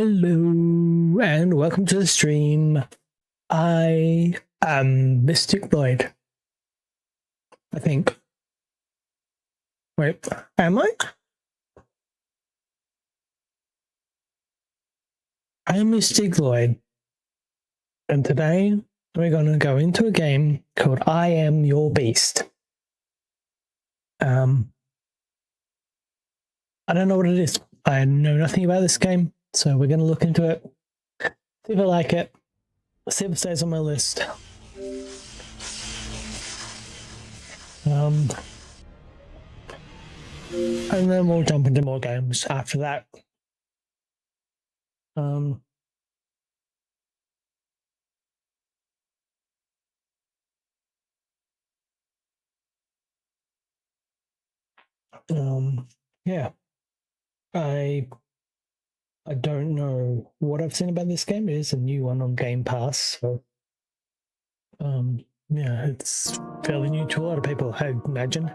Hello and welcome to the stream. I am Mystic Void. I think. Wait, am I? I'm Mystic Void. And today we're going to go into a game called I Am Your Beast. I don't know what it is. I know nothing about this game, so we're going to look into it. See if I like it. See if it stays on my list. And then we'll jump into more games after that. Yeah. I don't know what I've seen about this game. It is a new one on Game Pass, so yeah, it's fairly new to a lot of people, I imagine.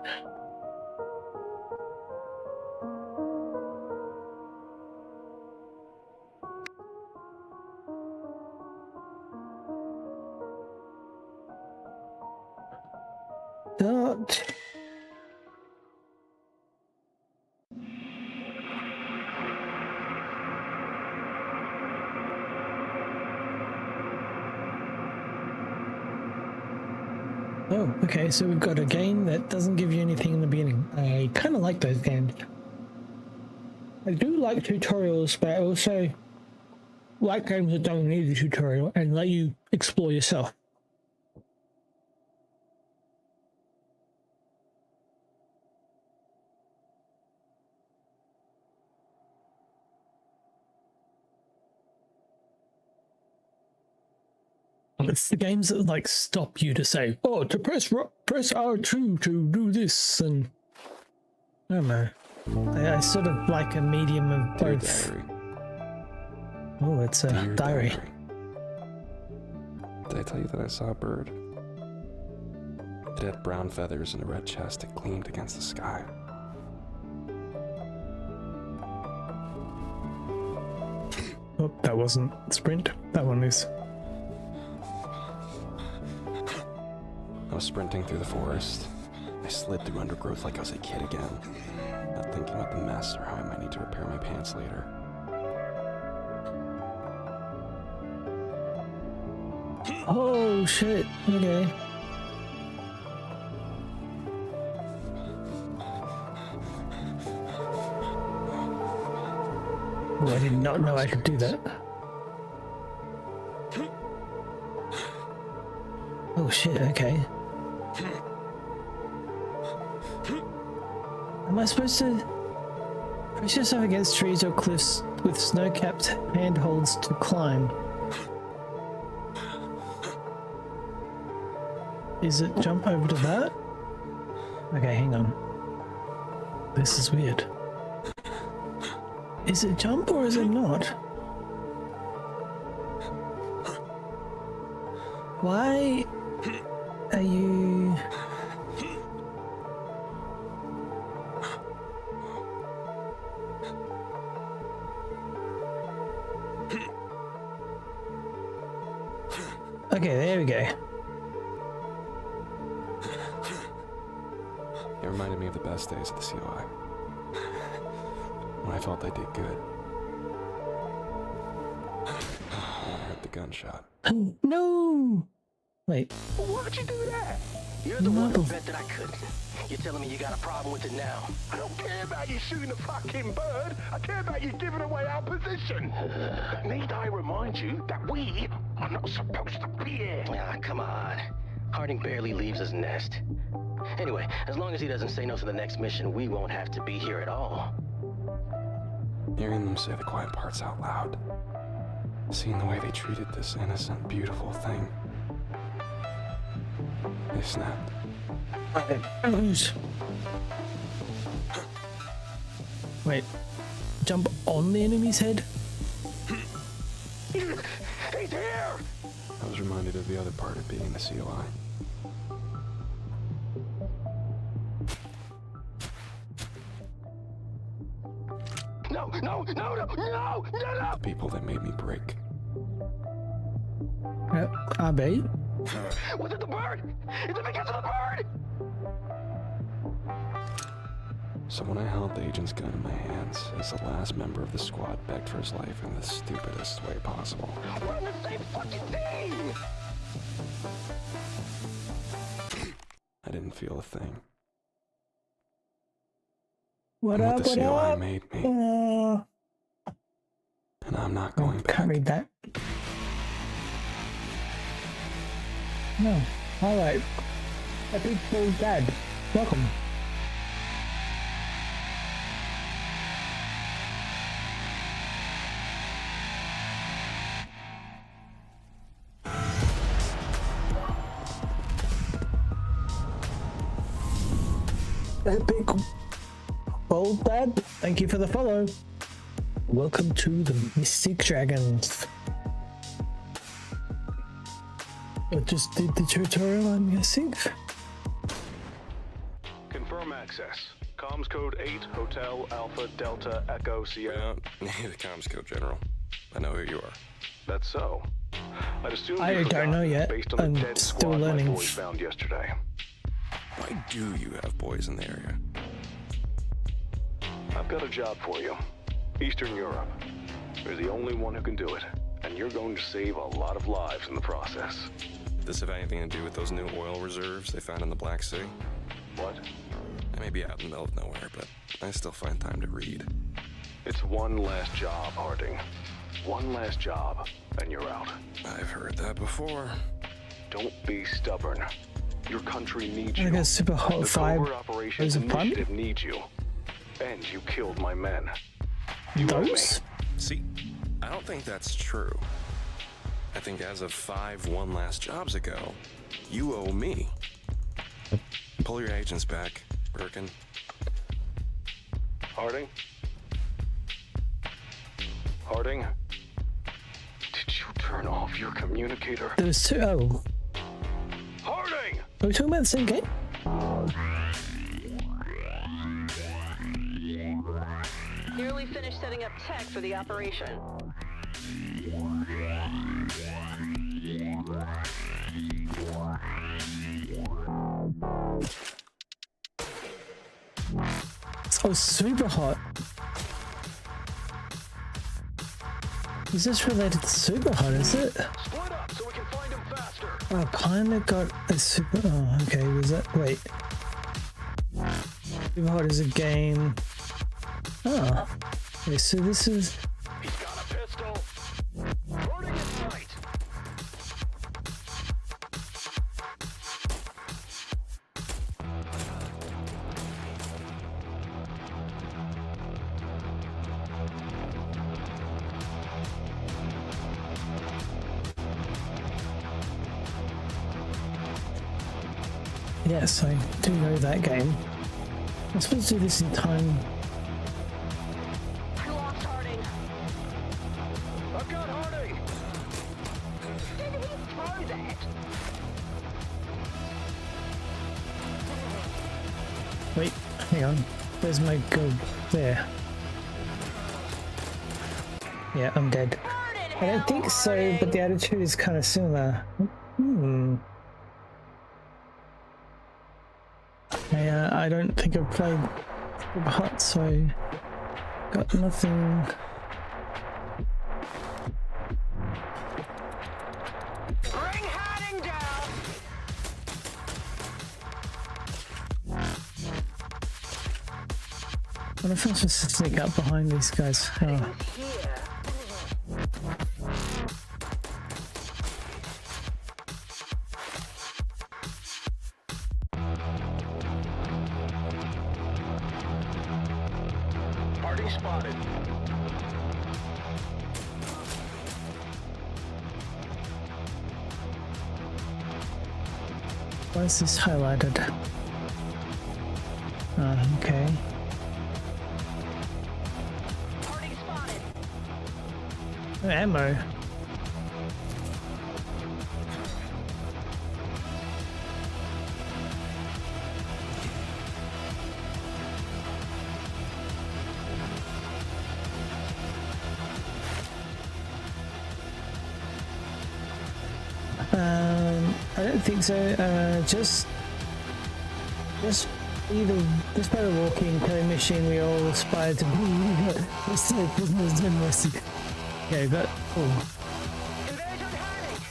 Start. Oh, okay, so we've got a game that doesn't give you anything in the beginning. I kind of like those games. I do like tutorials, but I also like games that don't need a tutorial and let you explore yourself. It's the games that like stop you to say, "Oh, to press R2 to do this," and I don't know. I sort of like a medium of both. Diary. Oh, it's a diary. Did I tell you that I saw a bird? It had brown feathers and a red chest. It gleamed against the sky. Oh, that wasn't sprint. That one is. I was sprinting through the forest. I slid through undergrowth like I was a kid again, not thinking about the mess or how I might need to repair my pants later. Oh shit, okay. Oh, I did not know I could do that. Oh shit, okay. Am I supposed to press yourself against trees or cliffs with snow-capped handholds to climb? Is it jump over to that? Okay, hang on. This is weird. Is it jump or is it not? Why are you... Okay, there we go. It reminded me of the best days at the COI, when I felt I did good. I heard the gunshot. No! Wait. Why'd you do that? You're the one who bet that I couldn't. You're telling me you got a problem with it now. I don't care about you shooting a fucking bird. I care about you giving away our position. Need I remind you that we are not supposed to be here? Ah, come on. Harding barely leaves his nest. Anyway, as long as he doesn't say no to the next mission, we won't have to be here at all. Hearing them say the quiet parts out loud, seeing the way they treated this innocent, beautiful thing, they snapped. Wait. Jump on the enemy's head? He's here! I was reminded of the other part of being in the COI. No, no, no, no, no, no, no! The people that made me break. I bet. Was it the bird? Is it because of the bird? So when I held the agent's gun in my hands, as the last member of the squad begged for his life in the stupidest way possible. We're in the same fucking thing! I didn't feel a thing. What And up? what the What COI up? made me, Uh, and I'm not going back. can't read that. No. All right. Epic Bull Dad. Welcome. Epic Bold Dad, thank you for the follow. Welcome to the Mystic Dragons. I just did the tutorial, I'm guessing. Confirm access. Comms code 8, Hotel Alpha Delta Echo Sierra. I don't need a comms code, General. I know who you are. That's so. I'd assume I you don't know forgot, yet. based on the I'm dead still squad learning. my boys found yesterday. Why do you have boys in the area? I've got a job for you. Eastern Europe. You're the only one who can do it, and you're going to save a lot of lives in the process. Does this have anything to do with those new oil reserves they found in the Black Sea? What? I may be out in the middle of nowhere, but I still find time to read. It's one last job, Harding. One last job, and you're out. I've heard that before. Don't be stubborn. Your country needs I you. got super hot The 5 Covert Operations Those are fun? Initiative needs you. And you killed my men. You owe me. Those? See, I don't think that's true. I think as of 5 one last jobs ago, you owe me. Pull your agents back, Birkin. Harding? Harding? Did you turn off your communicator? There was 2. Oh. Harding! Are we talking about the same game? Nearly finished setting up tech for the operation. Oh, super hot. Is this related to super hot, is it? Split up so we can find him faster. I kinda got a super. Oh, okay, was that. Wait. Super hot is a game. Oh. Okay, so this is. He's got a pistol. Harding in sight. Yes, I do know that game. I'm supposed to do this in time. I lost Harding. I've got Harding. Did he throw that? Wait, hang on. Where's my go? There. Yeah, I'm dead. I don't think so, but the attitude is kind of similar. I don't think I've played Super Hot, so got nothing. Bring Harding down. What if I'm supposed to sneak up behind these guys? Oh. He's here. Harding spotted. Why is this highlighted? Okay. Harding spotted. Oh, ammo. don't think so. Just either just by the walking killing machine we all aspire to be. Let's say prisoners in mercy. Okay, but Converge on hiding.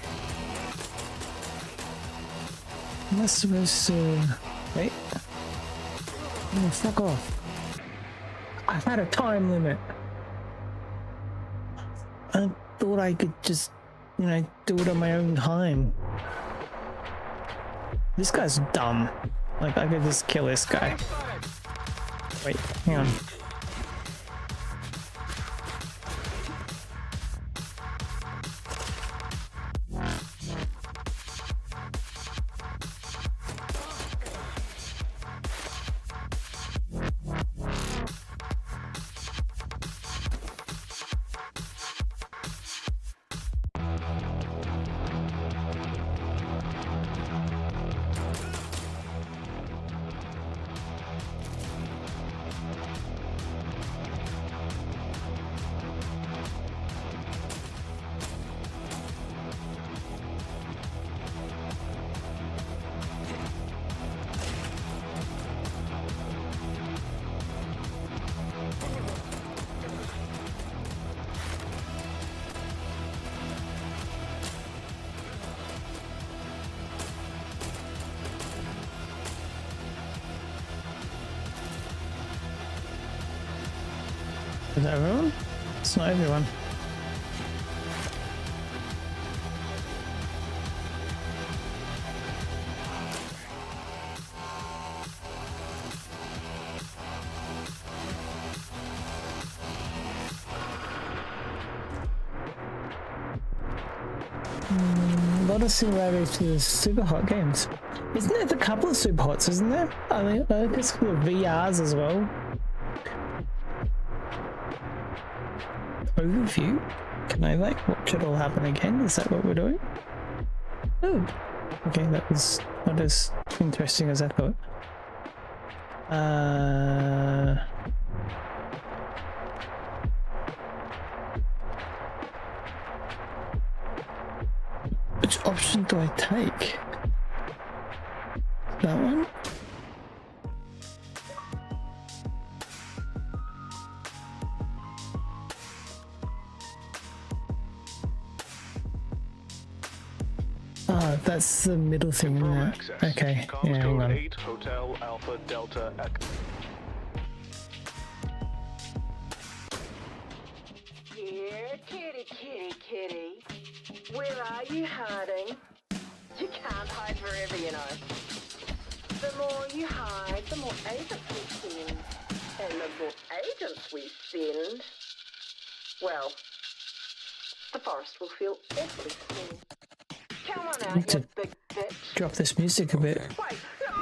am I supposed to wait? Oh, fuck off. I've had a time limit. I thought I could just, you know, do it on my own time. This guy's dumb. Like, I could just kill this guy. Wait, hang on. Is that everyone? It's not everyone. A lot of similarities to the super hot games. Isn't there a couple of super hots, isn't there? I mean, there's a couple of VRs as well. Overview? Can I like watch it all happen again? Is that what we're doing? Oh, okay, that was not as interesting as I thought. Which option do I take? That one? Oh, that's the middle thing, isn't it? Okay, yeah, hang on. 8, Hotel Alpha Delta X. Here, kitty, kitty, kitty. Where are you hiding? You can't hide forever, you know. The more you hide, the more agents we send. And the more agents we send, well, the forest will feel everything. Come on out, Need you to big bitch. drop this music a bit. Wait, no!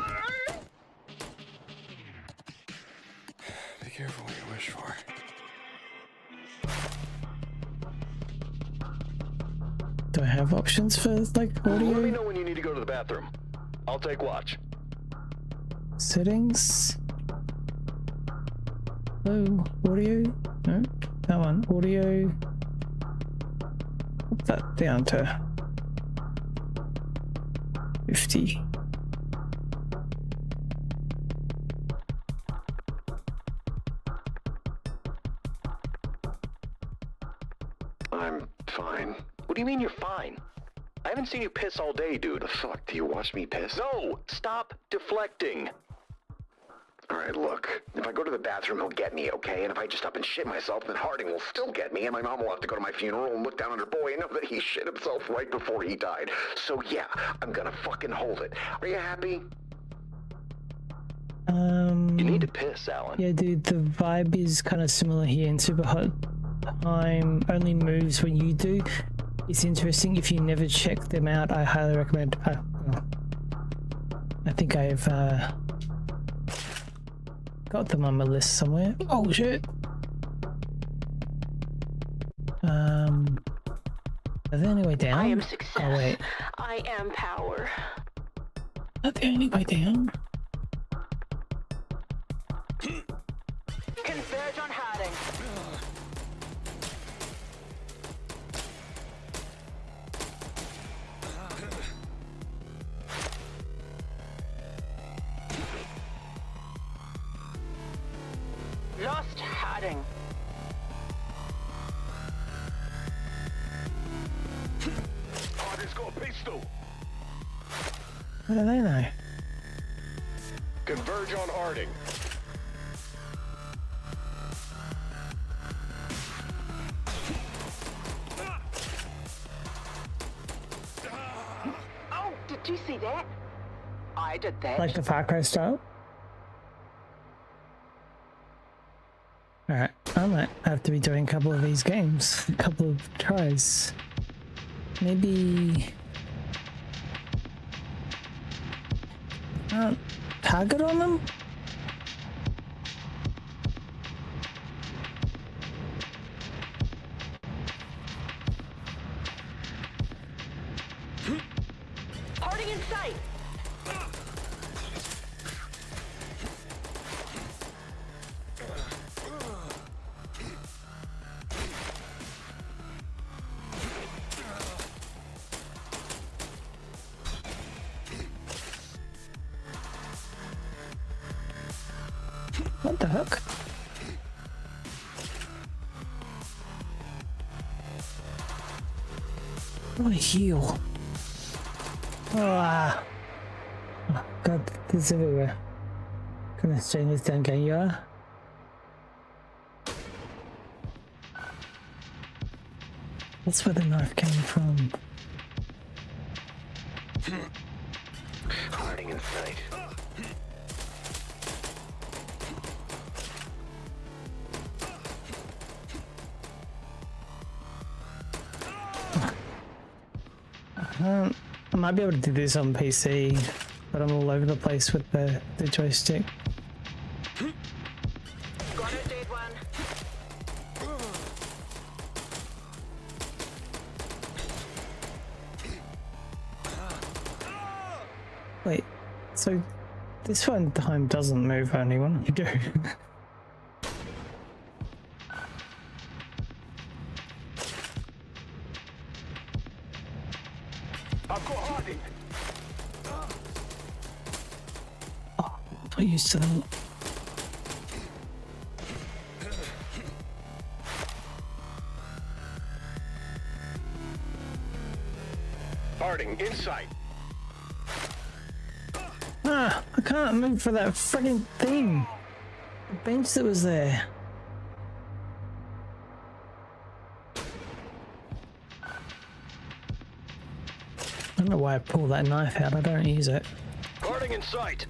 Be careful what you wish for. Do I have options for like Let me audio know when you need to go to the bathroom. I'll take watch. settings? Oh, audio? No, that one. Audio. Put that down to 50. I'm fine. What do you mean you're fine? I haven't seen you piss all day, dude. The fuck? Do you watch me piss? No! Stop deflecting! Alright, look. If I go to the bathroom, he'll get me, okay? And if I just up and shit myself, then Harding will still get me, and my mom will have to go to my funeral and look down on her boy and know that he shit himself right before he died. So yeah, I'm gonna fucking hold it. Are you happy? You need to piss, Alan. Yeah, dude, the vibe is kind of similar here in Super Hot. Time only moves when you do. It's interesting. If you never check them out, I highly recommend. I think I've got them on my list somewhere. Oh shit! Are there any way down? I am success. Oh wait, I am power. are there any way down? Converge on hiding. Lost hiding. Harding's got a pistol. What do they know? Converge on Harding. Oh, did you see that? I did that. Like the Far Cry style? Alright, I might have to be doing a couple of these games. A couple of tries. Maybe... target on them? Harding in sight. What the heck? Oh, heal. Ah. Oh, God, this is everywhere. Gonna strain this down, can you? That's where the knife came from. Harding in sight. I might be able to do this on PC, but I'm all over the place with the joystick. Got a dead one. Wait, so this one time doesn't move, only when you do. I've got Harding. Not used to them. Harding in sight. Ah, I can't move for that frigging thing. The bench that was there. I don't know why I pulled that knife out. I don't use it. Harding in sight.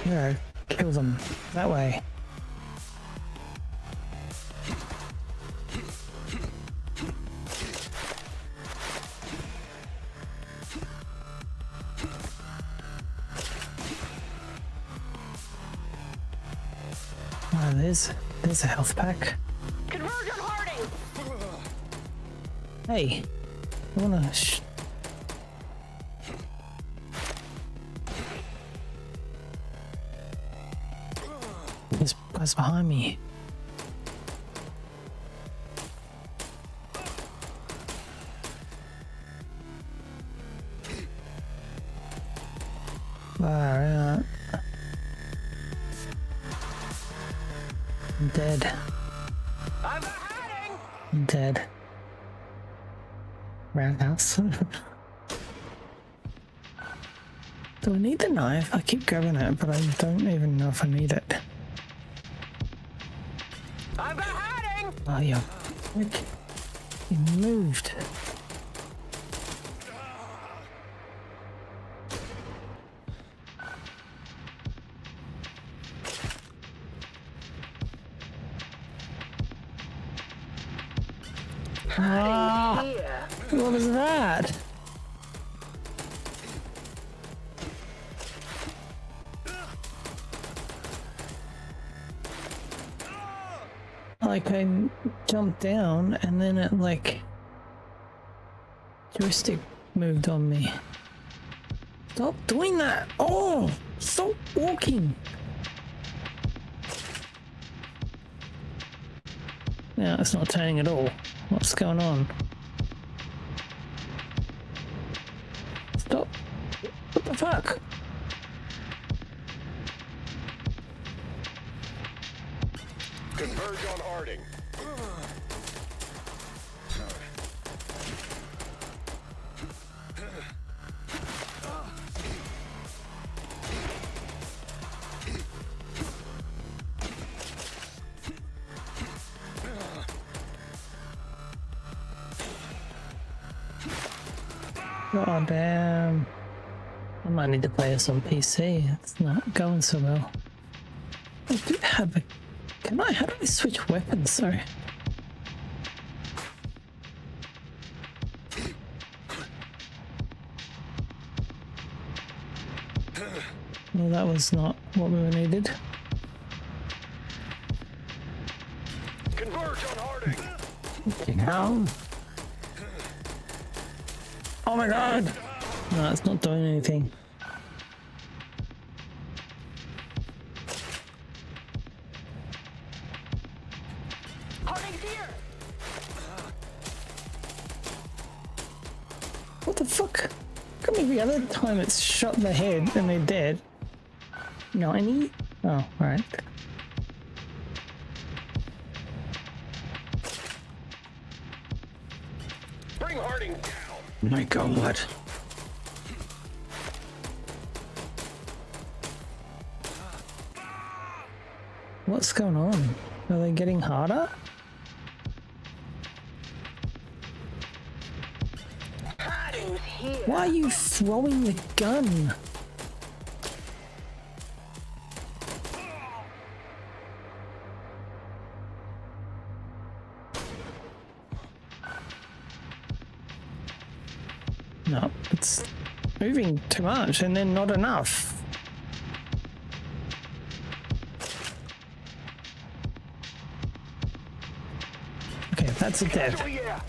No, kill them that way. Oh, there's a health pack. Converge on Harding. Hey, I wanna This guy's behind me. Alright. I'm dead. I'm hiding. I'm dead. Roundhouse. Do I need the knife? I keep grabbing it, but I don't even know if I need it. I'm hiding. Oh, yeah. Frick. He moved. Ah, Here. what was that? Like I jumped down and then it like joystick moved on me. Stop doing that! Oh! Stop walking! No, it's not turning at all. What's going on? Stop! What the fuck? Converge on Harding. Oh damn. I might need to play this on PC. It's not going so well. I do have a... Can I? How do I switch weapons? Sorry. Well, that was not what we needed. Converge on Harding. How? Oh my god! No, it's not doing anything. Harding's here! What the fuck? Come every other time it's shot the head and they're dead. 90? Oh, alright. Bring Harding down. My god. What's going on? Are they getting harder? Harding's here! Why are you throwing the gun? No, it's moving too much and then not enough. Okay, that's a death. Oh yeah.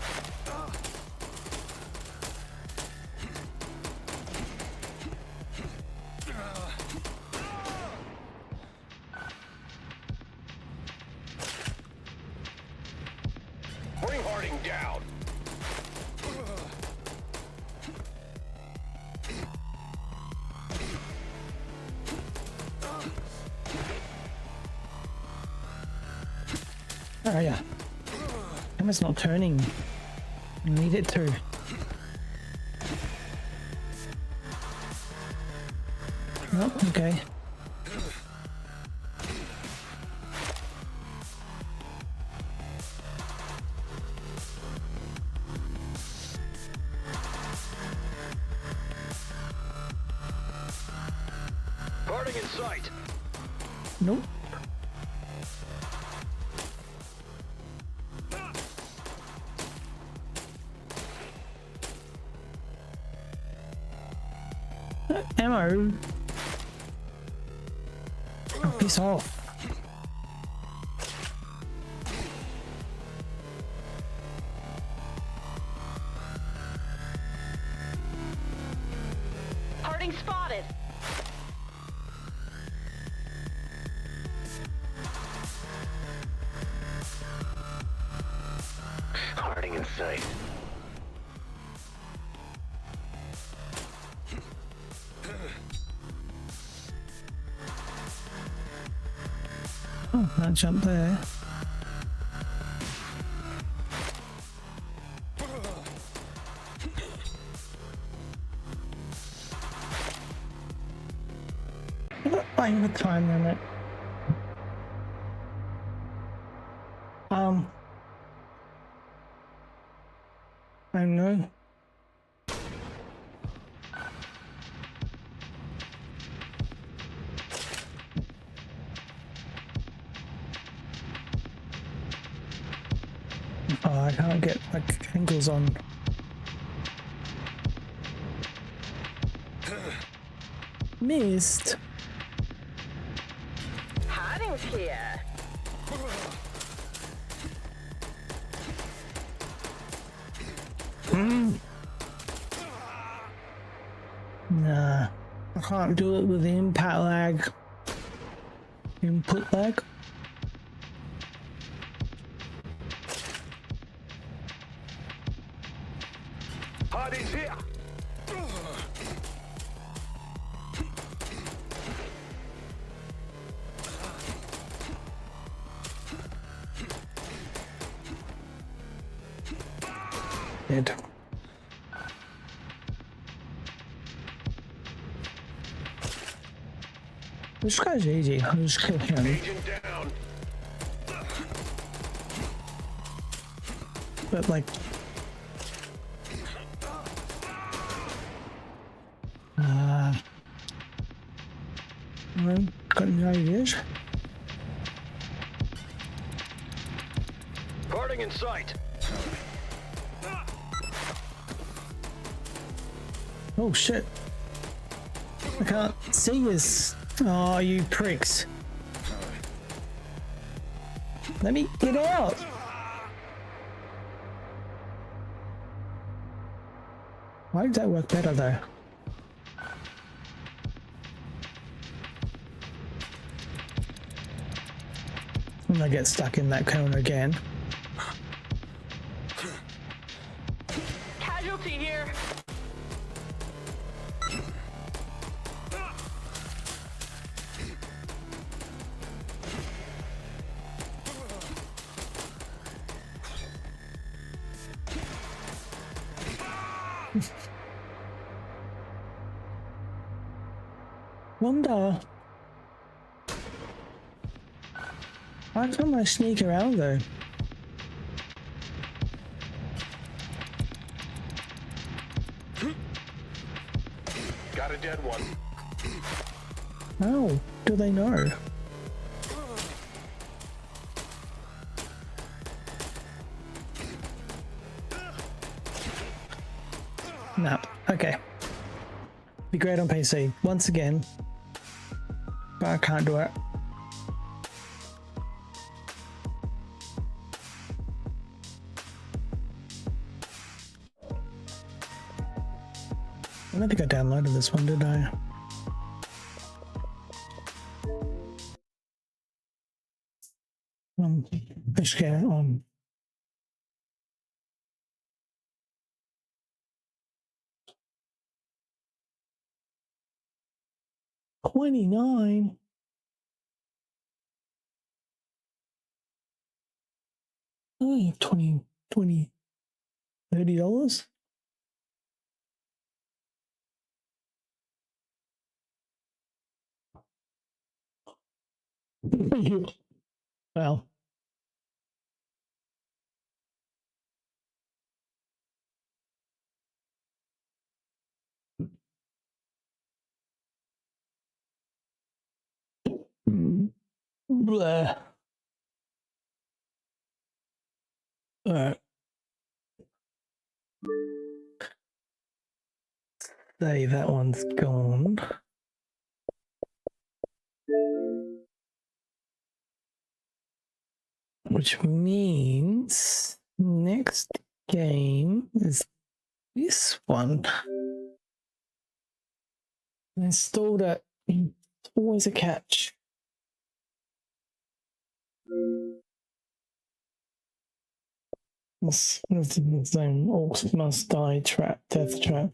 Bring Harding down. Oh yeah. Camera's not turning. I need it to. Oh, okay. Harding in sight. Nope. Ammo. Oh, piss off. Harding spotted! Harding in sight. Oh, that jump there. I'm not playing the time limit. I know. Oh, I can't get like angles on. Missed. Harding's here! Nah, I can't do it with the impact lag. Input lag. Hardy's here. Dead. This guy's easy. I'll just kill him. Agent down. But like, got any ideas? Parting in sight. Oh shit! I can't see this. Oh, you pricks! Let me get out! Why did that work better though? When I get stuck in that cone again. Casualty here. Wonder. Why can't I sneak around though? Got a dead one. How do they know? No. Okay. Be great on PC once again, but I can't do it. I don't think I downloaded this one, did I? Fish care on. $29. I have $30. Well. Blah. Alright. Say that one's gone. Which means next game is this one. I installed it. It's always a catch. What's the same? Orcs must die trap, death trap.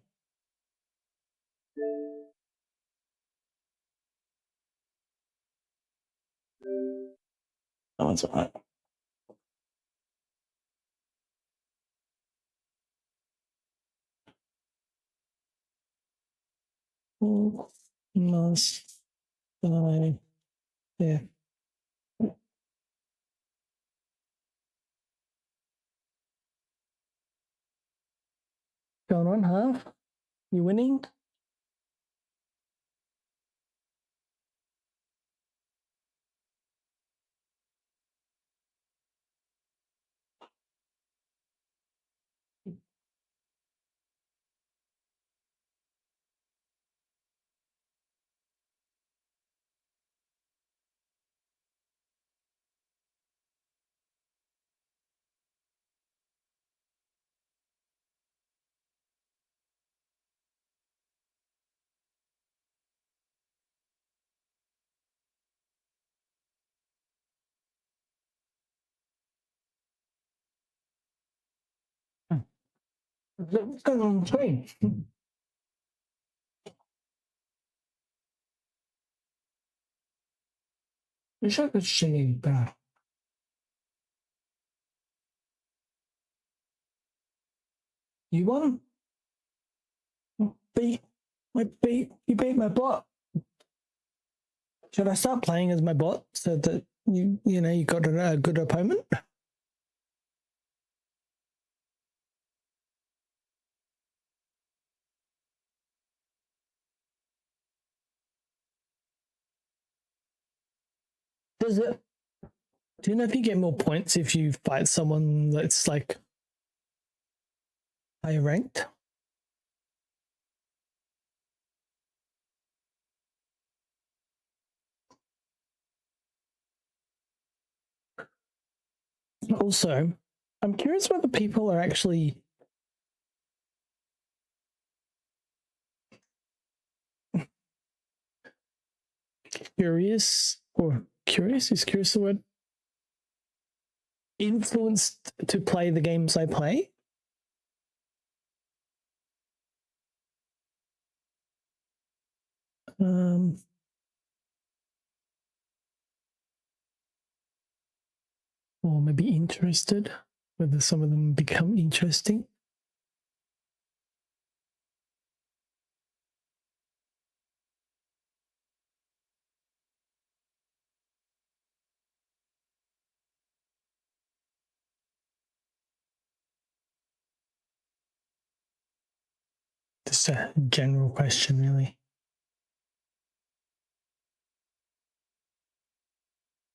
That one's alright. Orcs must die death. Going on, huh? You winning? What's going on the screen? Wish I could see you better. You won? You beat my bot. Should I start playing as my bot so that you got a good opponent? Does it? Do you know if you get more points if you fight someone that's like higher ranked? Also, I'm curious whether people are actually curious, or curious is curious the word? Influenced to play the games I play? Or maybe interested, whether some of them become interesting. Just a general question, really.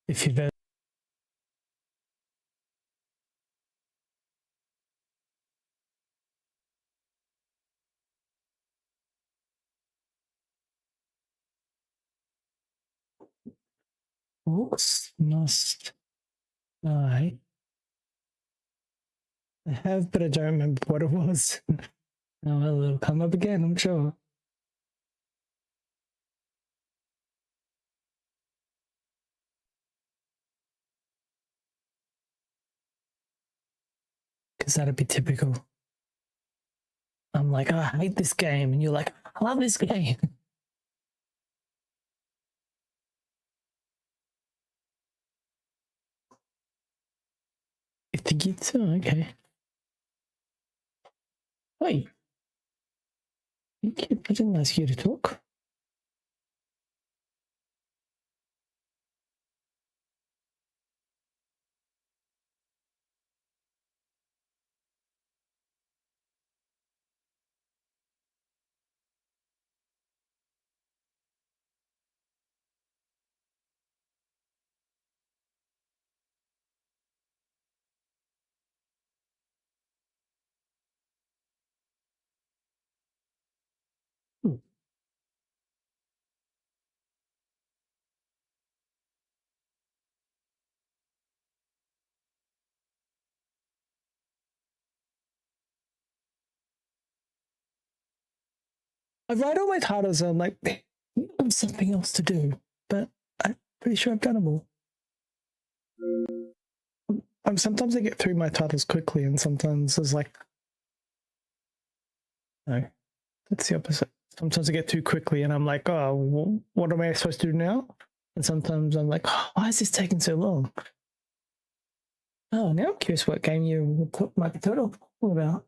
If you've ever books must die. I have, but I don't remember what it was. Oh, well, it'll come up again, I'm sure. Because that'd be typical. I'm like, oh, I hate this game. And you're like, I love this game. You think it's so? Okay. Wait. I didn't ask you to talk. I write all my titles and I'm like, I have something else to do, but I'm pretty sure I've done them all. Sometimes I get through my titles quickly, and sometimes it's like, no, that's the opposite. Sometimes I get too quickly, and I'm like, oh, what am I supposed to do now? And sometimes I'm like, oh, why is this taking so long? Oh, now I'm curious what game you might be total about.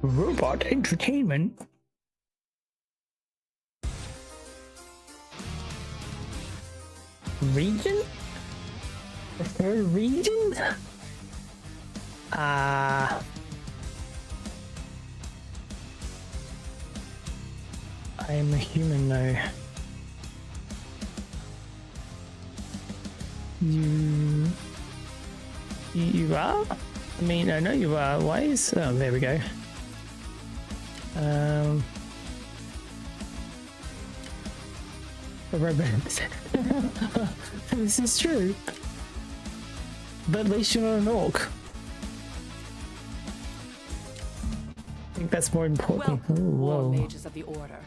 Robot entertainment. Region? The third region? I am a human though. You are? I mean, I know you are. Why is... Oh, there we go. a robot. This is true. But at least you're not an orc. I think that's more important. Welcome, war Whoa. mages of the Order.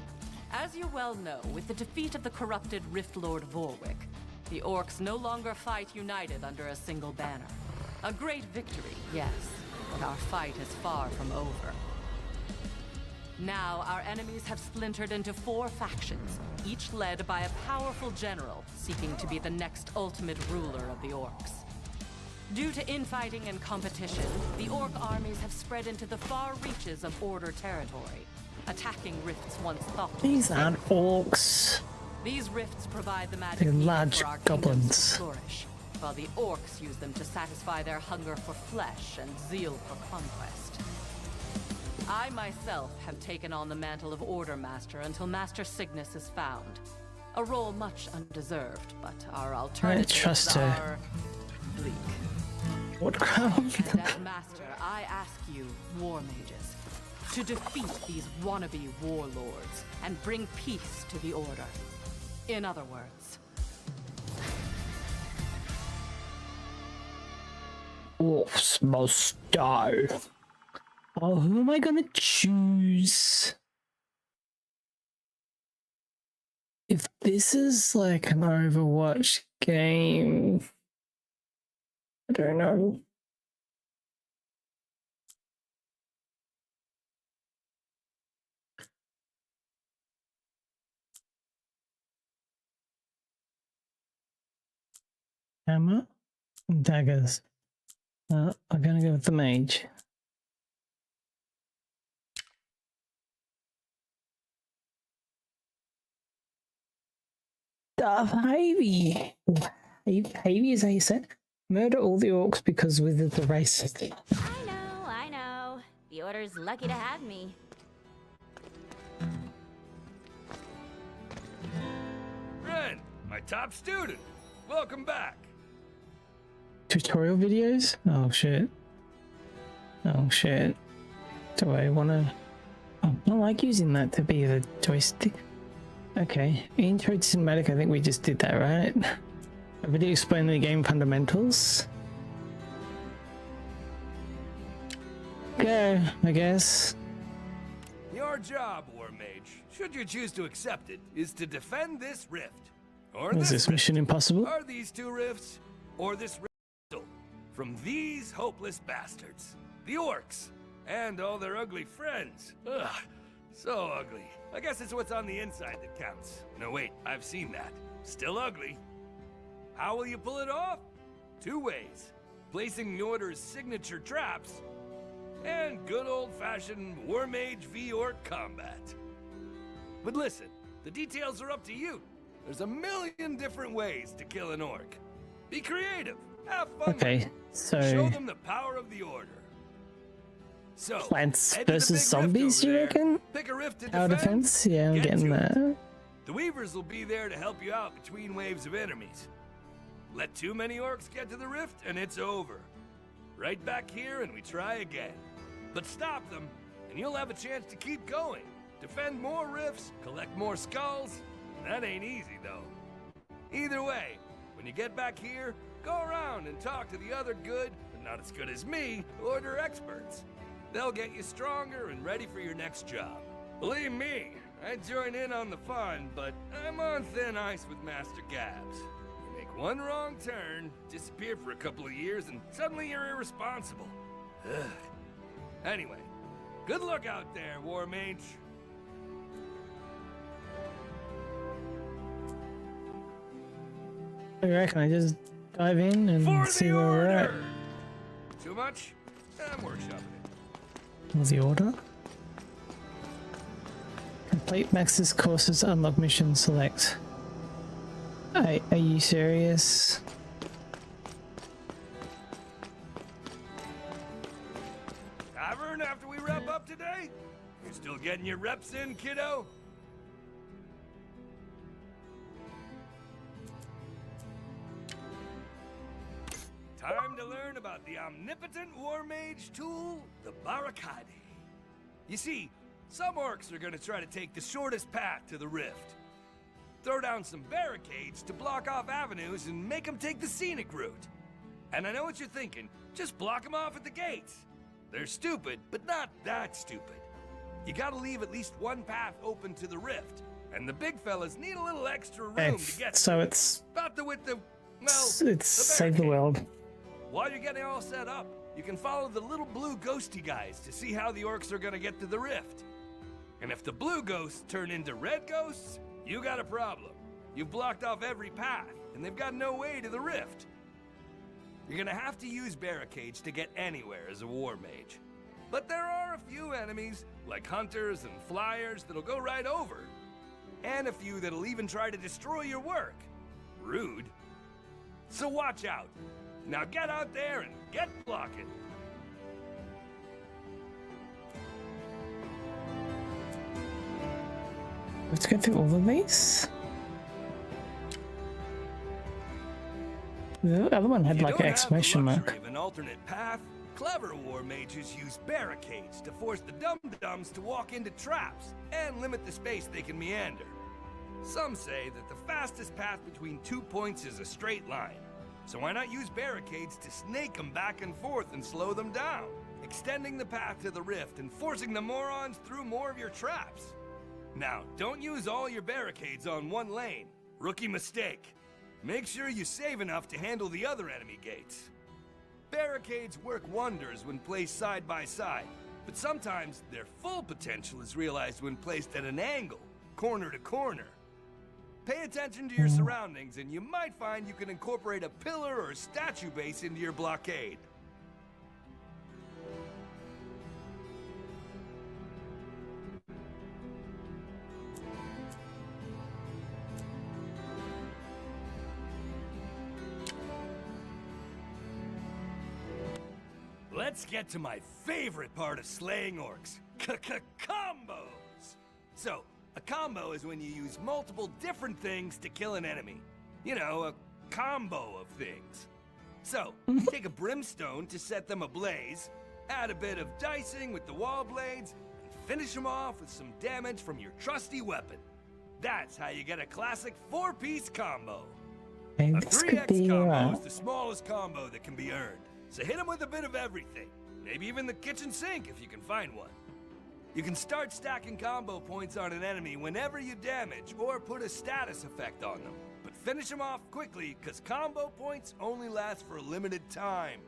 As you well know, with the defeat of the corrupted Rift Lord Vorwick, the orcs no longer fight united under a single banner. A great victory, yes, but our fight is far from over. Now, our enemies have splintered into 4 factions, each led by a powerful general seeking to be the next ultimate ruler of the orcs. Due to infighting and competition, the orc armies have spread into the far reaches of Order territory, attacking rifts once thought to be These aren't orcs. These rifts provide the magic They're needed large for our goblins. kingdoms to flourish, while the orcs use them to satisfy their hunger for flesh and zeal for conquest. I myself have taken on the mantle of Order Master until Master Cygnus is found. A role much undeserved, but our alternatives trust her. are bleak. What crown? And as Master, I ask you, war mages, to defeat these wannabe warlords and bring peace to the Order. In other words, Orcs must die. Oh, who am I gonna choose? If this is like an Overwatch game, I don't know. Hammer and daggers. I'm gonna go with the mage. Darth Havy. Havy is how you said. Murder all the orcs because wizards are racist. I know. The Order's lucky to have me. Ren, my top student. Welcome back. Tutorial videos? Oh shit. Oh shit. Do I wanna... Oh, I don't like using that to be the joystick. Okay. Intro to cinematic, I think we just did that, right? A video explaining the game fundamentals. Go, I guess. Your job, War Mage, should you choose to accept it, is to defend this rift. Or Was this rift. Mission Impossible? Are these 2 rifts? Or this rift from these hopeless bastards. The orcs. And all their ugly friends. Ugh. So ugly. I guess it's what's on the inside that counts. No, wait, I've seen that. Still ugly. How will you pull it off? 2 ways. Placing the Order's signature traps, and good old-fashioned War Mage v Orc combat. But listen, the details are up to you. There's a million different ways to kill an orc. Be creative. Have fun. Okay, so... Show them the power of the Order. So, Plants head to the versus big rift zombies, over you there. reckon? Pick a rift to Tower defend. defense? Yeah, I'm Get getting to it. that. The Weavers will be there to help you out between waves of enemies. Let too many orcs get to the rift and it's over. Right back here and we try again. But stop them and you'll have a chance to keep going. Defend more rifts, collect more skulls. That ain't easy though. Either way, when you get back here, go around and talk to the other good, but not as good as me, Order experts. They'll get you stronger and ready for your next job. Believe me, I'd join in on the fun, but I'm on thin ice with Master Gabs. You make one wrong turn, disappear for a couple of years, and suddenly you're irresponsible. Ugh. Anyway, good luck out there, War Mage. I reckon I just dive in and For see the where we're at. Order! Too much? I'm workshopping it. What's the order? Complete Max's courses, unlock mission, select. Are you serious? Tavern after we wrap up today? You still getting your reps in, kiddo? Time to learn about the omnipotent war mage tool, the Barakadi. You see, some orcs are gonna try to take the shortest path to the rift. throw down some barricades to block off avenues and make them take the scenic route. And I know what you're thinking, just block them off at the gates. They're stupid, but not that stupid. You gotta leave at least one path open to the rift, and the big fellas need a little extra room to get so through. it's About the width of, well, it's save the world. While you're getting all set up, you can follow the little blue ghosty guys to see how the orcs are gonna get to the rift. And if the blue ghosts turn into red ghosts, you got a problem. You've blocked off every path, and they've got no way to the rift. You're gonna have to use barricades to get anywhere as a war mage. But there are a few enemies, like hunters and flyers, that'll go right over. And a few that'll even try to destroy your work. Rude. So watch out. Now get out there and get blocking. Let's go through all of these. The other one had like an exclamation mark. Of an alternate path, clever war mages use barricades to force the dum-dums to walk into traps and limit the space they can meander. Some say that the fastest path between 2 points is a straight line. So why not use barricades to snake them back and forth and slow them down, extending the path to the rift and forcing the morons through more of your traps? Now, don't use all your barricades on one lane. Rookie mistake. Make sure you save enough to handle the other enemy gates. Barricades work wonders when placed side by side, but sometimes their full potential is realized when placed at an angle, corner to corner. Pay attention to your surroundings, and you might find you can incorporate a pillar or statue base into your blockade. Let's get to my favorite part of slaying orcs, combos. So, a combo is when you use multiple different things to kill an enemy. You know, a combo of things. So, take a brimstone to set them ablaze, add a bit of dicing with the wall blades, and finish them off with some damage from your trusty weapon. That's how you get a classic 4-piece combo. Hey, A this 3x could be combo is the smallest combo that can be earned. So hit them with a bit of everything. Maybe even the kitchen sink if you can find one. You can start stacking combo points on an enemy whenever you damage or put a status effect on them. But finish them off quickly, because combo points only last for a limited time.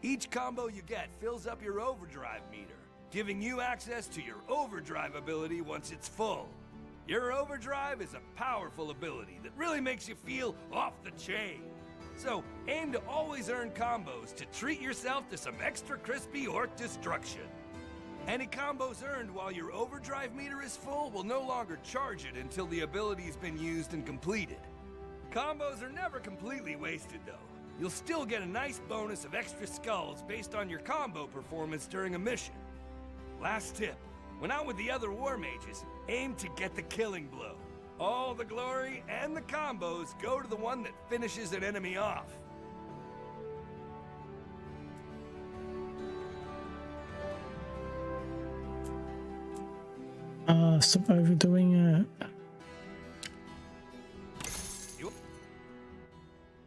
Each combo you get fills up your overdrive meter, giving you access to your overdrive ability once it's full. Your overdrive is a powerful ability that really makes you feel off the chain. So, aim to always earn combos to treat yourself to some extra crispy orc destruction. Any combos earned while your overdrive meter is full will no longer charge it until the ability's been used and completed. Combos are never completely wasted though. You'll still get a nice bonus of extra skulls based on your combo performance during a mission. Last tip, when out with the other war mages, aim to get the killing blow. All the glory and the combos go to the one that finishes an enemy off. Stop overdoing it. You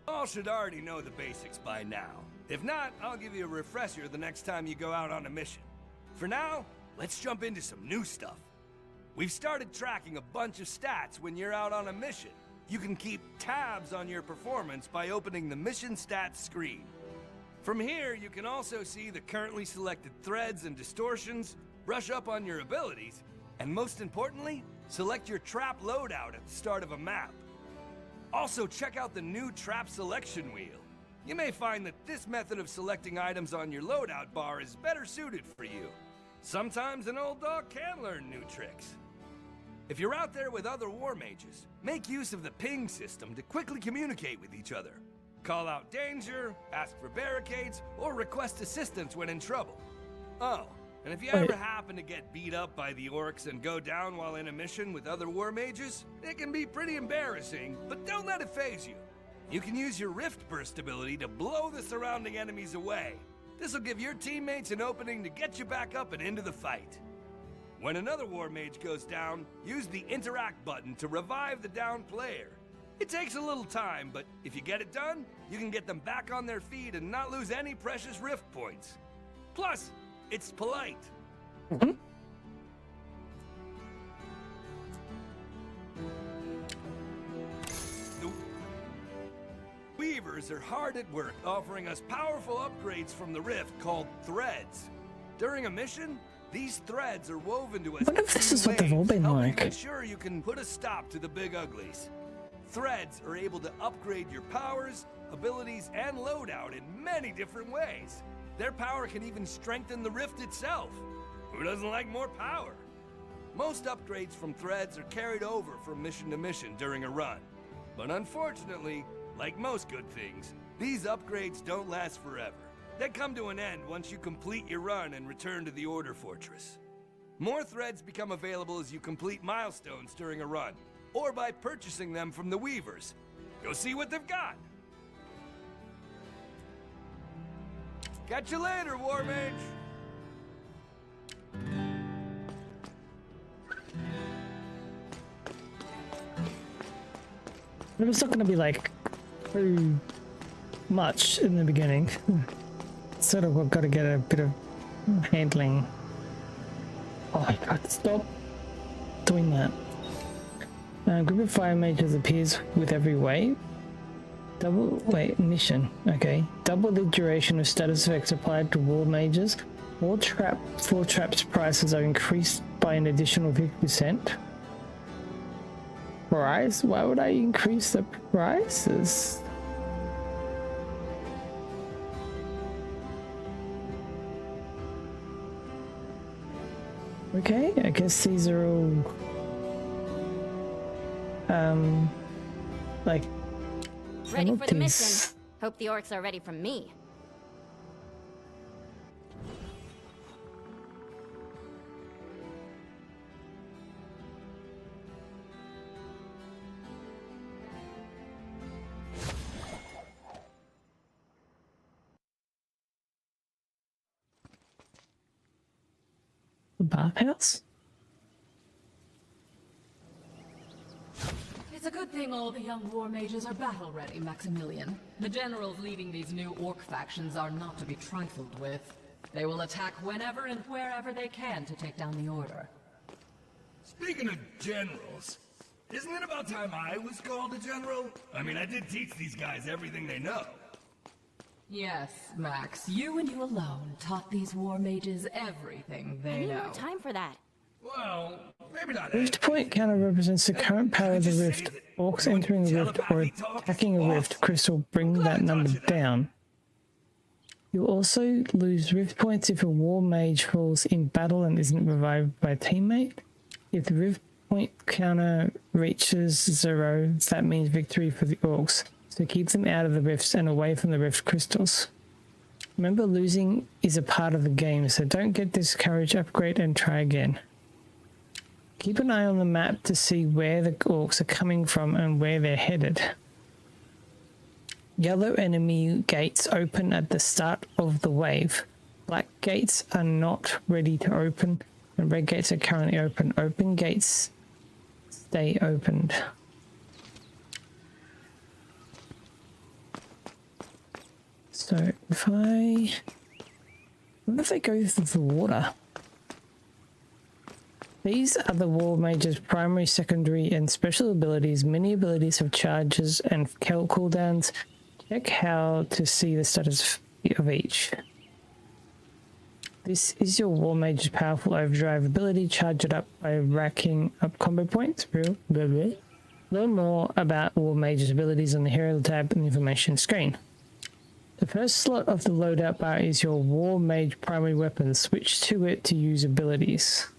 all should already know the basics by now. If not, I'll give you a refresher the next time you go out on a mission. For now, let's jump into some new stuff. We've started tracking a bunch of stats when you're out on a mission. You can keep tabs on your performance by opening the mission stats screen. From here, you can also see the currently selected threads and distortions, brush up on your abilities, and most importantly, select your trap loadout at the start of a map. Also, check out the new trap selection wheel. You may find that this method of selecting items on your loadout bar is better suited for you. Sometimes an old dog can learn new tricks. If you're out there with other war mages, make use of the ping system to quickly communicate with each other. Call out danger, ask for barricades, or request assistance when in trouble. Oh, and if you ever happen to get beat up by the orcs and go down while in a mission with other war mages, it can be pretty embarrassing, but don't let it faze you. You can use your Rift Burst ability to blow the surrounding enemies away. This'll give your teammates an opening to get you back up and into the fight. When another war mage goes down, use the interact button to revive the downed player. It takes a little time, but if you get it done, you can get them back on their feet and not lose any precious rift points. Plus, it's polite. Mhm. The Weavers are hard at work offering us powerful upgrades from the rift called threads. During a mission, these threads are woven to us. What if this is what they've all been like? Ensure you can put a stop to the big uglies. Threads are able to upgrade your powers, abilities, and loadout in many different ways. Their power can even strengthen the rift itself. Who doesn't like more power? Most upgrades from threads are carried over from mission to mission during a run. But unfortunately, like most good things, these upgrades don't last forever. They come to an end once you complete your run and return to the Order Fortress. More threads become available as you complete milestones during a run, or by purchasing them from the Weavers. Go see what they've got. Catch you later, War Mage! It was not going to be like too much in the beginning. Sort of got to get a bit of handling. Oh my god, stop doing that. Group of fire mages appears with every wave. Mission. Okay. Double the duration of status effects applied to war mages. All traps prices are increased by an additional 50%. Price? Why would I increase the prices? Okay, I guess these are all like Ready for the penalties. mission. Hope the orcs are ready for me. The bathhouse? It's a good thing all the young war mages are battle-ready, Maximilian. The generals leading these new orc factions are not to be trifled with. They will attack whenever and wherever they can to take down the Order. Speaking of generals, isn't it about time I was called a general? I mean, I did teach these guys everything they know. Yes, Max, you and you alone taught these war mages everything I they need know. more time for that. Well, maybe not. Rift point counter represents the current power of the rift. Orcs entering the rift or attacking a rift crystal bring that number down. You'll also lose rift points if a war mage falls in battle and isn't revived by a teammate. If the rift point counter reaches 0, that means victory for the orcs. So keep them out of the rifts and away from the rift crystals. Remember, losing is a part of the game, so don't get discouraged, upgrade and try again. Keep an eye on the map to see where the orcs are coming from and where they're headed. Yellow enemy gates open at the start of the wave. Black gates are not ready to open, and red gates are currently open. Open gates stay opened. So what if they go through the water? These are the war mage's primary, secondary, and special abilities. Many abilities have charges and cooldowns. Check how to see the status of each. This is your war mage's powerful overdrive ability. Charge it up by racking up combo points. Learn more about war mage's abilities on the hero tab in the information screen. The first slot of the loadout bar is your war mage primary weapon. Switch to it to use abilities.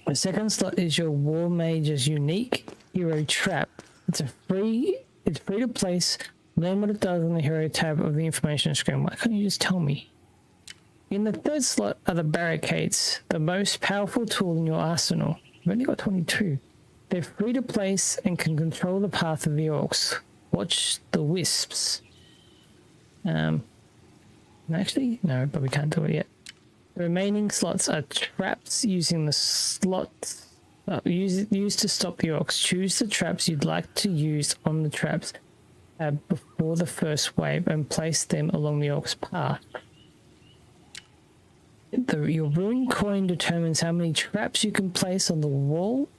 The second slot is your war mage's unique hero trap. It's free to place. Learn what it does on the hero tab of the information screen. Why can't you just tell me? In the third slot are the barricades, the most powerful tool in your arsenal. I've only got 22. They're free to place and can control the path of the orcs. Watch the wisps. Actually, no, but we can't do it yet. The remaining slots are traps using the slots used to stop the orcs. Choose the traps you'd like to use on the traps tab before the first wave and place them along the orcs' path. Your ruin coin determines how many traps you can place on the wall,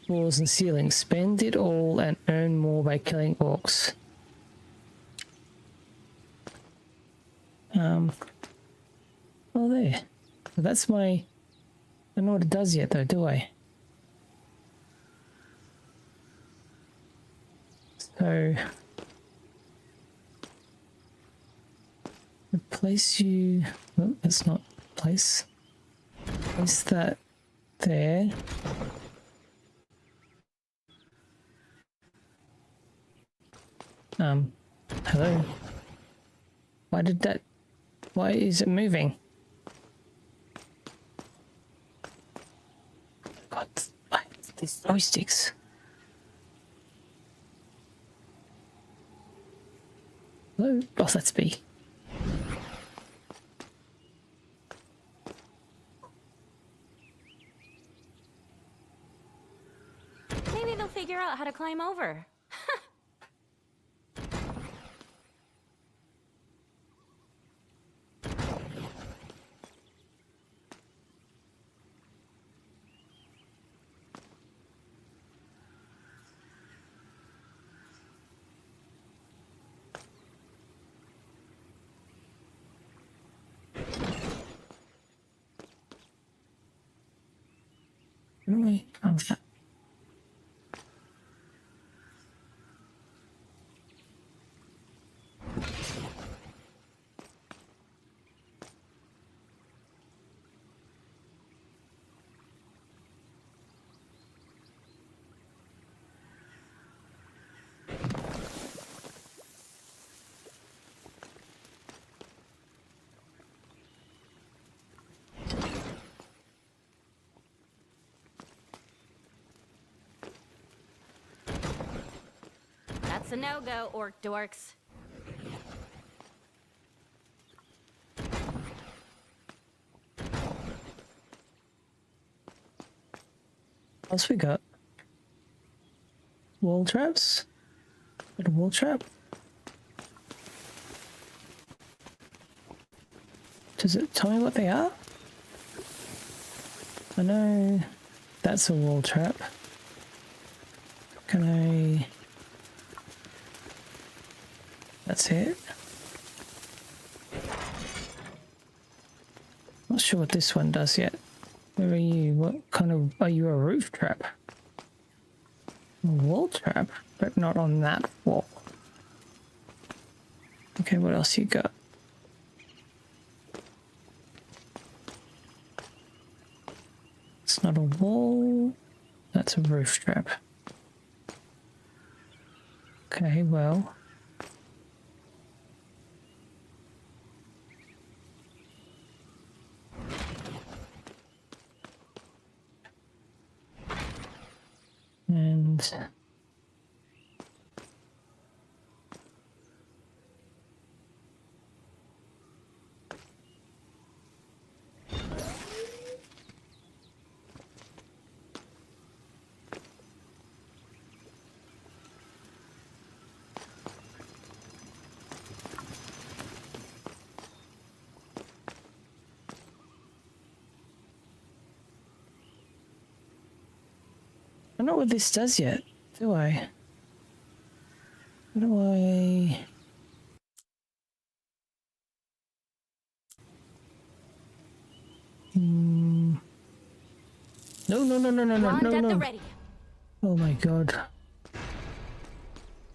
floors, and ceilings. Spend it all and earn more by killing orcs. Oh, there. So that's my... I don't know what it does yet, though, do I? So... Place you... Oh, that's not place. Place that there. Hello? Why did that... Why is it moving? God, these joysticks. Hello? Oh, that's B. Maybe they'll figure out how to climb over. Really? Oh, that. That's a no-go, orc dorks. What else we got? Wall traps? Got a wall trap? Does it tell me what they are? I know that's a wall trap. Can I... That's it. Not sure what this one does yet. Where are you? What kind of... Are you a roof trap? A wall trap? But not on that wall. Okay, what else you got? It's not a wall. That's a roof trap. Okay, well... And... I don't know what this does yet, do I? How do I... No, no, no, no, no, no, no, no. Oh my god.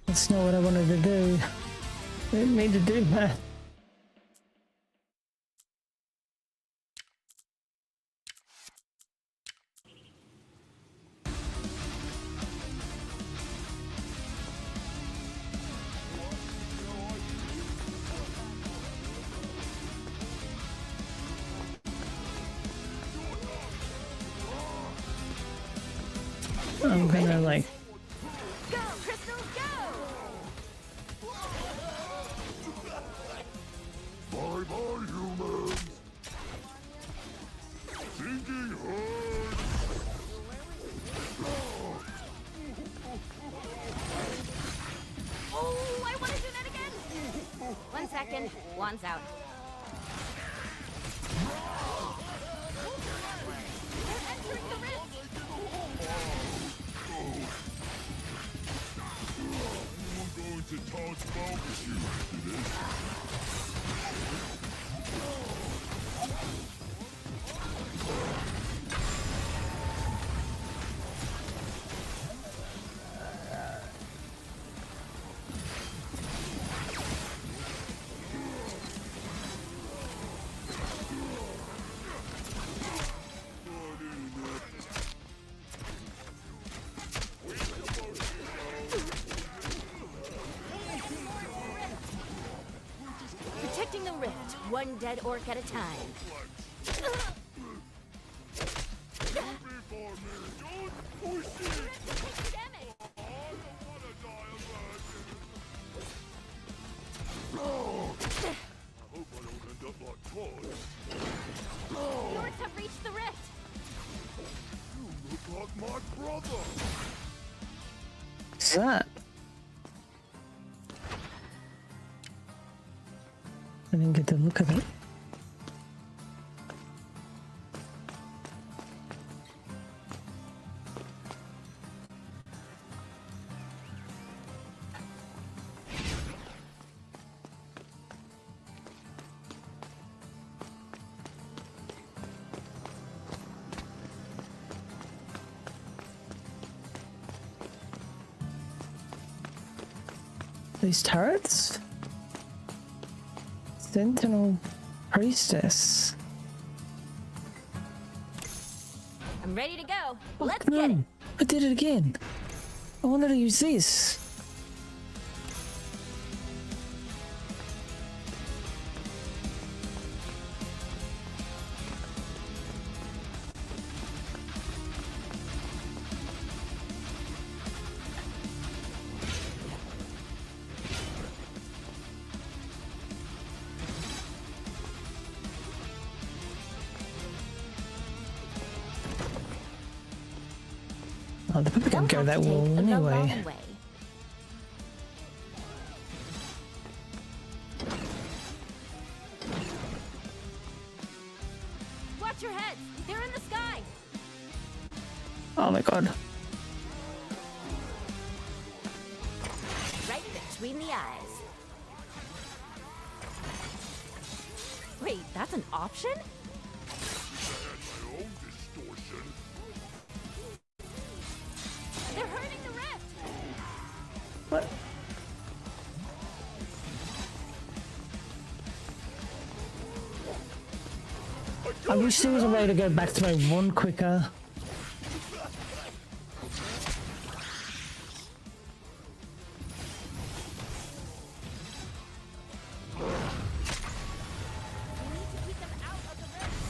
That's not what I wanted to do. I didn't mean to do that. I'm gonna like... Go, Crystal, go! Bye-bye, humans. Oh, I want to do that again. 1 second. Wand's out. They're entering the rift. I'm going to toss barbecue after this. Protecting the rift, one dead orc at a time. The orcs have reached the rift. You look like my brother. What's that? I didn't get to look at it. These turrets? Sentinel Priestess. I'm ready to go. Fuck Let's get it. no. I did it again. I wanted to use this. Oh, they probably don't go that well anyway. Watch your heads. They're in the sky. Oh my god. Right between the eyes. Wait, that's an option? My own distortion. They're hurting the rift. What? I wish there was a way to go back to my one quicker. We need to keep them out of the rift.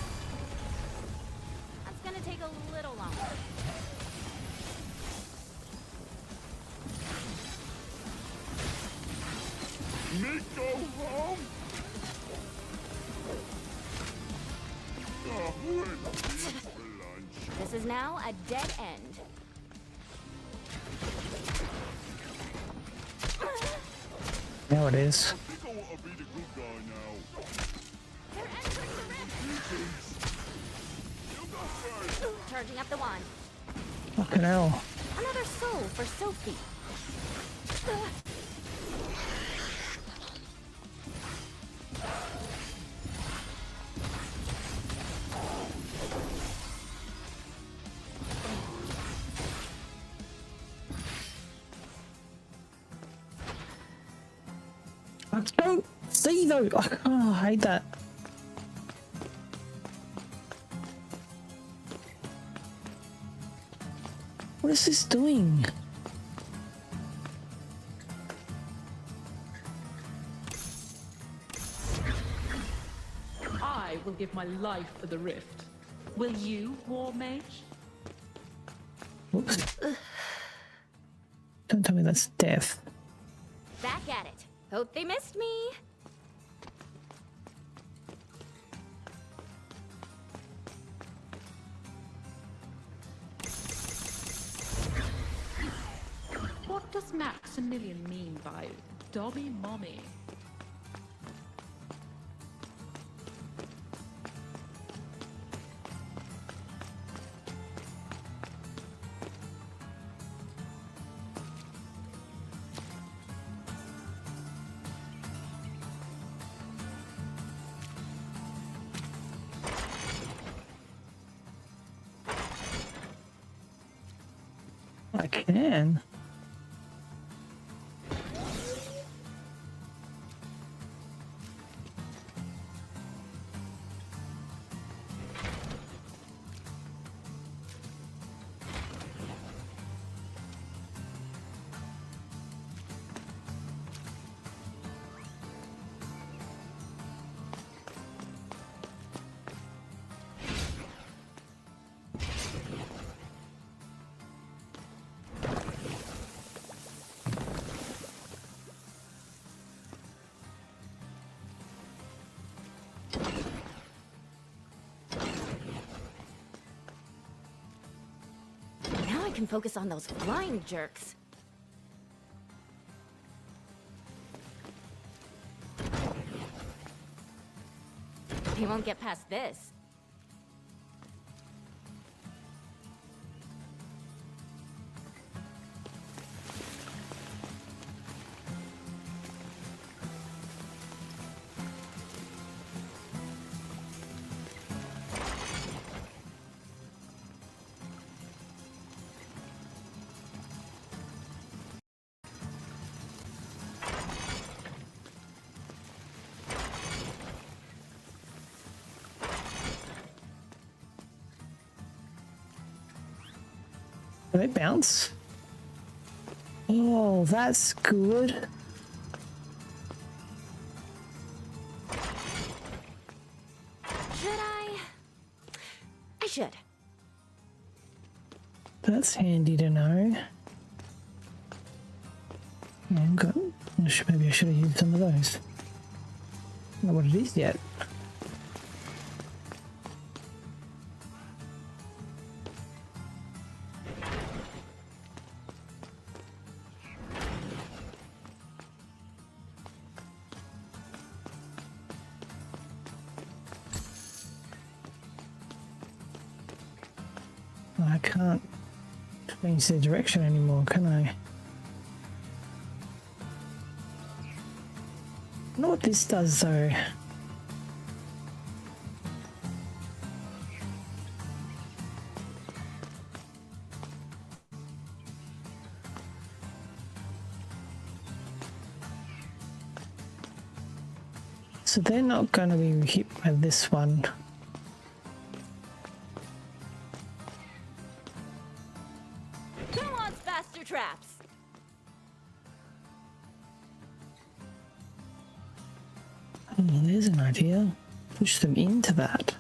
That's gonna take a little longer. Nico home? Oh, we're for lunch. This is now a dead end. Now it is. I think I want to be the good guy now. They're entering the rift. You go first. Charging up the wand. Fucking hell. Another soul for Sophie. I don't see though. Oh, I hate that. What is this doing? I will give my life for the rift. Will you, War Mage? Whoops. Don't tell me that's death. Back at it. Hope they missed me. does Maximilian mean by Dobby Mommy? I can. Now I can focus on those flying jerks. He won't get past this. Do they bounce? Oh, that's good. Should I? I should. That's handy to know. Yeah, maybe I should have used some of those. I don't know what it is yet. I can't change the direction anymore, can I? I wonder what this does though. So they're not going to be hit by this one. Who wants faster traps? Oh, there's an idea. Push them into that.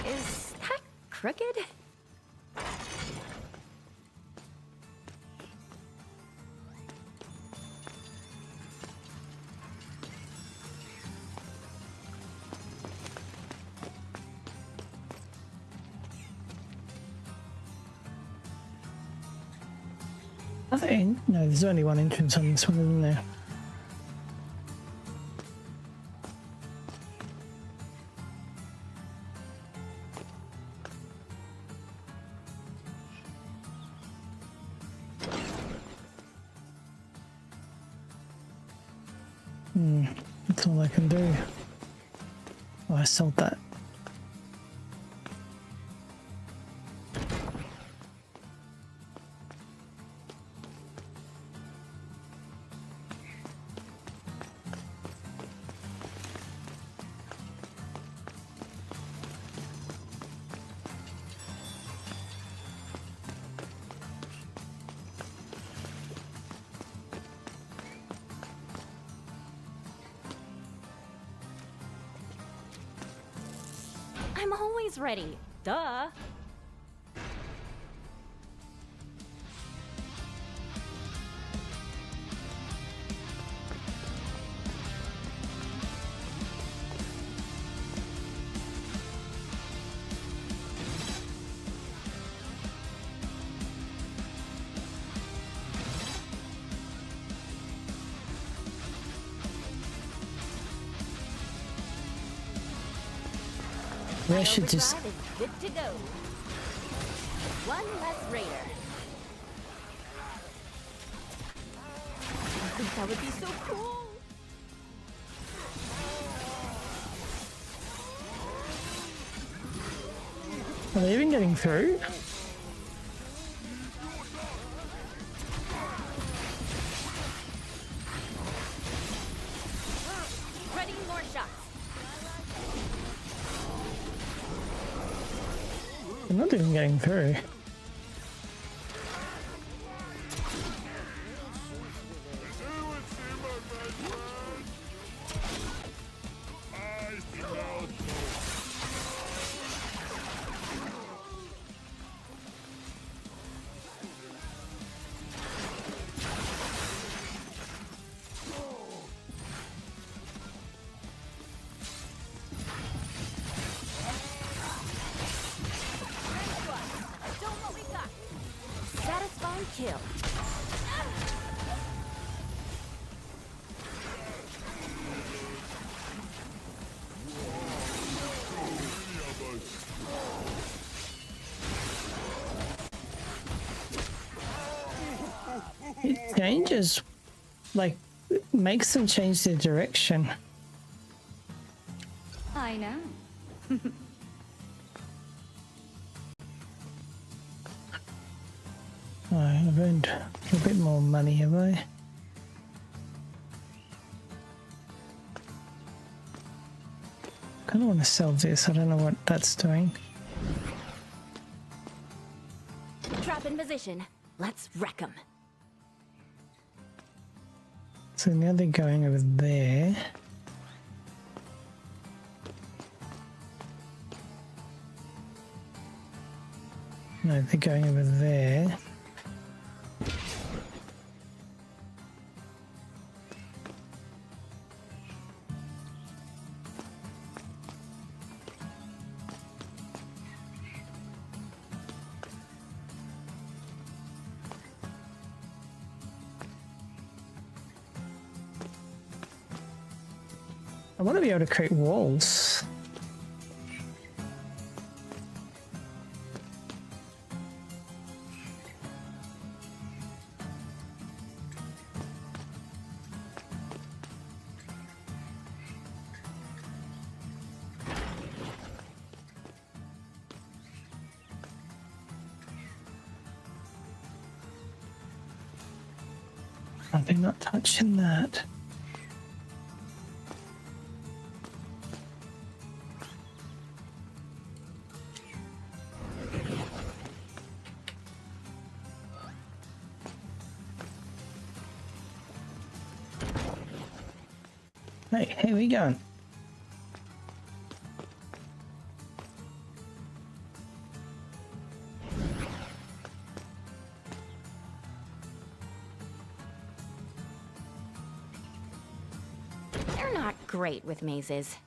Is that crooked? Nothing. No, there's only one entrance on this one, isn't there? That's all I can do. Oh, I sold that. I'm always ready. Duh. I should just... Overdrive is good to go. One less raider. I think that would be so cool. Are they even getting through? Ready, more shots. They're not even getting through. Show 'em what we got. Satisfying kill. It changes, like, it makes them change their direction. I know. Oh, I've earned a bit more money, have I? Kind of want to sell this. I don't know what that's doing. Trap in position. Let's wreck 'em. So now they're going over there. No, they're going over there. I want to be able to create walls. Are they not touching that? Hey, we going? They're not great with mazes.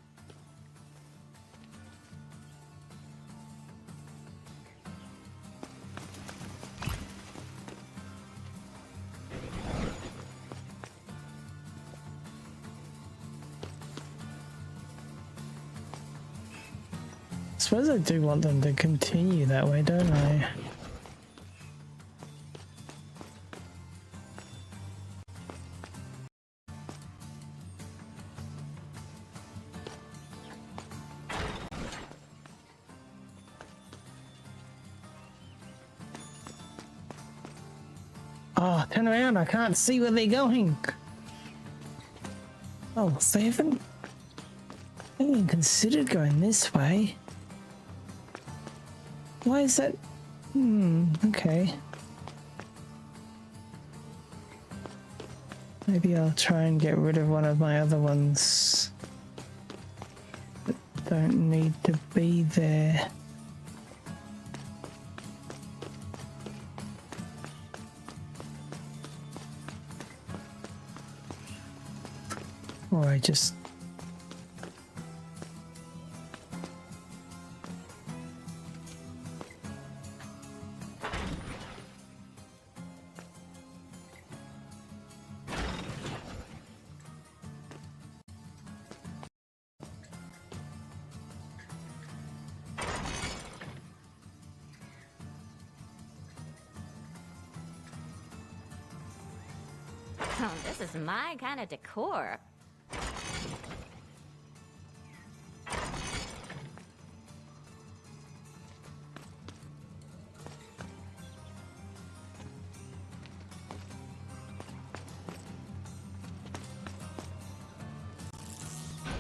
I suppose I do want them to continue that way, don't I? Oh, turn around, I can't see where they're going. Oh, they haven't even considered going this way. Why is that? Okay. Maybe I'll try and get rid of one of my other ones that don't need to be there. Or I just... Oh, this is my kind of decor.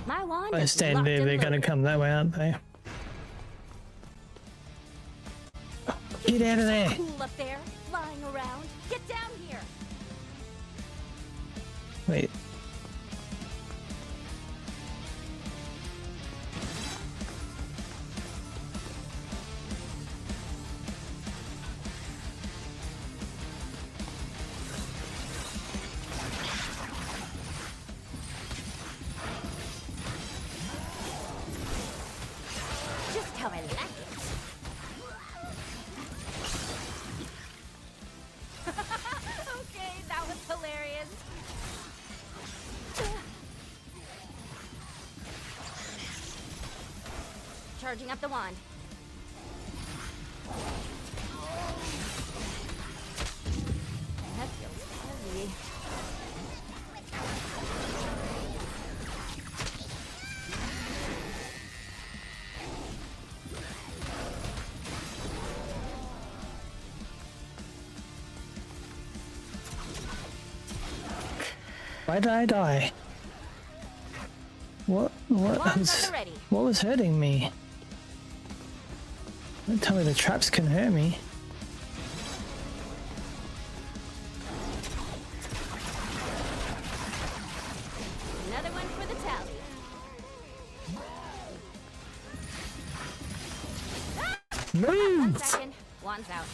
My wand I is stand locked there, and they're gonna loaded. come that way, aren't they? Get out of there! Cool up there, flying around. Get down here. Wait. Just how I like it. Okay, that was hilarious. Charging up the wand. That feels heavy. Why did I die? What Wands was, at the ready. what was hurting me? Don't tell me the traps can hurt me. Another one for the tally. One Move! second. Wand's out.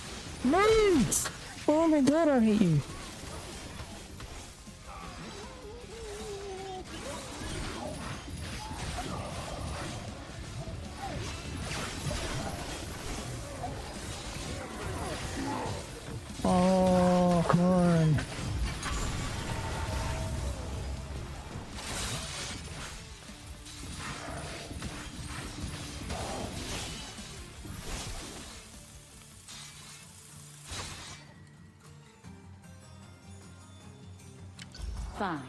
Move! Oh my god, I hate you. Oh, come on. Fine.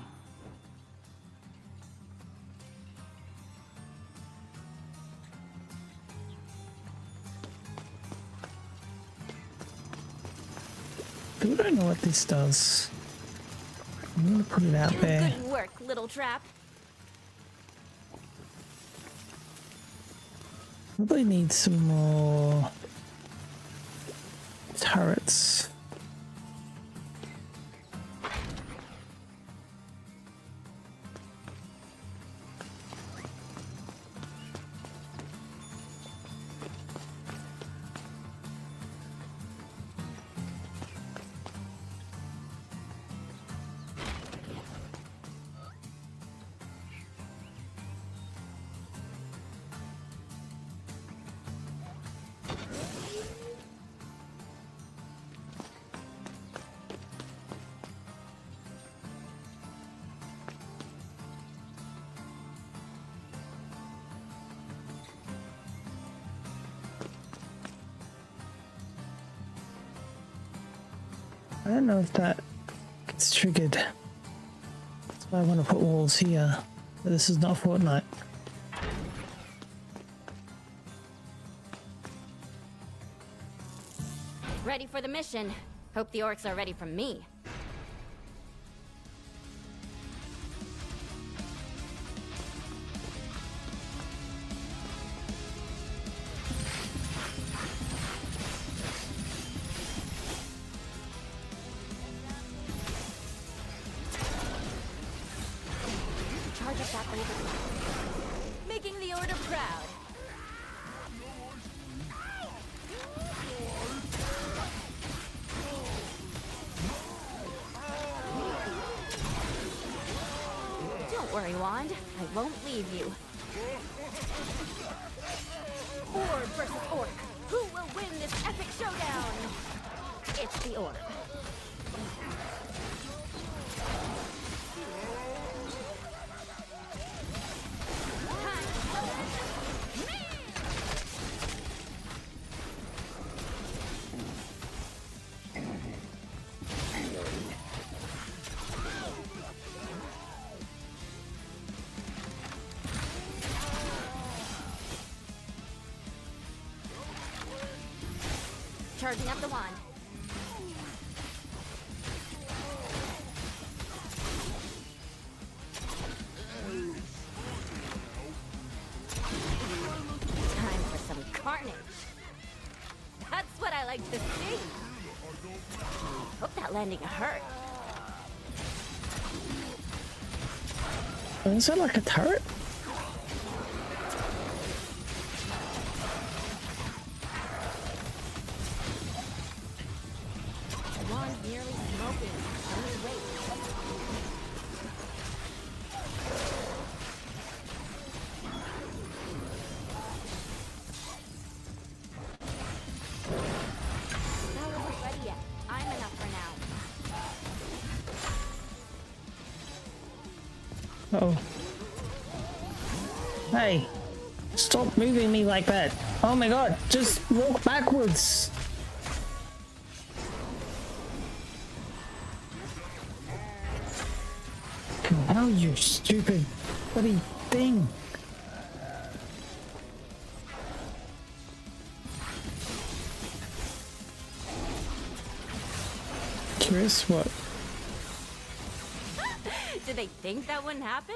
Still don't know what this does. I'm gonna put it out there. Good work, little trap. Probably need some more turrets. I don't know if that gets triggered. That's why I want to put walls here. But this is not Fortnite. Ready for the mission. Hope the orcs are ready for me. Charge up that overload. Making the forward or proud. Don't worry, Wand. I won't leave you. Orb versus Orc. Who will win this epic showdown? It's the Orb. Charging up the wand. Time for some carnage. That's what I like to see. Hope that landing hurt. Is that like a turret? Wand nearly smoking. Only wait. That wasn't ready yet. I'm enough for now. Oh. Hey, stop moving me like that. Oh my god, just walk backwards. How you stupid bloody thing. Curious what? Did they think that wouldn't happen?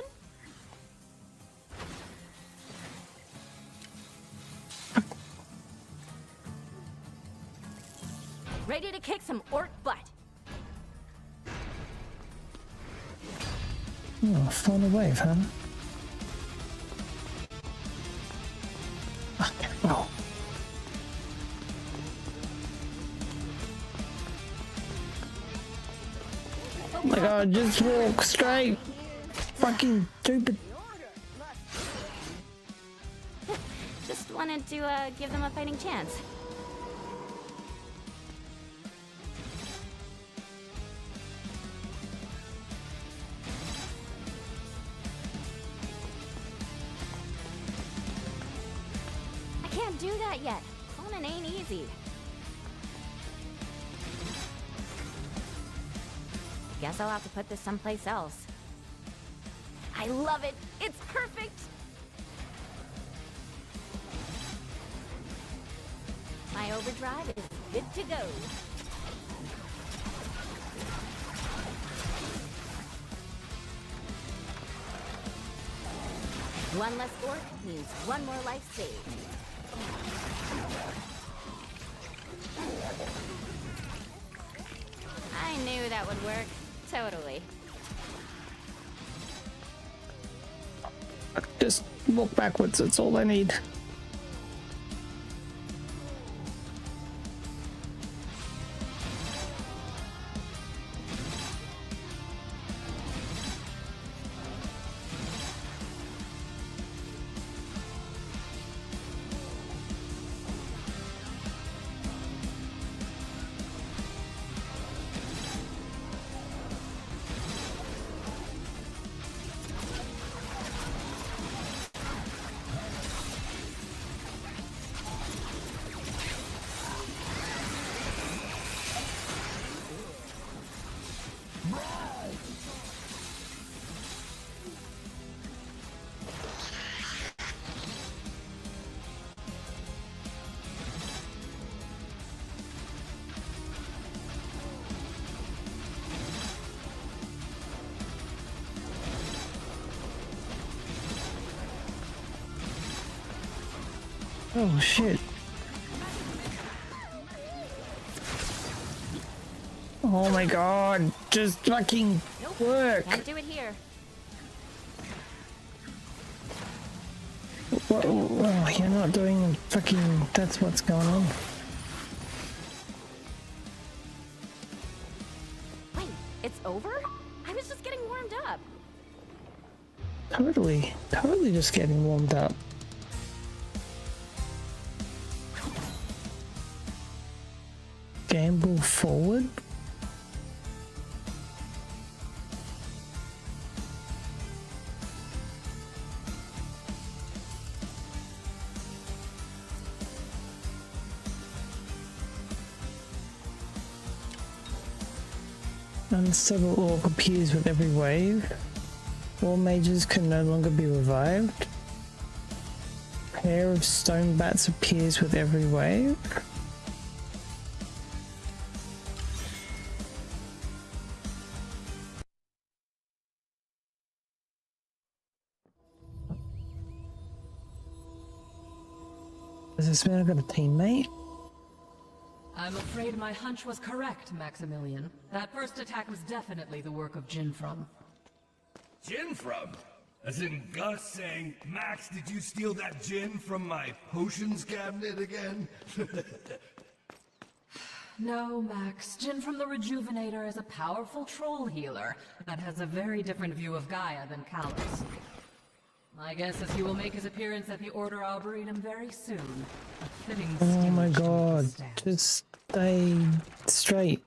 Ready to kick some orc butt. Oh, fall a wave, huh? Okay. Oh. Oh my god, just walk straight. Fucking stupid. Just wanted to give them a fighting chance. Can't do that yet. Cloning ain't easy. Guess I'll have to put this someplace else. I love it. It's perfect. My overdrive is good to go. One less orc means one more life saved. I knew that would work. Totally. Just walk backwards, that's all I need. Oh shit. Oh my god, just fucking work. Can't do it here. What? Oh, you're not doing fucking. That's what's going on. Wait, it's over? I was just getting warmed up. Totally just getting warmed up. Gamble forward? Unstable orc appears with every wave. All mages can no longer be revived. Pair of stone bats appears with every wave. Does this mean I got a teammate? I'm afraid my hunch was correct, Maximilian. That first attack was definitely the work of Jinfrum. Gin-from? As in Gus saying, Max, did you steal that gin from my potions cabinet again? No, Max. Jinfrum the Rejuvenator is a powerful troll healer that has a very different view of Gaia than Callus. My guess is he will make his appearance at the Order Arboretum very soon. A fitting Oh my stillage to god, withstand. just stay straight.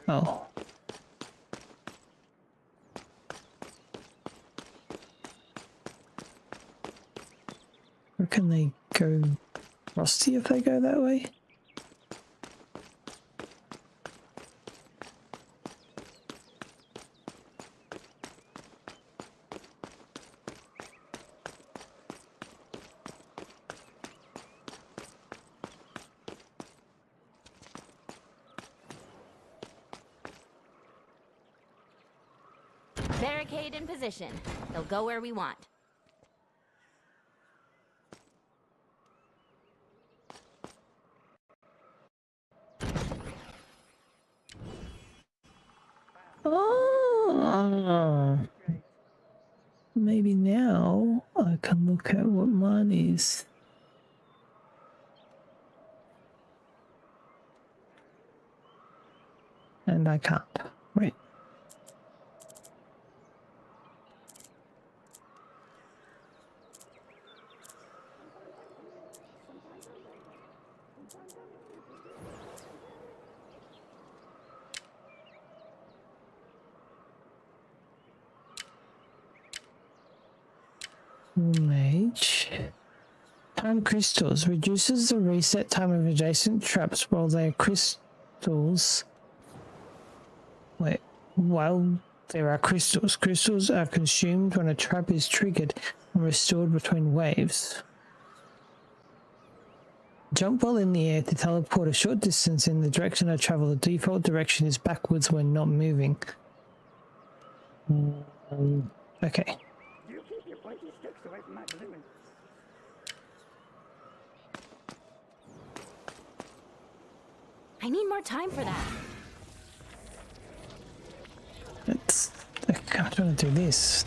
Oh. Where can they go? Rusty if they go that way? Barricade in position. They'll go where we want. Oh, maybe now I can look at what mine is. And I can't. Wait. Mage. Time crystals reduces the reset time of adjacent traps while they are crystals. Wait, while there are crystals. Crystals are consumed when a trap is triggered and restored between waves. Jump while in the air to teleport a short distance in the direction I travel. The default direction is backwards when not moving. Okay. You keep your pointy sticks away from my balloon. I need more time for that. I'm trying to do this.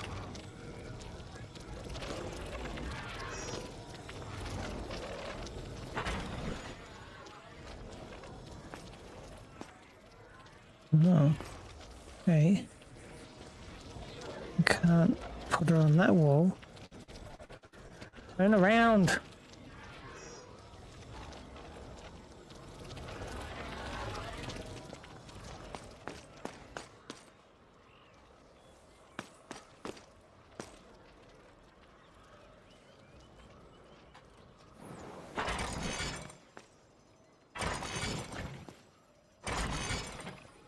No. Okay. I can't put her on that wall. Turn around.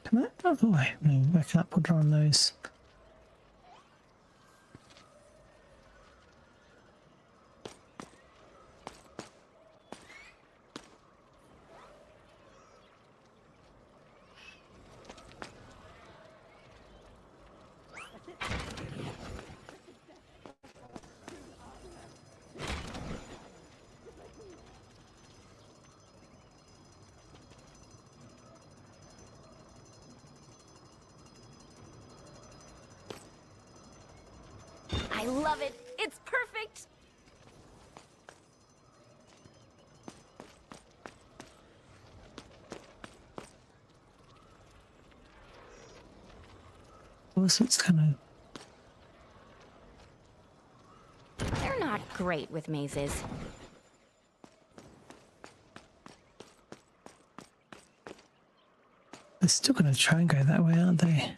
Can I? Oh, no, I can't put her on those. I love it. It's perfect. Of course, it's kind of. They're not great with mazes. They're still gonna try and go that way, aren't they?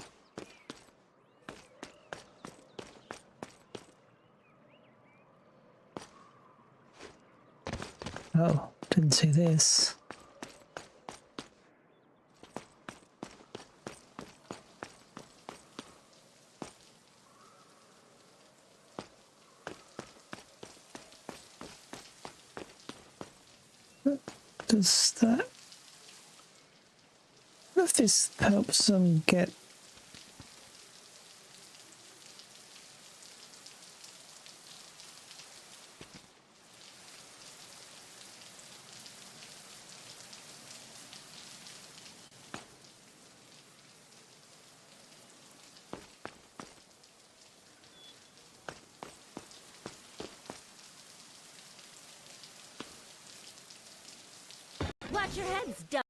Oh, didn't see this. Does that... What if this helps them get... Watch your heads, duck.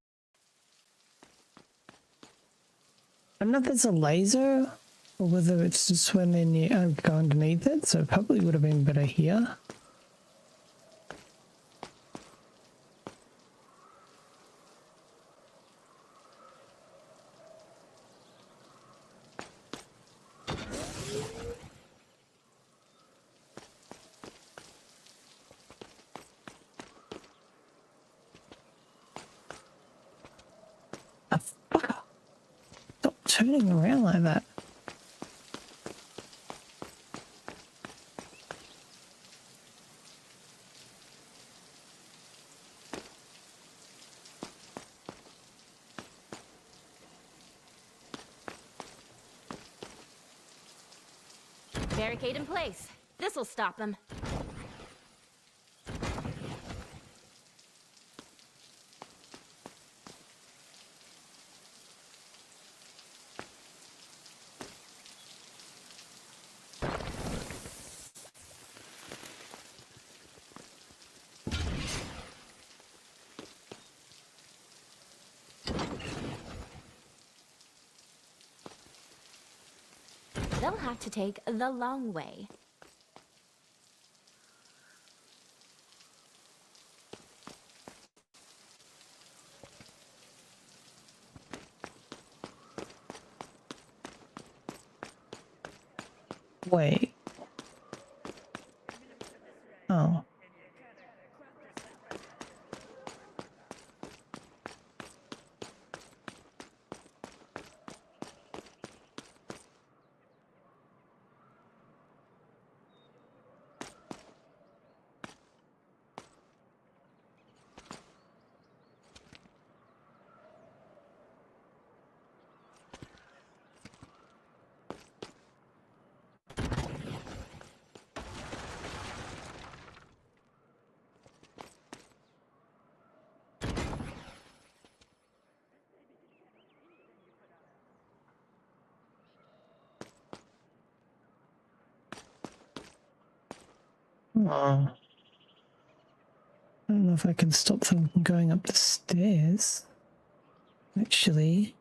I don't know if it's a laser or whether it's just when you go underneath it, so it probably would have been better here. Stop turning around like that. Barricade in place. This'll stop them. They'll have to take the long way. Wait. Oh. Oh. I don't know if I can stop them from going up the stairs. Actually.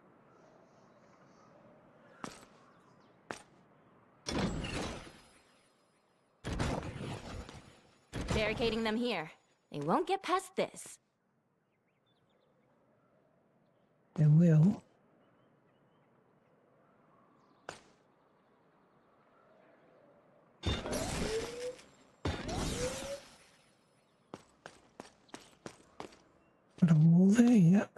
Barricading them here. They won't get past this. They will. Got a wall there, yep.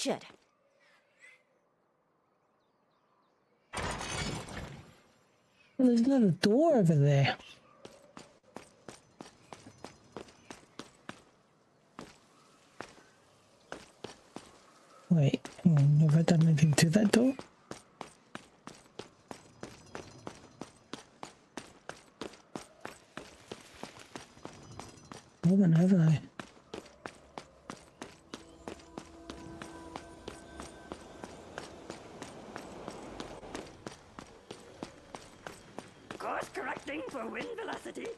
should. Well, there's not a door over there. Wait, hang on, have I done anything to that door? I haven't, have I? Course correcting for wind velocity.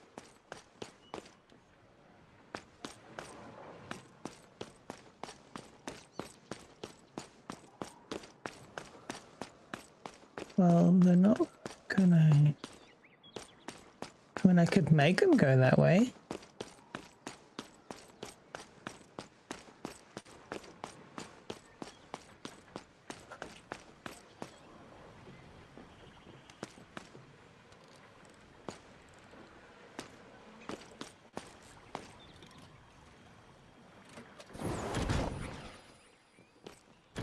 Well, they're not gonna... I mean, I could make them go that way.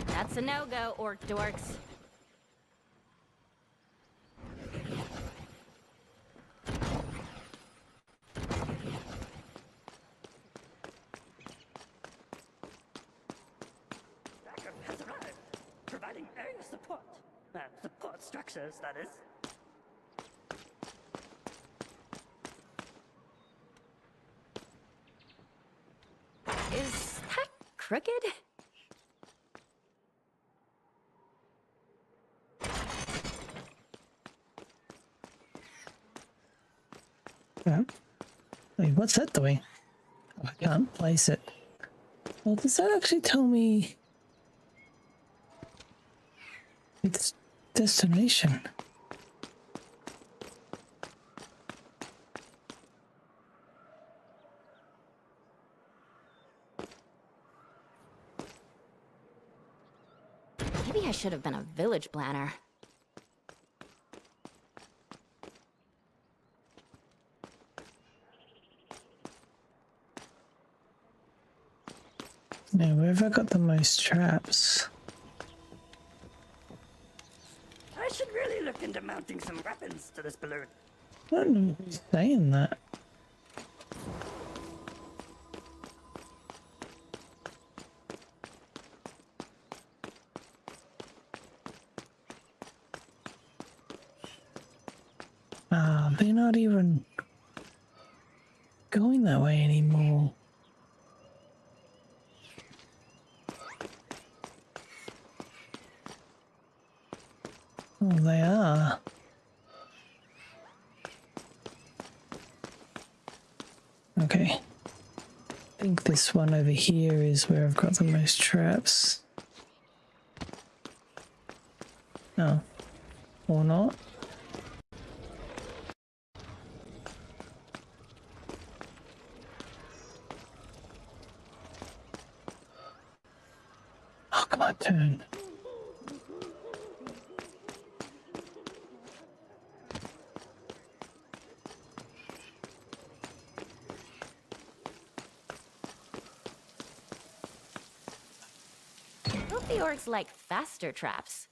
That's a no-go, orc dorks. Backup has arrived, providing area support. Support structures, that is. Is that crooked? Yeah. Wait, what's that doing? Oh, I can't place it. Well, does that actually tell me its destination? Maybe I should have been a village planner. Now, where have I got the most traps? I should really look into mounting some weapons to this balloon. I don't know who's saying that. Ah, they're not even going that way anymore. Oh, they are. Okay. I think this one over here is where I've got the most traps. No. Or not. Oh, come on, turn. Hope the orcs like faster traps.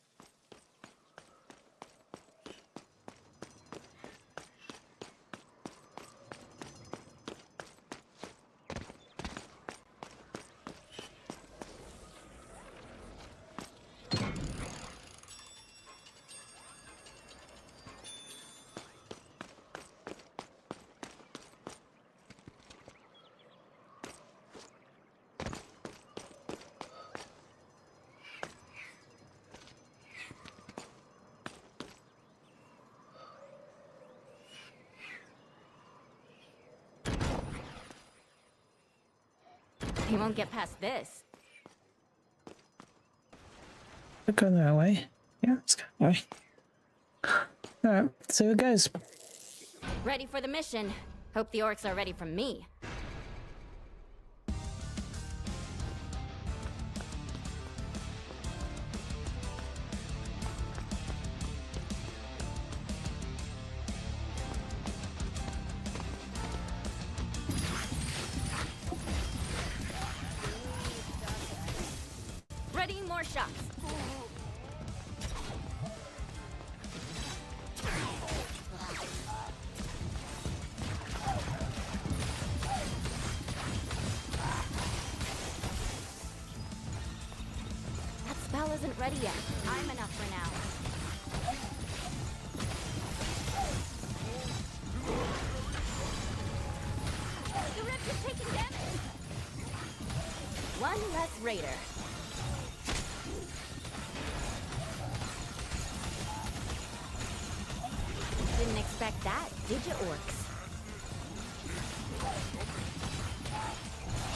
He won't get past this. Go that way. Yeah, let's go that way. Alright, so it goes. Ready for the mission. Hope the orcs are ready for me. Ready, shots. That spell isn't ready yet. I'm enough for now. The rift is taking damage. One less raider. Didn't expect that, did you, orcs?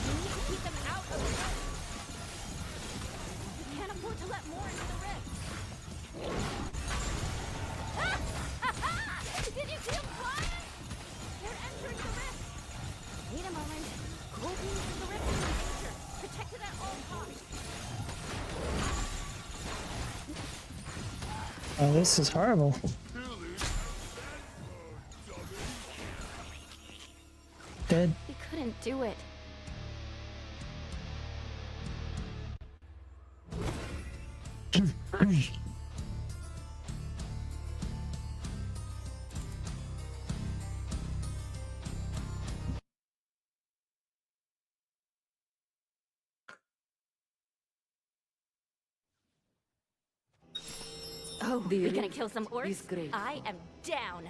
We need to keep them out of the rift. We can't afford to let more into the rift. Did you see them flying? They're entering the rift. Wait a moment. Cool beams in the rift is in danger. Protect it at all costs. Oh, this is horrible. Dead. We couldn't do it. Oh, we're gonna kill some orcs? great. I am down.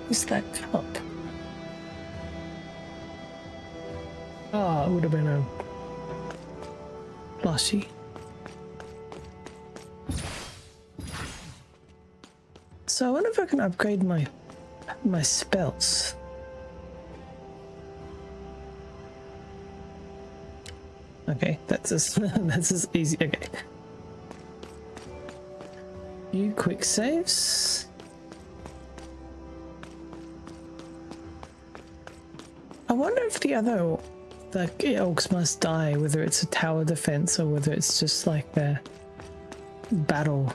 What's that cup? Oh, it would have been a plushy. So I wonder if I can upgrade my spells. Okay, that's as that's as easy. Okay. You quick saves. I wonder if the other elks must die, whether it's a tower defense or whether it's just like a battle.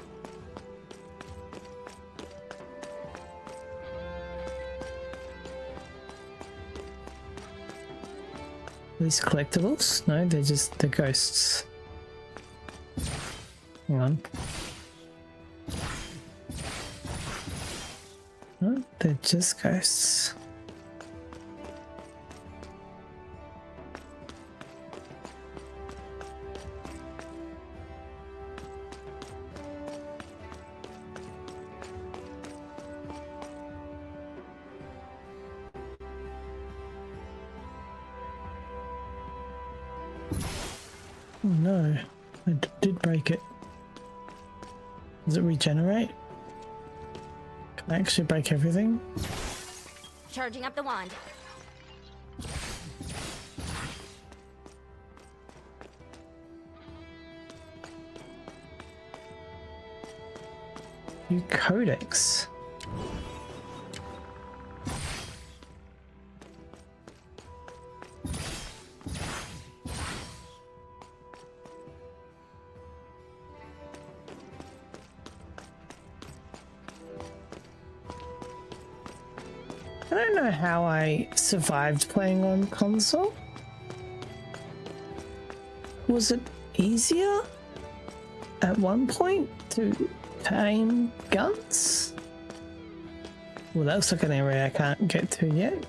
These collectibles? No, they're just the ghosts. Hang on. No, they're just ghosts. Oh no, I did break it. Does it regenerate? Can I actually break everything? Charging up the wand. You codex. I don't know how I survived playing on console. Was it easier at one point to aim guns? Well, that looks like an area I can't get to yet.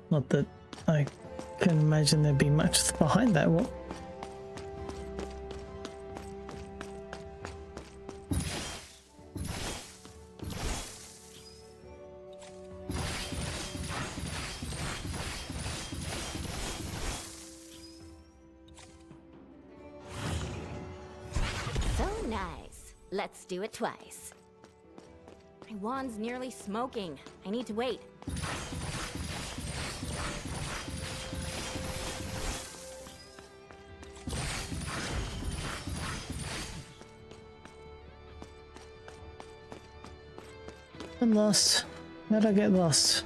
Not that I can imagine there'd be much behind that wall. So nice. Let's do it twice. My wand's nearly smoking. I need to wait. I'm lost. How'd I get lost?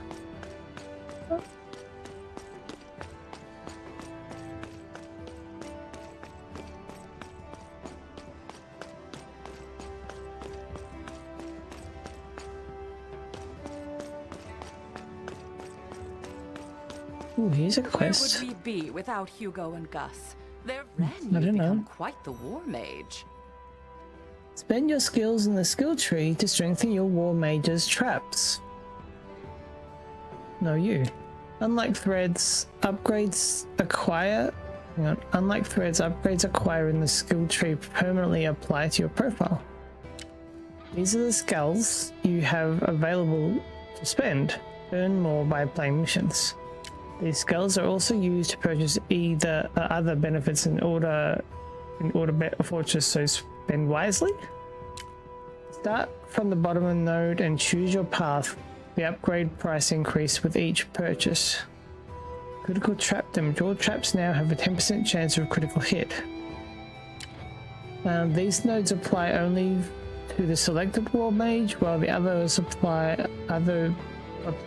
Ooh, here's a quest. Where would we be without Hugo and Gus? Their Ren, I you've don't know. become quite the war mage. Spend your skills in the skill tree to strengthen your war mage's traps. No, you. Unlike threads, upgrades acquire. Hang on. Unlike threads, upgrades acquire in the skill tree permanently apply to your profile. These are the skills you have available to spend. Earn more by playing missions. These skills are also used to purchase either other benefits in order fortress, so spend wisely. Start from the bottom of the node and choose your path. The upgrade price increase with each purchase. Critical trap damage. All traps now have a 10% chance of critical hit. These nodes apply only to the selected war mage, while the others apply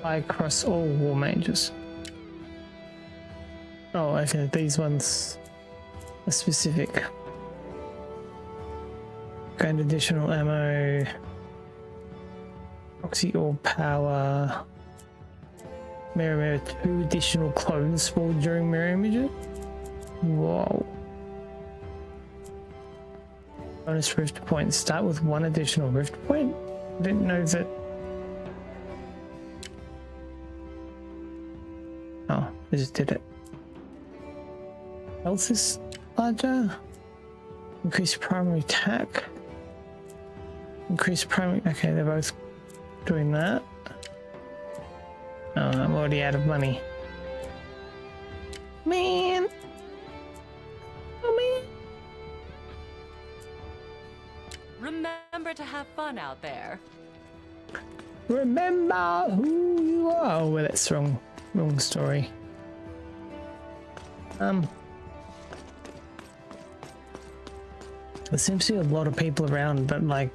across all war mages. Oh, okay, these ones are specific. Gain additional ammo, proxy or power, mirror 2 additional clothes spawned during mirror images. Whoa. Bonus rift points. Start with 1 additional rift point. I didn't know that. Oh, I just did it. Health is larger. Increase primary attack. Increase primary. Okay, they're both doing that. Oh, I'm already out of money. Man. Oh, man. Remember to have fun out there. Remember who you are. Oh, well, that's wrong story. There seems to be a lot of people around, but like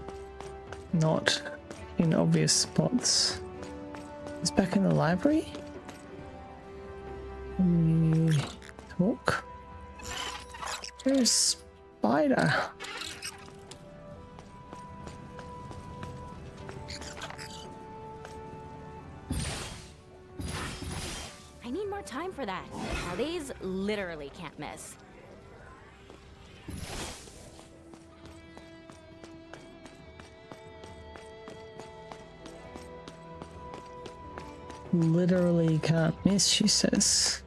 not in obvious spots. It's back in the library. Talk. There's a spider. I need more time for that. Now these literally can't miss. Literally can't miss, she says.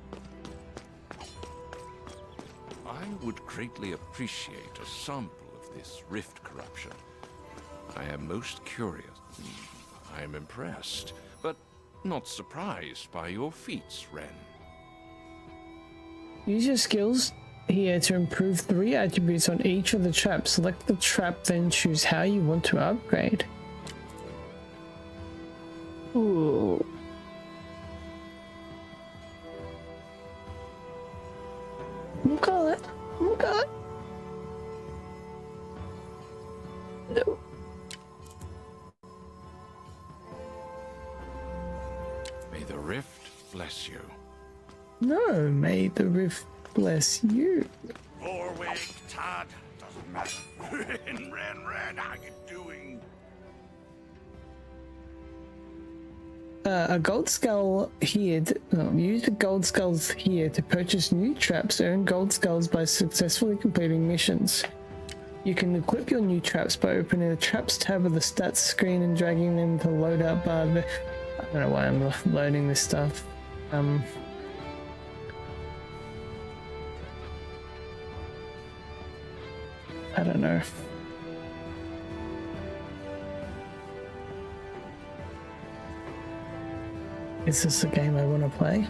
I would greatly appreciate a sample of this rift corruption. I am most curious. I am impressed, but not surprised by your feats, Ren. Use your skills here to improve 3 attributes on each of the traps. Select the trap, then choose how you want to upgrade. Ooh. Oh god. No. May the rift bless you. No, may the rift bless you. Four-wig, Todd. Doesn't matter. Ren, how you doing? A gold skull here. Use the gold skulls here to purchase new traps. Earn gold skulls by successfully completing missions. You can equip your new traps by opening the traps tab of the stats screen and dragging them to load up bar. I don't know why I'm loading this stuff. I don't know. Is this a game I want to play?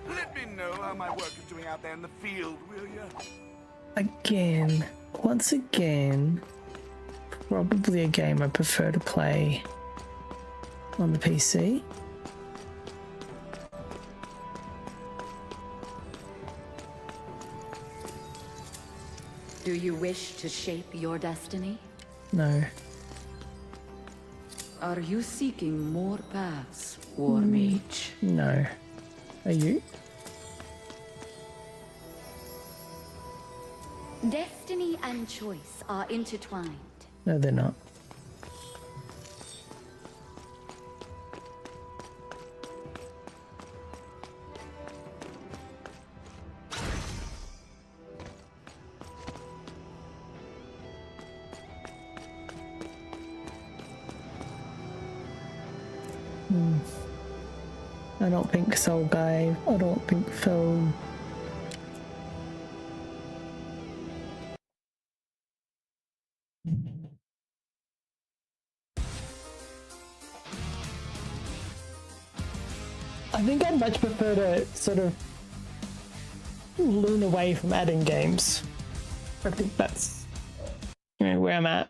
Let me know how my work is doing out there in the field, will you? again, once again, probably a game I prefer to play on the PC. Do you wish to shape your destiny? No. Are you seeking more paths, War Mage? No. Are you? Destiny and choice are intertwined. No, they're not. I don't think so, guy. I don't think so. I think I'd much prefer to sort of lean away from adding games. I think that's, you know, where I'm at.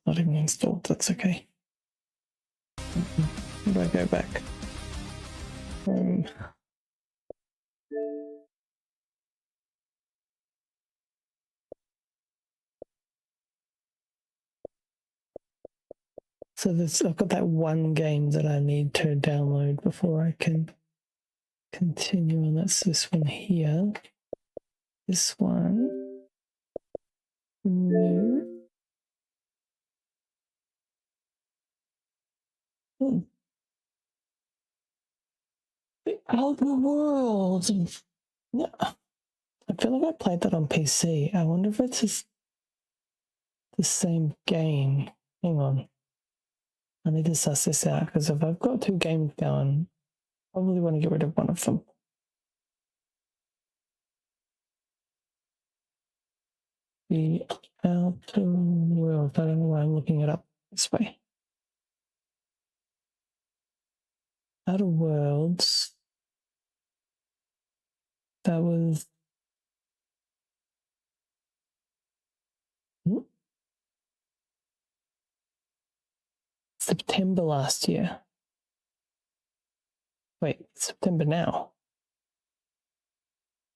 Not even installed, that's okay. Where do I go back? So I've got that one game that I need to download before I can continue, and that's this one here. This one. No. The Outer Worlds. Yeah. I feel like I played that on PC. I wonder if it's just the same game. Hang on. I need to suss this out, because if I've got two games going, I probably want to get rid of one of them. The Outer Worlds. I don't know why I'm looking it up this way. Outer Worlds. That was... September last year. Wait, September now.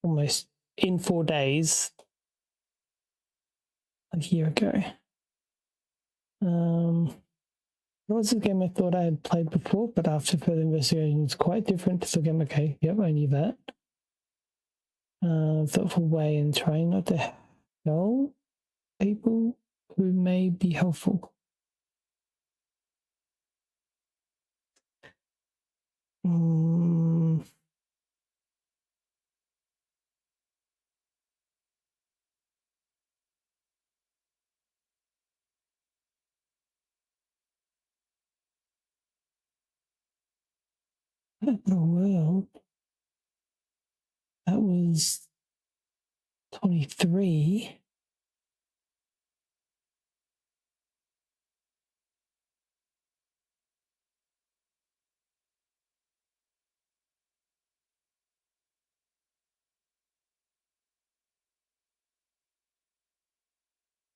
Almost in 4 days. A year ago. That was a game I thought I had played before, but after further investigation, it's quite different to the game. Okay, yep, I knew that. Thoughtful way in trying not to help people who may be helpful. Well, that was 23.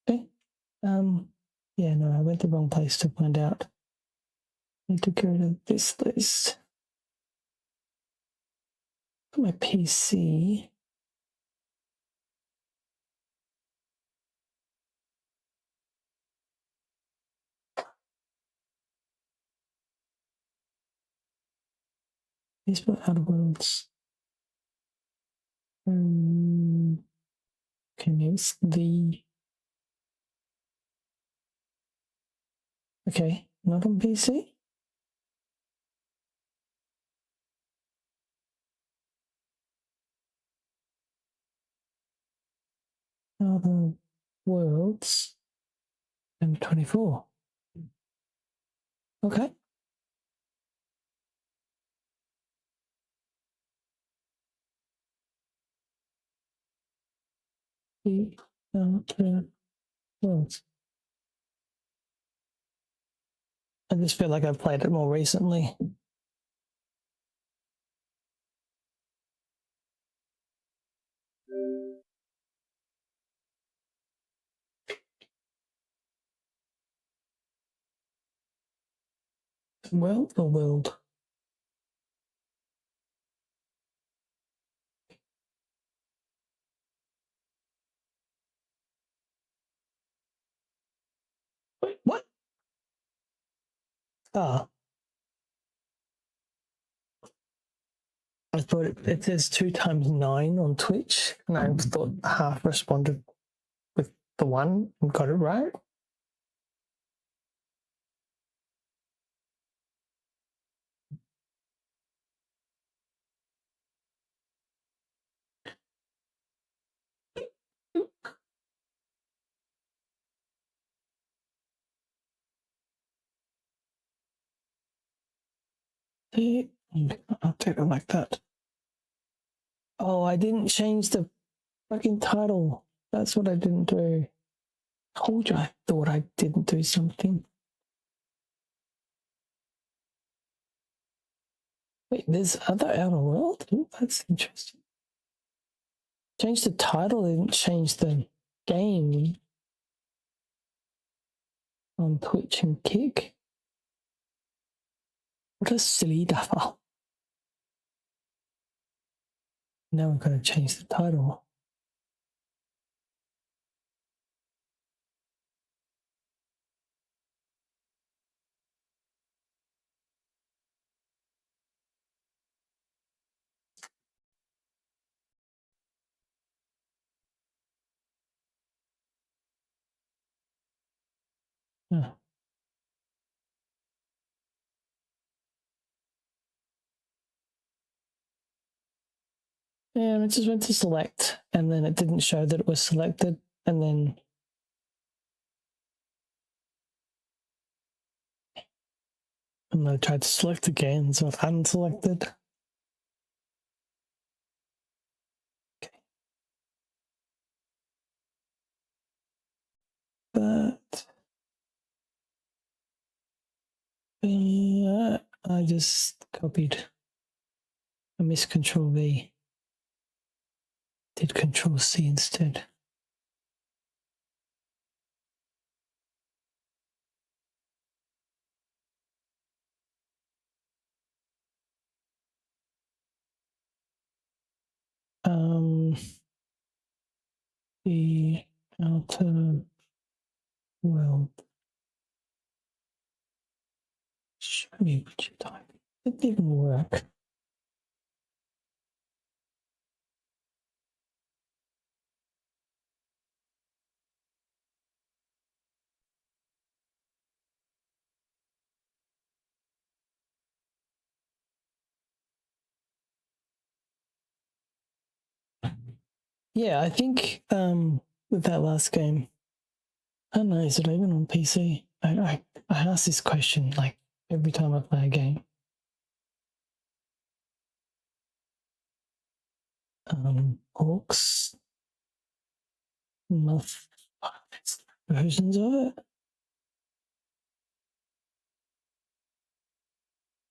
Okay. Yeah, no, I went the wrong place to find out. I need to go to this list. My PC. Facebook AdWords. Okay, it's the... Okay, not on PC. Other Worlds. M24. Okay. The Outer Worlds. I just feel like I've played it more recently. World or world? Wait, what? Ah. I thought it says 2 times 9 on Twitch, and I thought half responded with the 1 and got it right. I'll take it like that. Oh, I didn't change the fucking title. That's what I didn't do. Told you I thought I didn't do something. Wait, there's other Outer World? Ooh, that's interesting. Change the title, didn't change the game on Twitch and Kick. What a silly duffer. Now we've got to change the title. Yeah. And it just went to select, and then it didn't show that it was selected, and then I tried to select again, so it's unselected. Okay. But I just copied. I missed Control V. Did Control C instead. The Outer World. Show me what you type. It didn't even work. Yeah, I think with that last game, I don't know, is it even on PC? I ask this question like every time I play a game. Orcs, versions of it.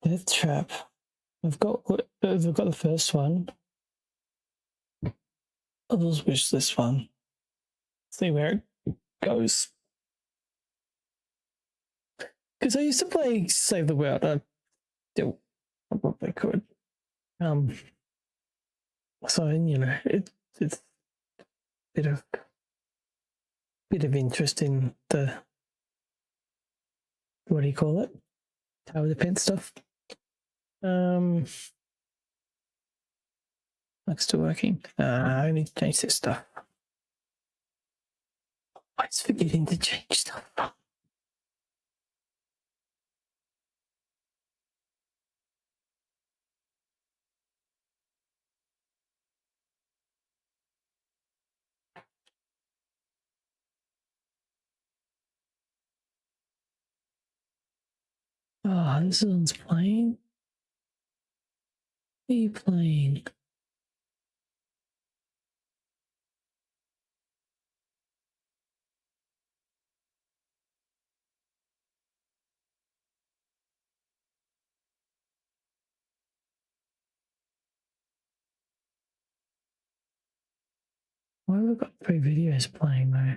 Death Trap. I've got the first one. I'll just wish this one. See where it goes. Because I used to play Save the World. I still probably could. So you know, it's a bit of interest in the, what do you call it? Tower defense stuff. That's still working. I need to change this stuff. Always forgetting to change stuff. Oh, this one's playing. What are you playing? Why have I got 3 videos playing though?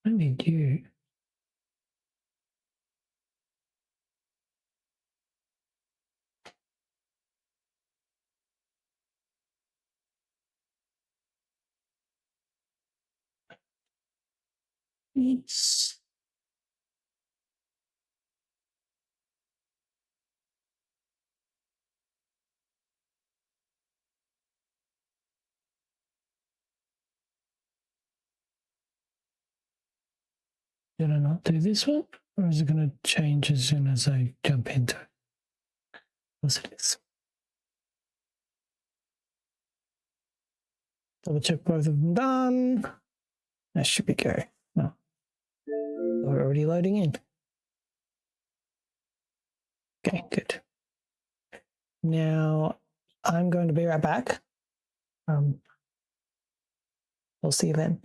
I need you. Peace. Did I not do this one? Or is it going to change as soon as I jump into it? Yes, it is. Double check both of them done. That should be go. No. We're already loading in. Okay, good. Now I'm going to be right back. We'll see you then.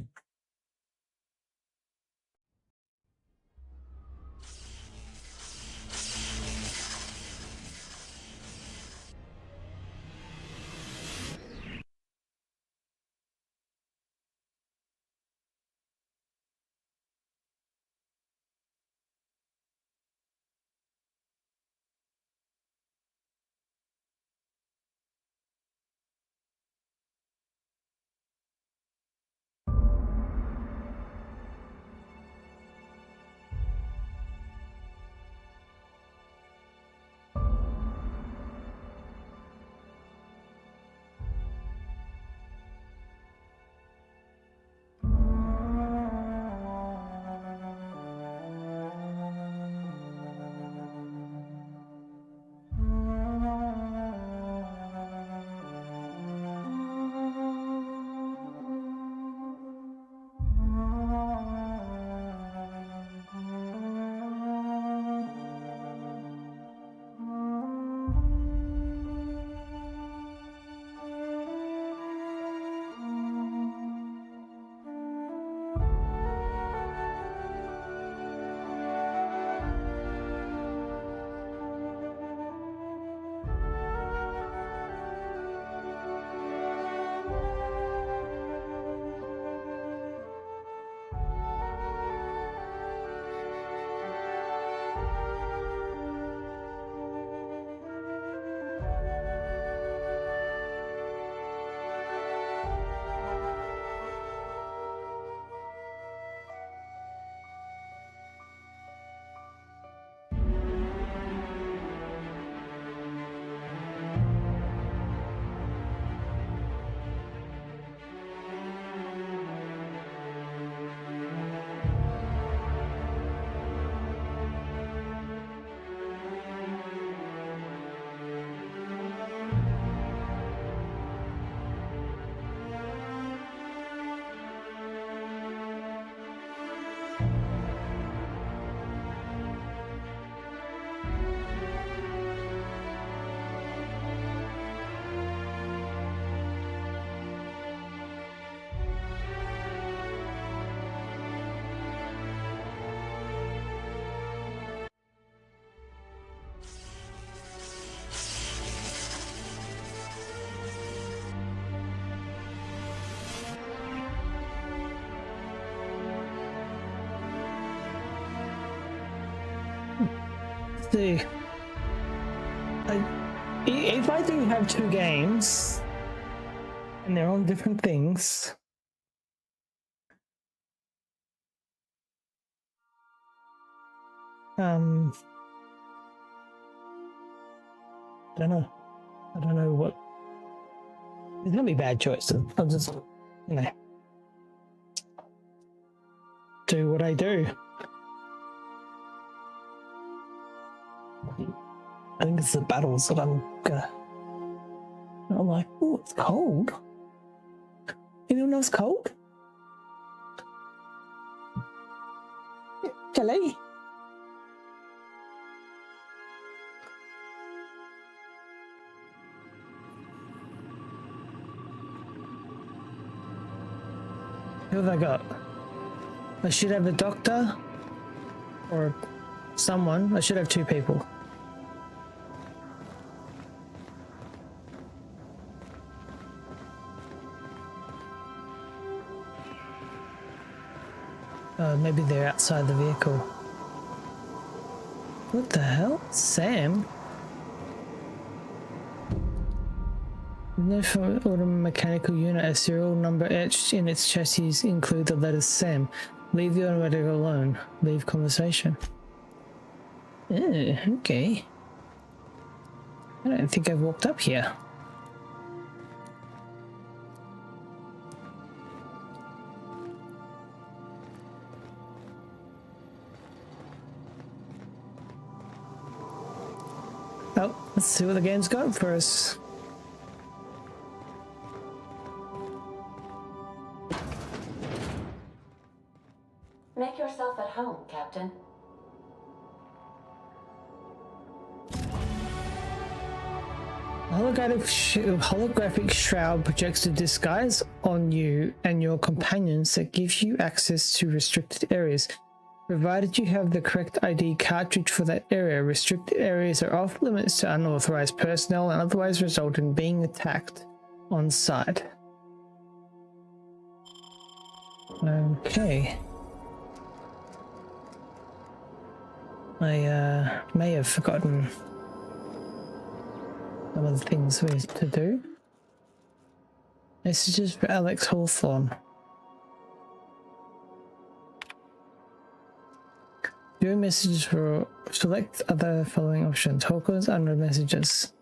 See, if I do have two games and they're on different things, I don't know. I don't know what. There's gonna be bad choices. I'll just, do what I do. I think it's the battles that I'm like, oh, it's cold. Anyone else cold? Kelly? Who have I got? I should have a doctor or someone. I should have two people. Maybe they're outside the vehicle. What the hell? Sam? No auto mechanical unit, a serial number etched in its chassis include the letters Sam. Leave the automatic alone. Leave conversation. Okay. I don't think I've walked up here. Oh, let's see what the game's got for us. Make yourself at home, Captain. Holographic shroud projects a disguise on you and your companions that gives you access to restricted areas. Provided you have the correct ID cartridge for that area, restricted areas are off limits to unauthorized personnel and otherwise result in being attacked on sight. Okay. I may have forgotten some of the things we have to do. Messages for Alex Hawthorne. Do messages for select other following options. Hawkins, unread messages.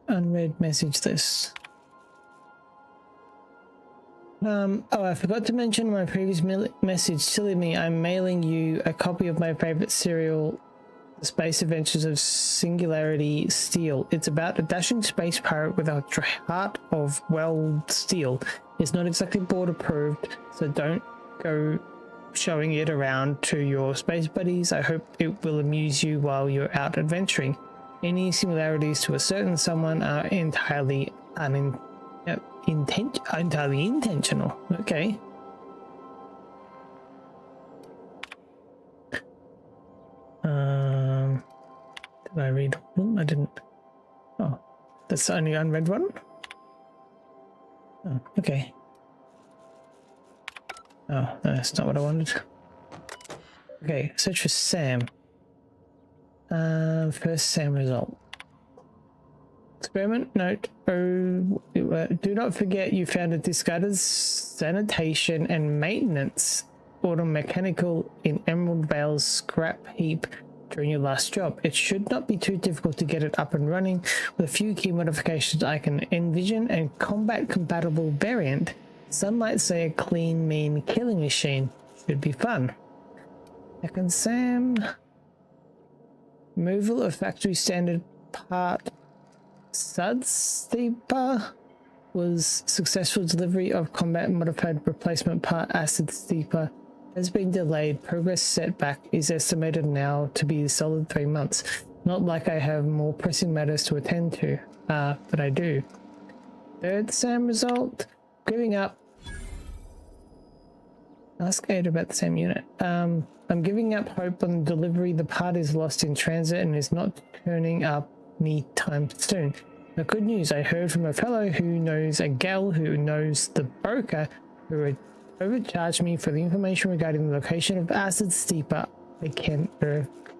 Unread message list. Oh, I forgot to mention in my previous message. Silly me, I'm mailing you a copy of my favorite serial, The Space Adventures of Singularity Steel. It's about a dashing space pirate with a heart of weld steel. It's not exactly board approved, so don't go showing it around to your space buddies. I hope it will amuse you while you're out adventuring. Any similarities to a certain someone are entirely intentional. Okay. Did I read them? I didn't. Oh, that's the only unread one? Oh, okay. Oh, no, that's not what I wanted. Okay, search for Sam. First Sam result. Experiment note. Oh, do not forget you found a discarded sanitation and maintenance automechanical in Emerald Vale's scrap heap during your last job. It should not be too difficult to get it up and running. With a few key modifications, I can envision a combat compatible variant. Some might say a clean, mean killing machine. Should be fun. Second Sam. Removal of factory standard part Suds Steeper was successful. Delivery of combat modified replacement part Acid Steeper has been delayed. Progress setback is estimated now to be a solid 3 months. Not like I have more pressing matters to attend to, but I do. Third Sam result. Giving up. Ask Ada about the same unit. I'm giving up hope on delivery. The part is lost in transit and is not turning up anytime soon. The good news, I heard from a fellow who knows a gal who knows the broker who would overcharge me for the information regarding the location of Acid Steeper. I can't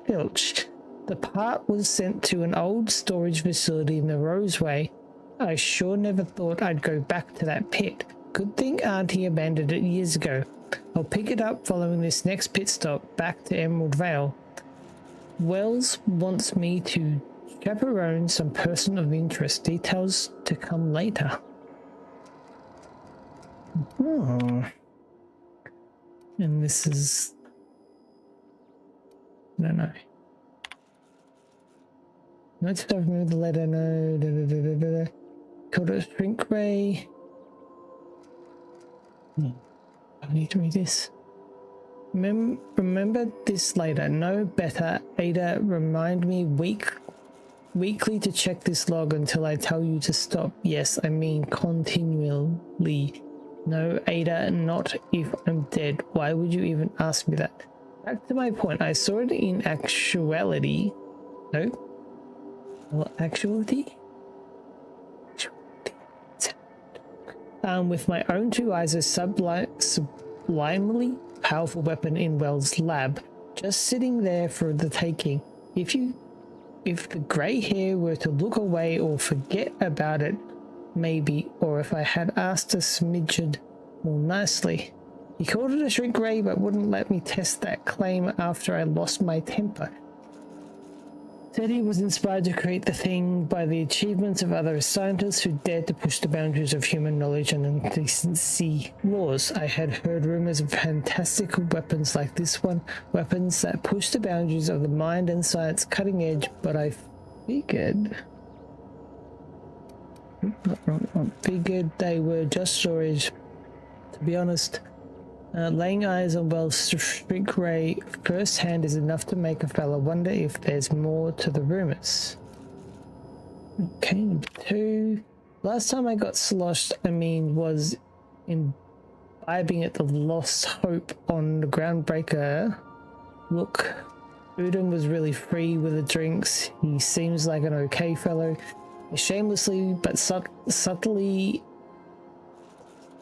filch. The part was sent to an old storage facility in the Roseway. I sure never thought I'd go back to that pit. Good thing Auntie abandoned it years ago. I'll pick it up following this next pit stop back to Emerald Vale. Wells wants me to chaperone some person of interest. Details to come later. Oh. And this is... I don't know. Notes to remove the letter, no. Called it a shrink ray. I need to read this. Remember this later. No better. Ada, remind me weekly to check this log until I tell you to stop. Yes, I mean continually. No, Ada, not if I'm dead. Why would you even ask me that? Back to my point. I saw it in actuality. No? Well, actuality? With my own 2 eyes, a sublimely powerful weapon in Wells' lab, just sitting there for the taking. If the grey hair were to look away or forget about it, maybe, or if I had asked a smidgen more nicely. He called it a shrink ray, but wouldn't let me test that claim after I lost my temper. Said he was inspired to create the thing by the achievements of other scientists who dared to push the boundaries of human knowledge and decency laws. I had heard rumors of fantastical weapons like this one, weapons that push the boundaries of the mind and science cutting edge, but I figured they were just storage. To be honest, laying eyes on Wells' shrink ray firsthand is enough to make a fella wonder if there's more to the rumors. Okay, number 2. Last time I got sloshed, was imbibing at the Lost Hope on the Groundbreaker. Look, Udon was really free with the drinks. He seems like an okay fellow. He shamelessly but subtly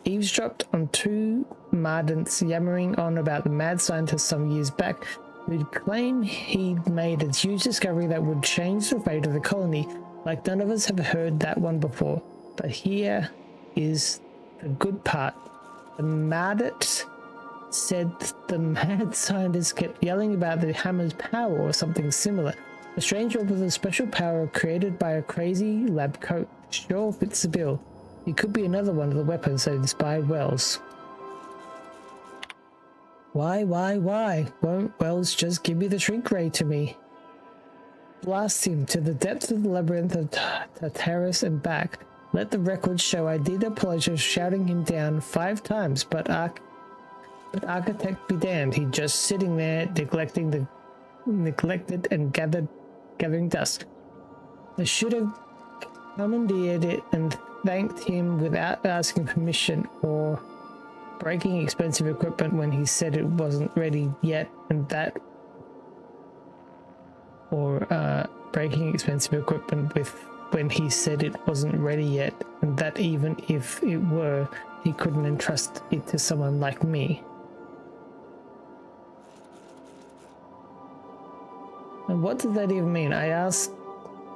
eavesdropped on 2 Mardants yammering on about the mad scientist some years back who'd claim he'd made a huge discovery that would change the fate of the colony. Like none of us have heard that one before. But here is the good part. The Mardat said the mad scientist kept yelling about the hammer's power or something similar. A strange one with a special power created by a crazy lab coat sure fits the bill. It could be another one of the weapons that inspired Wells. Why? Won't Wells just give me the shrink ray to me? Blast him to the depths of the labyrinth of Tartarus and back. Let the records show I did apologize, shouting him down 5 times, but architect be damned, he just sitting there neglected and gathering dust. I should have commandeered it and thanked him without asking permission, or breaking expensive equipment when he said it wasn't ready yet, and that, or breaking expensive equipment when he said it wasn't ready yet, and that even if it were, he couldn't entrust it to someone like me. And what does that even mean? I asked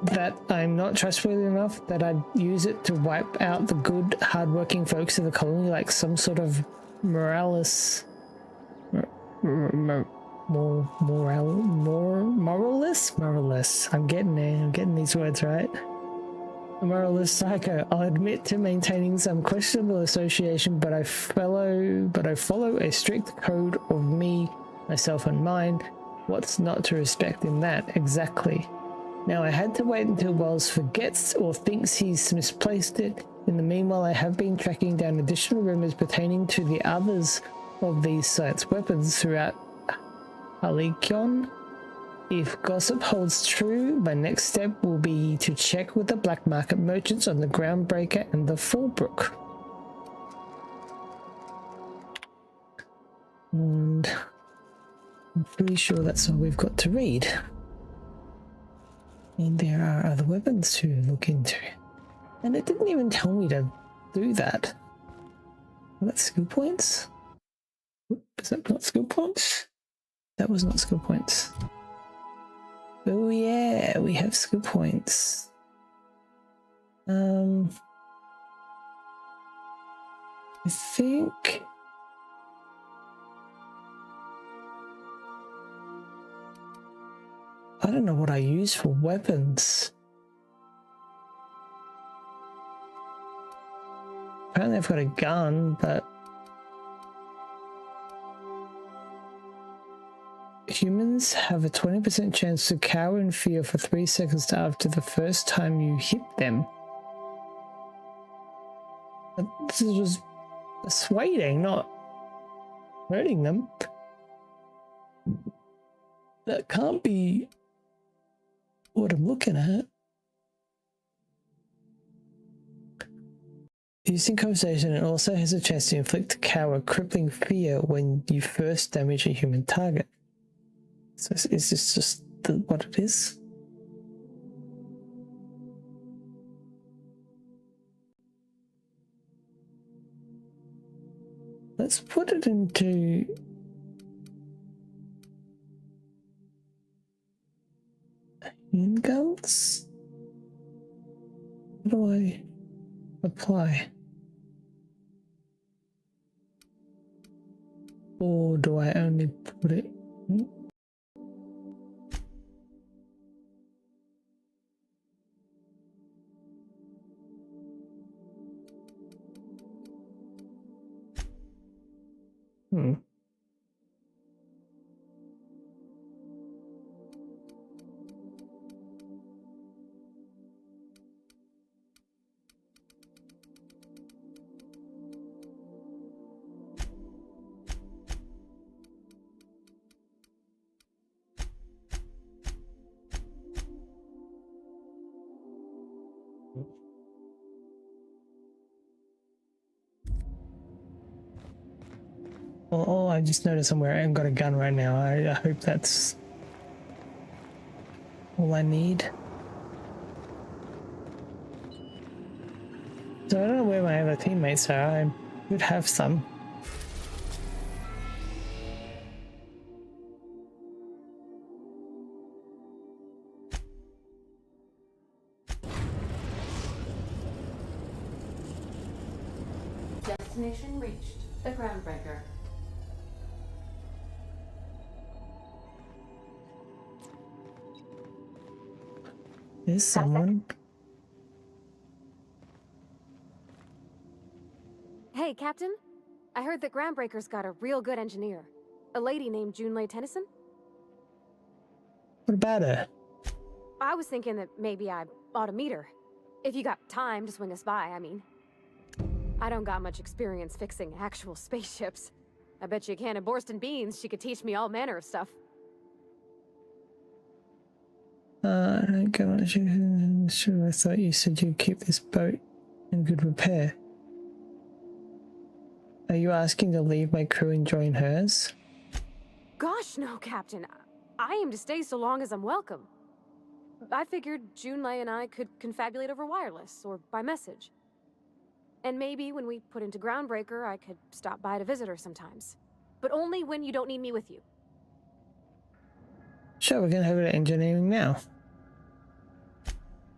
that I'm not trustworthy enough, that I'd use it to wipe out the good, hard-working folks of the colony like some sort of moralist. I'm getting there. I'm getting these words right. A moralist psycho. I'll admit to maintaining some questionable association, but I follow a strict code of me, myself, and mine. What's not to respect in that exactly? Now, I had to wait until Wells forgets or thinks he's misplaced it. In the meanwhile, I have been tracking down additional rumors pertaining to the others of these science weapons throughout Halikion. If gossip holds true, my next step will be to check with the black market merchants on the Groundbreaker and the Fallbrook. And I'm pretty sure that's all we've got to read. And there are other weapons to look into. And it didn't even tell me to do that. Was that skill points? Is that not skill points? That was not skill points. Oh yeah, we have skill points. I think... I don't know what I use for weapons. Apparently I've got a gun, but... Humans have a 20% chance to cower in fear for 3 seconds after the first time you hit them. But this was persuading, not hurting them. That can't be what I'm looking at. Used in conversation, it also has a chance to inflict cower, crippling fear when you first damage a human target. So is this just what it is? Let's put it into... handguns? How do I apply? or do I only put it? Hmm. Oh, I just noticed I'm wearing. I've got a gun right now. I hope that's all I need. So I don't know where my other teammates are. I would have some. Destination reached. The Groundbreaker. Is someone? Hey, Captain. I heard that Groundbreaker's got a real good engineer. A lady named Junlei Tennyson? What about her? I was thinking that maybe I ought to meet her. If you got time to swing us by, I mean. I don't got much experience fixing actual spaceships. I bet you a can of Borston beans she could teach me all manner of stuff. Sure, I thought you said you'd keep this boat in good repair. Are you asking to leave my crew and join hers? Gosh, no, Captain. I aim to stay so long as I'm welcome. I figured Junlei and I could confabulate over wireless or by message. And maybe when we put into Groundbreaker, I could stop by to visit her sometimes. But only when you don't need me with you. Sure, we're gonna have it at engineering now.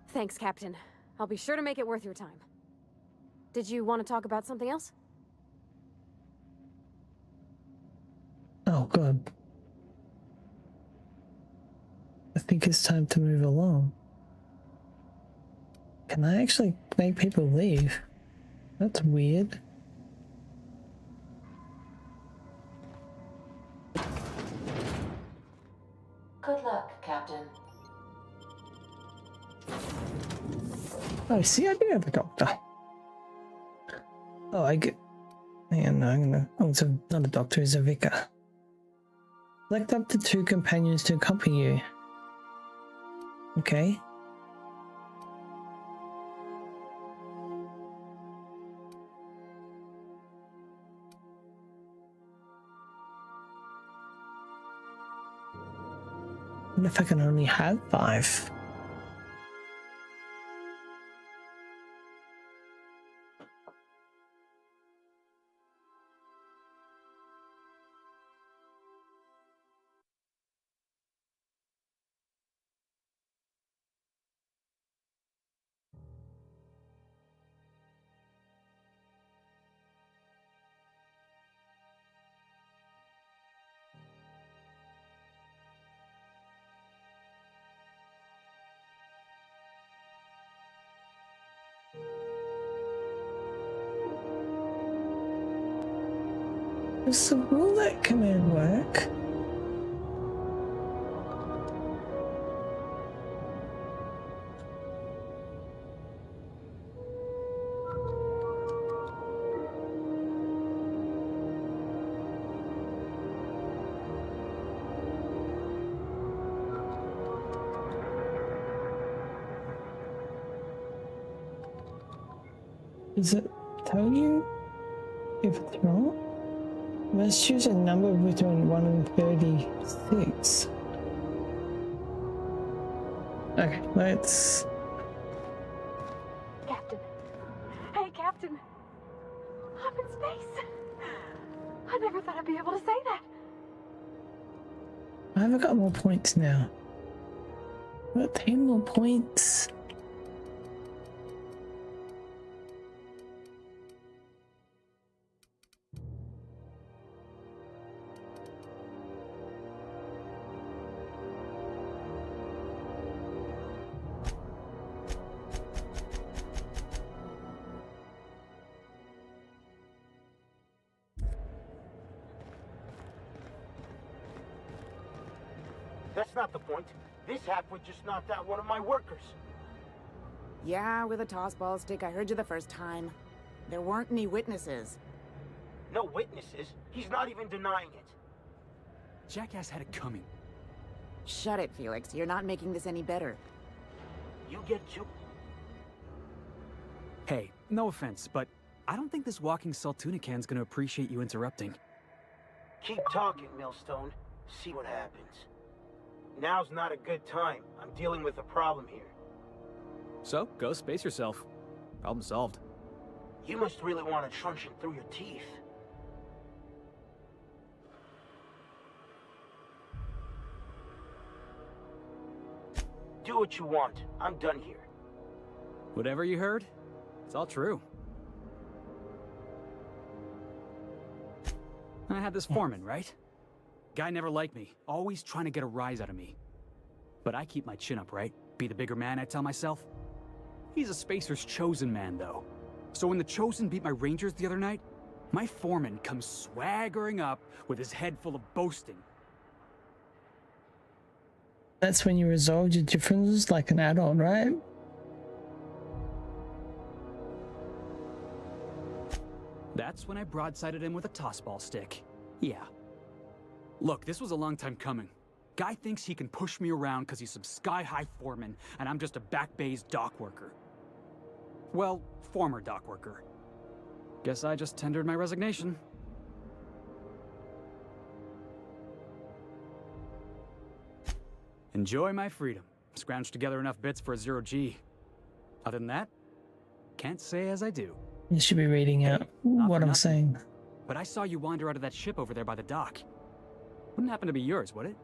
Thanks, Captain. I'll be sure to make it worth your time. Did you want to talk about something else? Oh, God. I think it's time to move along. Can I actually make people leave? That's weird. Good luck, Captain. Oh, see, I do have a doctor. Oh, I get... Hang on, no, I'm gonna... Oh, it's not a doctor, it's a vicar. Select up to 2 companions to accompany you. Okay. What if I can only have 5? Does the roulette command work? Does it tell you if it's wrong? Let's choose a number between 1 and 36. Okay, let's... Captain. Hey, Captain. I'm in space. I never thought I'd be able to say that. I've got more points now. I've got 10 more points. That's not the point. This halfwit just knocked out one of my workers. Yeah, with a tossball stick. I heard you the first time. There weren't any witnesses. No witnesses? He's not even denying it. Jackass had it coming. Shut it, Felix. You're not making this any better. You get too... Hey, no offense, but I don't think this walking saltuna can's gonna appreciate you interrupting. Keep talking, Millstone. See what happens. Now's not a good time. I'm dealing with a problem here. So, go space yourself. Problem solved. You must really want to truncheon through your teeth. Do what you want. I'm done here. Whatever you heard, it's all true. I had this foreman, right? Guy never liked me, always trying to get a rise out of me. But I keep my chin up, right? Be the bigger man, I tell myself. He's a Spacer's chosen man, though. So when the Chosen beat my Rangers the other night, my foreman comes swaggering up with his head full of boasting. That's when you resolved your differences like an adult, right? That's when I broadsided him with a tossball stick. Yeah. Look, this was a long time coming. Guy thinks he can push me around because he's some sky-high foreman, and I'm just a back bay's dock worker. Well, former dock worker. Guess I just tendered my resignation. Enjoy my freedom. Scrounged together enough bits for a 0G. Other than that, can't say as I do. You should be reading out what I'm saying. But I saw you wander out of that ship over there by the dock. Wouldn't happen to be yours, would it?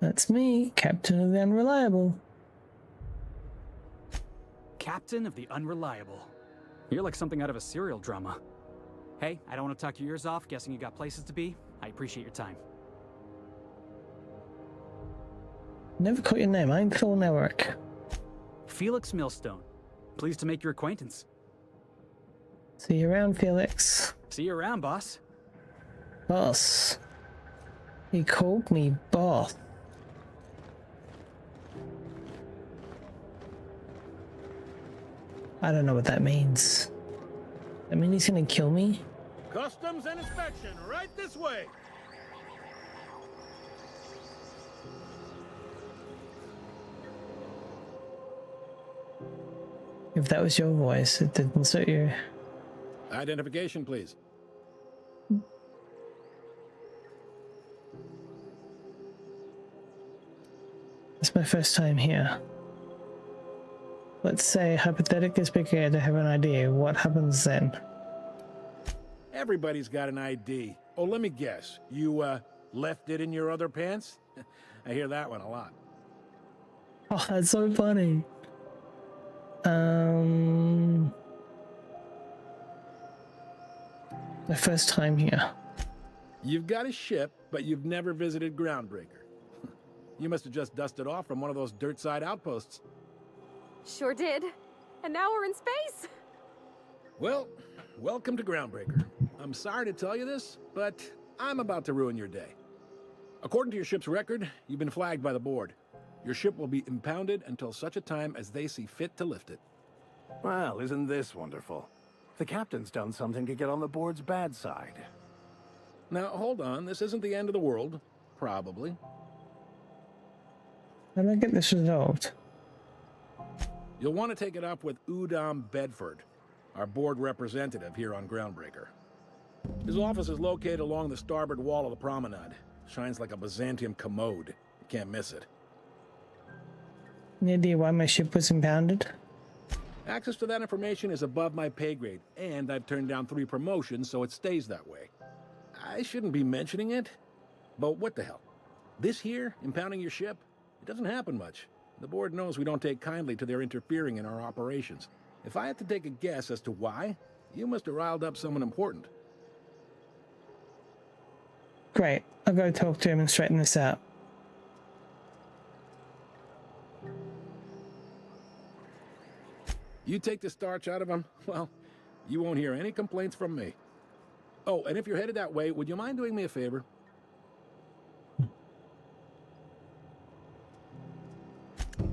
That's me, Captain of the Unreliable. Captain of the Unreliable. You're like something out of a serial drama. Hey, I don't want to talk your ears off, guessing you got places to be. I appreciate your time. Never caught your name. I'm Phil Network. Felix Millstone. Pleased to make your acquaintance. See you around, Felix. See you around, boss. Boss. He called me boss. I don't know what that means. I mean, he's gonna kill me? Customs and inspection, right this way. If that was your voice, it didn't suit you. Identification, please. It's my first time here. Let's say, hypothetically speaking, I don't have an idea. What happens then? Everybody's got an ID. Oh, let me guess. You, left it in your other pants? I hear that one a lot. Oh, that's so funny. My first time here. You've got a ship, but you've never visited Groundbreaker. You must have just dusted off from one of those dirt-side outposts. Sure did. And now we're in space. Well, welcome to Groundbreaker. I'm sorry to tell you this, but I'm about to ruin your day. According to your ship's record, you've been flagged by the board. Your ship will be impounded until such a time as they see fit to lift it. Well, isn't this wonderful? The captain's done something to get on the board's bad side. Now, hold on. This isn't the end of the world. Probably. How do I get this resolved? You'll want to take it up with Udom Bedford, our board representative here on Groundbreaker. His office is located along the starboard wall of the promenade. Shines like a Byzantium commode. You can't miss it. Any idea why my ship was impounded? Access to that information is above my pay grade, and I've turned down 3 promotions, so it stays that way. I shouldn't be mentioning it, but what the hell? This here, impounding your ship, it doesn't happen much. The board knows we don't take kindly to their interfering in our operations. If I had to take a guess as to why, you must have riled up someone important. Great. I'll go talk to him and straighten this out. You take the starch out of him, well, you won't hear any complaints from me. Oh, and if you're headed that way, would you mind doing me a favor?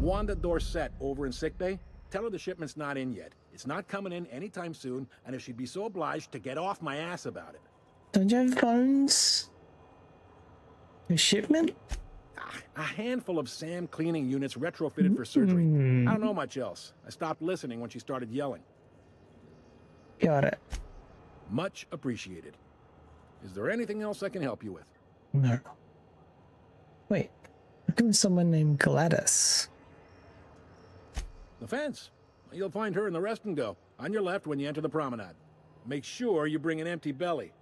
Wanda Dorset over in sickbay. Tell her the shipment's not in yet. It's not coming in anytime soon, and if she'd be so obliged to get off my ass about it. Don't you have phones? A shipment? A handful of SAM cleaning units retrofitted for surgery. I don't know much else. I stopped listening when she started yelling. Got it. Much appreciated. Is there anything else I can help you with? No. Wait. Look at someone named Gladys. The fence. You'll find her in the rest and go, on your left when you enter the promenade. Make sure you bring an empty belly.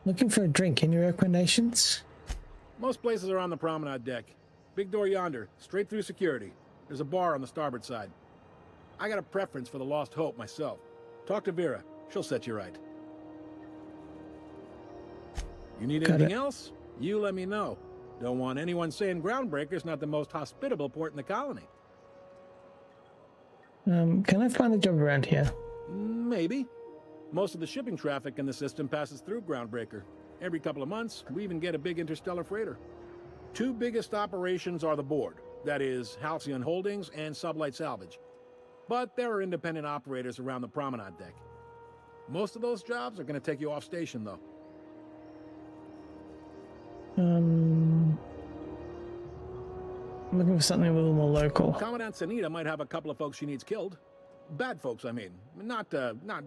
Looking for a drink. Any recommendations? Most places are on the promenade deck. Big door yonder, straight through security. There's a bar on the starboard side. I got a preference for the Lost Hope myself. Talk to Vera. She'll set you right. You need anything else? You let me know. Don't want anyone saying Groundbreaker's not the most hospitable port in the colony. Can I find a job around here? Maybe. Most of the shipping traffic in the system passes through Groundbreaker. Every couple of months, we even get a big interstellar freighter. Two biggest operations are the board. That is, Halcyon Holdings and Sublight Salvage. But there are independent operators around the promenade deck. Most of those jobs are going to take you off station, though. I'm looking for something a little more local. Commandant Sanita might have a couple of folks she needs killed. Bad folks, I mean. Not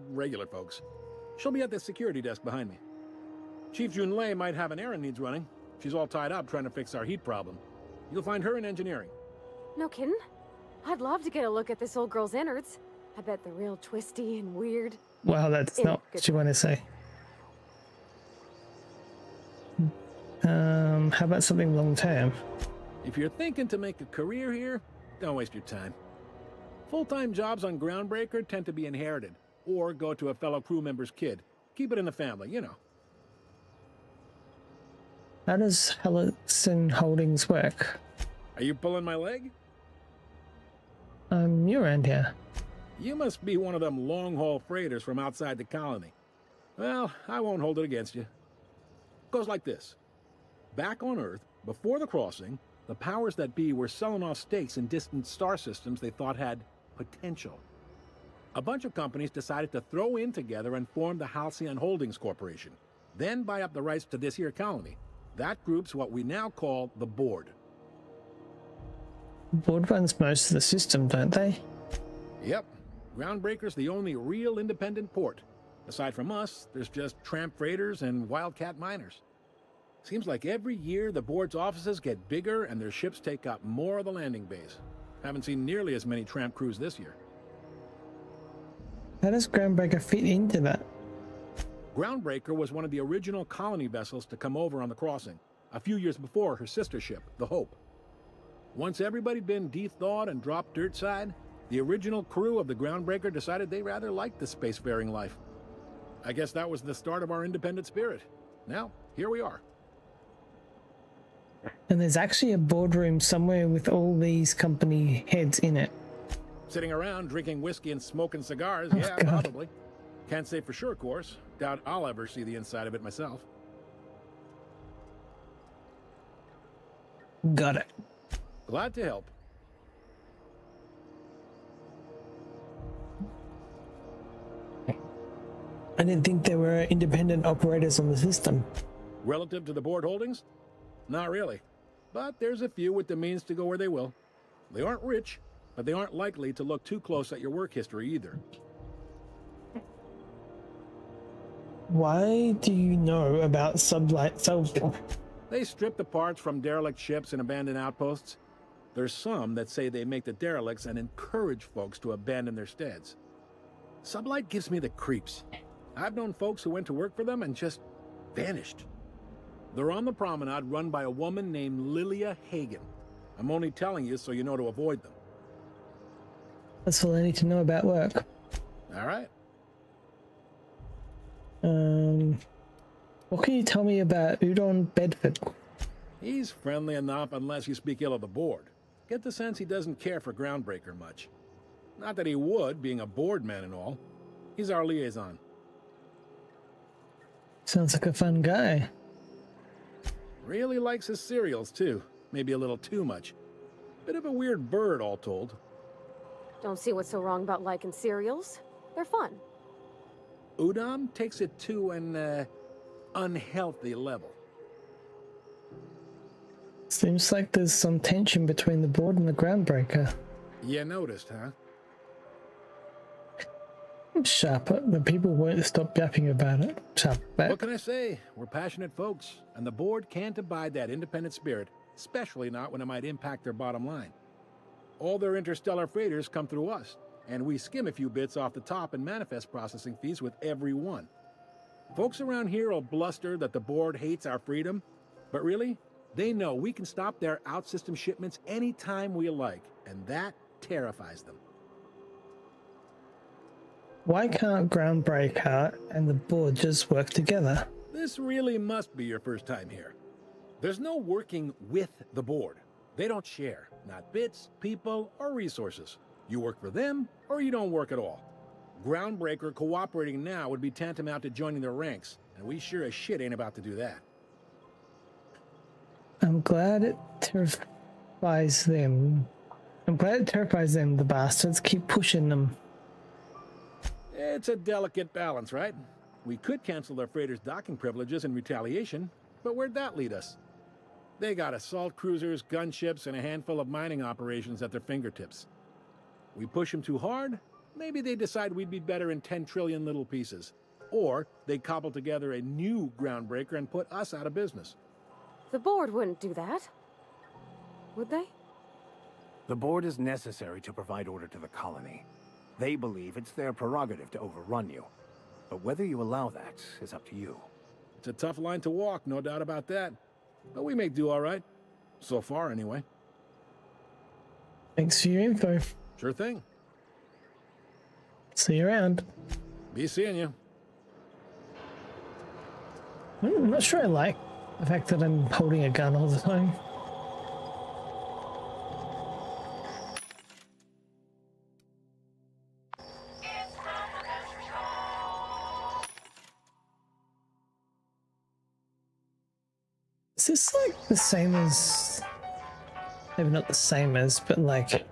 regular folks. She'll be at the security desk behind me. Chief Junlei might have an errand needs running. She's all tied up trying to fix our heat problem. You'll find her in engineering. No kidding? I'd love to get a look at this old girl's innards. I bet they're real twisty and weird. Wow, that's not what you want to say. How about something long term? If you're thinking to make a career here, don't waste your time. Full-time jobs on Groundbreaker tend to be inherited, or go to a fellow crew member's kid. Keep it in the family, you know. How does Halcyon Holdings work? Are you pulling my leg? You're around here. You must be one of them long-haul freighters from outside the colony. Well, I won't hold it against you. Goes like this. Back on Earth, before the crossing, the powers that be were selling off stakes in distant star systems they thought had potential. A bunch of companies decided to throw in together and form the Halcyon Holdings Corporation, then buy up the rights to this here colony. That group's what we now call the Board. The board runs most of the system, don't they? Yep. Groundbreaker's the only real independent port. Aside from us, there's just tramp freighters and wildcat miners. Seems like every year the board's offices get bigger and their ships take up more of the landing bays. Haven't seen nearly as many tramp crews this year. How does Groundbreaker fit into that? Groundbreaker was one of the original colony vessels to come over on the crossing, a few years before her sister ship, the Hope. Once everybody'd been de-thawed and dropped dirt side, the original crew of the Groundbreaker decided they rather liked the spacefaring life. I guess that was the start of our independent spirit. Now, here we are. And there's actually a boardroom somewhere with all these company heads in it. Sitting around drinking whiskey and smoking cigars, Oh, yeah, God. probably. Can't say for sure, of course. Doubt I'll ever see the inside of it myself. Got it. Glad to help. I didn't think there were independent operators on the system. Relative to the board holdings? Not really. But there's a few with the means to go where they will. They aren't rich, but they aren't likely to look too close at your work history either. Why do you know about Sublight Salvage? They strip the parts from derelict ships and abandoned outposts. There's some that say they make the derelicts and encourage folks to abandon their steads. Sublight gives me the creeps. I've known folks who went to work for them and just vanished. They're on the promenade run by a woman named Lilia Hagen. I'm only telling you so you know to avoid them. That's all I need to know about work. All right. What can you tell me about Udon Bedford? He's friendly enough unless you speak ill of the board. Get the sense he doesn't care for Groundbreaker much. Not that he would, being a board man and all. He's our liaison. Sounds like a fun guy. Really likes his cereals, too. Maybe a little too much. Bit of a weird bird, all told. Don't see what's so wrong about liking cereals. They're fun. Udam takes it to an unhealthy level. Seems like there's some tension between the board and the groundbreaker. You noticed, huh? Sharp, the people won't stop yapping about it. Sharp back. What can I say? We're passionate folks, and the board can't abide that independent spirit, especially not when it might impact their bottom line. All their interstellar freighters come through us, and we skim a few bits off the top in manifest processing fees with every one. Folks around here will bluster that the board hates our freedom, but really, they know we can stop their out-system shipments anytime we like, and that terrifies them. Why can't Groundbreaker and the board just work together? This really must be your first time here. There's no working with the board. They don't share, not bits, people, or resources. You work for them, or you don't work at all. Groundbreaker cooperating now would be tantamount to joining their ranks, and we sure as shit ain't about to do that. I'm glad it terrifies them. The bastards. Keep pushing them. It's a delicate balance, right? We could cancel their freighters' docking privileges in retaliation, but where'd that lead us? They got assault cruisers, gunships, and a handful of mining operations at their fingertips. We push them too hard, maybe they decide we'd be better in 10 trillion little pieces. Or they cobble together a new Groundbreaker and put us out of business. The board wouldn't do that. Would they? The board is necessary to provide order to the colony. They believe it's their prerogative to overrun you. But whether you allow that is up to you. It's a tough line to walk, no doubt about that. But we make do all right. So far, anyway. Thanks for your info. Sure thing. See you around. Be seeing you. I'm not sure I like the fact that I'm holding a gun all the time. Is this like the same as, maybe not the same as, but like,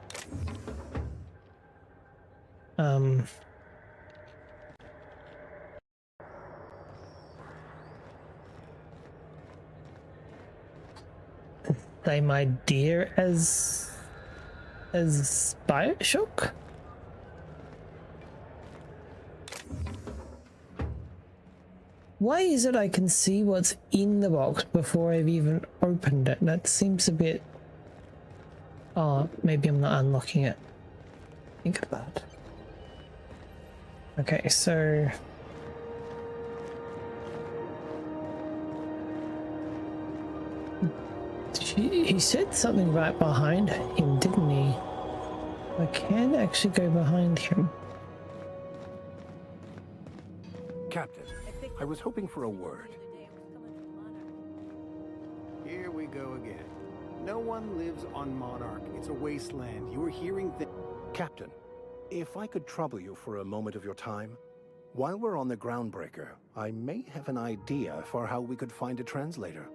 same idea as Bioshock? Why is it I can see what's in the box before I've even opened it? That seems a bit... Oh, maybe I'm not unlocking it. Think of that. Okay, so... He said something right behind him, didn't he? I can actually go behind him. Captain, I was hoping for a word. Here we go again. No one lives on Monarch. It's a wasteland. You are hearing things. Captain, if I could trouble you for a moment of your time. While we're on the Groundbreaker, I may have an idea for how we could find a translator.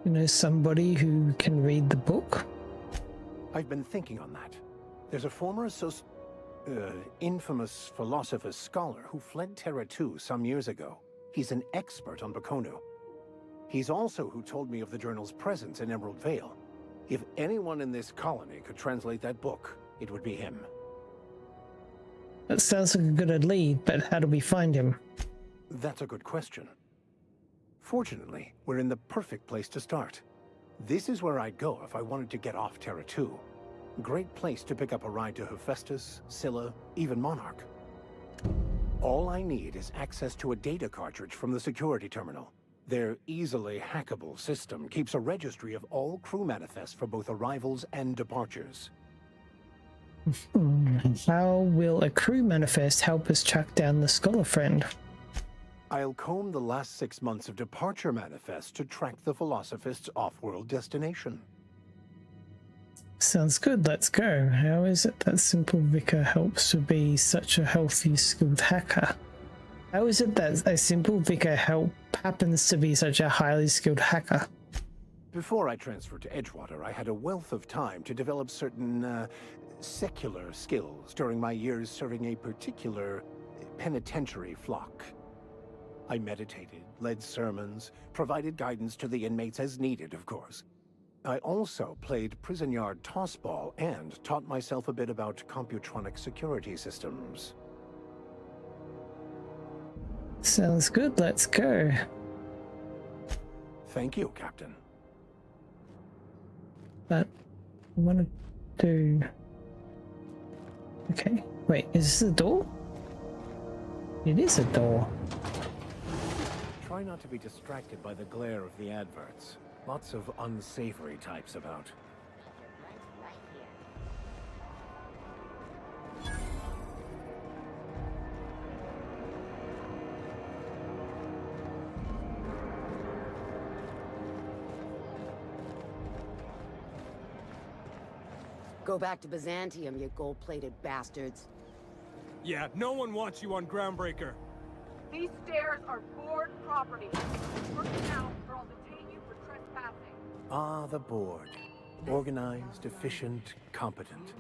You know, somebody who can read the book? I've been thinking on that. There's a former infamous philosopher scholar who fled Terra 2 some years ago. He's an expert on Baconu. He's also who told me of the journal's presence in Emerald Vale. If anyone in this colony could translate that book, it would be him. That sounds like a good lead, but how do we find him? That's a good question. Fortunately, we're in the perfect place to start. This is where I'd go if I wanted to get off Terra 2. Great place to pick up a ride to Hephaestus, Scylla, even Monarch. All I need is access to a data cartridge from the security terminal. Their easily hackable system keeps a registry of all crew manifests for both arrivals and departures. How will a crew manifest help us track down the scholar friend? I'll comb the last 6 months of departure manifests to track the Philosophist's off-world destination. Sounds good, let's go. How is it that Simple Vicar helps to be such a healthy, skilled hacker? How is it that a Simple Vicar happens to be such a highly skilled hacker? Before I transferred to Edgewater, I had a wealth of time to develop certain, secular skills during my years serving a particular penitentiary flock. I meditated, led sermons, provided guidance to the inmates as needed, of course. I also played prison yard tossball and taught myself a bit about computronic security systems. Sounds good, let's go. Thank you, Captain. But I want to do... Okay, wait, is this a door? It is a door. Try not to be distracted by the glare of the adverts. Lots of unsavory types about. Go back to Byzantium, you gold-plated bastards. Yeah, no one wants you on Groundbreaker. These stairs are board property. Work it out, or I'll detain you for trespassing. Ah, the board. Organized, efficient, competent.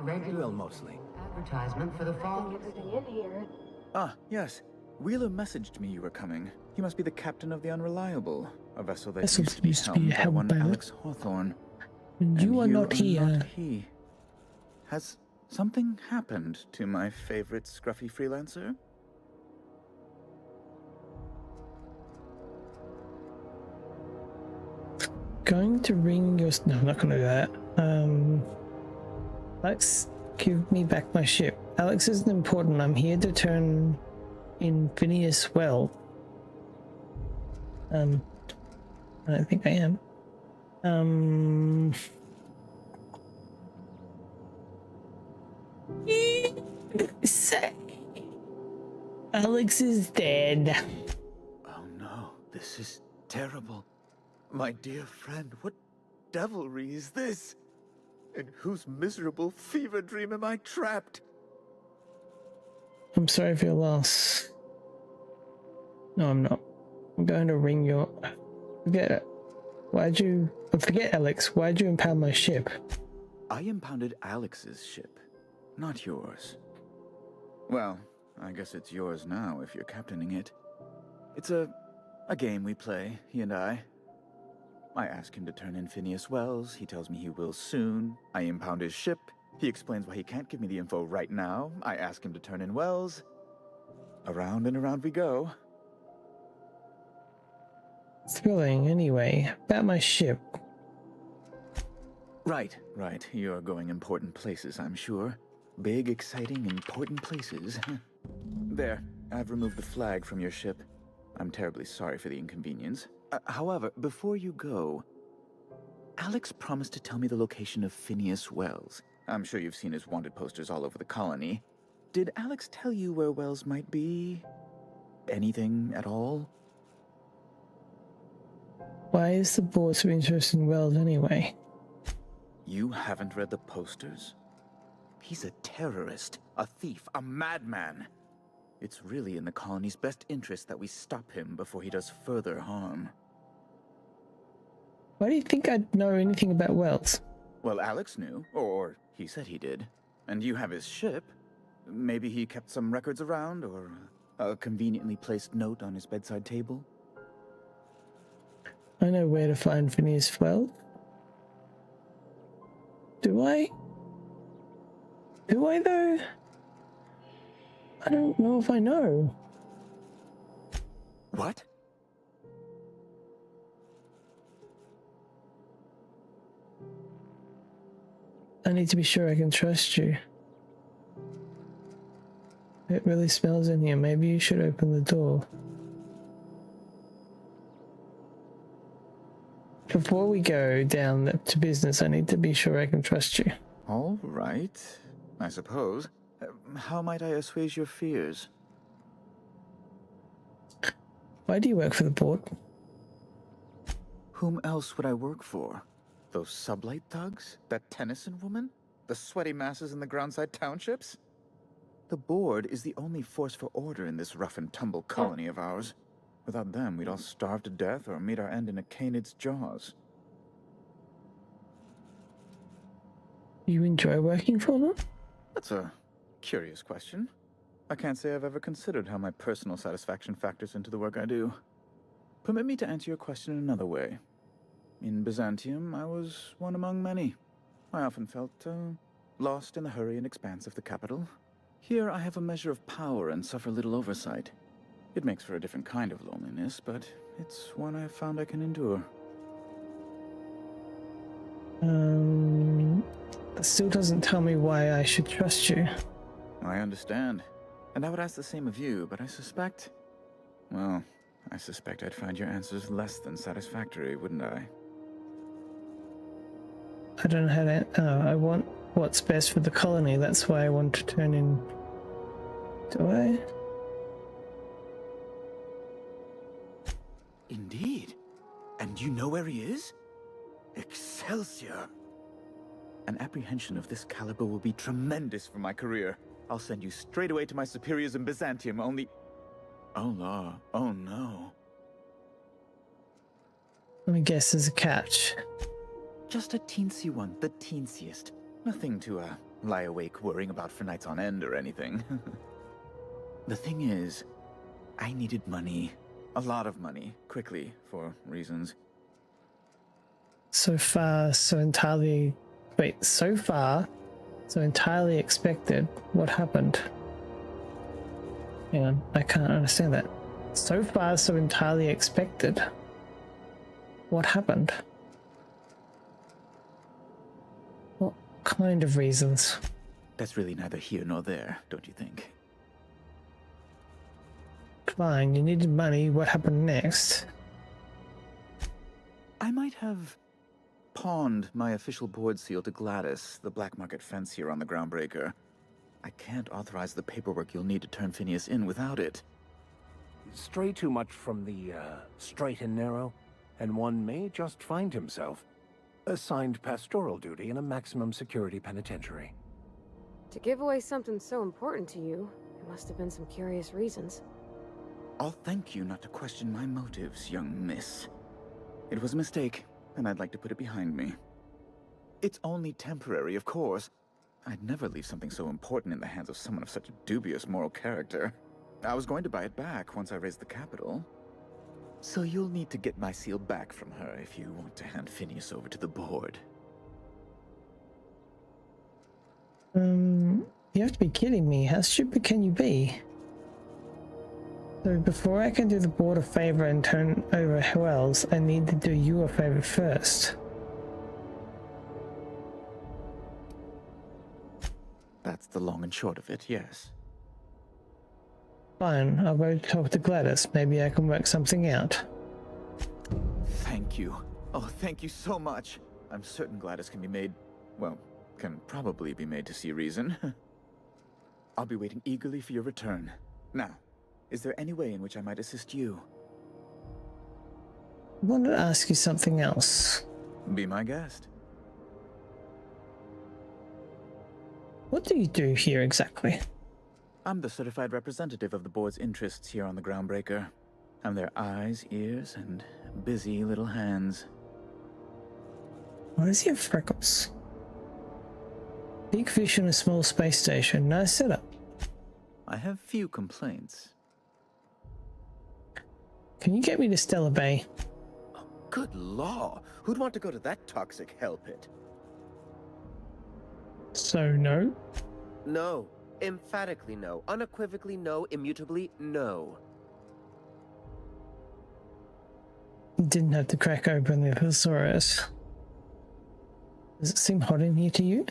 Well, mostly. Advertisement for the fall. In here. Ah, yes. Wheeler messaged me you were coming. You must be the captain of the Unreliable, a vessel that used to be helmed by one Alex Hawthorne. You are not here. He. Has something happened to my favorite scruffy freelancer? Going to ring your... No, I'm not going to do that. Alex, give me back my ship. Alex isn't important. I'm here to turn in Phineas well. I don't think I am. Say, Alex is dead. Oh no, this is terrible. My dear friend, what devilry is this? In whose miserable fever dream am I trapped? I'm sorry for your loss. No, I'm not. I'm going to ring your... Forget it. Why'd you... Forget Alex, why'd you impound my ship? I impounded Alex's ship, not yours. Well, I guess it's yours now if you're captaining it. It's a game we play, he and I. I ask him to turn in Phineas Wells, he tells me he will soon. I impound his ship, he explains why he can't give me the info right now. I ask him to turn in Wells. Around and around we go. Thrilling, anyway. About my ship. Right. You're going important places, I'm sure. Big, exciting, important places. There, I've removed the flag from your ship. I'm terribly sorry for the inconvenience. However, before you go, Alex promised to tell me the location of Phineas Wells. I'm sure you've seen his wanted posters all over the colony. Did Alex tell you where Wells might be? Anything at all? Why is the board so interested in Wells anyway? You haven't read the posters? He's a terrorist, a thief, a madman. It's really in the colony's best interest that we stop him before he does further harm. Why do you think I'd know anything about Wells? Well, Alex knew, or he said he did. And you have his ship. Maybe he kept some records around, or a conveniently placed note on his bedside table. I know where to find Phineas Wells. Do I? Do I though? I don't know if I know. What? I need to be sure I can trust you. It really smells in here. Maybe you should open the door. Before we go down to business, I need to be sure I can trust you. All right, I suppose. How might I assuage your fears? Why do you work for the board? Whom else would I work for? Those sublight thugs? That Tennyson woman? The sweaty masses in the groundside townships? The board is the only force for order in this rough-and-tumble colony of ours. Without them, we'd all starve to death or meet our end in a canid's jaws. You enjoy working for them? That's a curious question. I can't say I've ever considered how my personal satisfaction factors into the work I do. Permit me to answer your question in another way. In Byzantium, I was one among many. I often felt lost in the hurry and expanse of the capital. Here I have a measure of power and suffer little oversight. It makes for a different kind of loneliness, but it's one I've found I can endure. That still doesn't tell me why I should trust you. I understand. And I would ask the same of you, but I suspect... Well, I suspect I'd find your answers less than satisfactory, wouldn't I? I don't know how to... I want what's best for the colony. That's why I want to turn in... Do I? Indeed. And you know where he is? Excelsior! An apprehension of this caliber will be tremendous for my career. I'll send you straight away to my superiors in Byzantium, only... Oh, no. Oh, no. Let me guess there's a catch. Just a teensy one, the teensiest. Nothing to, lie awake worrying about for nights on end or anything. The thing is, I needed money. A lot of money, quickly, for reasons. So far, so entirely... Wait, so far, so entirely expected. What happened? Hang on, I can't understand that. So far, so entirely expected. What happened? What kind of reasons? That's really neither here nor there, don't you think? Fine, you needed money. What happened next? I might have pawned my official board seal to Gladys, the black market fence here on the Groundbreaker. I can't authorize the paperwork you'll need to turn Phineas in without it. Stray too much from the straight and narrow, and one may just find himself assigned pastoral duty in a maximum security penitentiary. To give away something so important to you, there must have been some curious reasons. I'll thank you not to question my motives, young miss. It was a mistake, and I'd like to put it behind me. It's only temporary, of course. I'd never leave something so important in the hands of someone of such dubious moral character. I was going to buy it back once I raised the capital. So you'll need to get my seal back from her if you want to hand Phineas over to the board. You have to be kidding me. How stupid can you be? So before I can do the board a favor and turn over who else, I need to do you a favor first. That's the long and short of it, yes. Fine, I'll go talk to Gladys. Maybe I can work something out. Thank you. Oh, thank you so much. I'm certain Gladys can be made, well, can probably be made to see reason. I'll be waiting eagerly for your return. Now, is there any way in which I might assist you? I wanted to ask you something else. Be my guest. What do you do here exactly? I'm the certified representative of the board's interests here on the Groundbreaker. I'm their eyes, ears, and busy little hands. Why does he have freckles? Big fish in a small space station. Nice setup. I have few complaints. Can you get me to Stellar Bay? Good law! Who'd want to go to that toxic hell pit? So, no? No. Emphatically no. Unequivocally no. Immutably no. You didn't have to crack open the thesaurus. Does it seem hot in here to you?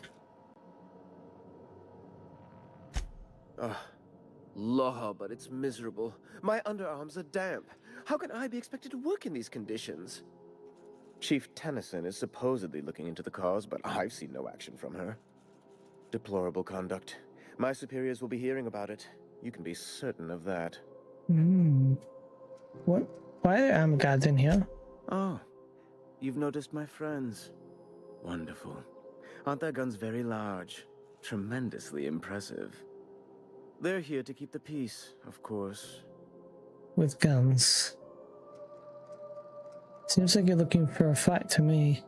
Ugh. Law, but it's miserable. My underarms are damp. How can I be expected to work in these conditions? Chief Tennyson is supposedly looking into the cause, but I've seen no action from her. Deplorable conduct. My superiors will be hearing about it. You can be certain of that. What? Why are there armor guards in here? Oh, you've noticed my friends. Wonderful. Aren't their guns very large? Tremendously impressive. They're here to keep the peace, of course. With guns. Seems like you're looking for a fight to me.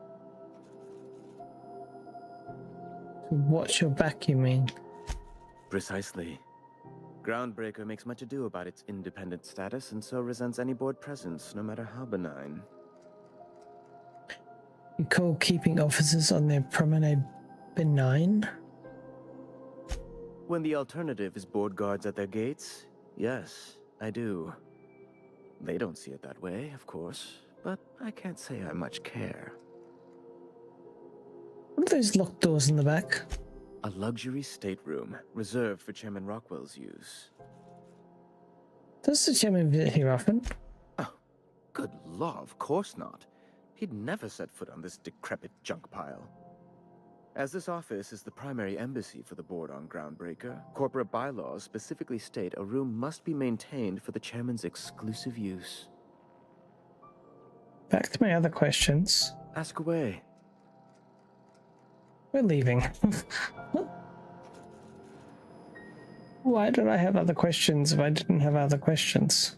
Watch your back, you mean? Precisely. Groundbreaker makes much ado about its independent status and so resents any board presence, no matter how benign. You call keeping officers on their promenade benign? When the alternative is board guards at their gates, yes, I do. They don't see it that way, of course, but I can't say I much care. What are those locked doors in the back? A luxury stateroom, reserved for Chairman Rockwell's use. Does the chairman visit here often? Oh, good law, of course not. He'd never set foot on this decrepit junk pile. As this office is the primary embassy for the board on Groundbreaker, corporate bylaws specifically state a room must be maintained for the chairman's exclusive use. Back to my other questions. Ask away. We're leaving. Why did I have other questions if I didn't have other questions?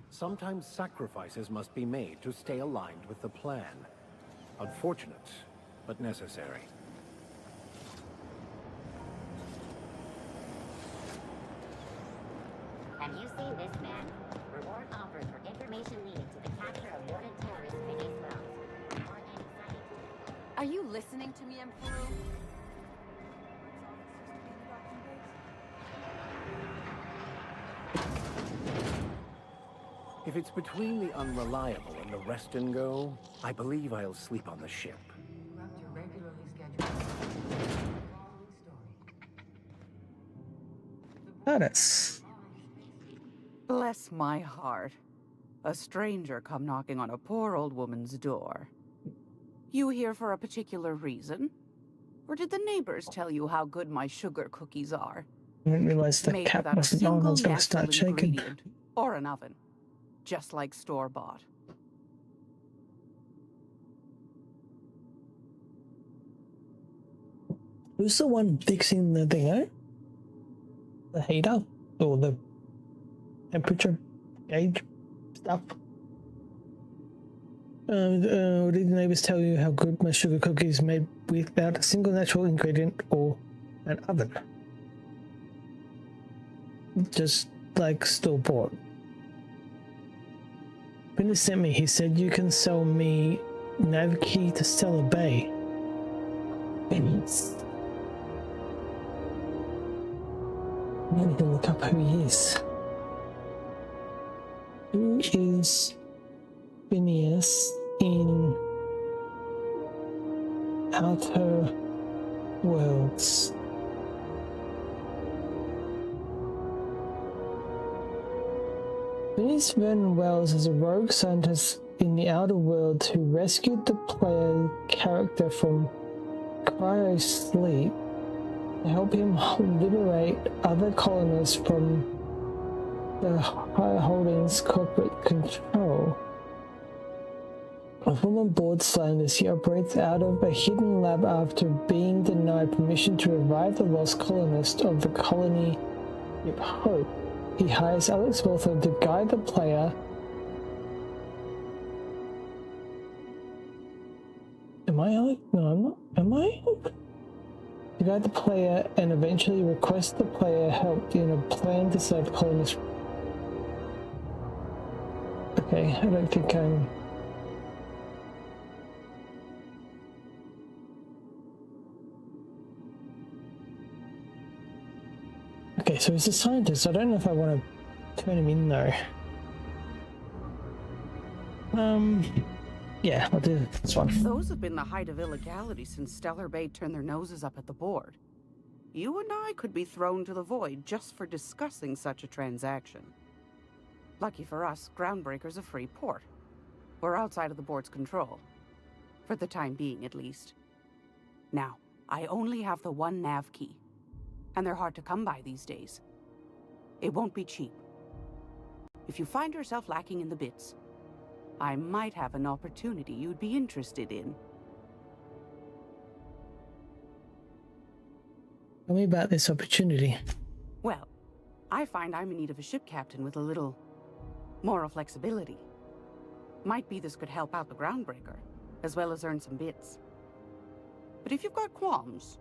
Sometimes sacrifices must be made to stay aligned with the plan. Unfortunate, but necessary. Have you seen this man? Reward offers for information leading to the capture of wanted terrorist Phineas Wells. Are you listening to me, Emperor? If it's between the unreliable and the rest and go, I believe I'll sleep on the ship. Notice. Bless my heart. A stranger come knocking on a poor old woman's door. You here for a particular reason? Or did the neighbors tell you how good my sugar cookies are? I didn't realize the Made cat without a wasn't on. I was single going to start natural shaking. ingredient or an oven. Just like store-bought. Who's the one fixing the thing, eh? The heater? Or the temperature gauge stuff? Did the neighbors tell you how good my sugar cookies made without a single natural ingredient or an oven? Just like store-bought. Vinny sent me, he said you can sell me nav key to Stellar Bay. Vinny's. I need to look up who he is. Who is Phineas in Outer Worlds? Phineas Vernon Wells is a rogue scientist in the Outer Worlds who rescued the player character from cryo-sleep to help him liberate other colonists from the High Holdings corporate control. A former board scientist, he operates out of a hidden lab after being denied permission to revive the lost colonist of the colony Ship Hope. He hires Alex Walther to guide the player. Am I Alex? No, I'm not. Am I? To guide the player and eventually request the player help in a plan to save colonists. Okay, I don't think I'm... Okay, so he's a scientist. I don't know if I want to turn him in though. Yeah, I'll do this one. Those have been the height of illegality since Stellar Bay turned their noses up at the board. You and I could be thrown to the void just for discussing such a transaction. Lucky for us, Groundbreaker's a free port. We're outside of the board's control. For the time being, at least. Now, I only have the one nav key. And they're hard to come by these days. It won't be cheap. If you find yourself lacking in the bits, I might have an opportunity you'd be interested in. Tell me about this opportunity. Well, I find I'm in need of a ship captain with a little moral flexibility. Might be this could help out the Groundbreaker, as well as earn some bits. But if you've got qualms...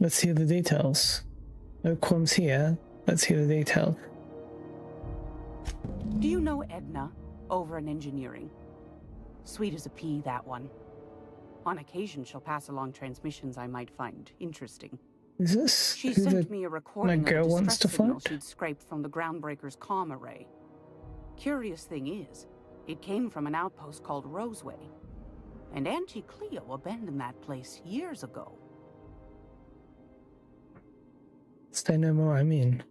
Let's hear the details. No qualms here. Let's hear the details. Do you know Edna, over in engineering? Sweet as a pea, that one. On occasion, she'll pass along transmissions I might find interesting. Is this She who sent me a recording my girl of a wants to distress signal find? she'd scraped from the Groundbreaker's comm array. Curious thing is, it came from an outpost called Roseway. And Auntie Cleo abandoned that place years ago. Say no more, I mean.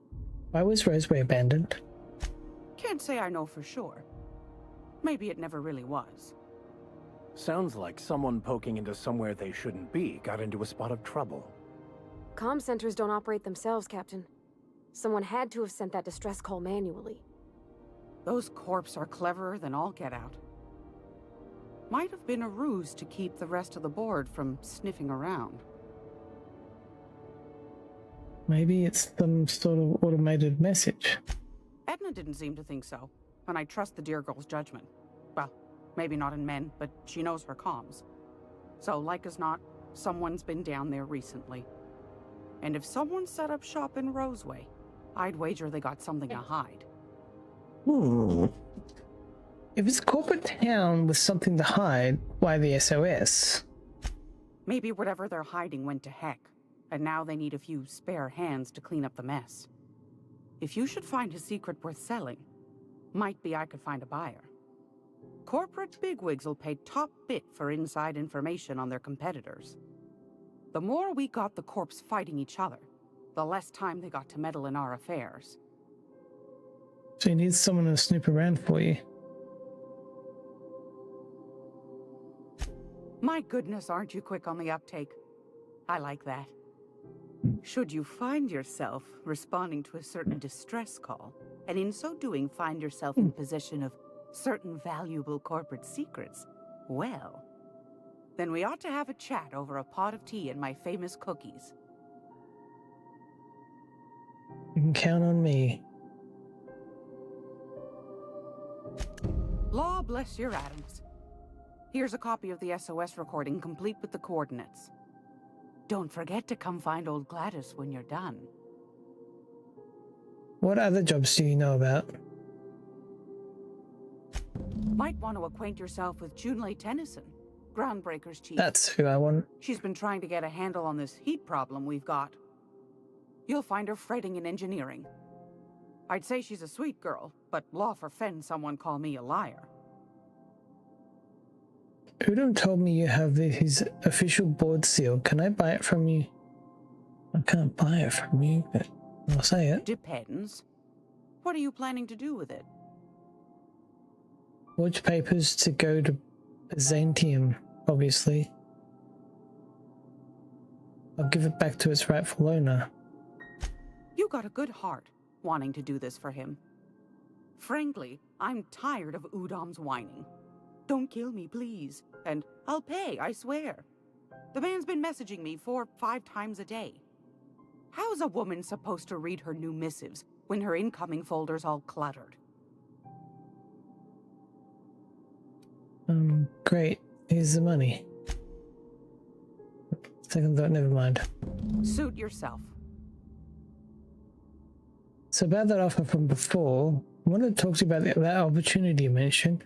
Why was Roseway abandoned? Can't say I know for sure. Maybe it never really was. Sounds like someone poking into somewhere they shouldn't be got into a spot of trouble. Comm centers don't operate themselves, Captain. Someone had to have sent that distress call manually. Those corps are cleverer than all get out. Might have been a ruse to keep the rest of the board from sniffing around. Maybe it's some sort of automated message. Edna didn't seem to think so, and I trust the dear girl's judgment. Well, maybe not in men, but she knows her comms. So, like as not, someone's been down there recently. And if someone set up shop in Roseway, I'd wager they got something to hide. If it's a corporate town with something to hide, why the SOS? Maybe whatever they're hiding went to heck, and now they need a few spare hands to clean up the mess. If you should find a secret worth selling, might be I could find a buyer. Corporate bigwigs will pay top bit for inside information on their competitors. The more we got the corps fighting each other, the less time they got to meddle in our affairs. So you need someone to snoop around for you. My goodness, aren't you quick on the uptake? I like that. Should you find yourself responding to a certain distress call, and in so doing find yourself in possession of certain valuable corporate secrets, well, then we ought to have a chat over a pot of tea and my famous cookies. You can count on me. Law bless your atoms. Here's a copy of the SOS recording complete with the coordinates. Don't forget to come find old Gladys when you're done. What other jobs do you know about? Might want to acquaint yourself with Junlei Tennyson, Groundbreaker's chief. That's who I want. She's been trying to get a handle on this heat problem we've got. You'll find her fretting in engineering. I'd say she's a sweet girl, but law forfend someone call me a liar. Udom told me you have his official board seal. Can I buy it from you? I can't buy it from you, but I'll say it. Depends. What are you planning to do with it? Forge papers to go to Byzantium, obviously. I'll give it back to its rightful owner. You got a good heart, wanting to do this for him. Frankly, I'm tired of Udom's whining. Don't kill me, please. And I'll pay, I swear. The man's been messaging me 4 or 5 times a day. How's a woman supposed to read her new missives when her incoming folder's all cluttered? Great. Here's the money. Second thought, never mind. Suit yourself. So about that offer from before, I wanted to talk to you about that opportunity you mentioned.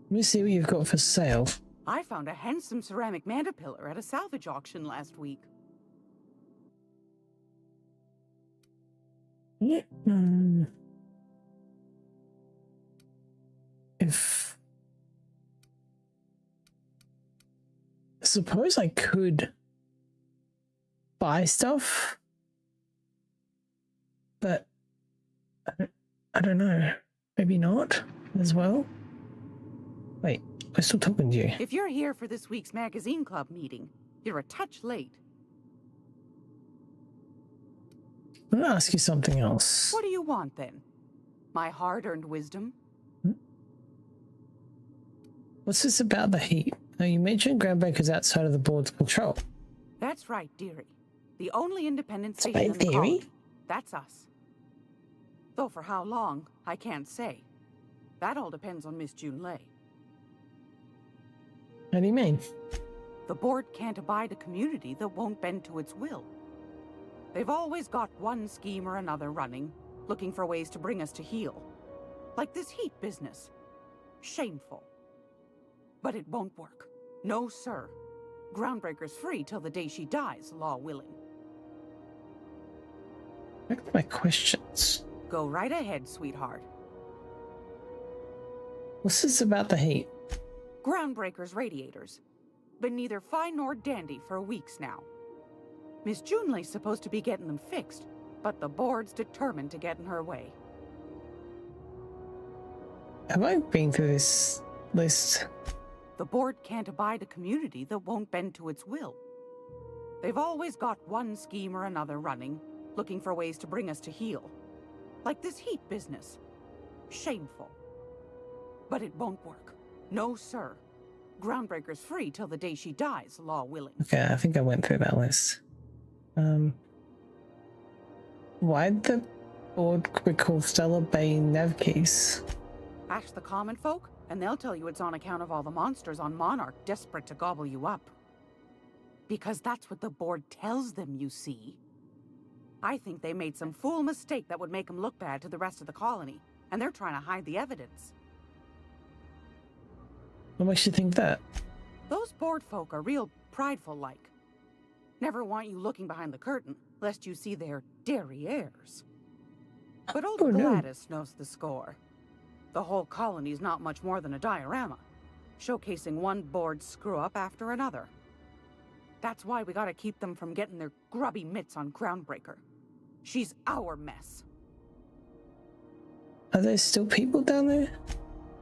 Let me see what you've got for sale. I found a handsome ceramic mandapillar at a salvage auction last week. Yeah. If... I suppose I could buy stuff, but I don't know. Maybe not as well. Wait, I'm still talking to you. If you're here for this week's magazine club meeting, you're a touch late. I'm gonna ask you something else. What do you want then? My hard-earned wisdom? What's this about the heat? Now, you mentioned Groundbreaker's outside of the board's control. That's right, dearie. The only independent Spy station in the theory? colony. That's us. Though for how long, I can't say. That all depends on Miss Junlei. How do you mean? The board can't abide a community that won't bend to its will. They've always got one scheme or another running, looking for ways to bring us to heel. Like this heat business. Shameful. But it won't work. No, sir. Groundbreaker's free till the day she dies, law willing. Back to my questions. Go right ahead, sweetheart. What's this about the heat? Groundbreaker's radiators. Been neither fine nor dandy for weeks now. Miss Junlei's supposed to be getting them fixed, but the board's determined to get in her way. Have I been through this list? The board can't abide a community that won't bend to its will. They've always got one scheme or another running, looking for ways to bring us to heel. Like this heat business. Shameful. But it won't work. No, sir. Groundbreaker's free till the day she dies, law willing. Okay, I think I went through that list. Why'd the board recall Stellar Bay nav keys? Ask the common folk, and they'll tell you it's on account of all the monsters on Monarch desperate to gobble you up. Because that's what the board tells them, you see. I think they made some fool mistake that would make them look bad to the rest of the colony, and they're trying to hide the evidence. What makes you think that? Those board folk are real prideful-like. Never want you looking behind the curtain, lest you see their derrieres. But old Gladys knows the score. The whole colony's not much more than a diorama, showcasing one board screw-up after another. That's why we gotta keep them from getting their grubby mitts on Groundbreaker. She's our mess. Are there still people down there?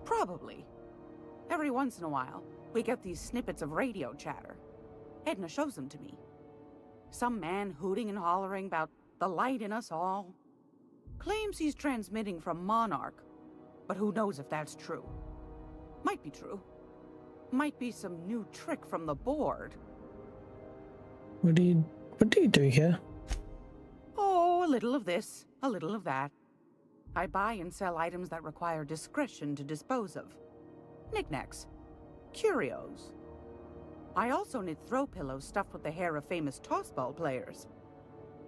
Probably. Every once in a while, we get these snippets of radio chatter. Edna shows them to me. Some man hooting and hollering about the light in us all. Claims he's transmitting from Monarch, but who knows if that's true. Might be true. Might be some new trick from the board. What do you do here? Oh, a little of this, a little of that. I buy and sell items that require discretion to dispose of. Knickknacks. Curios. I also knit throw pillows stuffed with the hair of famous tossball players.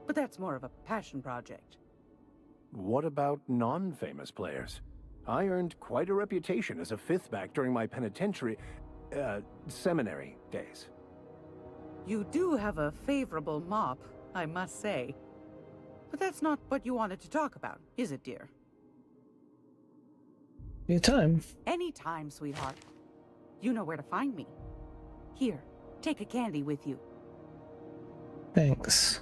But that's more of a passion project. What about non-famous players? I earned quite a reputation as a fifth back during my penitentiary, seminary days. You do have a favorable mop, I must say. But that's not what you wanted to talk about, is it, dear? Your time. Any time, sweetheart. You know where to find me. Here, take a candy with you. Thanks.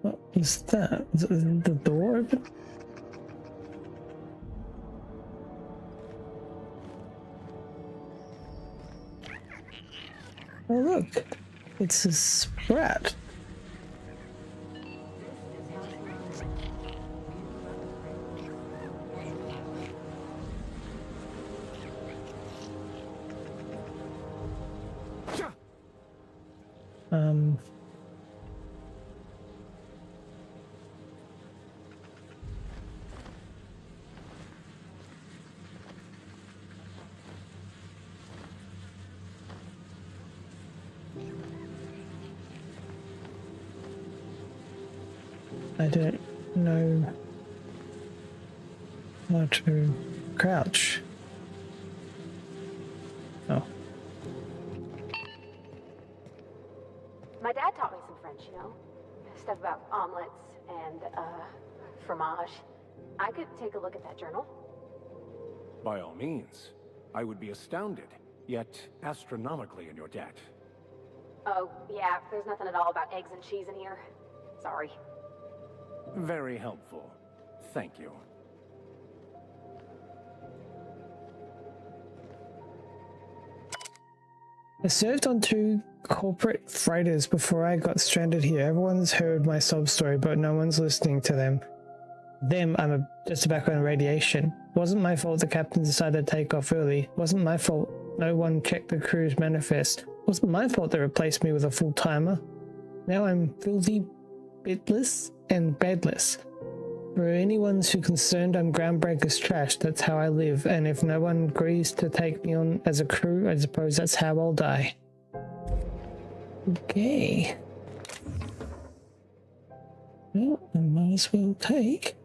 What is that? Is the door open? Oh look, it's a sprat. I don't know how to crouch. Oh. My dad taught me some French, you know? Stuff about omelets and, fromage. I could take a look at that journal. By all means. I would be astounded, yet astronomically in your debt. Oh, yeah, there's nothing at all about eggs and cheese in here. Sorry. Very helpful. Thank you. I served on 2 corporate freighters before I got stranded here. Everyone's heard my sob story, but no one's listening to them. I'm just a background radiation. Wasn't my fault the captain decided to take off early. Wasn't my fault no one checked the crew's manifest. Wasn't my fault they replaced me with a full-timer. Now I'm filthy bitless. and bedless. For anyone who's concerned, I'm Groundbreaker's trash. That's how I live, and if no one agrees to take me on as a crew, I suppose that's how I'll die. Okay. Well, I might as well take.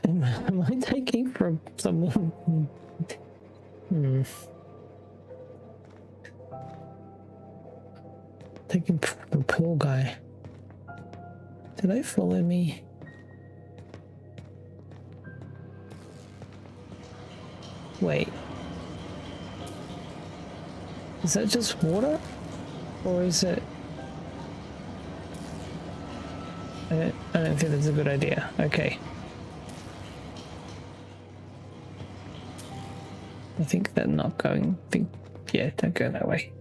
Am I taking from someone? Taking from the poor guy. Did they follow me? Wait. Is that just water? Or is it... I don't think that's a good idea. Okay. I think they're not going... Yeah, don't go that way.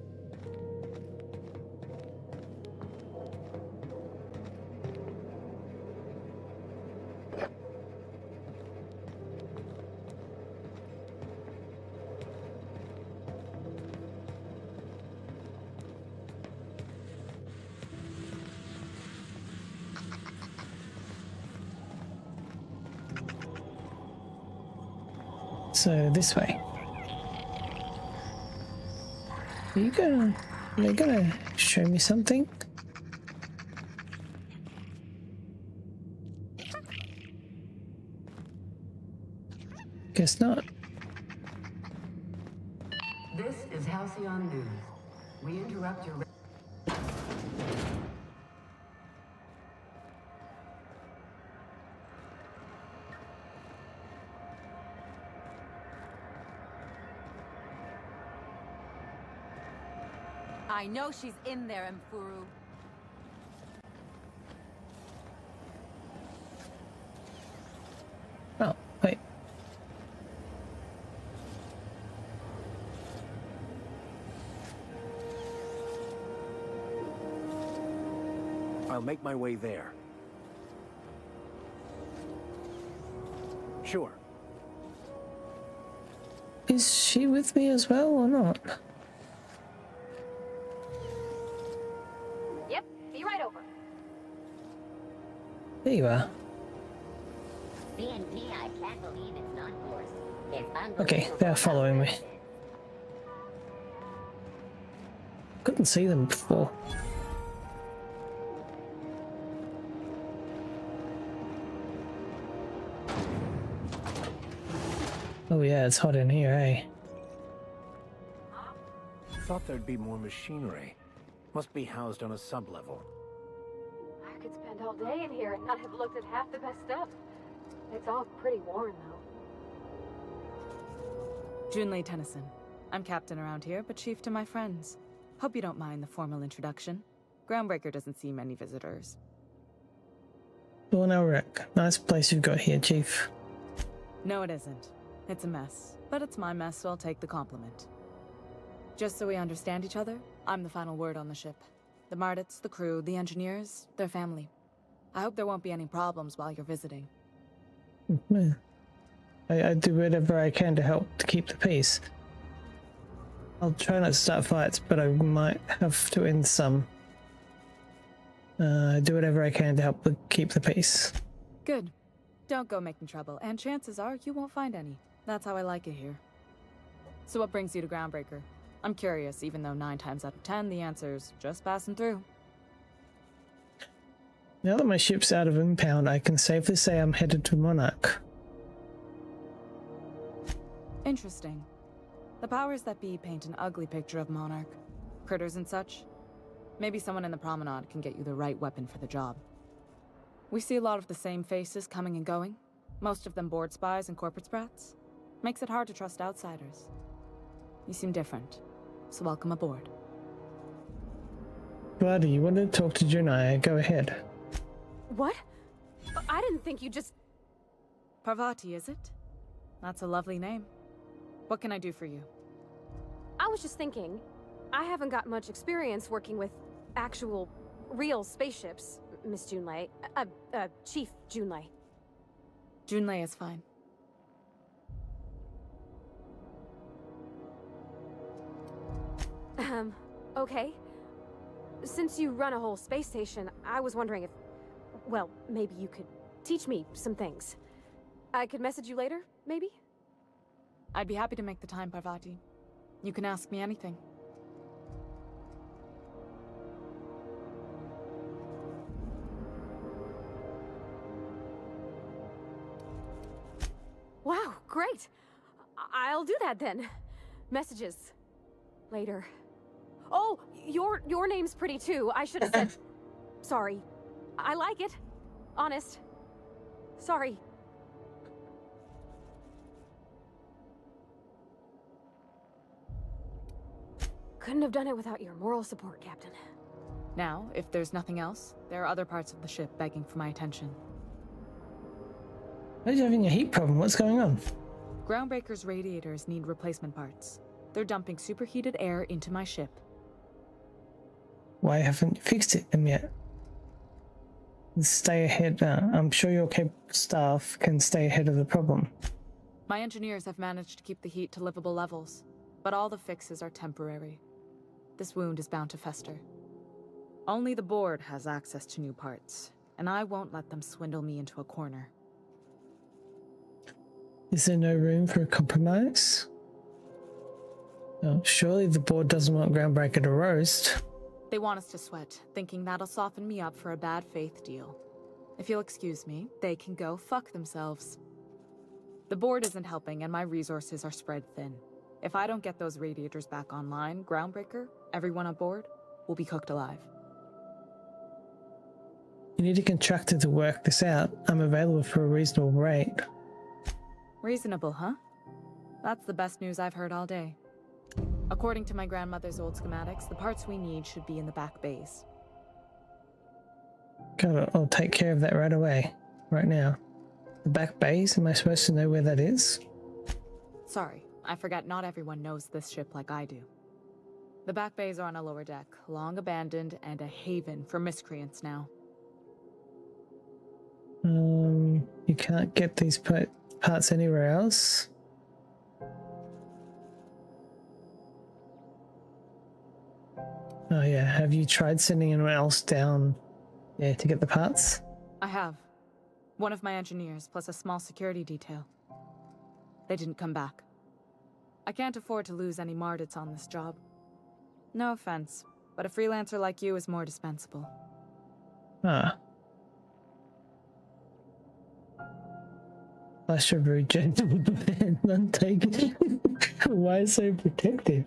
So this way. Are you gonna show me something? Guess not. This is Halcyon News. We interrupt your... I know she's in there, Mfuru. Oh, wait. I'll make my way there. Sure. Is she with me as well or not? Yep, be right over. There you are. CNP, I can't believe it's not forced. It's Okay, they're following me. Couldn't see them before. Oh yeah, it's hot in here, eh? Thought there'd be more machinery. Must be housed on a sub-level. I could spend all day in here and not have looked at half the best stuff. It's all pretty worn, though. Junlei Tennyson. I'm captain around here, but chief to my friends. Hope you don't mind the formal introduction. Groundbreaker doesn't see many visitors. Well, Rick. Nice place you've got here, Chief. No, it isn't. It's a mess. But it's my mess, so I'll take the compliment. Just so we understand each other, I'm the final word on the ship. The Mardits, the crew, the engineers, their family. I hope there won't be any problems while you're visiting. Yeah. I do whatever I can to help to keep the peace. I'll try not to start fights, but I might have to end some. Do whatever I can to help keep the peace. Good. Don't go making trouble, and chances are you won't find any. That's how I like it here. So what brings you to Groundbreaker? I'm curious, even though 9 times out of 10 the answer's just passing through. Now that my ship's out of impound, I can safely say I'm headed to Monarch. Interesting. The powers that be paint an ugly picture of Monarch. Critters and such. Maybe someone in the promenade can get you the right weapon for the job. We see a lot of the same faces coming and going. Most of them board spies and corporate sprats. Makes it hard to trust outsiders. You seem different, so welcome aboard. Buddy, you want to talk to Junai? Go ahead. What? I didn't think you just... Parvati, is it? That's a lovely name. What can I do for you? I was just thinking, I haven't got much experience working with actual, real spaceships, Miss Junlei. Chief Junlei. Junlei is fine. Okay. Since you run a whole space station, I was wondering if... Well, maybe you could teach me some things. I could message you later, maybe? I'd be happy to make the time, Parvati. You can ask me anything. Wow, great! I'll do that then. Messages. Later. Oh, your name's pretty too. I should have said... Sorry. I like it. Honest. Sorry. Couldn't have done it without your moral support, Captain. Now, if there's nothing else, there are other parts of the ship begging for my attention. Why are you having a heat problem? What's going on? Groundbreaker's radiators need replacement parts. They're dumping superheated air into my ship. Why haven't you fixed them yet? Stay ahead. I'm sure your capable staff can stay ahead of the problem. My engineers have managed to keep the heat to livable levels, but all the fixes are temporary. This wound is bound to fester. Only the board has access to new parts, and I won't let them swindle me into a corner. Is there no room for a compromise? Oh, surely the board doesn't want Groundbreaker to roast. They want us to sweat, thinking that'll soften me up for a bad faith deal. If you'll excuse me, they can go fuck themselves. The board isn't helping and my resources are spread thin. If I don't get those radiators back online, Groundbreaker, everyone aboard, will be cooked alive. You need a contractor to work this out. I'm available for a reasonable rate. Reasonable, huh? That's the best news I've heard all day. According to my grandmother's old schematics, the parts we need should be in the back bays. God, I'll take care of that right away. Right now. The back bays? Am I supposed to know where that is? Sorry, I forget not everyone knows this ship like I do. The back bays are on a lower deck, long abandoned and a haven for miscreants now. You can't get these parts anywhere else? Oh yeah, have you tried sending anyone else down there to get the parts? I have. One of my engineers, plus a small security detail. They didn't come back. I can't afford to lose any Mardits on this job. No offense, but a freelancer like you is more dispensable. Ah. Flash of very gentle, but none taken. Why so protective?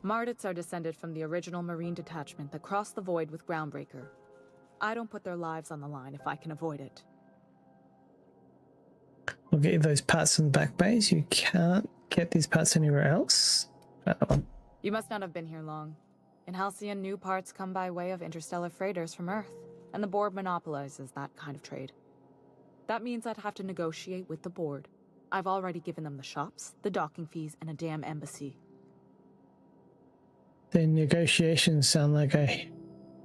Mardits are descended from the original Marine detachment that crossed the void with Groundbreaker. I don't put their lives on the line if I can avoid it. We'll get you those parts in the back base. You can't get these parts anywhere else? You must not have been here long. In Halcyon, new parts come by way of interstellar freighters from Earth, and the board monopolizes that kind of trade. That means I'd have to negotiate with the board. I've already given them the shops, the docking fees, and a damn embassy. The negotiations sound like a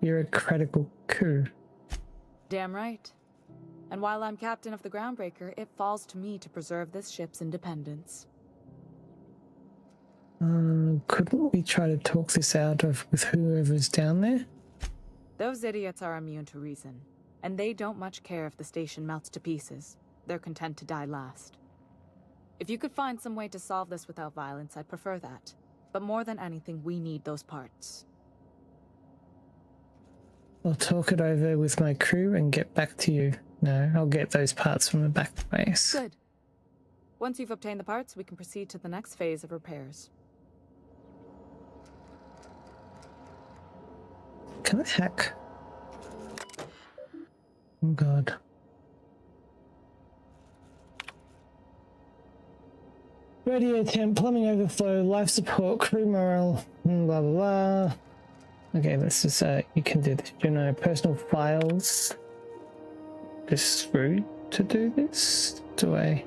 bureaucratical coup. Damn right. And while I'm captain of the Groundbreaker, it falls to me to preserve this ship's independence. Couldn't we try to talk this out with whoever's down there? Those idiots are immune to reason, and they don't much care if the station melts to pieces. They're content to die last. If you could find some way to solve this without violence, I'd prefer that. But more than anything, we need those parts. I'll talk it over with my crew and get back to you. No, I'll get those parts from the back base. Good. Once you've obtained the parts, we can proceed to the next phase of repairs. Can I hack? Oh god. Radio temp, plumbing overflow, life support, crew morale, blah blah blah. Okay, let's just you can do this. You know, personal files. This rude to do this? Do I?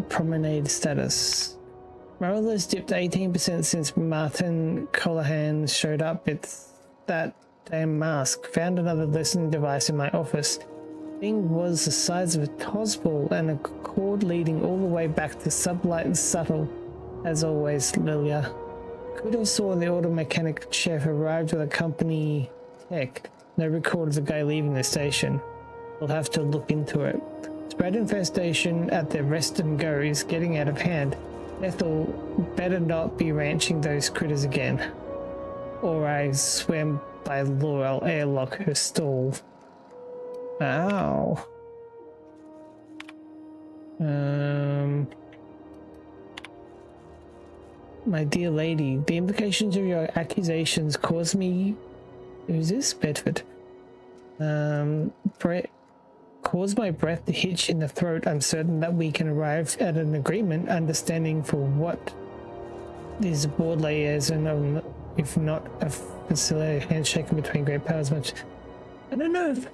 Promenade status. Morale has dipped 18% since Martin Colohan showed up. It's that damn mask. Found another listening device in my office. Thing was the size of a tossball and a cord leading all the way back to sublight and subtle. As always, Lilia. could have saw the auto mechanic chef arrived with a company tech. No record of the guy leaving the station. We'll have to look into it. Spread infestation at the rest and go is getting out of hand. Ethel better not be ranching those critters again. Or I swear by law I'll airlock her stall. Ow. My dear lady, the implications of your accusations cause me... Who's this? Bedford. Cause my breath to hitch in the throat. I'm certain that we can arrive at an agreement, understanding for what these board layers and if not a facilitated handshaking between great powers much. I don't know if...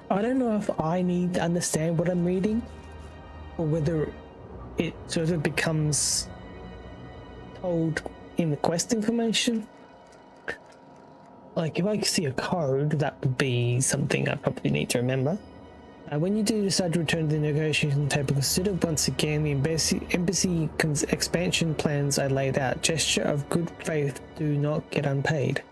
I don't know if I need to understand what I'm reading, or whether it sort of becomes told in the quest information. Like, if I see a code, that would be something I probably need to remember. When you do decide to return to the negotiation table, consider once again the embassy expansion plans I laid out. Gesture of good faith, do not get unpaid.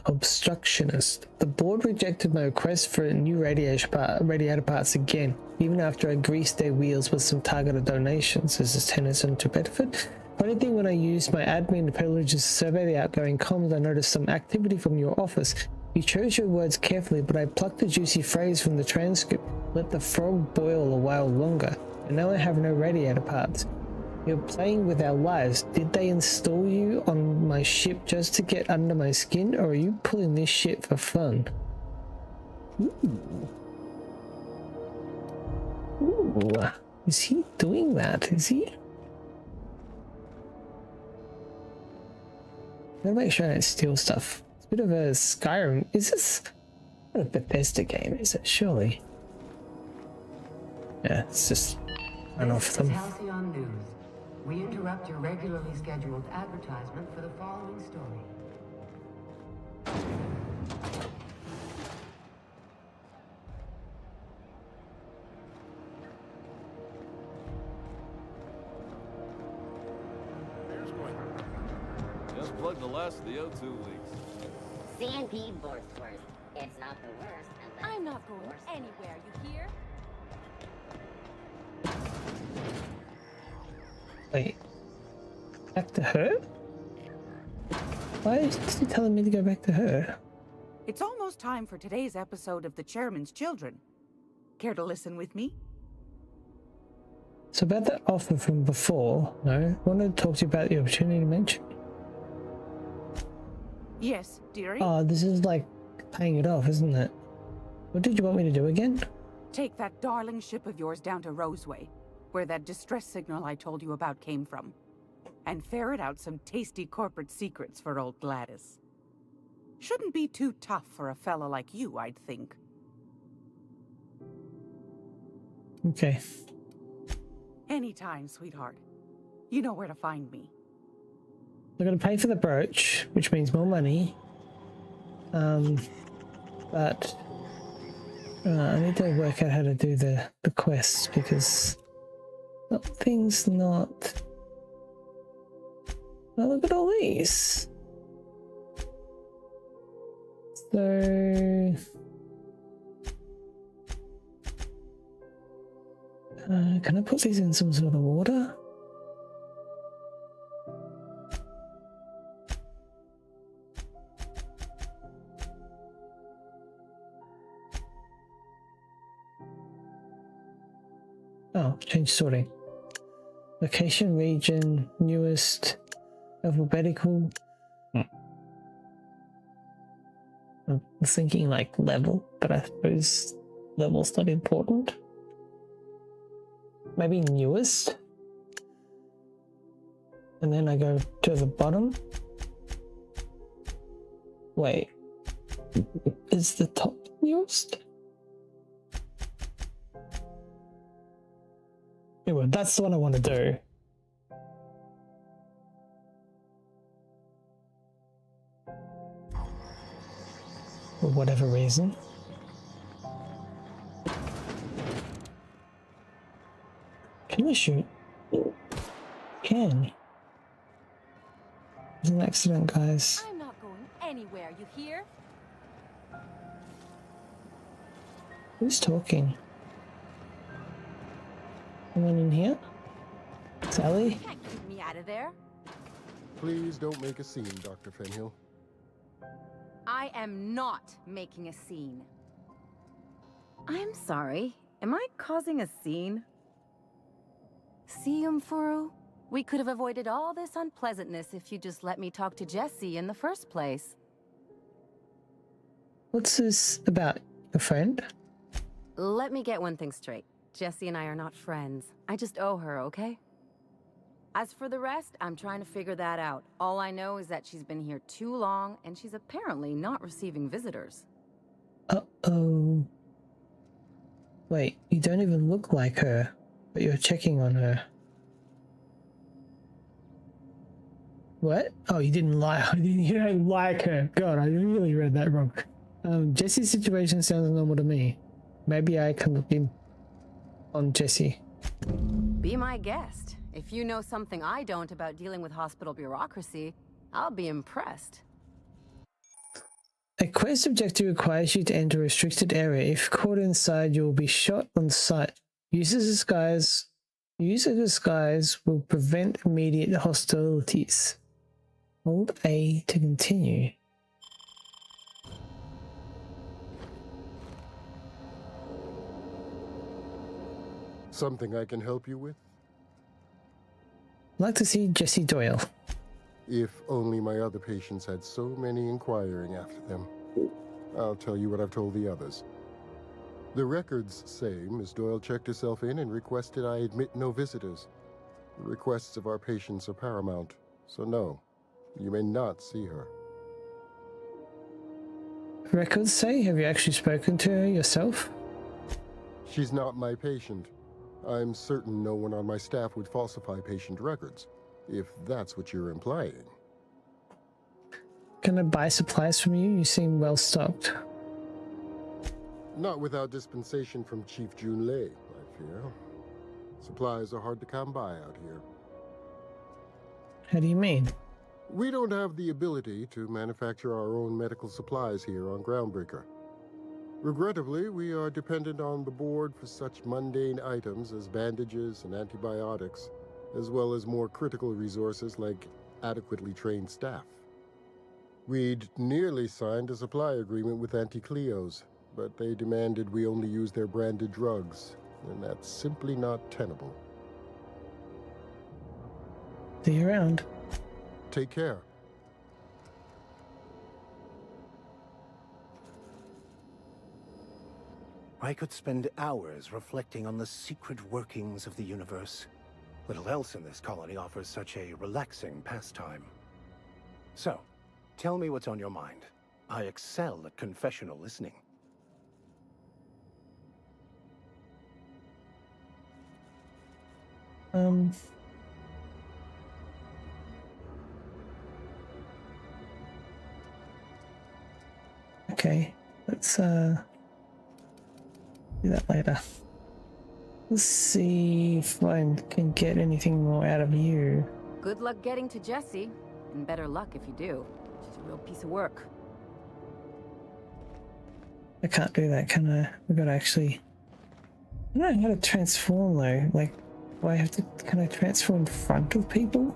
Obstructionist. The board rejected my request for new radiator parts again, even after I greased their wheels with some targeted donations. This is Tennyson to Bedford. Funny thing, when I used my admin privileges to survey the outgoing comms, I noticed some activity from your office. You chose your words carefully, but I plucked a juicy phrase from the transcript. Let the frog boil a while longer, and now I have no radiator parts. You're playing with our lives. Did they install you on my ship just to get under my skin, or are you pulling this shit for fun? Ooh. Ooh. Is he doing that? Is he? I'm gonna make sure I don't steal stuff. It's a bit of a Skyrim. Is this not a Bethesda game, is it? Surely. Yeah, it's just run off them. Halcyon News. We interrupt your regularly scheduled advertisement for the following story. Just plugged the last of the O2 leaks. CNP Borstworth. It's not the worst. I'm not going anywhere, you hear? Wait. Back to her? Why is he telling me to go back to her? It's almost time for today's episode of The Chairman's Children. Care to listen with me? So about that offer from before, no? I wanted to talk to you about the opportunity to mention. Yes, dearie? Oh, this is like paying it off, isn't it? What did you want me to do again? Take that darling ship of yours down to Roseway, where that distress signal I told you about came from, and ferret out some tasty corporate secrets for old Gladys. Shouldn't be too tough for a fella like you, I'd think. Okay. Anytime, sweetheart. You know where to find me. I'm going to pay for the brooch, which means more money. But I need to work out how to do the quests, because something's not... Oh, look at all these. So... can I put these in some sort of order? Oh, change sorting. Location, region, newest, alphabetical. I'm thinking like level, but I suppose level's not important. Maybe newest. And then I go to the bottom. Wait. Is the top newest? Anyway, that's what I want to do. For whatever reason. Can I shoot? Can. It's an accident, guys. I'm not going anywhere, you hear? Who's talking? Someone in here? Sally? You can't keep me out of there. Please don't make a scene, Dr. Fenhill. I am not making a scene. I'm sorry. Am I causing a scene? See, Umfuru? We could have avoided all this unpleasantness if you just let me talk to Jesse in the first place. What's this about? Your friend? Let me get one thing straight. Jesse and I are not friends. I just owe her, okay? As for the rest, I'm trying to figure that out. All I know is that she's been here too long, and she's apparently not receiving visitors. Uh-oh. Wait, you don't even look like her, but you're checking on her. What? Oh, you didn't like you don't like her. God, I really read that wrong. Jesse's situation sounds normal to me. Maybe I can look in on Jesse. Be my guest. If you know something I don't about dealing with hospital bureaucracy, I'll be impressed. A quest objective requires you to enter a restricted area. If caught inside, you will be shot on sight. Use a disguise will prevent immediate hostilities. Hold A to continue. Something I can help you with? I'd like to see Jesse Doyle. If only my other patients had so many inquiring after them. I'll tell you what I've told the others. The records say Miss Doyle checked herself in and requested I admit no visitors. The requests of our patients are paramount, so no, you may not see her. Records say? Have you actually spoken to her yourself? She's not my patient. I'm certain no one on my staff would falsify patient records, if that's what you're implying. Can I buy supplies from you? You seem well stocked. Not without dispensation from Chief Junlei, I fear. Supplies are hard to come by out here. How do you mean? We don't have the ability to manufacture our own medical supplies here on Groundbreaker. Regrettably, we are dependent on the board for such mundane items as bandages and antibiotics, as well as more critical resources like adequately trained staff. We'd nearly signed a supply agreement with Anti-Cleos, but they demanded we only use their branded drugs, and that's simply not tenable. See you around. Take care. I could spend hours reflecting on the secret workings of the universe. Little else in this colony offers such a relaxing pastime. So, tell me what's on your mind. I excel at confessional listening. Okay, let's do that later. Let's see if I can get anything more out of you. Good luck getting to Jesse, and better luck if you do. She's a real piece of work. I can't do that, can I? We gotta actually... I don't know how to transform though. Like, do I have to... Can I transform in front of people?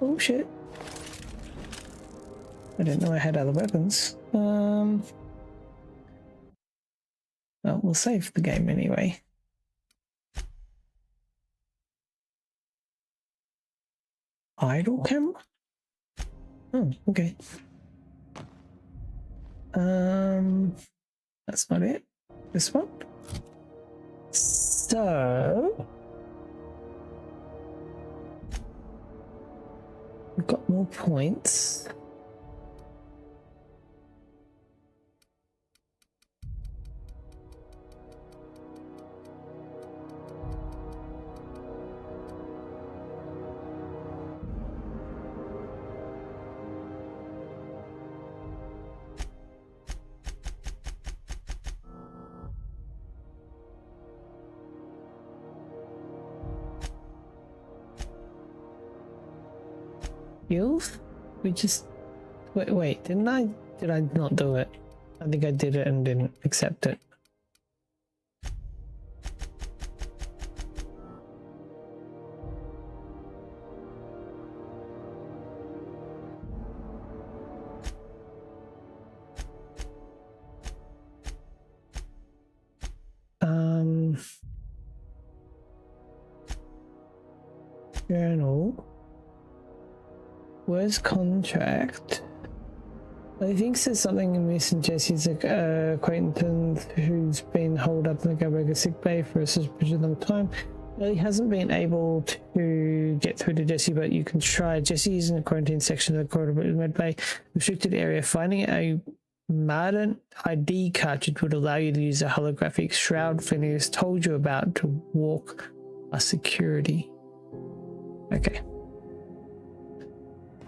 Oh shit. I didn't know I had other weapons. Well, we'll save the game anyway. Idle camera? Oh, okay. That's not it. This one? So... we've got more points. Youth? We just... Wait, did I not do it? I think I did it and didn't accept it. Journal. Where's contract? I think there's something in missing Jesse's acquaintance who's been holed up in the Gabriel sick bay for a suspicious long time. He hasn't been able to get through to Jesse, but you can try. Jesse is in the quarantine section of the corridor med bay restricted area. Finding a Mardant ID cartridge would allow you to use a holographic shroud Phineas told you about to walk a security. Okay.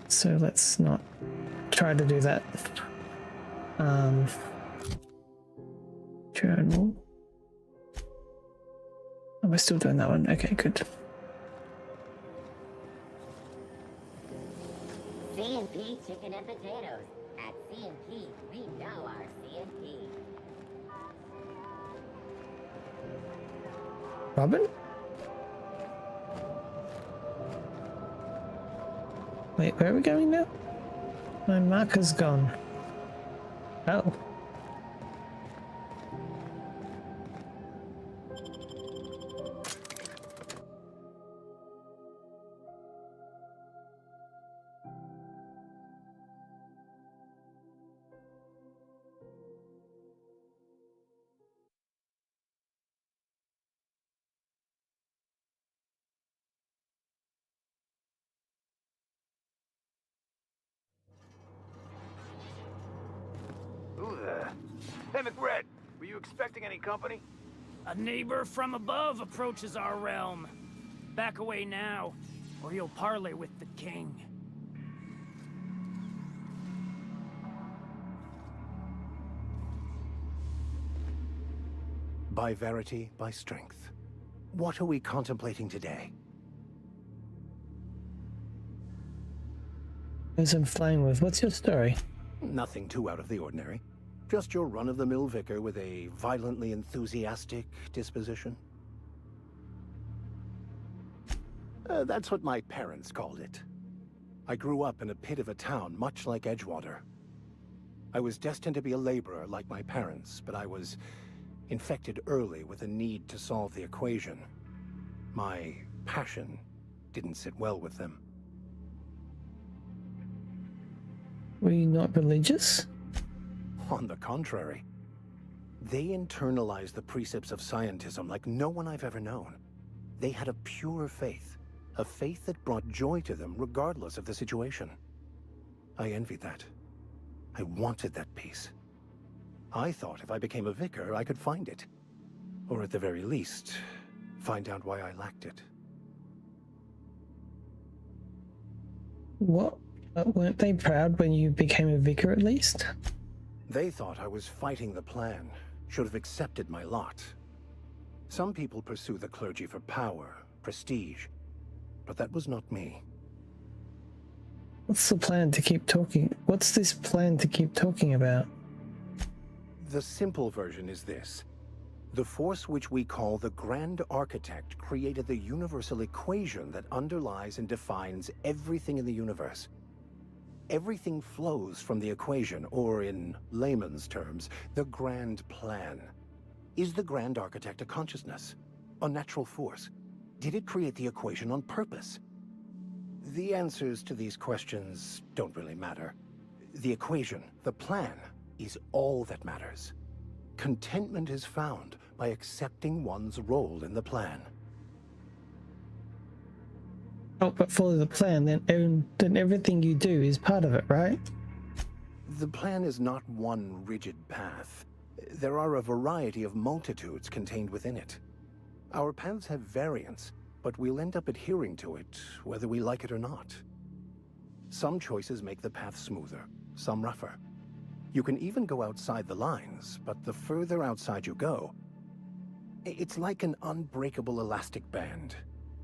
So let's not try to do that. Journal. Oh, we're still doing that one. Okay, good. C&P chicken and potatoes. At C&P, we know our C&P. Robin? Wait, where are we going now? My marker's gone. Oh. Who the... Hey, McRed, were you expecting any company? A neighbor from above approaches our realm. Back away now, or you'll parley with the king. By verity, by strength. What are we contemplating today? Who's I'm flying with? What's your story? Nothing too out of the ordinary. Just your run-of-the-mill vicar with a violently enthusiastic disposition. That's what my parents called it. I grew up in a pit of a town, much like Edgewater. I was destined to be a laborer like my parents, but I was infected early with a need to solve the equation. My passion didn't sit well with them. Were you not religious? On the contrary. They internalized the precepts of scientism like no one I've ever known. They had a pure faith, a faith that brought joy to them regardless of the situation. I envied that. I wanted that peace. I thought if I became a vicar, I could find it. Or at the very least, find out why I lacked it. What? Weren't they proud when you became a vicar at least? They thought I was fighting the plan, should have accepted my lot. Some people pursue the clergy for power, prestige, but that was not me. What's the plan to keep talking? What's this plan to keep talking about? The simple version is this. The force which we call the Grand Architect created the universal equation that underlies and defines everything in the universe. Everything flows from the equation, or in layman's terms, the grand plan. Is the Grand Architect a consciousness? A natural force? Did it create the equation on purpose? The answers to these questions don't really matter. The equation, the plan, is all that matters. Contentment is found by accepting one's role in the plan. Oh, but follow the plan, then everything you do is part of it, right? The plan is not one rigid path. There are a variety of multitudes contained within it. Our paths have variance, but we'll end up adhering to it, whether we like it or not. Some choices make the path smoother, some rougher. You can even go outside the lines, but the further outside you go, it's like an unbreakable elastic band.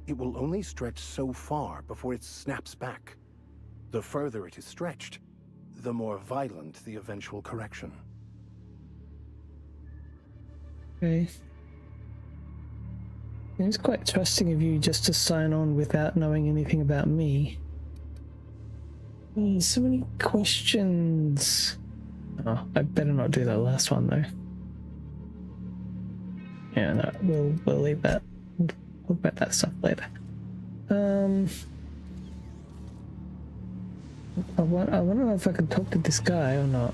It will only stretch so far before it snaps back. The further it is stretched, the more violent the eventual correction. Okay. It's quite trusting of you just to sign on without knowing anything about me. So many questions. Oh, I better not do that last one though. Yeah, no, we'll leave that. We'll talk about that stuff later. I want to know if I can talk to this guy or not.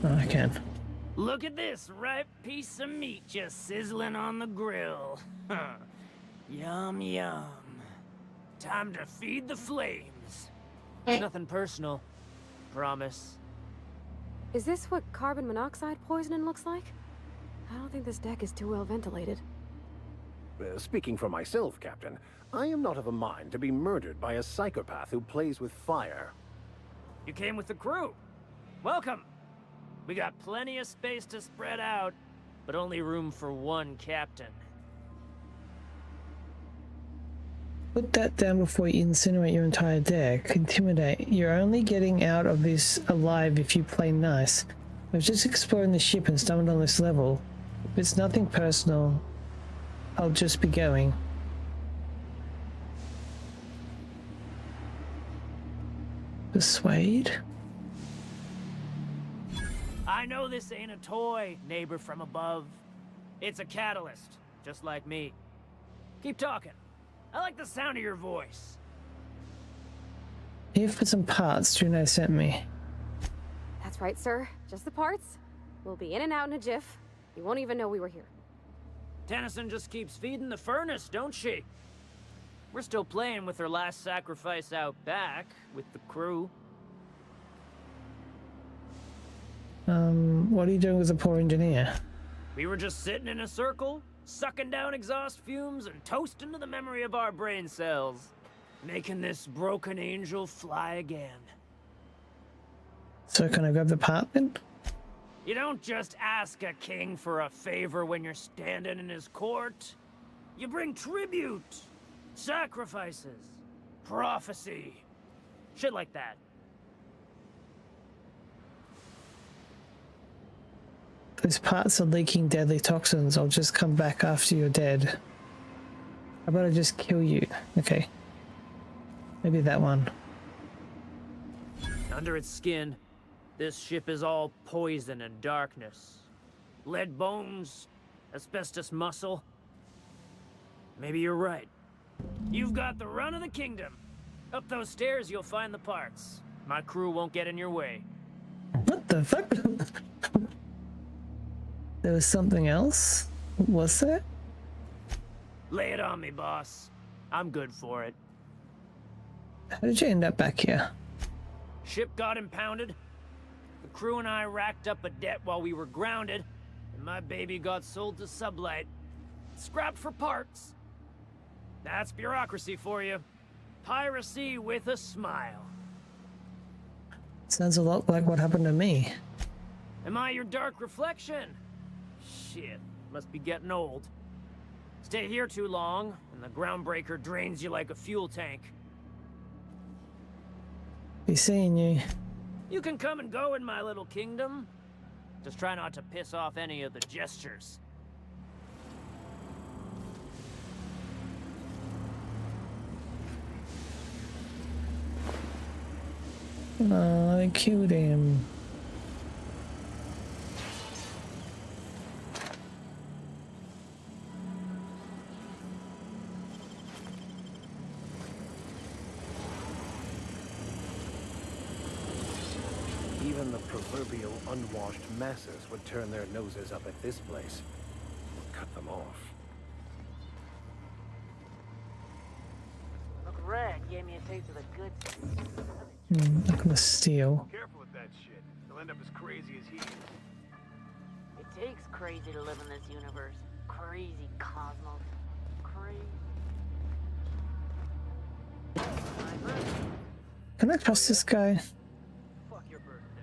Oh, I can. Look at this ripe piece of meat just sizzling on the grill. Yum, yum. Time to feed the flames. Nothing personal. Promise. Is this what carbon monoxide poisoning looks like? I don't think this deck is too well ventilated. Speaking for myself, Captain, I am not of a mind to be murdered by a psychopath who plays with fire. You came with the crew. Welcome. We got plenty of space to spread out, but only room for one captain. Put that down before you incinerate your entire deck. Intimidate. You're only getting out of this alive if you play nice. I've just explored the ship and stumbled on this level. If it's nothing personal, I'll just be going. Persuade? I know this ain't a toy, neighbor from above. It's a catalyst, just like me. Keep talking. I like the sound of your voice. Here for some parts Juno sent me. That's right, sir. Just the parts. We'll be in and out in a jiff. You won't even know we were here. Tennyson just keeps feeding the furnace, don't she? We're still playing with her last sacrifice out back, with the crew. What are you doing with the poor engineer? We were just sitting in a circle, sucking down exhaust fumes and toasting to the memory of our brain cells. Making this broken angel fly again. So can I grab the part then? You don't just ask a king for a favor when you're standing in his court. You bring tribute, sacrifices, prophecy, shit like that. Those parts are leaking deadly toxins. I'll just come back after you're dead. How about I just kill you? Okay. Maybe that one. Under its skin, this ship is all poison and darkness. Lead bones, asbestos muscle. Maybe you're right. You've got the run of the kingdom. Up those stairs, you'll find the parts. My crew won't get in your way. What the fuck? There was something else? Was there? Lay it on me, boss. I'm good for it. How did you end up back here? Ship got impounded. The crew and I racked up a debt while we were grounded, and my baby got sold to Sublight. Scrapped for parts. That's bureaucracy for you. Piracy with a smile. Sounds a lot like what happened to me. Am I your dark reflection? Shit, must be getting old. Stay here too long, and the groundbreaker drains you like a fuel tank. Be seeing you. You can come and go in my little kingdom. Just try not to piss off any of the gestures. Oh, they killed him. Even the proverbial unwashed masses would turn their noses up at this place. Cut them off. Look, Red gave me a taste of the good stuff. I'm not gonna steal. Careful with that shit. He'll end up as crazy as he is. It takes crazy to live in this universe. Crazy cosmos. Crazy. Can I trust this guy? Fuck your birthday.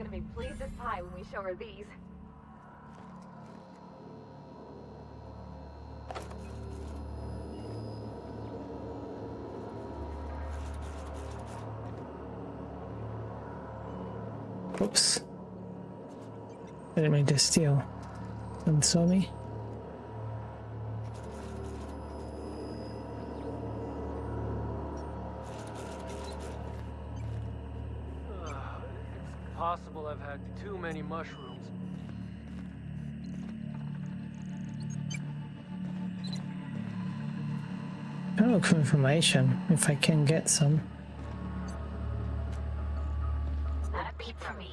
gonna be pleased as pie when we show her these. Oops. I didn't mean to steal. Someone saw me. It's possible I've had too many mushrooms. I look for information if I can get some. Not a peep from me.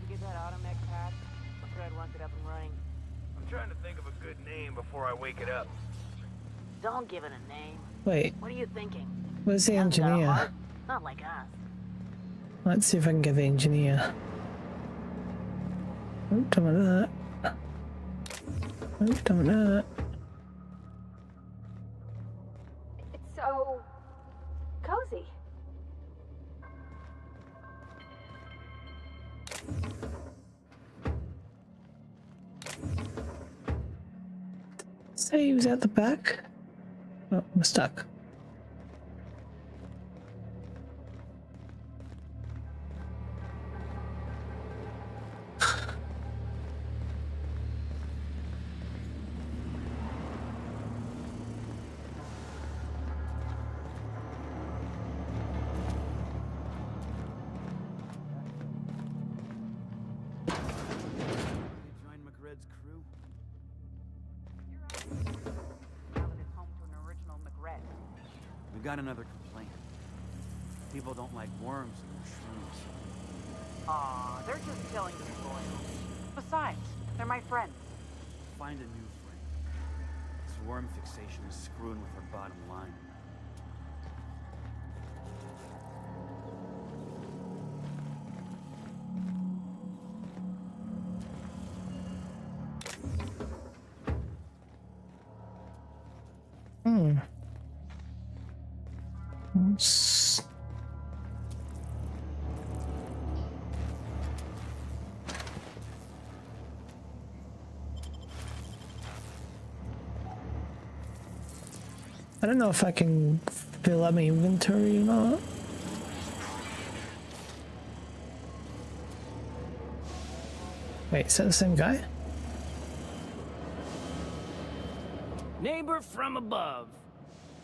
Get that automech patch? Fred wants it up and running. I'm trying to think of a good name before I wake it up. Don't give it a name. Wait, What are you thinking? where's the Hasn't got a engineer? heart? Not like us. Let's see if I can get the engineer. Oh, don't want that. Oh, don't want that. It's so cozy. Say he was at the back? Oh, I'm stuck. Join McRed's crew. We got another complaint. People don't like worms and their shrooms. Aw, they're just killing the spoils. Besides, they're my friends. Find a new friend. This worm fixation is screwing with our bottom line. Oops. I don't know if I can fill up my inventory or not. Wait, is that the same guy? Neighbor from above.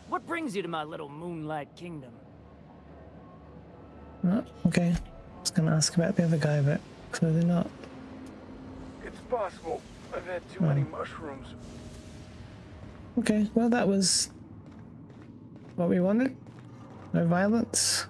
What brings you to my little moonlight kingdom? Oh, okay. I was gonna ask about the other guy, but clearly not. It's possible. I've had too many mushrooms. Okay, well that was what we wanted. No violence.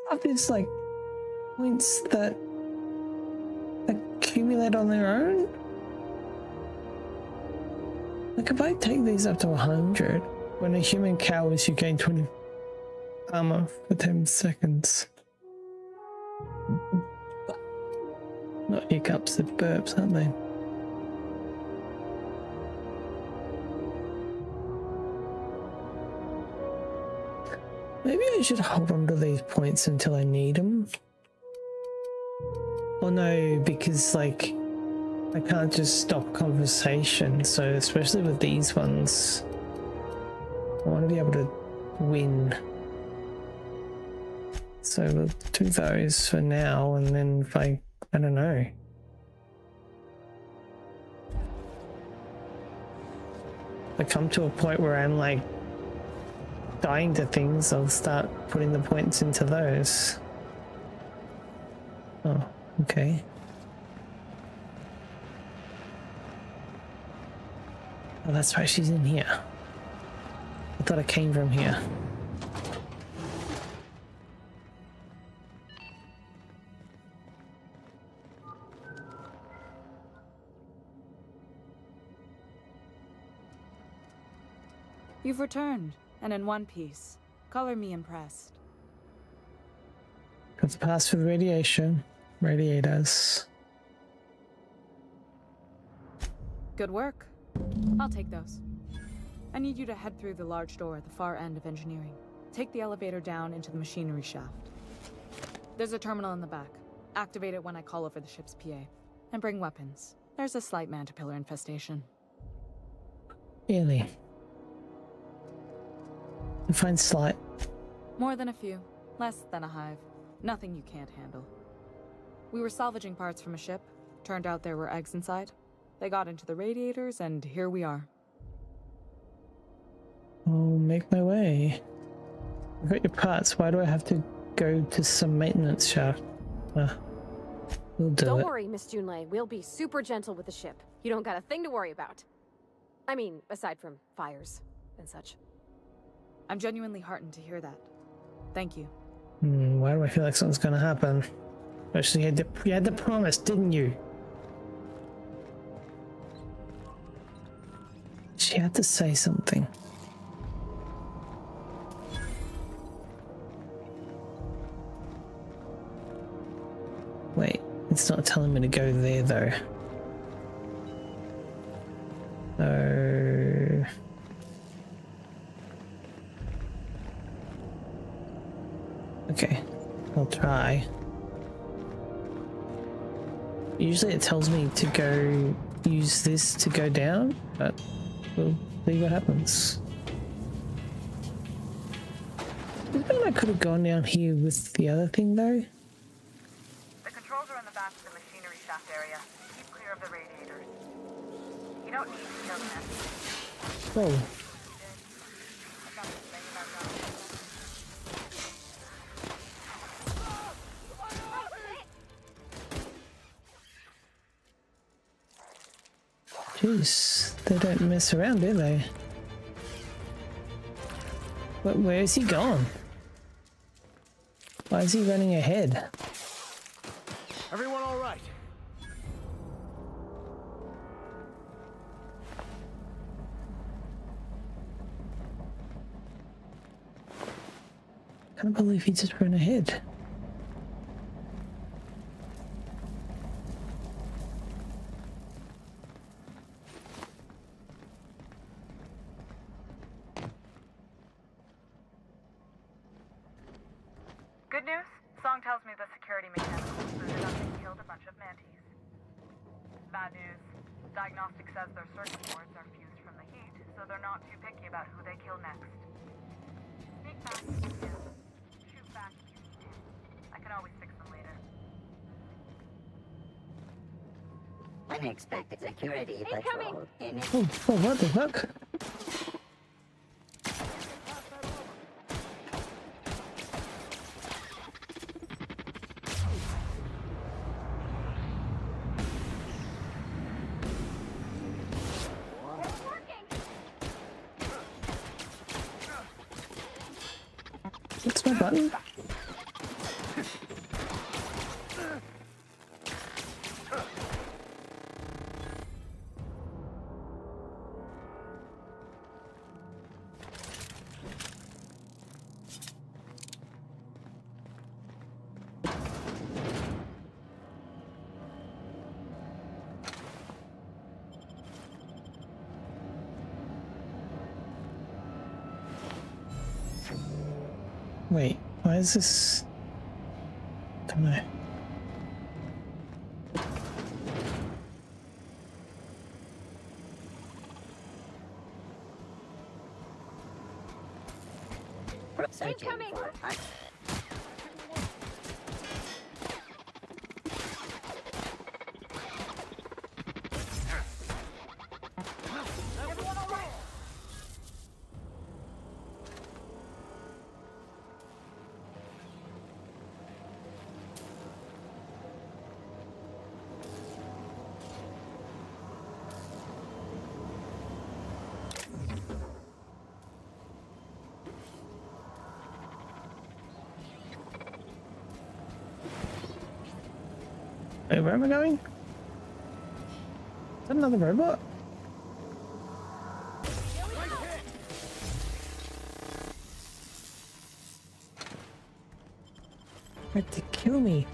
Have these like points that accumulate on their own? Like if I take these up to 100, when a human cowers you gain 20 armor for 10 seconds. Not hiccups, they're burps, aren't they? Maybe I should hold on to these points until I need them. Or no, because like I can't just stop conversation, so especially with these ones, I want to be able to win. So we'll do those for now, and then if I don't know. I come to a point where I'm like dying to things, I'll start putting the points into those. Oh, okay. Oh, that's right, she's in here. I thought it came from here. You've returned, and in one piece. Color me impressed. Got the pass for the radiators. Good work. I'll take those. I need you to head through the large door at the far end of engineering. Take the elevator down into the machinery shaft. There's a terminal in the back. Activate it when I call over the ship's PA. And bring weapons. There's a slight mantipillar infestation. Really? Define slight. More than a few. Less than a hive. Nothing you can't handle. We were salvaging parts from a ship. Turned out there were eggs inside. They got into the radiators, and here we are. I'll make my way. I've got your parts. Why do I have to go to some maintenance shaft? We'll do Don't it. worry, Miss Junlei. We'll be super gentle with the ship. You don't got a thing to worry about. I mean, aside from fires and such. I'm genuinely heartened to hear that. Thank you. Why do I feel like something's gonna happen? Actually, you had the promise, didn't you? She had to say something. Wait, it's not telling me to go there though. So... okay, I'll try. Usually it tells me to go use this to go down, but we'll see what happens. I think I could have gone down here with the other thing though. The controls are in the back of the machinery shaft area. Keep clear of the radiators. You don't need to kill them. Whoa. Jeez, they don't mess around, do they? But where is he gone? Why is he running ahead? Everyone all right? I can't believe he just ran ahead. Good news? Song tells me the security mechanical booted up and killed a bunch of mantis. Bad news. Diagnostic says their circuit boards are fused from the heat, so they're not too picky about who they kill next. Sneak back if you can. Shoot back if you need to. I can always fix them later. Unexpected security patrol. Oh, what the fuck? What's my button? Wait, why is this? Don't know. Searching for Wait, where am I going? Is that another robot? Tried to kill me.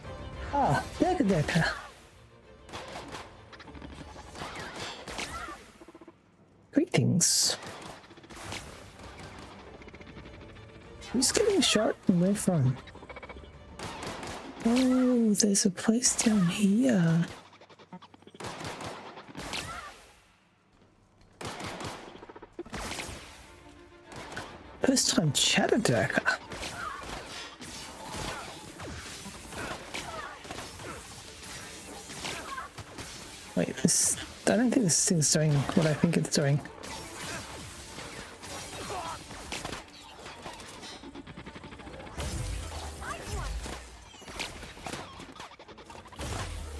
Ah, Decker. Greetings. Who's getting shot and where from? Oh, there's a place down here. First time Chatterdecker. Wait, this... I don't think this thing's doing what I think it's doing.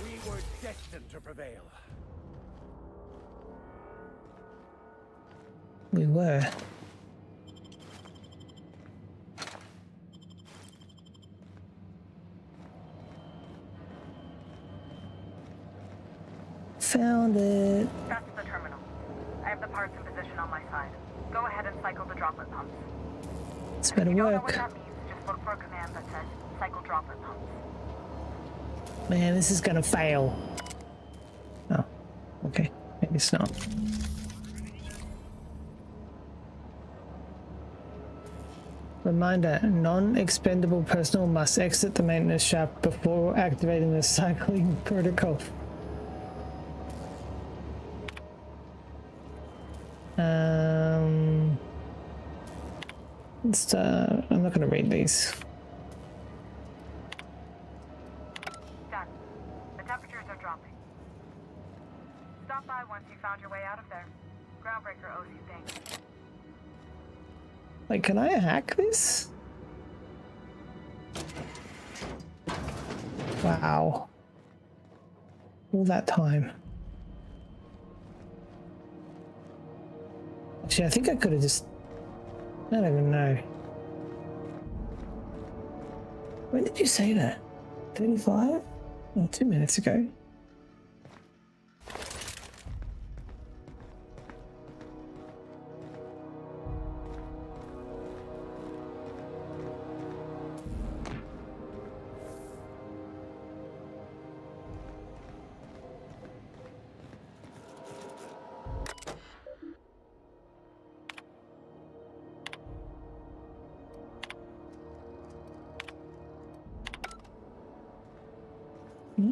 We were destined to prevail. We were. Found it. That's the terminal. I have the parts in position on my side. Go ahead and cycle the droplet pumps. It's better If you don't know work. what that means, just look for a command that says cycle droplet pumps. Man, this is gonna fail. Oh, okay. Maybe it's not. Reminder, non-expendable personnel must exit the maintenance shaft before activating the cycling protocol. I'm not gonna read these. Done. The temperatures are dropping. Stop by once you found your way out of there. Groundbreaker owes you things. Like, can I hack this? Wow. All that time. Actually, I think I could have just... I don't even know. When did you say that? 35? Oh, 2 minutes ago.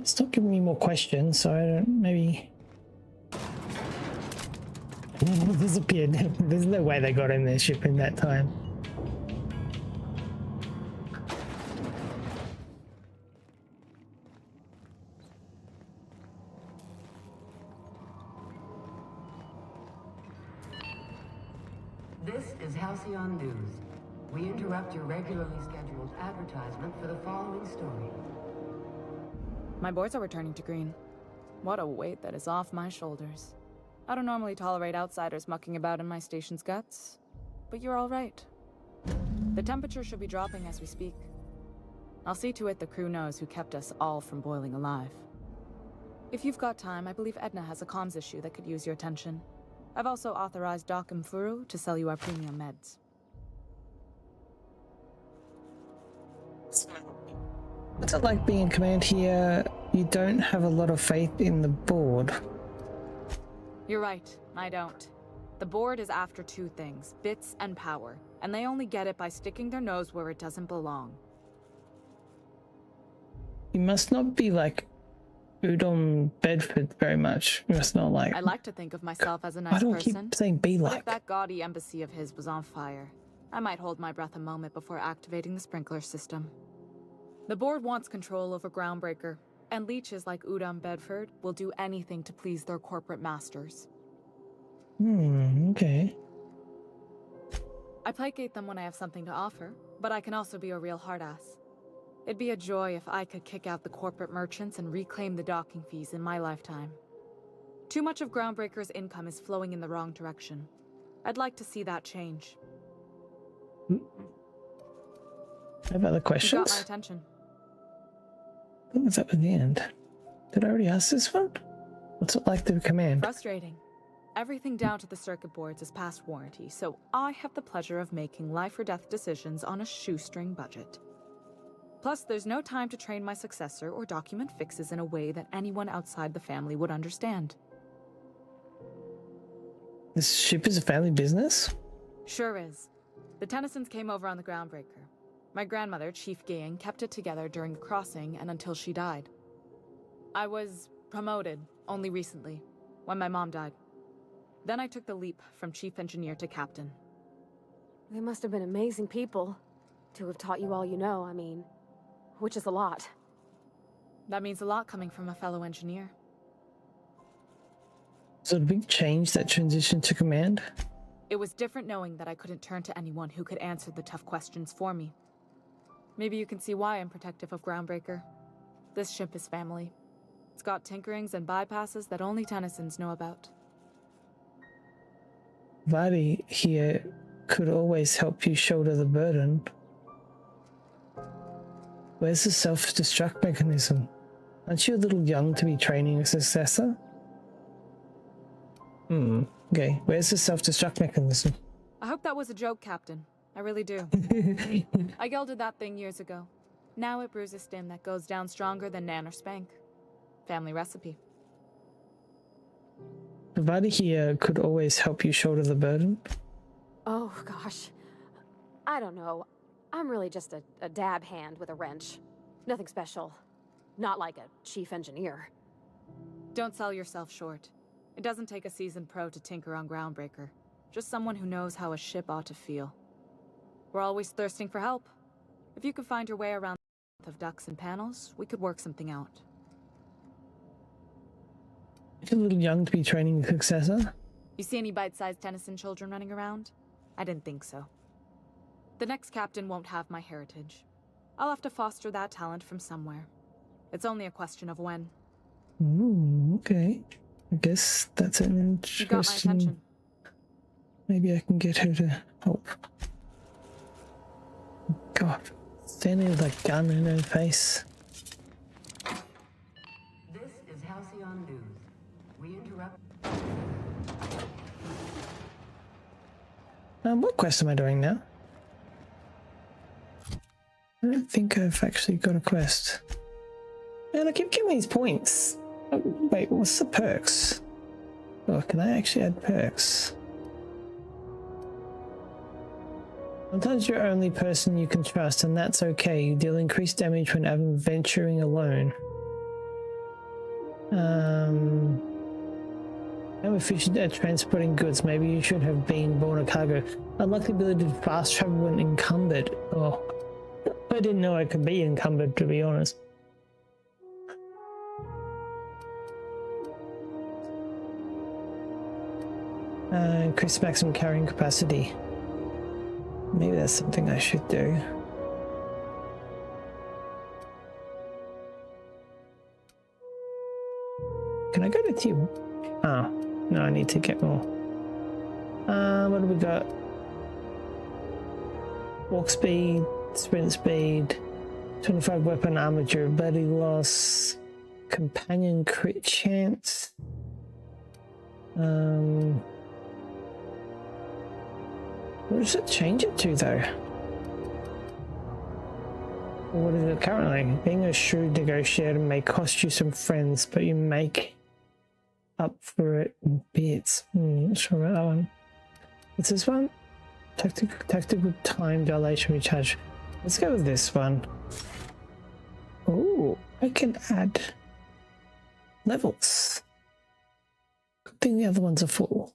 Stop giving me more questions, so I don't... maybe... disappeared. There's no way they got in their ship in that time. This is Halcyon News. We interrupt your regularly scheduled advertisement for the following story. My boys are returning to green. What a weight that is off my shoulders. I don't normally tolerate outsiders mucking about in my station's guts, but you're all right. The temperature should be dropping as we speak. I'll see to it the crew knows who kept us all from boiling alive. If you've got time, I believe Edna has a comms issue that could use your attention. I've also authorized Doc and Furu to sell you our premium meds. What's it like being in command here? You don't have a lot of faith in the board. You're right, I don't. The board is after two things, bits and power, and they only get it by sticking their nose where it doesn't belong. You must not be like Udon Bedford very much. You must not like... I like to think of myself as a nice I don't person. keep saying be But like. if that gaudy embassy of his was on fire, I might hold my breath a moment before activating the sprinkler system. The board wants control over Groundbreaker, and leeches like Udon Bedford will do anything to please their corporate masters. Okay. I placate them when I have something to offer, but I can also be a real hard-ass. It'd be a joy if I could kick out the corporate merchants and reclaim the docking fees in my lifetime. Too much of Groundbreaker's income is flowing in the wrong direction. I'd like to see that change. I have other questions? You got my attention. What was up at the end? Did I already ask this one? What's it like to command? Frustrating. Everything down to the circuit boards is past warranty, so I have the pleasure of making life or death decisions on a shoestring budget. Plus, there's no time to train my successor or document fixes in a way that anyone outside the family would understand. This ship is a family business? Sure is. The Tennysons came over on the Groundbreaker. My grandmother, Chief Gayan, kept it together during the crossing and until she died. I was promoted only recently, when my mom died. Then I took the leap from chief engineer to captain. They must have been amazing people to have taught you all you know, I mean, which is a lot. That means a lot coming from a fellow engineer. Was it a big change, that transition to command? It was different knowing that I couldn't turn to anyone who could answer the tough questions for me. Maybe you can see why I'm protective of Groundbreaker. This ship is family. It's got tinkerings and bypasses that only Tennysons know about. Vadi here could always help you shoulder the burden. Where's the self-destruct mechanism? Aren't you a little young to be training a successor? Okay, where's the self-destruct mechanism? I hope that was a joke, Captain. I really do. I gelded that thing years ago. Now it brews a stem that goes down stronger than Nan or Spank. Family recipe. Vadi here could always help you shoulder the burden. Oh, gosh. I don't know. I'm really just a dab hand with a wrench. Nothing special. Not like a chief engineer. Don't sell yourself short. It doesn't take a seasoned pro to tinker on Groundbreaker. Just someone who knows how a ship ought to feel. We're always thirsting for help. If you could find your way around the of ducts and panels, we could work something out. You're a little young to be training a successor. You see any bite-sized Tennyson children running around? I didn't think so. The next captain won't have my heritage. I'll have to foster that talent from somewhere. It's only a question of when. Ooh, okay. I guess that's an interesting... You got my attention. Maybe I can get her to help. God, standing with a gun in her face. This is Halcyon News. We interrupt. What quest am I doing now? I don't think I've actually got a quest. Man, I keep getting these points. Oh, wait, what's the perks? Oh, can I actually add perks? Sometimes you're the only person you can trust, and that's okay. You deal increased damage when venturing alone. I'm efficient at transporting goods. Maybe you should have been born a cargo. Unlock the ability to fast travel when encumbered. Oh, I didn't know I could be encumbered, to be honest. Increase maximum carrying capacity. Maybe that's something I should do. Can I go to tier? Oh, no, I need to get more. What do we got? Walk speed, sprint speed, 25 weapon armor durability loss, companion crit chance. What does it change it to, though? What is it currently? Being a shrewd negotiator may cost you some friends, but you make up for it in bits. Not sure about that one. What's this one? Tactical time dilation recharge. Let's go with this one. Oh, I can add levels. Good thing the other ones are full.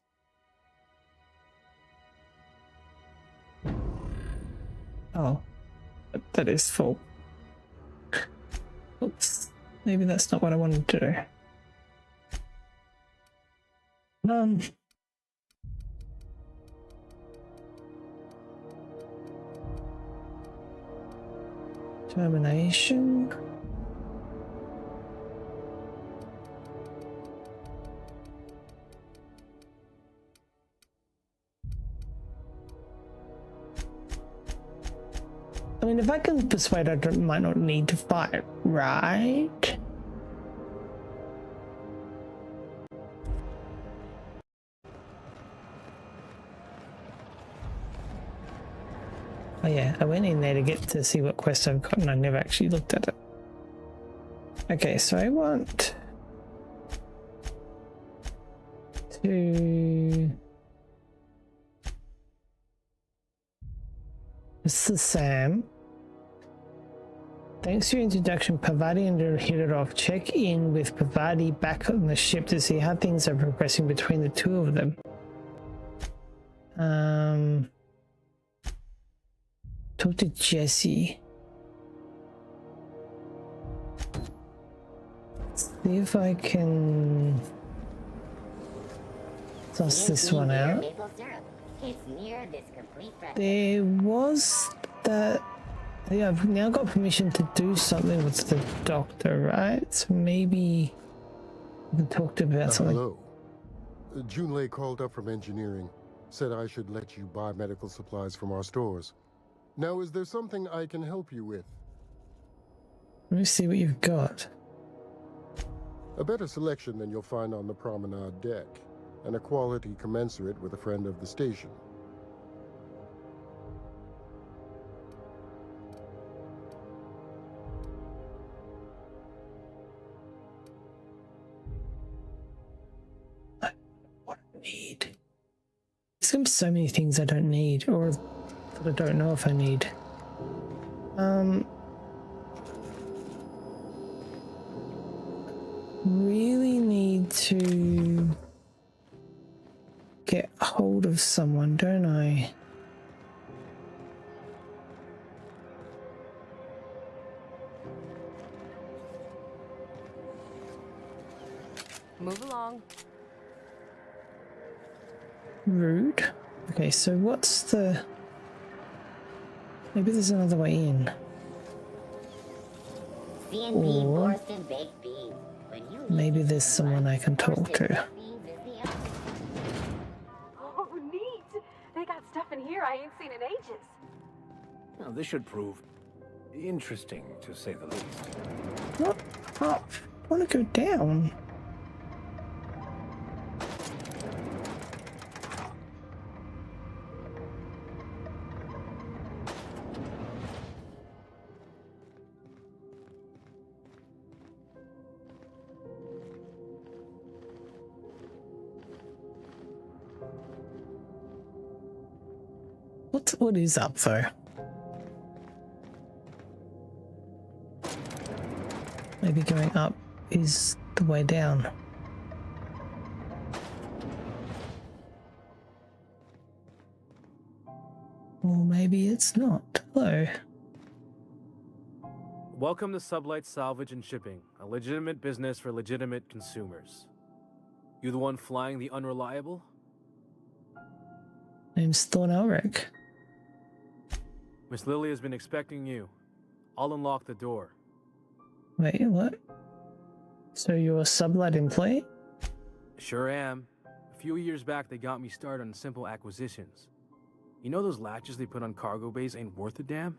Oh, that is full. Oops, maybe that's not what I wanted to do. Termination. I mean, if I can persuade her, I might not need to fight, right? Oh yeah, I went in there to get to see what quest I've got and I never actually looked at it. Okay, so I want to... This is Sam. Thanks to your introduction, Pavati and hit it off. Check in with Pavati back on the ship to see how things are progressing between the two of them. Talk to Jesse. See if I can suss this one out. There was that. Yeah, I've now got permission to do something with the doctor, right? So maybe we can talk to him about something. Hello. Junlei called up from engineering. Said I should let you buy medical supplies from our stores. Now, is there something I can help you with? Let me see what you've got. A better selection than you'll find on the promenade deck, and a quality commensurate with a friend of the station. What I need. There's gonna be so many things I don't need, or that I don't know if I need. Really need to get hold of someone, don't I? Move along. Rude. Okay, so what's the... Maybe there's another way in. CNP Or Borston baked beans. When you maybe there's someone I can talk to. Oh, neat! They got stuff in here I ain't seen in ages. Now, this should prove interesting, to say the least. What? Oh, I want to go down. What is up though? Maybe going up is the way down. Or maybe it's not. Hello. Welcome to Sublight Salvage and Shipping, a legitimate business for legitimate consumers. You the one flying the unreliable? Name's Thorn Elric. Miss Lily has been expecting you. I'll unlock the door. Wait, what? So you're a Sublight employee? Sure am. A few years back, they got me started on simple acquisitions. You know those latches they put on cargo bays ain't worth a damn?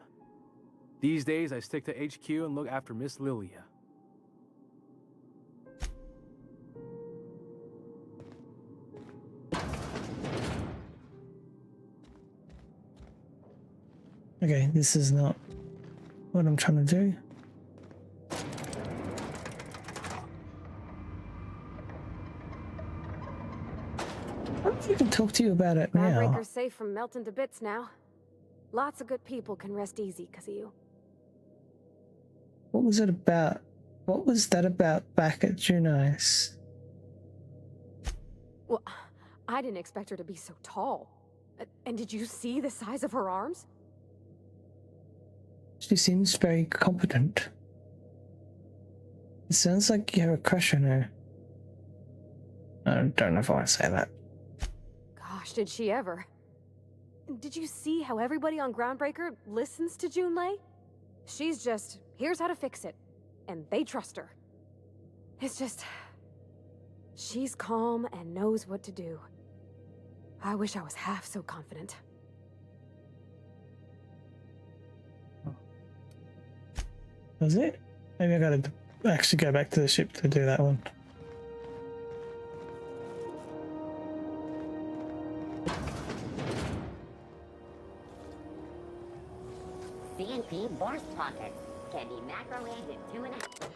These days, I stick to HQ and look after Miss Lilia. Okay, this is not what I'm trying to do. I don't even talk to you about it now. Groundbreaker's safe from melting to bits now. Lots of good people can rest easy because of you. What was it about? What was that about back at Junai's? Well, I didn't expect her to be so tall. And did you see the size of her arms? She seems very competent. It sounds like you have a crush on her. I don't know if I want to say that. Gosh, did she ever. Did you see how everybody on Groundbreaker listens to Junlei? She's just, here's how to fix it. And they trust her. It's just... she's calm and knows what to do. I wish I was half so confident. Was it? Maybe I gotta actually go back to the ship to do that one. CNP Borscht pockets. Can be macrowaved in 2.5.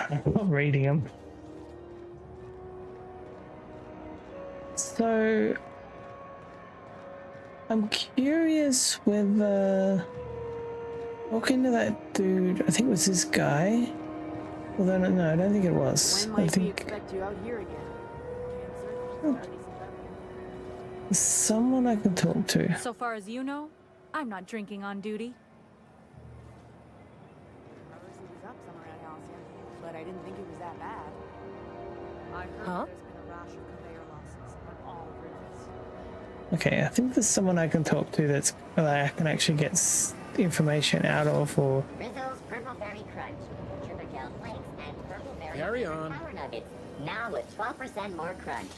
I'm not reading them. So I'm curious whether walking to that dude, I think it was this guy. Although no, I don't think it was. When I might we think expect you out here again? someone I can talk to. So far as you know, I'm not drinking on duty. But I didn't think it was that bad. I heard Huh? there's been a rash of conveyor losses on all routes. Okay, I think there's someone I can talk to that I can actually get information out of, or Rizzo's Purple Berry Crunch, Sugar Gel Flakes, and Purple Berry Carry on. Power Nuggets. Now with 12% more crunch.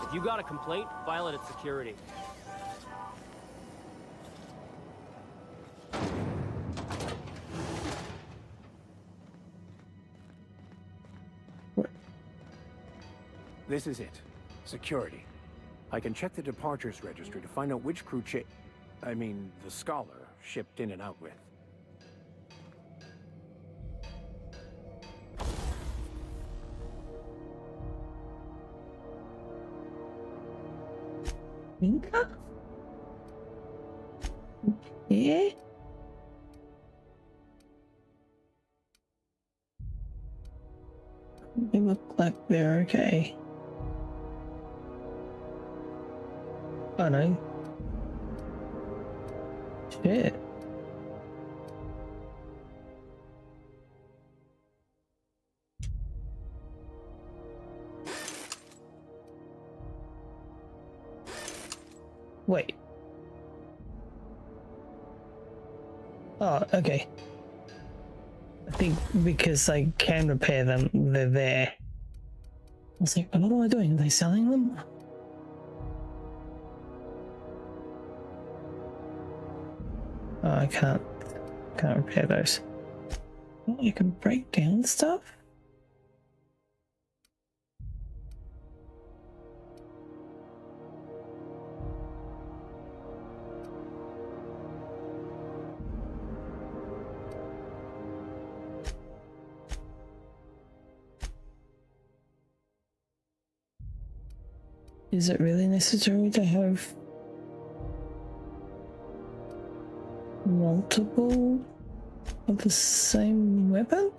If you got a complaint, file it at security. This is it. Security. I can check the departures registry to find out which crew the Scholar shipped in and out with. Inca? Yeah? They look like they're okay. Oh no. Shit. Wait. Oh, okay. I think because I can repair them, they're there. I was like, what am I doing? Are they selling them? Oh, I can't repair those. Oh, you can break down stuff? Is it really necessary to have multiple of the same weapon?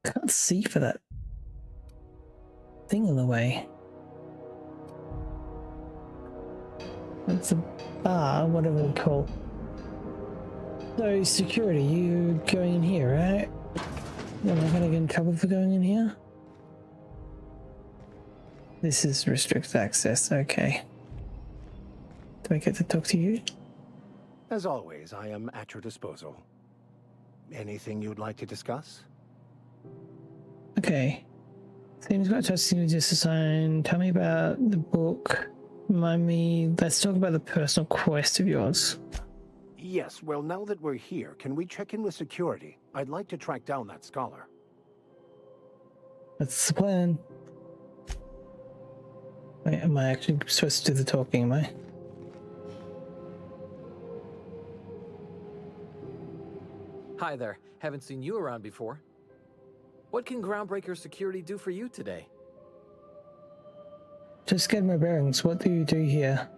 Can't see for that thing in the way. It's a bar, whatever we call. So security, you going in here, right? Am I gonna get in trouble for going in here? This is restricted access, okay. Do I get to talk to you? As always, I am at your disposal. Anything you'd like to discuss? Okay. Seems got testing you just assigned. Tell me about the book. Remind me, let's talk about the personal quest of yours. Yes, well, now that we're here, can we check in with security? I'd like to track down that Scholar. That's the plan. Wait, am I actually supposed to do the talking, am I? Hi there. Haven't seen you around before. What can Groundbreaker Security do for you today? Just get my bearings. What do you do here?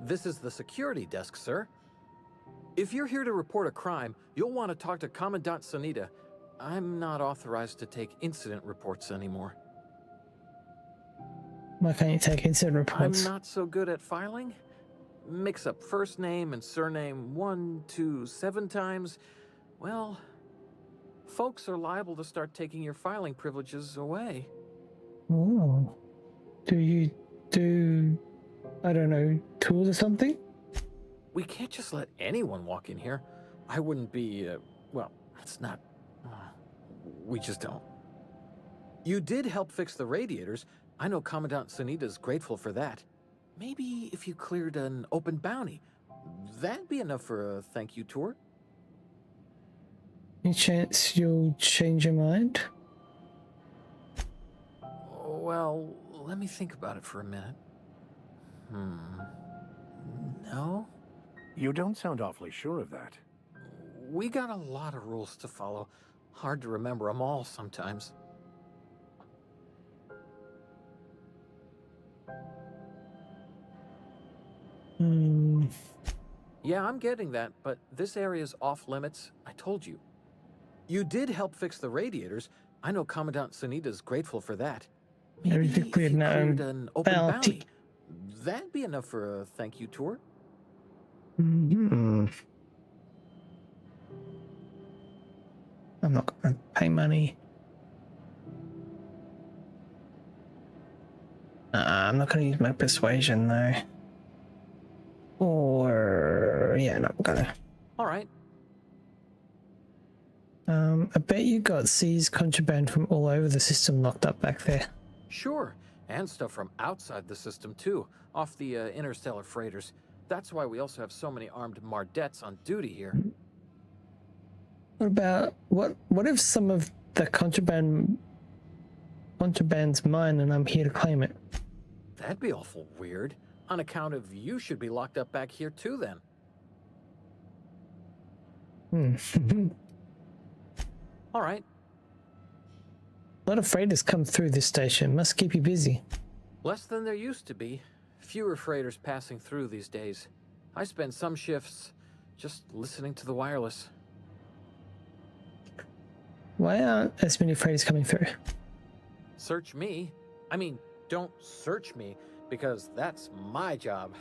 This is the security desk, sir. If you're here to report a crime, you'll want to talk to Commandant Sanita. I'm not authorized to take incident reports anymore. Why can't you take incident reports? I'm not so good at filing. Mix up first name and surname 1, 2, 7 times. Well, folks are liable to start taking your filing privileges away. Oh. Do you do, I don't know, tools or something? We can't just let anyone walk in here. I wouldn't be, well, it's not... we just don't. You did help fix the radiators. I know Commandant Sunita's grateful for that. Maybe if you cleared an open bounty, that'd be enough for a thank you tour. Any chance you'll change your mind? Well, let me think about it for a minute. No? You don't sound awfully sure of that. We got a lot of rules to follow. Hard to remember them all sometimes. Yeah, I'm getting that, but this area's off limits. I told you. You did help fix the radiators. I know Commandant Sunita's grateful for that. Maybe if you cleared an open bounty, that'd be enough for a thank you tour. I'm not going to pay money. I'm not going to use my persuasion though. Or yeah, no, I'm gonna. All right. I bet you got seized contraband from all over the system locked up back there. Sure, and stuff from outside the system too, off the interstellar freighters. That's why we also have so many armed Mardettes on duty here. What about what if some of the contraband's mine and I'm here to claim it? That'd be awful weird. On account of you should be locked up back here too then. All right. A lot of freighters come through this station. Must keep you busy. Less than there used to be. Fewer freighters passing through these days. I spend some shifts just listening to the wireless. Why aren't as many freighters coming through? Search me? I mean, don't search me, because that's my job.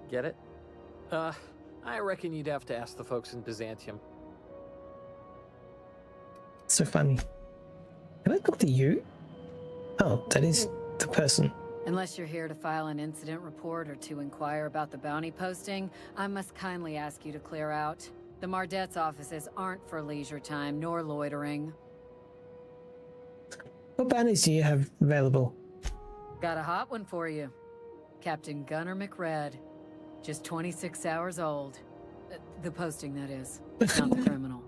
Get it? I reckon you'd have to ask the folks in Byzantium. So funny. Can I talk to you? Oh, that is the person. Unless you're here to file an incident report or to inquire about the bounty posting, I must kindly ask you to clear out. The Mardet's offices aren't for leisure time nor loitering. What bounties do you have available? Got a hot one for you. Captain Gunnar McRed. Just 26 hours old. The posting, that is. Not the criminal.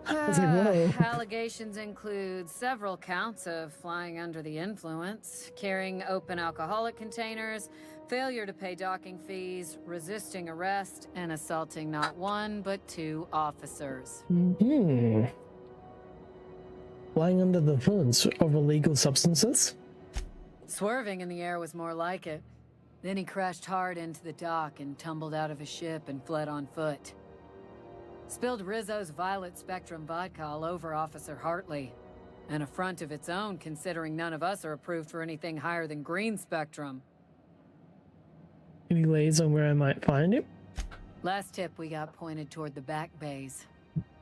Allegations include several counts of flying under the influence, carrying open alcoholic containers, failure to pay docking fees, resisting arrest, and assaulting not one but two officers. Flying under the influence of illegal substances? Swerving in the air was more like it. Then he crashed hard into the dock and tumbled out of his ship and fled on foot. Spilled Rizzo's Violet Spectrum vodka all over Officer Hartley. An affront of its own, considering none of us are approved for anything higher than green spectrum. Any leads on where I might find it? Last tip we got pointed toward the back bays.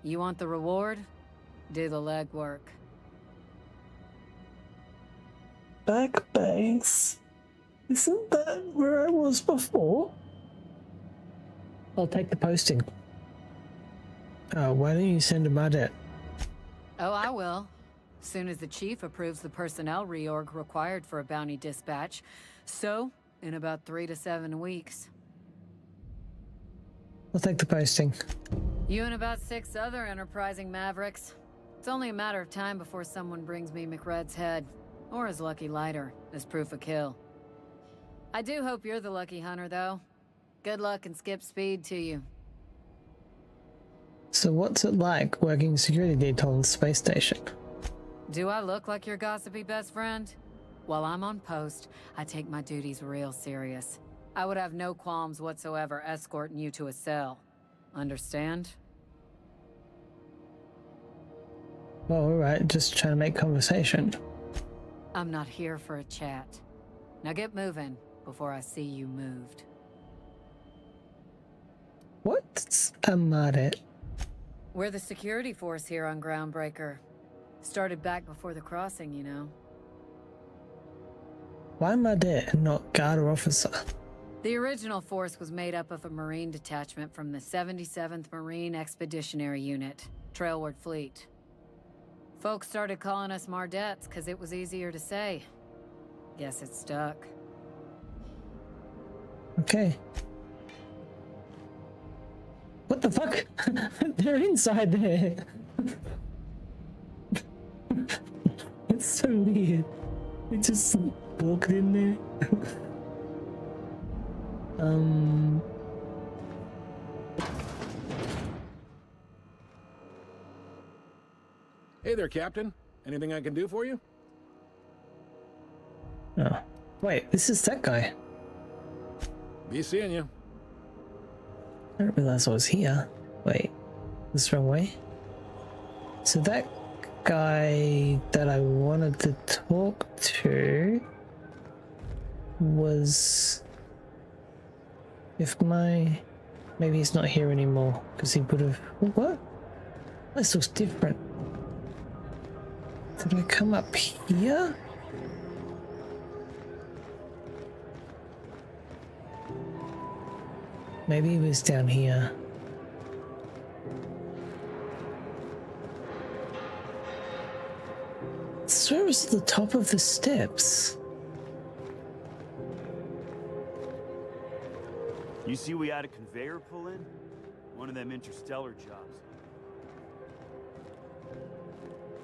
You want the reward? Do the legwork. Back bays? Isn't that where I was before? I'll take the posting. Why don't you send a Mardet? Oh, I will. Soon as the chief approves the personnel reorg required for a bounty dispatch. So, in about 3 to 7 weeks. I'll take the posting. You and about 6 other enterprising mavericks. It's only a matter of time before someone brings me McRed's head, or his lucky lighter, as proof of kill. I do hope you're the lucky hunter, though. Good luck and skip speed to you. So what's it like working security detail on the space station? Do I look like your gossipy best friend? While I'm on post, I take my duties real serious. I would have no qualms whatsoever escorting you to a cell. Understand? Well, alright, just trying to make conversation. I'm not here for a chat. Now get moving before I see you moved. What's a Mardet? We're the security force here on Groundbreaker. Started back before the crossing, you know. Why Mardet and not guard or officer? The original force was made up of a Marine detachment from the 77th Marine Expeditionary Unit, Trailward Fleet. Folks started calling us Mardettes because it was easier to say. Guess it stuck. Okay. What the fuck? They're inside there. It's so weird. They just walked in there. Hey there, Captain. Anything I can do for you? Oh. Wait, this is that guy. Be seeing you. I didn't realize I was here. Wait, this the wrong way? So that guy that I wanted to talk to was... Maybe he's not here anymore, because he would have... What? This looks different. Did I come up here? Maybe he was down here. I swear it was at the top of the steps. You see we had a conveyor pull in? One of them interstellar jobs.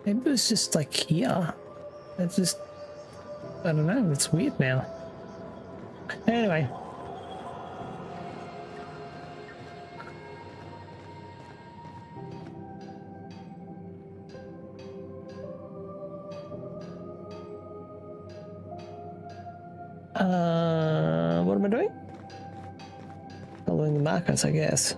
Maybe it was just like here. It's just... I don't know, it's weird now. Anyway. What am I doing? Following the markers, I guess.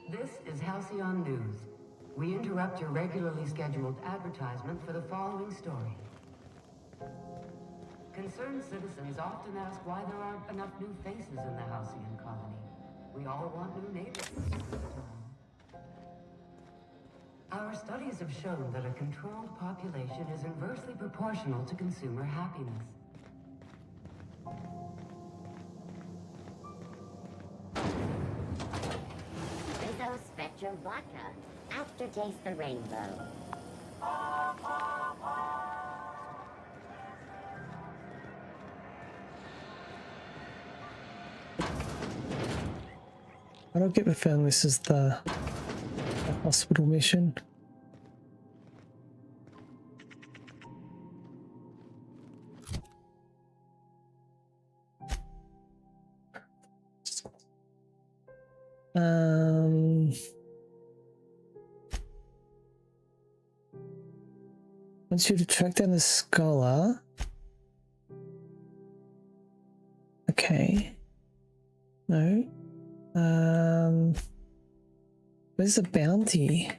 This is Halcyon News. We interrupt your regularly scheduled advertisement for the following story. Concerned citizens often ask why there aren't enough new faces in the Halcyon colony. We all want new neighbors. Our studies have shown that a controlled population is inversely proportional to consumer happiness. Rizzo Spectrum Vodka. Aftertaste the rainbow. I don't get the feeling this is the hospital mission. Once you track down the scholar. Okay. No. Where's the bounty?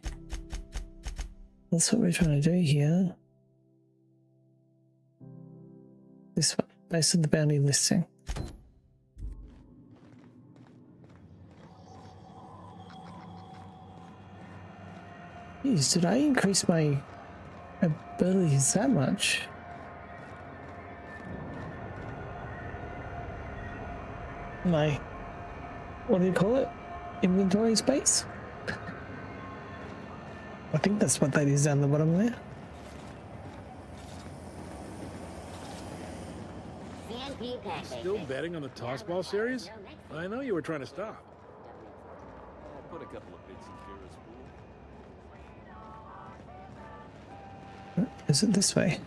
That's what we're trying to do here. This one, based on the bounty listing. Jeez, did I increase my abilities that much? My, what do you call it? Inventory space? I think that's what that is down the bottom there. Still betting on the tossball series? I know you were trying to stop. I'll put a couple of bits in Kira's pool. Is it this way?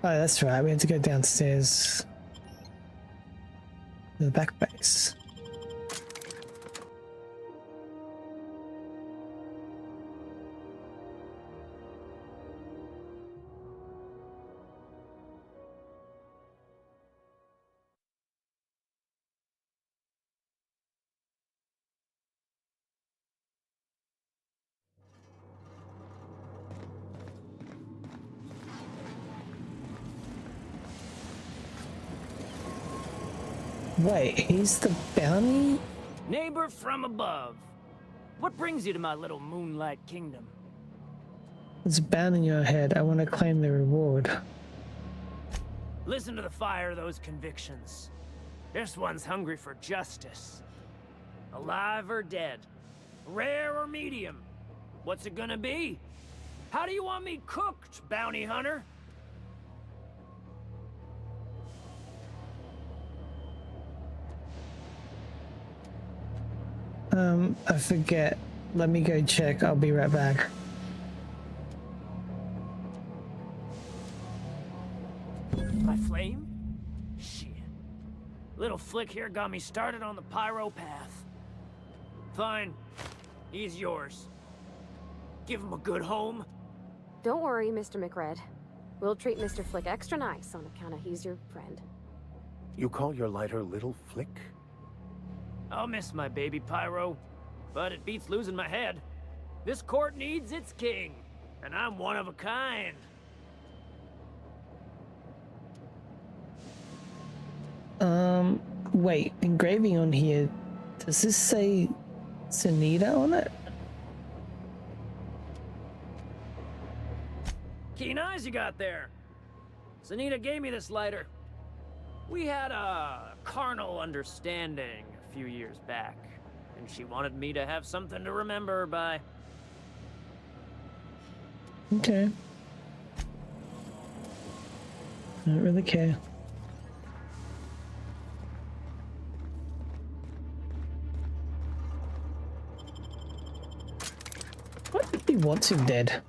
Oh, that's right. We had to go downstairs to the back base. Wait, he's the bounty? Neighbor from above. What brings you to my little moonlight kingdom? There's a band in your head. I want to claim the reward. Listen to the fire of those convictions. This one's hungry for justice. Alive or dead? Rare or medium? What's it gonna be? How do you want me cooked, bounty hunter? I forget. Let me go check. I'll be right back. My flame? Shit. Little flick here got me started on the pyro path. Fine. He's yours. Give him a good home. Don't worry, Mr. McRed. We'll treat Mr. Flick extra nice on account of he's your friend. You call your lighter Little Flick? I'll miss my baby pyro, but it beats losing my head. This court needs its king, and I'm one of a kind. Wait, engraving on here, does this say Sunita on it? Keen eyes you got there. Sunita gave me this lighter. We had a carnal understanding a few years back, and she wanted me to have something to remember her by. Okay. I don't really care. What if he wants him dead?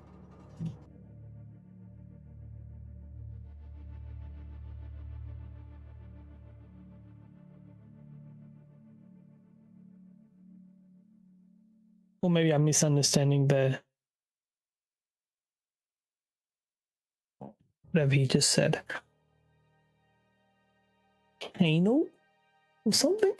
Or maybe I'm misunderstanding the whatever he just said. Anal or something?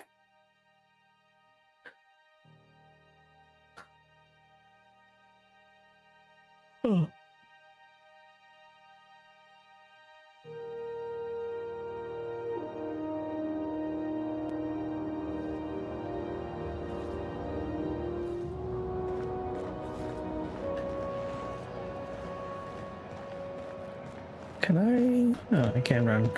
Oh. Can I? Oh, I can run.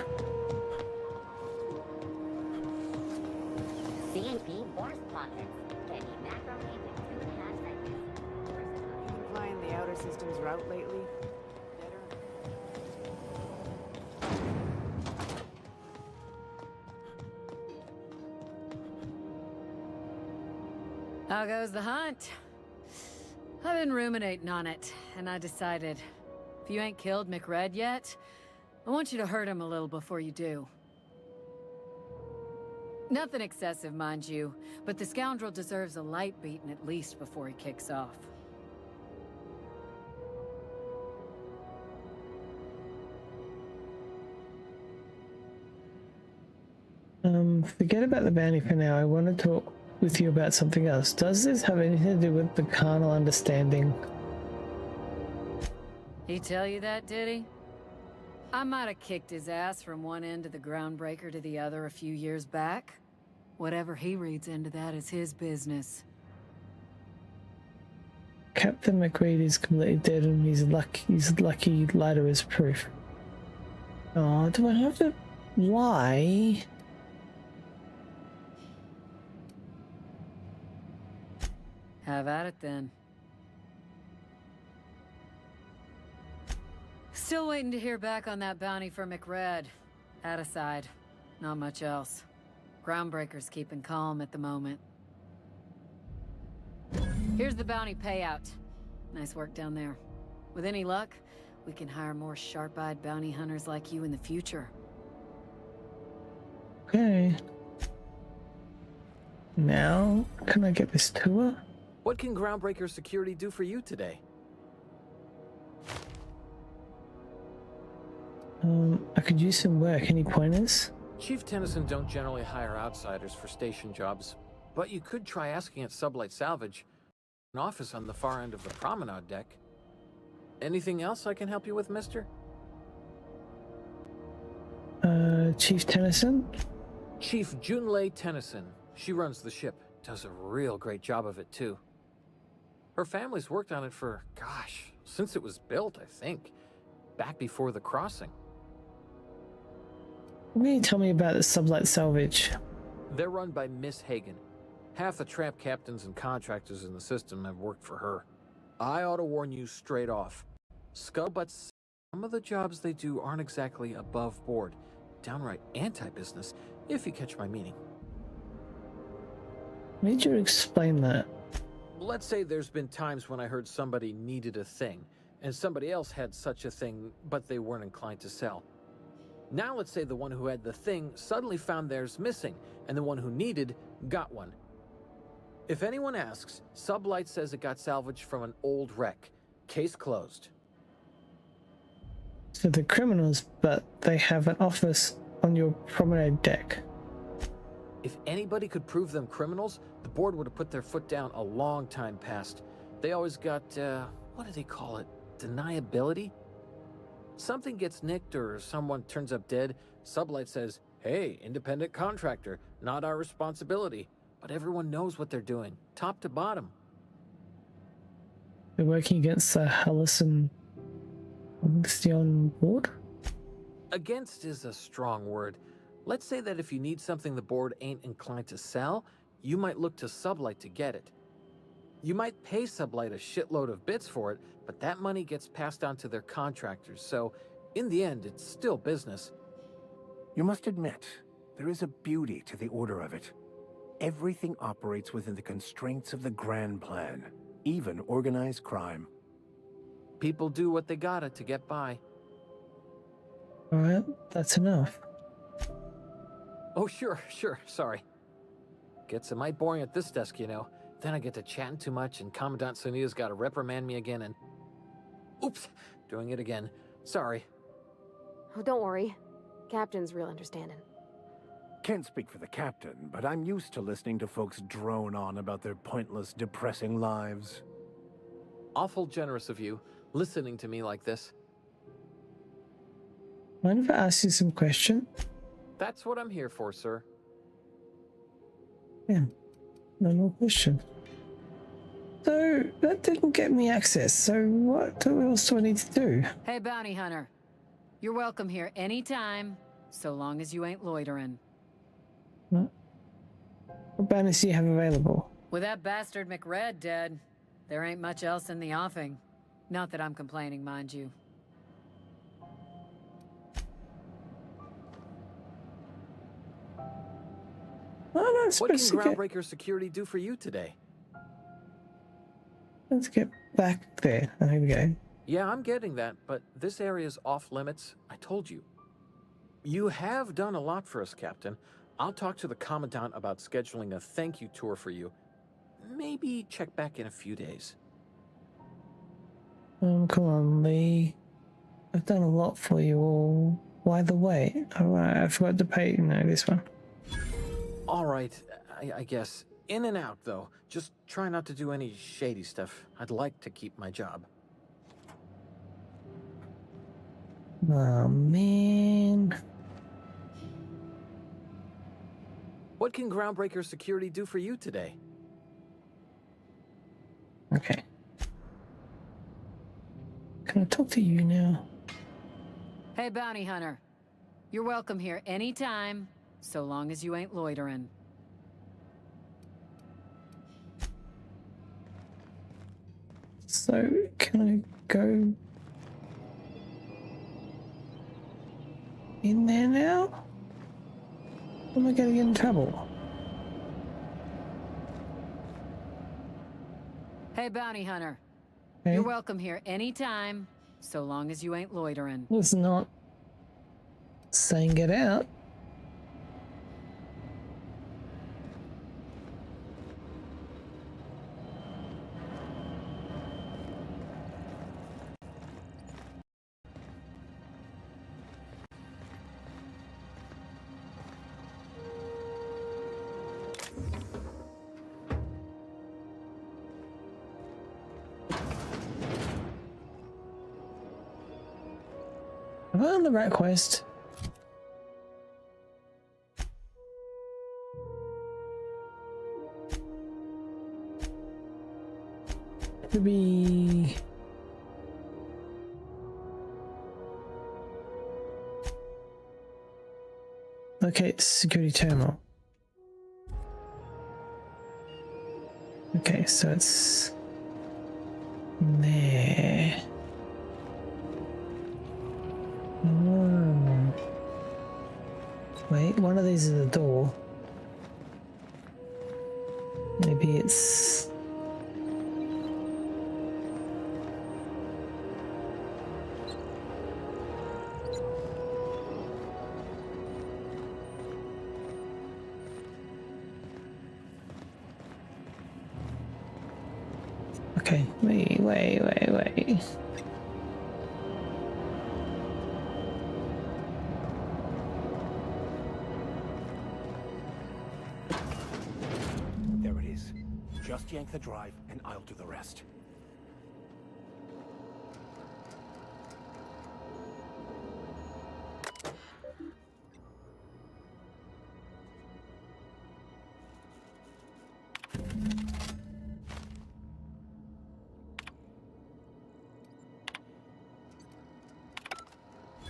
CNP Force Pockets. Any macro agent 2.5 seconds. Been flying the outer system's route lately? How goes the hunt? I've been ruminating on it, and I decided, if you ain't killed McRed yet, I want you to hurt him a little before you do. Nothing excessive, mind you, but the scoundrel deserves a light beating at least before he kicks off. Forget about the bounty for now. I want to talk with you about something else. Does this have anything to do with the carnal understanding? He tell you that, did he? I might have kicked his ass from one end of the groundbreaker to the other a few years back. Whatever he reads into that is his business. Captain McReed is completely dead and his lucky lighter is proof. Oh, do I have to lie? Have at it then. Still waiting to hear back on that bounty for McRed. That aside, not much else. Groundbreaker's keeping calm at the moment. Here's the bounty payout. Nice work down there. With any luck, we can hire more sharp-eyed bounty hunters like you in the future. Okay. Now, can I get this tour? What can Groundbreaker Security do for you today? I could use some work. Any pointers? Chief Tennyson don't generally hire outsiders for station jobs, but you could try asking at Sublight Salvage, an office on the far end of the promenade deck. Anything else I can help you with, mister? Chief Tennyson? Chief Junlei Tennyson. She runs the ship. Does a real great job of it, too. Her family's worked on it for, gosh, since it was built, I think. Back before the crossing. What can you tell me about the sublight salvage? They're run by Miss Hagen. Half the tramp captains and contractors in the system have worked for her. I ought to warn you straight off. Scubbuts, some of the jobs they do aren't exactly above board. Downright anti-business, if you catch my meaning. Need you to explain that. Let's say there's been times when I heard somebody needed a thing, and somebody else had such a thing, but they weren't inclined to sell. Now let's say the one who had the thing suddenly found theirs missing, and the one who needed got one. If anyone asks, Sublight says it got salvaged from an old wreck. Case closed. So the criminals, but they have an office on your promenade deck. If anybody could prove them criminals, the board would have put their foot down a long time past. They always got, what do they call it? Deniability? Something gets nicked or someone turns up dead, Sublight says, hey, independent contractor, not our responsibility. But everyone knows what they're doing, top to bottom. They're working against the Halcyon board? Against is a strong word. Let's say that if you need something the board ain't inclined to sell, you might look to Sublight to get it. You might pay Sublight a shitload of bits for it, but that money gets passed on to their contractors, so in the end, it's still business. You must admit, there is a beauty to the order of it. Everything operates within the constraints of the grand plan, even organized crime. People do what they gotta to get by. Alright, that's enough. Oh, sure, sorry. Gets a mite boring at this desk, you know. Then I get to chatting too much and Commandant Sonia's gotta reprimand me again and... Oops, doing it again. Sorry. Oh, don't worry. Captain's real understanding. Can't speak for the captain, but I'm used to listening to folks drone on about their pointless, depressing lives. Awful generous of you, listening to me like this. Mind if I ask you some question? That's what I'm here for, sir. Yeah, no more question. So, that didn't get me access, so what else do I need to do? Hey, bounty hunter. You're welcome here anytime, so long as you ain't loitering. What bounties do you have available? With that bastard McRed dead, there ain't much else in the offing. Not that I'm complaining, mind you. Oh, what can Groundbreaker Security do for you today? Let's get back there. There we go. Yeah, I'm getting that, but this area's off limits. I told you. You have done a lot for us, Captain. I'll talk to the Commandant about scheduling a thank you tour for you. Maybe check back in a few days. Come on, Lee. I've done a lot for you all. Why the wait? Alright, I forgot to pay, this one. Alright, I guess. In and out, though. Just try not to do any shady stuff. I'd like to keep my job. Oh, man. What can Groundbreaker Security do for you today? Okay. Can I talk to you now? Hey, bounty hunter. You're welcome here anytime, so long as you ain't loitering. So, can I go in there now? Am I gonna get in trouble? Hey, bounty hunter. Hey? You're welcome here anytime, so long as you ain't loitering. It's not saying get out. Am I on the right quest? to be... Locate security terminal. Okay, so it's there. Wait, one of these is a door. Maybe it's... Okay, wait. There it is. Just yank the drive, and I'll do the rest.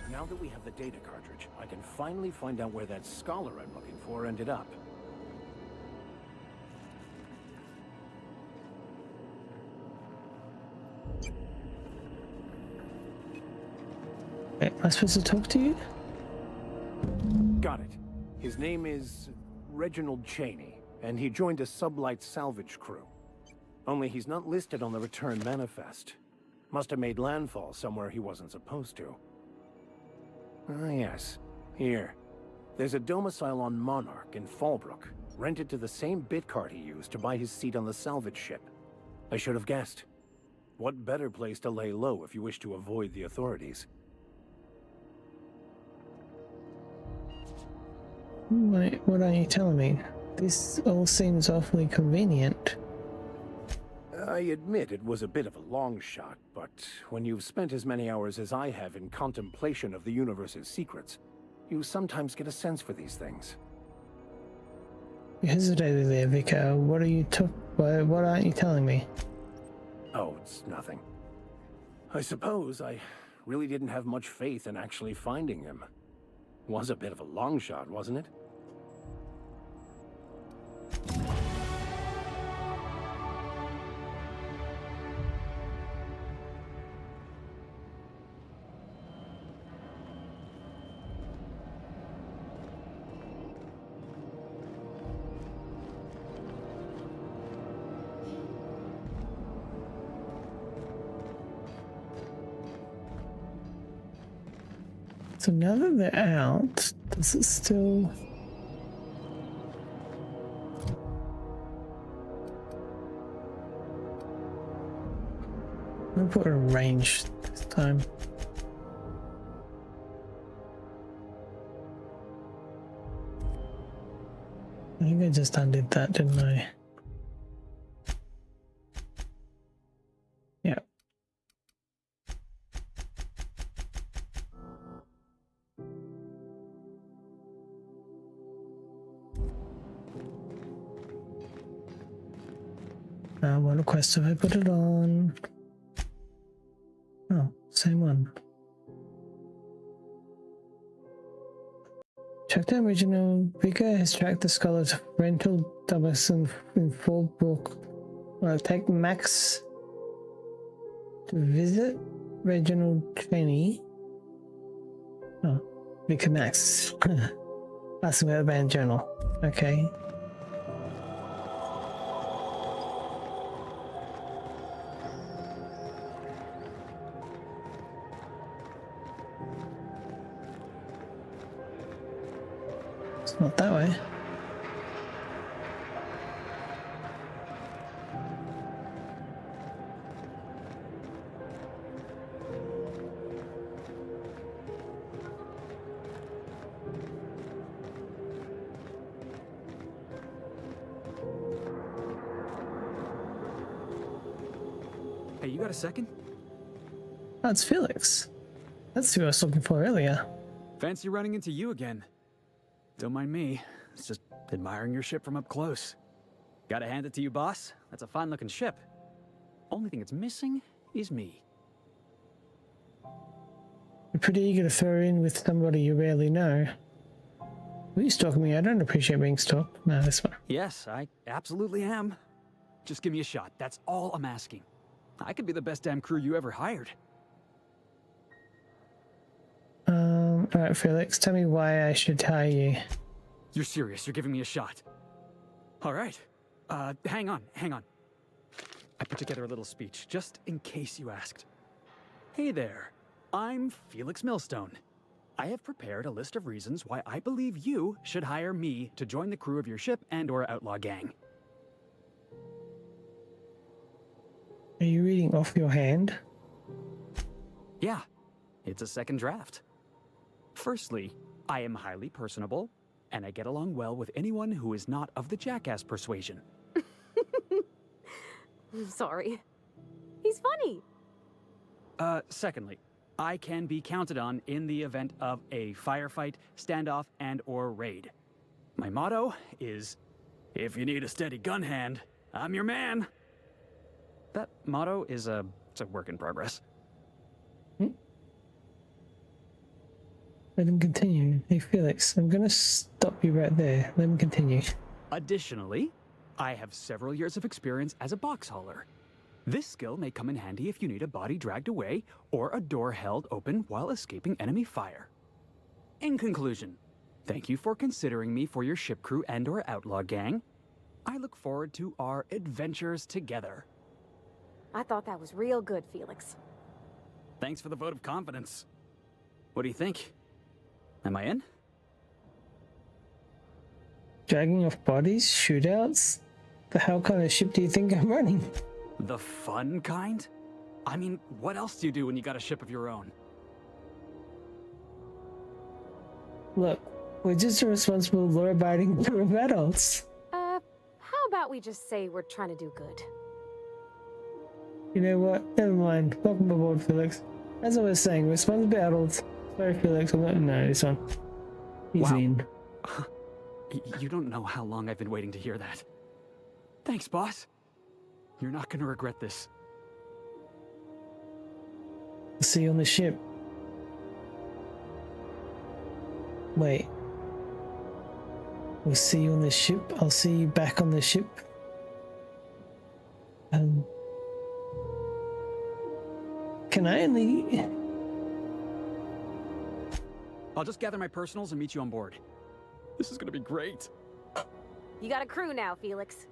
Now that we have the data cartridge, I can finally find out where that scholar I'm looking for ended up. Am I supposed to talk to you? Got it. His name is Reginald Cheney, and he joined a sublight salvage crew. Only he's not listed on the return manifest. Must have made landfall somewhere he wasn't supposed to. Ah, yes. Here. There's a domicile on Monarch in Fallbrook, rented to the same bit card he used to buy his seat on the salvage ship. I should have guessed. What better place to lay low if you wish to avoid the authorities? What are you telling me? This all seems awfully convenient. I admit it was a bit of a long shot, but when you've spent as many hours as I have in contemplation of the universe's secrets, you sometimes get a sense for these things. You hesitated there, Vicar. What aren't you telling me? Oh, it's nothing. I suppose I really didn't have much faith in actually finding him. Was a bit of a long shot, wasn't it? So now that they're out, does it still... I'm gonna put it in range this time. I think I just undid that, didn't I? Yeah. What quest have I put it on? Oh, same one. Track the original. Vicar has tracked the scholar to rental domicile in Fallbrook. Well, take Max to visit Reginald Cheney. Oh, Vicar Max. Asking about the band journal. Okay. Not that way. Hey, you got a second? That's Felix. That's who I was looking for earlier. Fancy running into you again. Don't mind me. It's just admiring your ship from up close. Gotta hand it to you, boss. That's a fine-looking ship. Only thing it's missing is me. You're pretty eager to throw in with somebody you barely know. Are you stalking me? I don't appreciate being stalked. No, this one. Yes, I absolutely am. Just give me a shot. That's all I'm asking. I could be the best damn crew you ever hired. Alright, Felix, tell me why I should hire you. You're serious? You're giving me a shot? All right. Hang on. I put together a little speech, just in case you asked. Hey there. I'm Felix Millstone. I have prepared a list of reasons why I believe you should hire me to join the crew of your ship and/or outlaw gang. Are you reading off your hand? Yeah, it's a second draft. Firstly, I am highly personable, and I get along well with anyone who is not of the jackass persuasion. I'm sorry. He's funny. Secondly, I can be counted on in the event of a firefight, standoff, and/or raid. My motto is, if you need a steady gun hand, I'm your man. That motto is it's a work in progress. Let him continue. Hey, Felix, I'm gonna stop you right there. Let him continue. Additionally, I have several years of experience as a box hauler. This skill may come in handy if you need a body dragged away or a door held open while escaping enemy fire. In conclusion, thank you for considering me for your ship crew and/or outlaw gang. I look forward to our adventures together. I thought that was real good, Felix. Thanks for the vote of confidence. What do you think? Am I in? Dragging off bodies? Shootouts? The hell kind of ship do you think I'm running? The fun kind? I mean, what else do you do when you got a ship of your own? Look, we're just a responsible, law-abiding crew of adults. How about we just say we're trying to do good? You know what? Never mind. Welcome aboard, Felix. As I was saying, responsible adults. Sorry, Felix, I'm not... No, this one. He's in. You don't know how long I've been waiting to hear that. Thanks, boss. You're not gonna regret this. I'll see you on the ship. Wait. We'll see you on the ship. I'll see you back on the ship. Can I only... I'll just gather my personals and meet you on board. This is gonna be great. You got a crew now, Felix.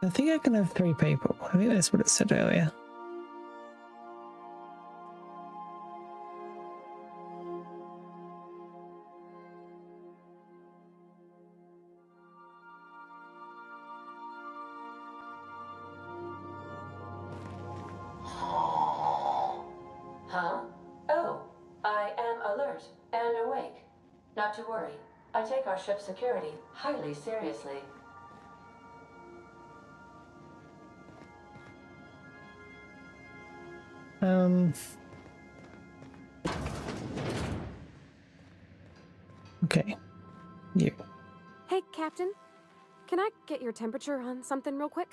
I think I can have 3 people. I think that's what it said earlier. Huh? Oh, I am alert and awake. Not to worry. I take our ship's security highly seriously. Okay. You. Hey, Captain. Can I get your temperature on something real quick?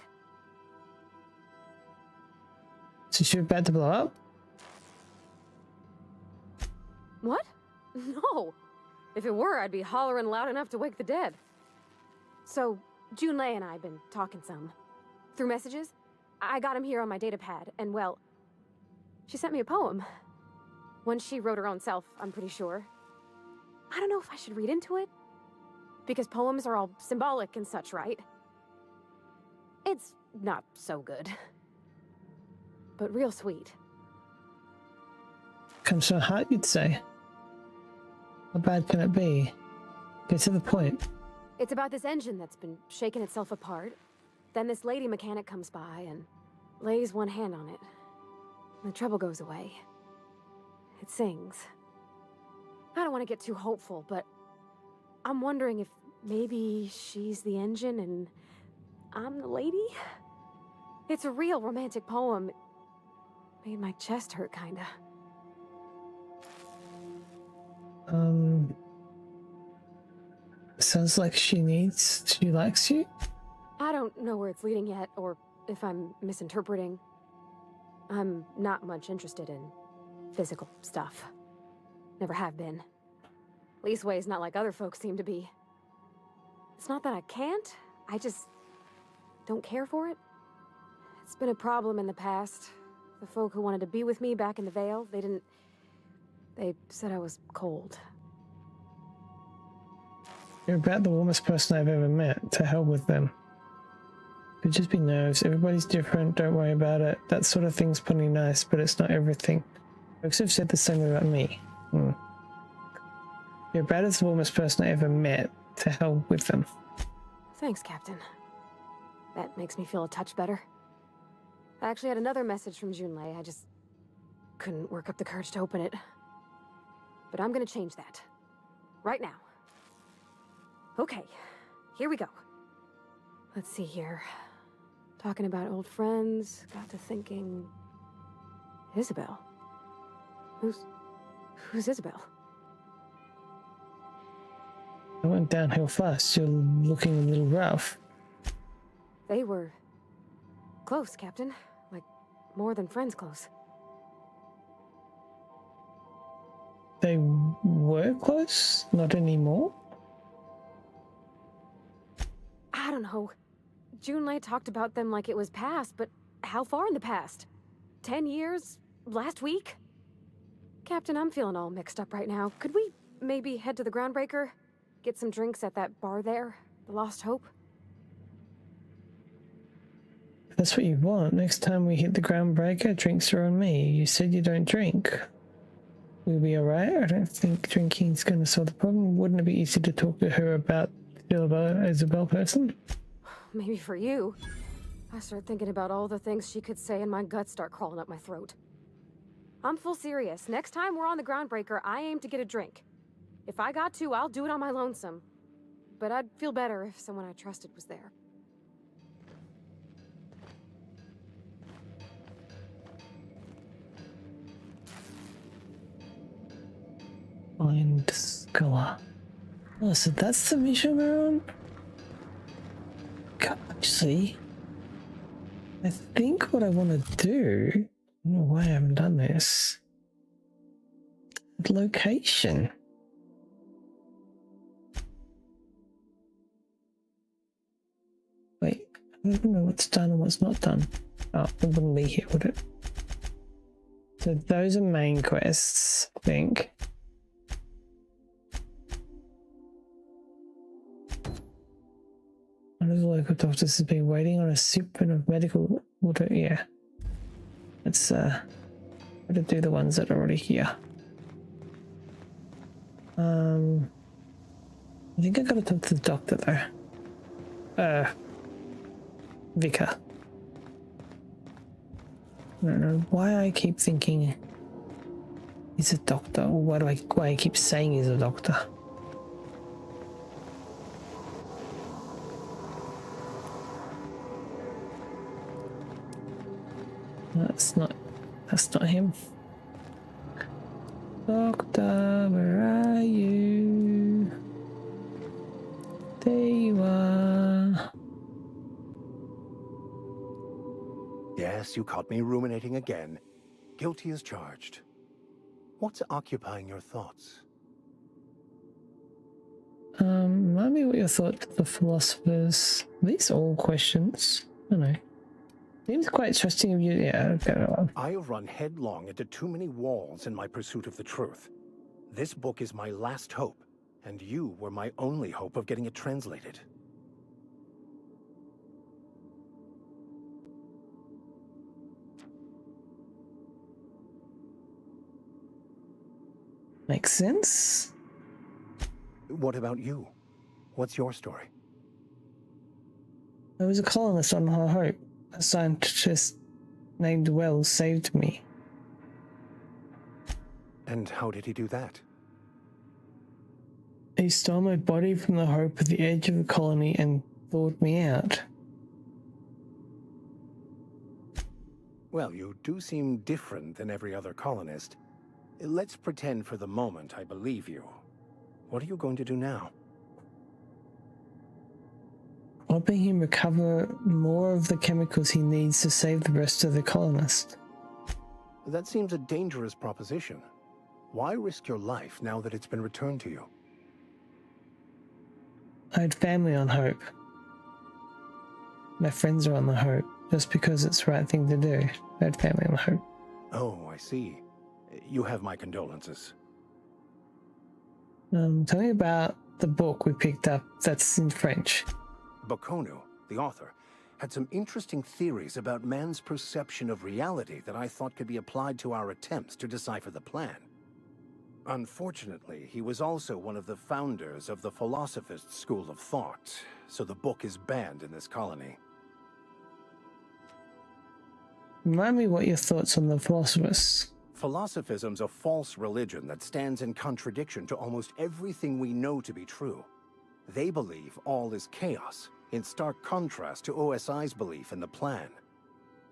Is the ship about to blow up? What? No. If it were, I'd be hollering loud enough to wake the dead. So, Junlei and I have been talking some. Through messages? I got him here on my datapad, and well, she sent me a poem. One she wrote her own self, I'm pretty sure. I don't know if I should read into it. Because poems are all symbolic and such, right? It's not so good. But real sweet. Comes from the heart, you'd say. How bad can it be? Get to the point. It's about this engine that's been shaking itself apart. Then this lady mechanic comes by and lays one hand on it. The trouble goes away. It sings. I don't want to get too hopeful, but I'm wondering if maybe she's the engine and I'm the lady? It's a real romantic poem. It made my chest hurt, kinda. Sounds like she likes you? I don't know where it's leading yet, or if I'm misinterpreting. I'm not much interested in physical stuff. Never have been. Leastways not like other folks seem to be. It's not that I can't, I just don't care for it. It's been a problem in the past. The folk who wanted to be with me back in the Vale, they said I was cold. You're about the warmest person I've ever met. To hell with them. Could just be nerves. Everybody's different. Don't worry about it. That sort of thing's pretty nice, but it's not everything. Folks have said the same about me. You're about as the warmest person I ever met. To hell with them. Thanks, Captain. That makes me feel a touch better. I actually had another message from Junlei. I just couldn't work up the courage to open it. But I'm gonna change that. Right now. Okay, here we go. Let's see here. Talking about old friends, got to thinking... Isabel? Who's Isabel? I went downhill fast. You're looking a little rough. They were... close, Captain. Like, more than friends close. They were close? Not anymore? I don't know. Junlei talked about them like it was past, but how far in the past? 10 years? Last week? Captain, I'm feeling all mixed up right now. Could we maybe head to the Groundbreaker? Get some drinks at that bar there? The Lost Hope? If that's what you want. Next time we hit the Groundbreaker, drinks are on me. You said you don't drink. We'll be alright? I don't think drinking's gonna solve the problem. Wouldn't it be easy to talk to her about Isabel person? Maybe for you. I start thinking about all the things she could say and my guts start crawling up my throat. I'm full serious. Next time we're on the Groundbreaker, I aim to get a drink. If I got to, I'll do it on my lonesome. But I'd feel better if someone I trusted was there. Find Scholar. Oh, so that's the mission we're on? Actually, I think what I want to do... I don't know why I haven't done this. Location. Wait, I don't know what's done and what's not done. Oh, it wouldn't be here, would it? So those are main quests, I think. One of the local doctors has been waiting on a shipment of medical water. Yeah. Let's try to do the ones that are already here. I think I gotta talk to the doctor though. Vicar. I don't know why I keep thinking he's a doctor, or why I keep saying he's a doctor. That's not him. Doctor, where are you? There you are. Yes, you caught me ruminating again. Guilty as charged. What's occupying your thoughts? Remind me what your thoughts of the philosophers. Are these all questions? I don't know. Seems quite trusting of you. Yeah, okay. I have run headlong into too many walls in my pursuit of the truth. This book is my last hope, and you were my only hope of getting it translated. Makes sense. What about you? What's your story? I was a colonist on Hope. A scientist named Wells saved me. And how did he do that? He stole my body from the Hope at the edge of the colony and thawed me out. Well, you do seem different than every other colonist. Let's pretend for the moment I believe you. What are you going to do now? Helping him recover more of the chemicals he needs to save the rest of the colonists. That seems a dangerous proposition. Why risk your life now that it's been returned to you? I had family on Hope. My friends are on the Hope. Just because it's the right thing to do. I had family on the Hope. Oh, I see. You have my condolences. Tell me about the book we picked up that's in French. Bokonu, the author, had some interesting theories about man's perception of reality that I thought could be applied to our attempts to decipher the plan. Unfortunately, he was also one of the founders of the Philosophist school of thought, so the book is banned in this colony. Remind me what your thoughts on the Philosophers. Philosophism's a false religion that stands in contradiction to almost everything we know to be true. They believe all is chaos, in stark contrast to OSI's belief in the plan.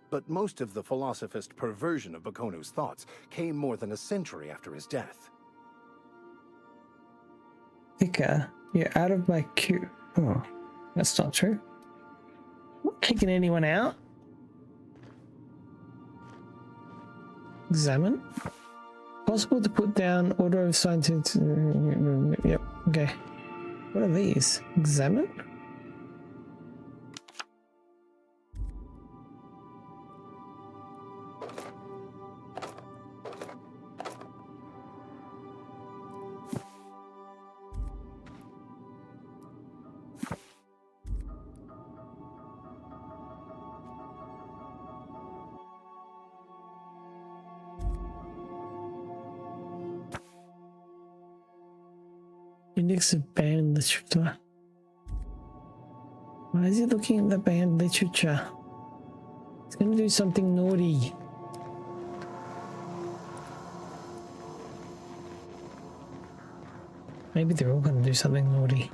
But most of the Philosophist perversion of Bokonu's thoughts came more than a century after his death. Vicar, you're out of my queue. Oh, that's not true. I'm not kicking anyone out. Examine. Possible to put down order of scientists. Yep, okay. What are these? Examine? Index of banned literature. Why is he looking at the banned literature? It's gonna do something naughty. Maybe they're all gonna do something naughty.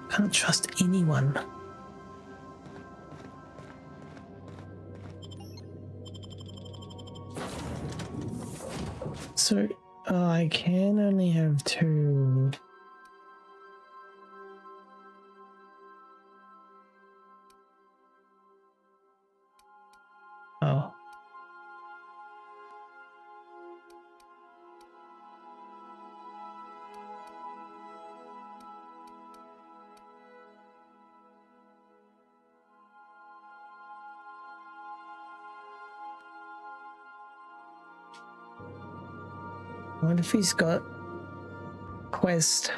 Can't trust anyone. So, I can only have two. Oh. What if he's got quest?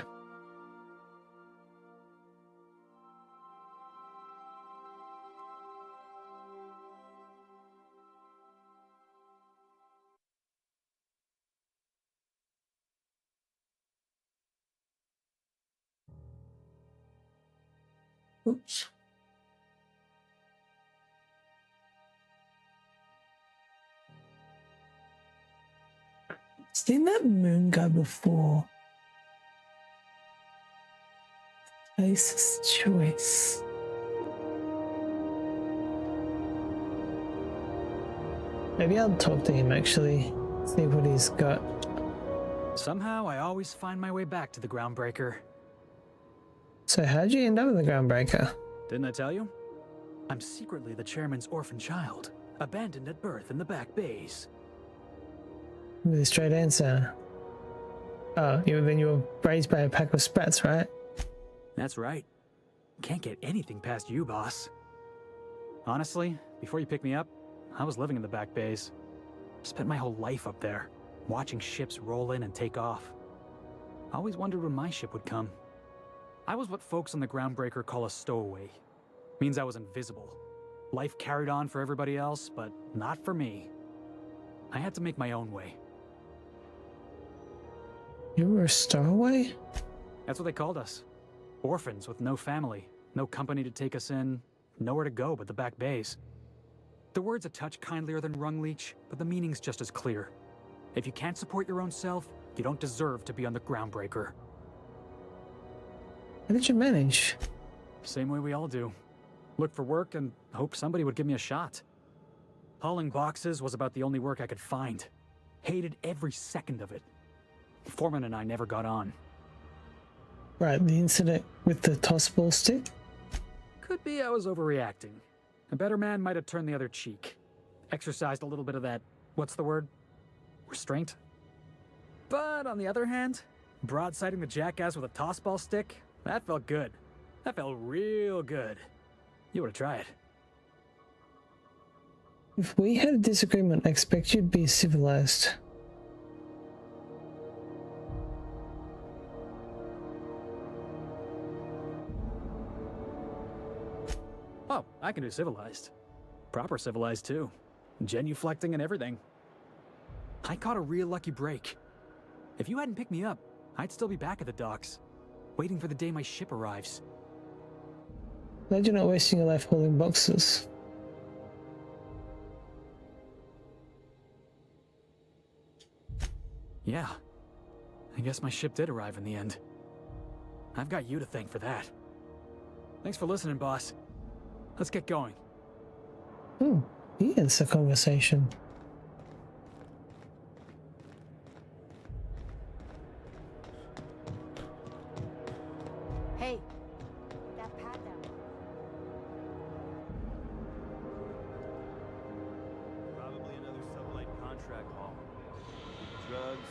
Oops. Seen that moon guy before. Ace's choice. Maybe I'll talk to him actually. See what he's got. Somehow I always find my way back to the Groundbreaker. So how'd you end up in the Groundbreaker? Didn't I tell you? I'm secretly the chairman's orphan child, abandoned at birth in the back bays. With a straight answer. Oh, then you were raised by a pack of sprats, right? That's right. Can't get anything past you, boss. Honestly, before you picked me up, I was living in the back bays. Spent my whole life up there, watching ships roll in and take off. Always wondered when my ship would come. I was what folks on the Groundbreaker call a stowaway. Means I was invisible. Life carried on for everybody else, but not for me. I had to make my own way. You were a stowaway? That's what they called us. Orphans with no family, no company to take us in, nowhere to go but the back bays. The word's a touch kindlier than rung leech, but the meaning's just as clear. If you can't support your own self, you don't deserve to be on the Groundbreaker. How did you manage? Same way we all do. Look for work and hope somebody would give me a shot. Hauling boxes was about the only work I could find. Hated every second of it. Foreman and I never got on. Right, the incident with the tossball stick? Could be I was overreacting. A better man might have turned the other cheek. Exercised a little bit of that, what's the word? Restraint? But on the other hand, broadsiding the jackass with a tossball stick, that felt good. That felt real good. You ought to try it. If we had a disagreement, I expect you'd be civilized. Oh, I can do civilized. Proper civilized, too. Genuflecting and everything. I caught a real lucky break. If you hadn't picked me up, I'd still be back at the docks, waiting for the day my ship arrives. Glad you're not wasting your life hauling boxes. Yeah. I guess my ship did arrive in the end. I've got you to thank for that. Thanks for listening, boss. Let's get going. Oh, it's a conversation. Hey, that pad down. Probably another sublight contract haul. Drugs,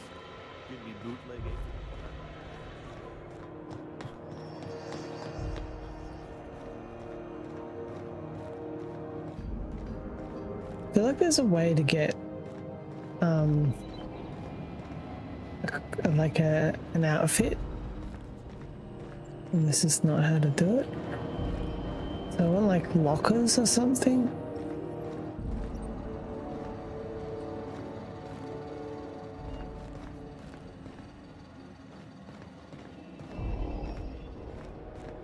could be bootlegging. I feel like there's a way to get like an outfit, and this is not how to do it. So I want like lockers or something.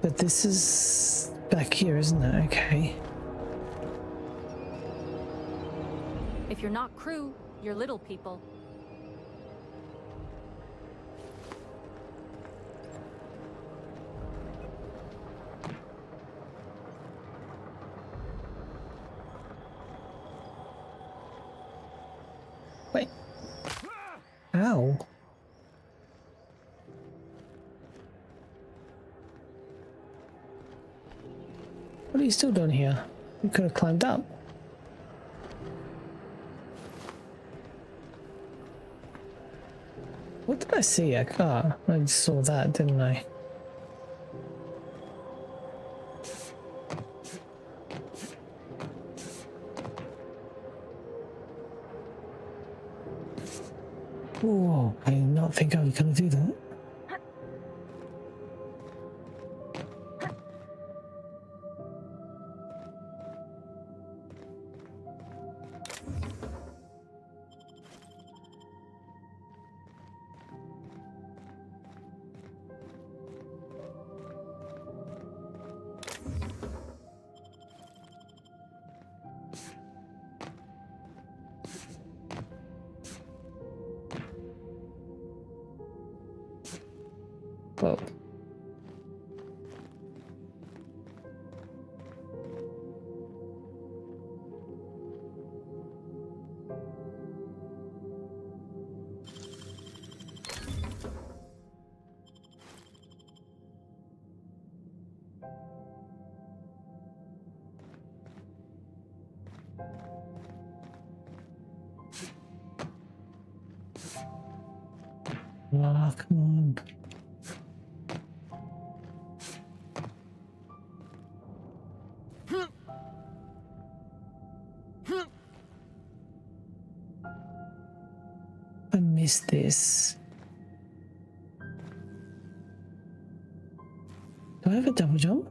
But this is back here, isn't it? Okay. If you're not crew, you're little people. Wait. Ow. What are you still doing here? You could have climbed up. What did I see? I just saw that, didn't I? Whoa, I did not think I was going to do that. Whoa. Ah, come on. I missed this. Do I have a double jump?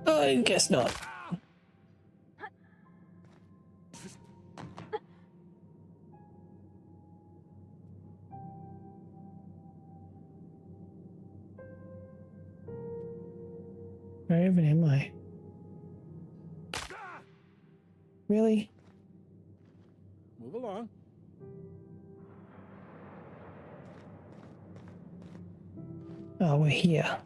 I guess not. even am I? Really? Move along. Oh, we're here.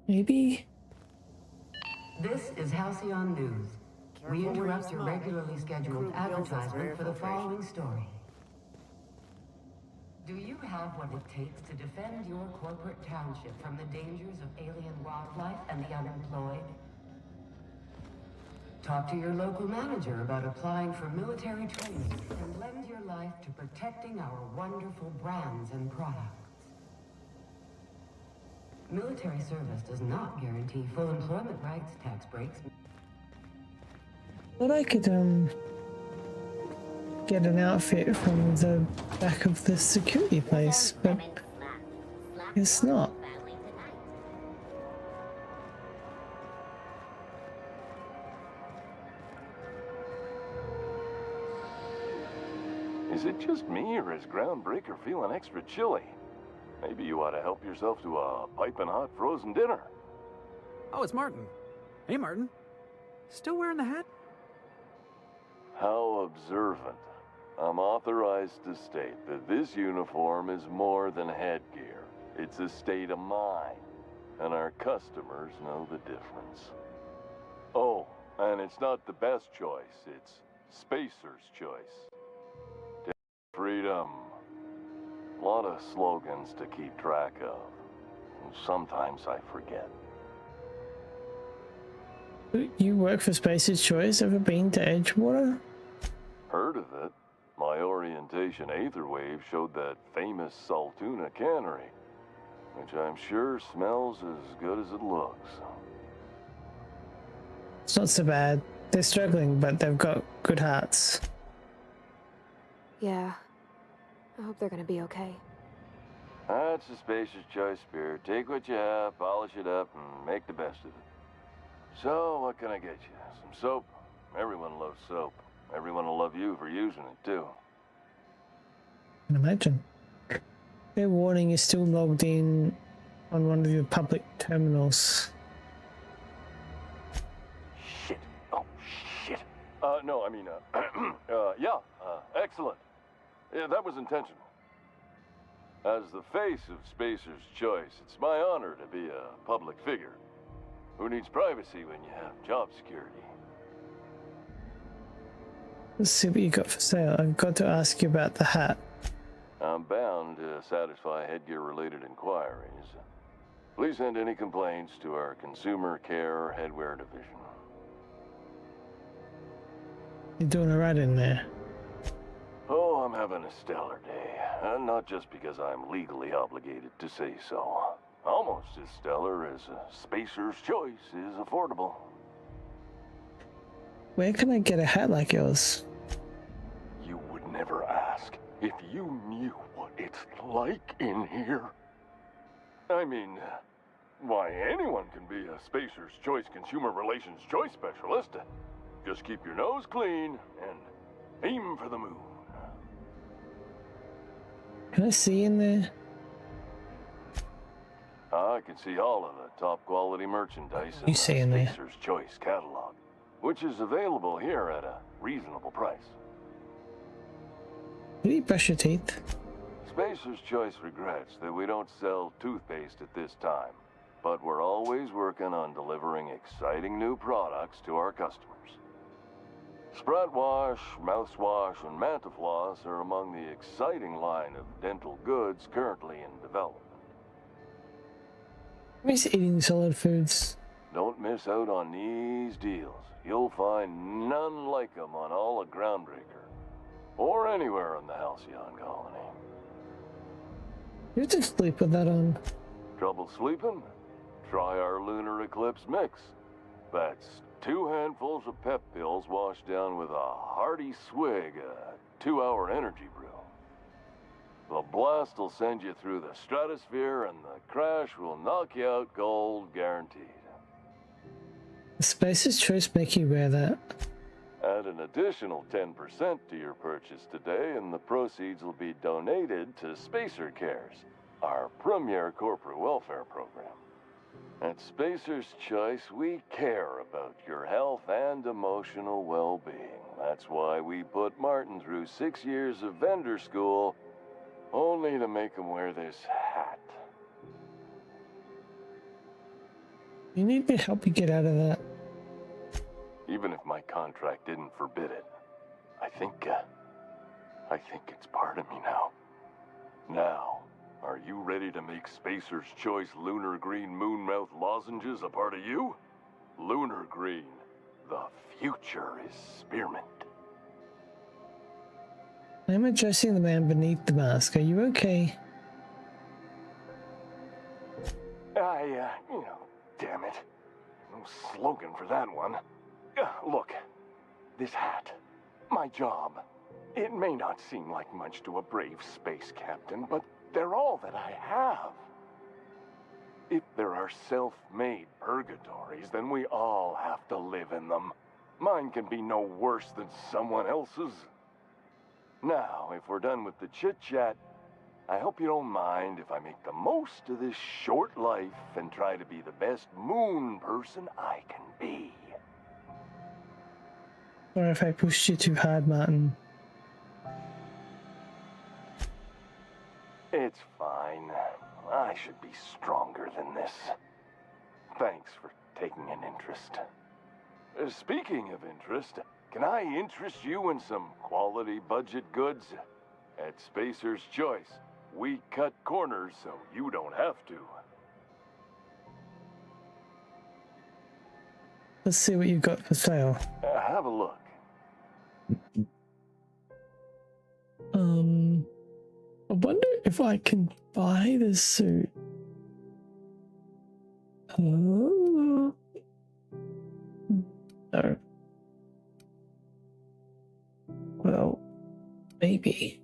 Maybe? This is Halcyon News. We interrupt your regularly scheduled advertisement for the following story. Do you have what it takes to defend your corporate township from the dangers of alien wildlife and the unemployed? Talk to your local manager about applying for military training and lend your life to protecting our wonderful brands and products. Military service does not guarantee full employment rights, tax breaks. Thought I could get an outfit from the back of the security place, but it's not. Is it just me, or is Groundbreaker feeling extra chilly? Maybe you ought to help yourself to a piping hot frozen dinner. Oh, it's Martin. Hey, Martin. Still wearing the hat? How observant. I'm authorized to state that this uniform is more than headgear. It's a state of mind, and our customers know the difference. Oh, and it's not the best choice, it's Spacer's choice. Freedom. A lot of slogans to keep track of. Sometimes I forget. You work for Spacer's Choice? Ever been to Edgewater? Heard of it. My orientation Aetherwave showed that famous Saltuna cannery, which I'm sure smells as good as it looks. It's not so bad. They're struggling, but they've got good hearts. Yeah. I hope they're gonna be okay. That's the Spacer's Choice spirit. Take what you have, polish it up, and make the best of it. So, what can I get you? Some soap? Everyone loves soap. Everyone will love you for using it, too. I can imagine. Their warning is still logged in on one of the public terminals. Shit. Oh, shit. No, I mean, yeah, excellent. Yeah, that was intentional. As the face of Spacer's Choice, it's my honor to be a public figure. Who needs privacy when you have job security? Let's see what you got for sale. I've got to ask you about the hat. I'm bound to satisfy headgear-related inquiries. Please send any complaints to our Consumer Care Headwear Division. You're doing alright in there. Oh, I'm having a stellar day. And not just because I'm legally obligated to say so. Almost as stellar as a Spacer's Choice is affordable. Where can I get a hat like yours? You would never ask if you knew what it's like in here. I mean, why, anyone can be a Spacer's Choice Consumer Relations Choice Specialist. Just keep your nose clean and aim for the moon. Can I see in there? I can see all of the top quality merchandise in You see in the there? Spacer's Choice catalog, which is available here at a reasonable price. Do you brush your teeth? Spacer's Choice regrets that we don't sell toothpaste at this time, but we're always working on delivering exciting new products to our customers. Sprout Wash, Mouthwash, and Mantafloss are among the exciting line of dental goods currently in development. I miss eating solid foods. Don't miss out on these deals. You'll find none like them on all of Groundbreaker, or anywhere in the Halcyon colony. You just sleep with that on. Trouble sleeping? Try our Lunar Eclipse Mix. That's 2 handfuls of pep pills washed down with a hearty swig of 2-hour energy brew. The blast will send you through the stratosphere and the crash will knock you out cold, guaranteed. The Spacer's Choice make you wear that. Add an additional 10% to your purchase today and the proceeds will be donated to Spacer Cares, our premier corporate welfare program. At Spacer's Choice, we care about your health and emotional well-being. That's why we put Martin through 6 years of vendor school, only to make him wear this hat. You need me to help you get out of that. Even if my contract didn't forbid it, I think it's part of me now. Now, are you ready to make Spacer's Choice Lunar Green Moonmouth lozenges a part of you? Lunar Green, the future is spearmint. I'm addressing the man beneath the mask. Are you okay? Damn it. No slogan for that one. Look, this hat, my job, it may not seem like much to a brave space captain, but they're all that I have. If there are self-made purgatories, then we all have to live in them. Mine can be no worse than someone else's. Now, if we're done with the chit-chat, I hope you don't mind if I make the most of this short life and try to be the best moon person I can be. Or if I pushed you too hard, Martin. It's fine. I should be stronger than this. Thanks for taking an interest. Speaking of interest, can I interest you in some quality budget goods? At Spacer's Choice, we cut corners so you don't have to. Let's see what you've got for sale. Have a look. I wonder if I can buy this suit. No. Well, maybe.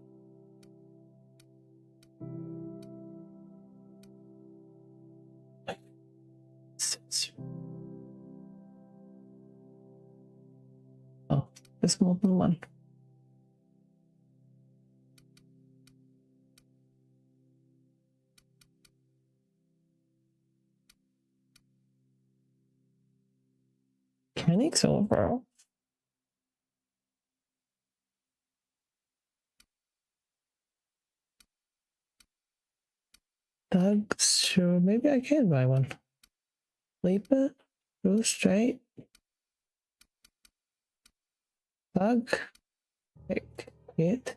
Oh, there's more than one. Mechanic's over. Doug, sure, maybe I can buy one. Leaper, go straight. Doug, pick it.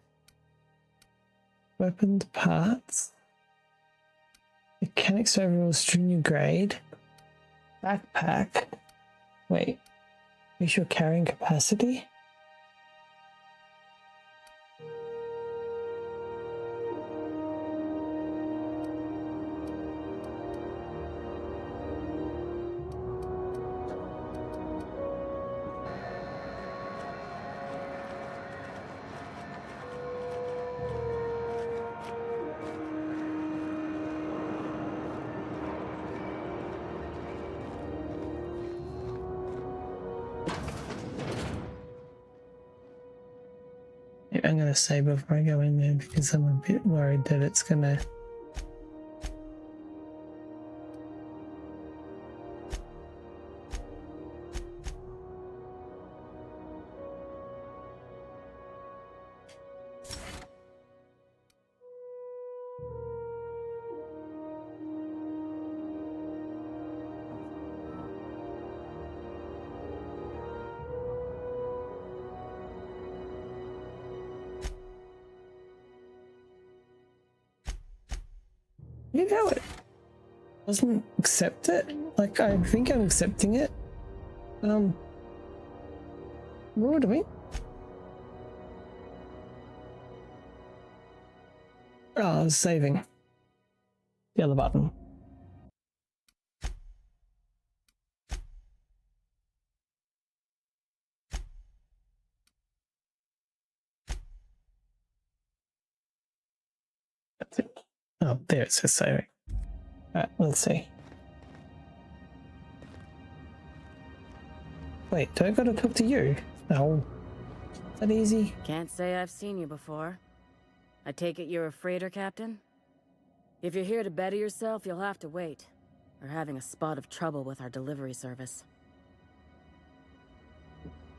Weapons parts. Mechanics overalls junior grade. Backpack. Wait. Is your carrying capacity? I'm gonna save before I go in there because I'm a bit worried that it's gonna. You know it doesn't accept it. Like I think I'm accepting it. What do we? Oh, I was saving. The other button. Oh, there it says so. Alright, let's see. Wait, do I gotta talk to you? No. Is that easy? Can't say I've seen you before. I take it you're a freighter captain? If you're here to better yourself, you'll have to wait. We're having a spot of trouble with our delivery service.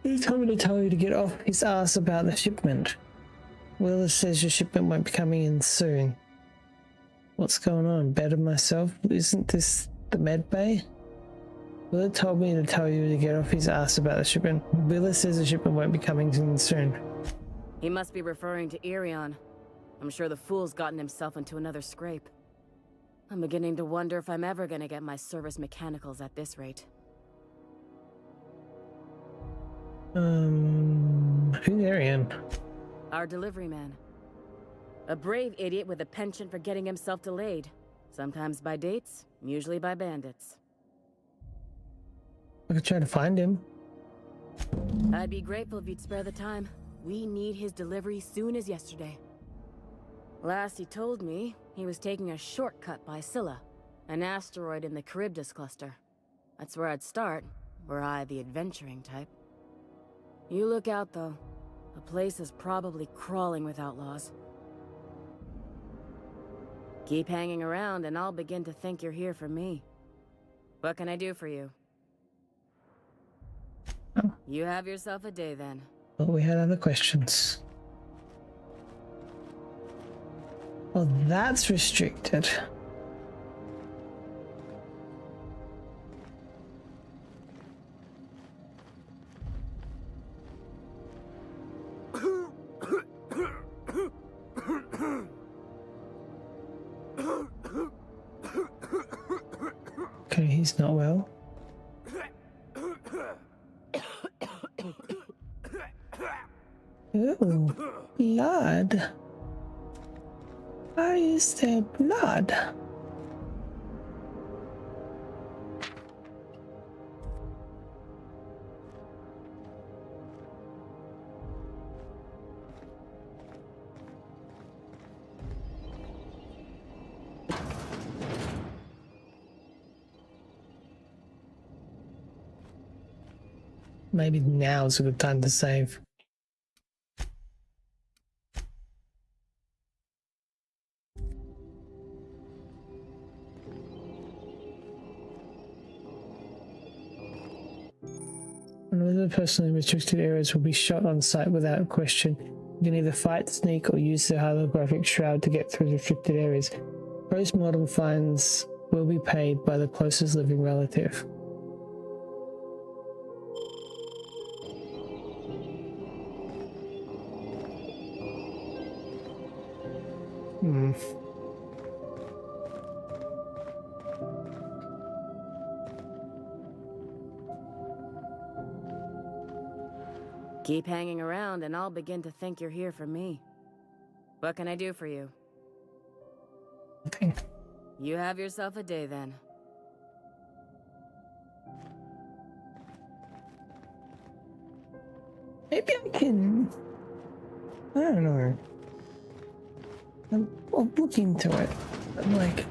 He told me to tell you to get off his ass about the shipment. Willis says your shipment won't be coming in soon. What's going on? Better myself? Isn't this the med bay? Willis told me to tell you to get off his ass about the shipment. Willis says the shipment won't be coming in soon. He must be referring to Irion. I'm sure the fool's gotten himself into another scrape. I'm beginning to wonder if I'm ever gonna get my service mechanicals at this rate. Who's Arian? Our delivery man. A brave idiot with a penchant for getting himself delayed. Sometimes by dates, usually by bandits. I could try to find him. I'd be grateful if you'd spare the time. We need his delivery soon as yesterday. Last he told me, he was taking a shortcut by Scylla, an asteroid in the Charybdis cluster. That's where I'd start, were I the adventuring type. You look out, though. The place is probably crawling with outlaws. Keep hanging around, and I'll begin to think you're here for me. What can I do for you? You have yourself a day, then. Well, we had other questions. Well, that's restricted. Okay, he's not well. Ooh, blood. Why is there blood? Maybe now's a good time to save. Another person in restricted areas will be shot on sight without question. You can either fight, sneak, or use the holographic shroud to get through restricted areas. Post-mortem fines will be paid by the closest living relative. Keep hanging around, and I'll begin to think you're here for me. What can I do for you? Okay. You have yourself a day, then. Maybe I can... I don't know. I'll look into it. I'm like...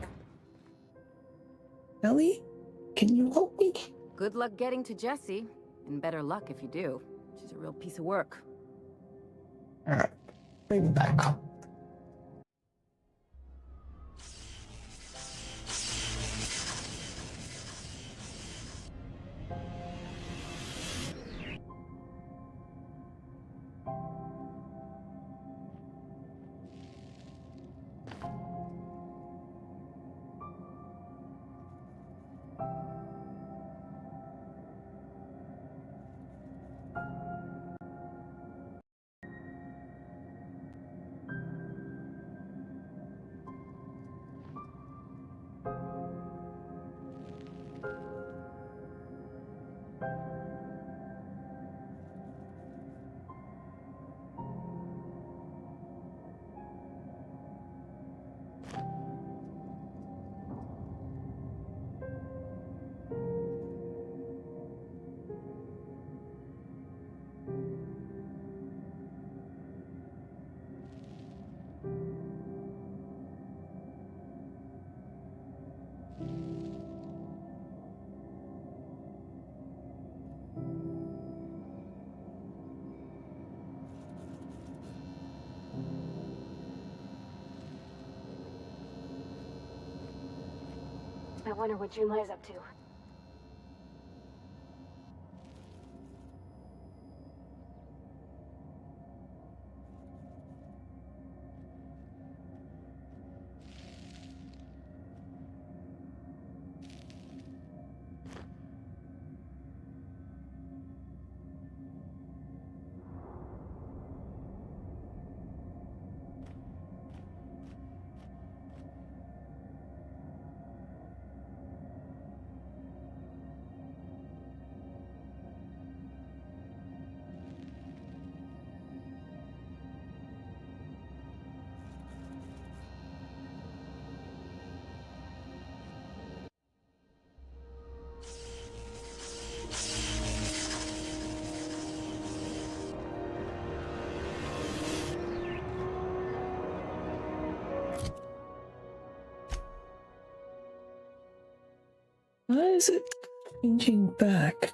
Ellie? Can you help me? Good luck getting to Jessie, and better luck if you do. She's a real piece of work. Alright. Bring me back. I wonder what Junlai's up to. Why is it changing back?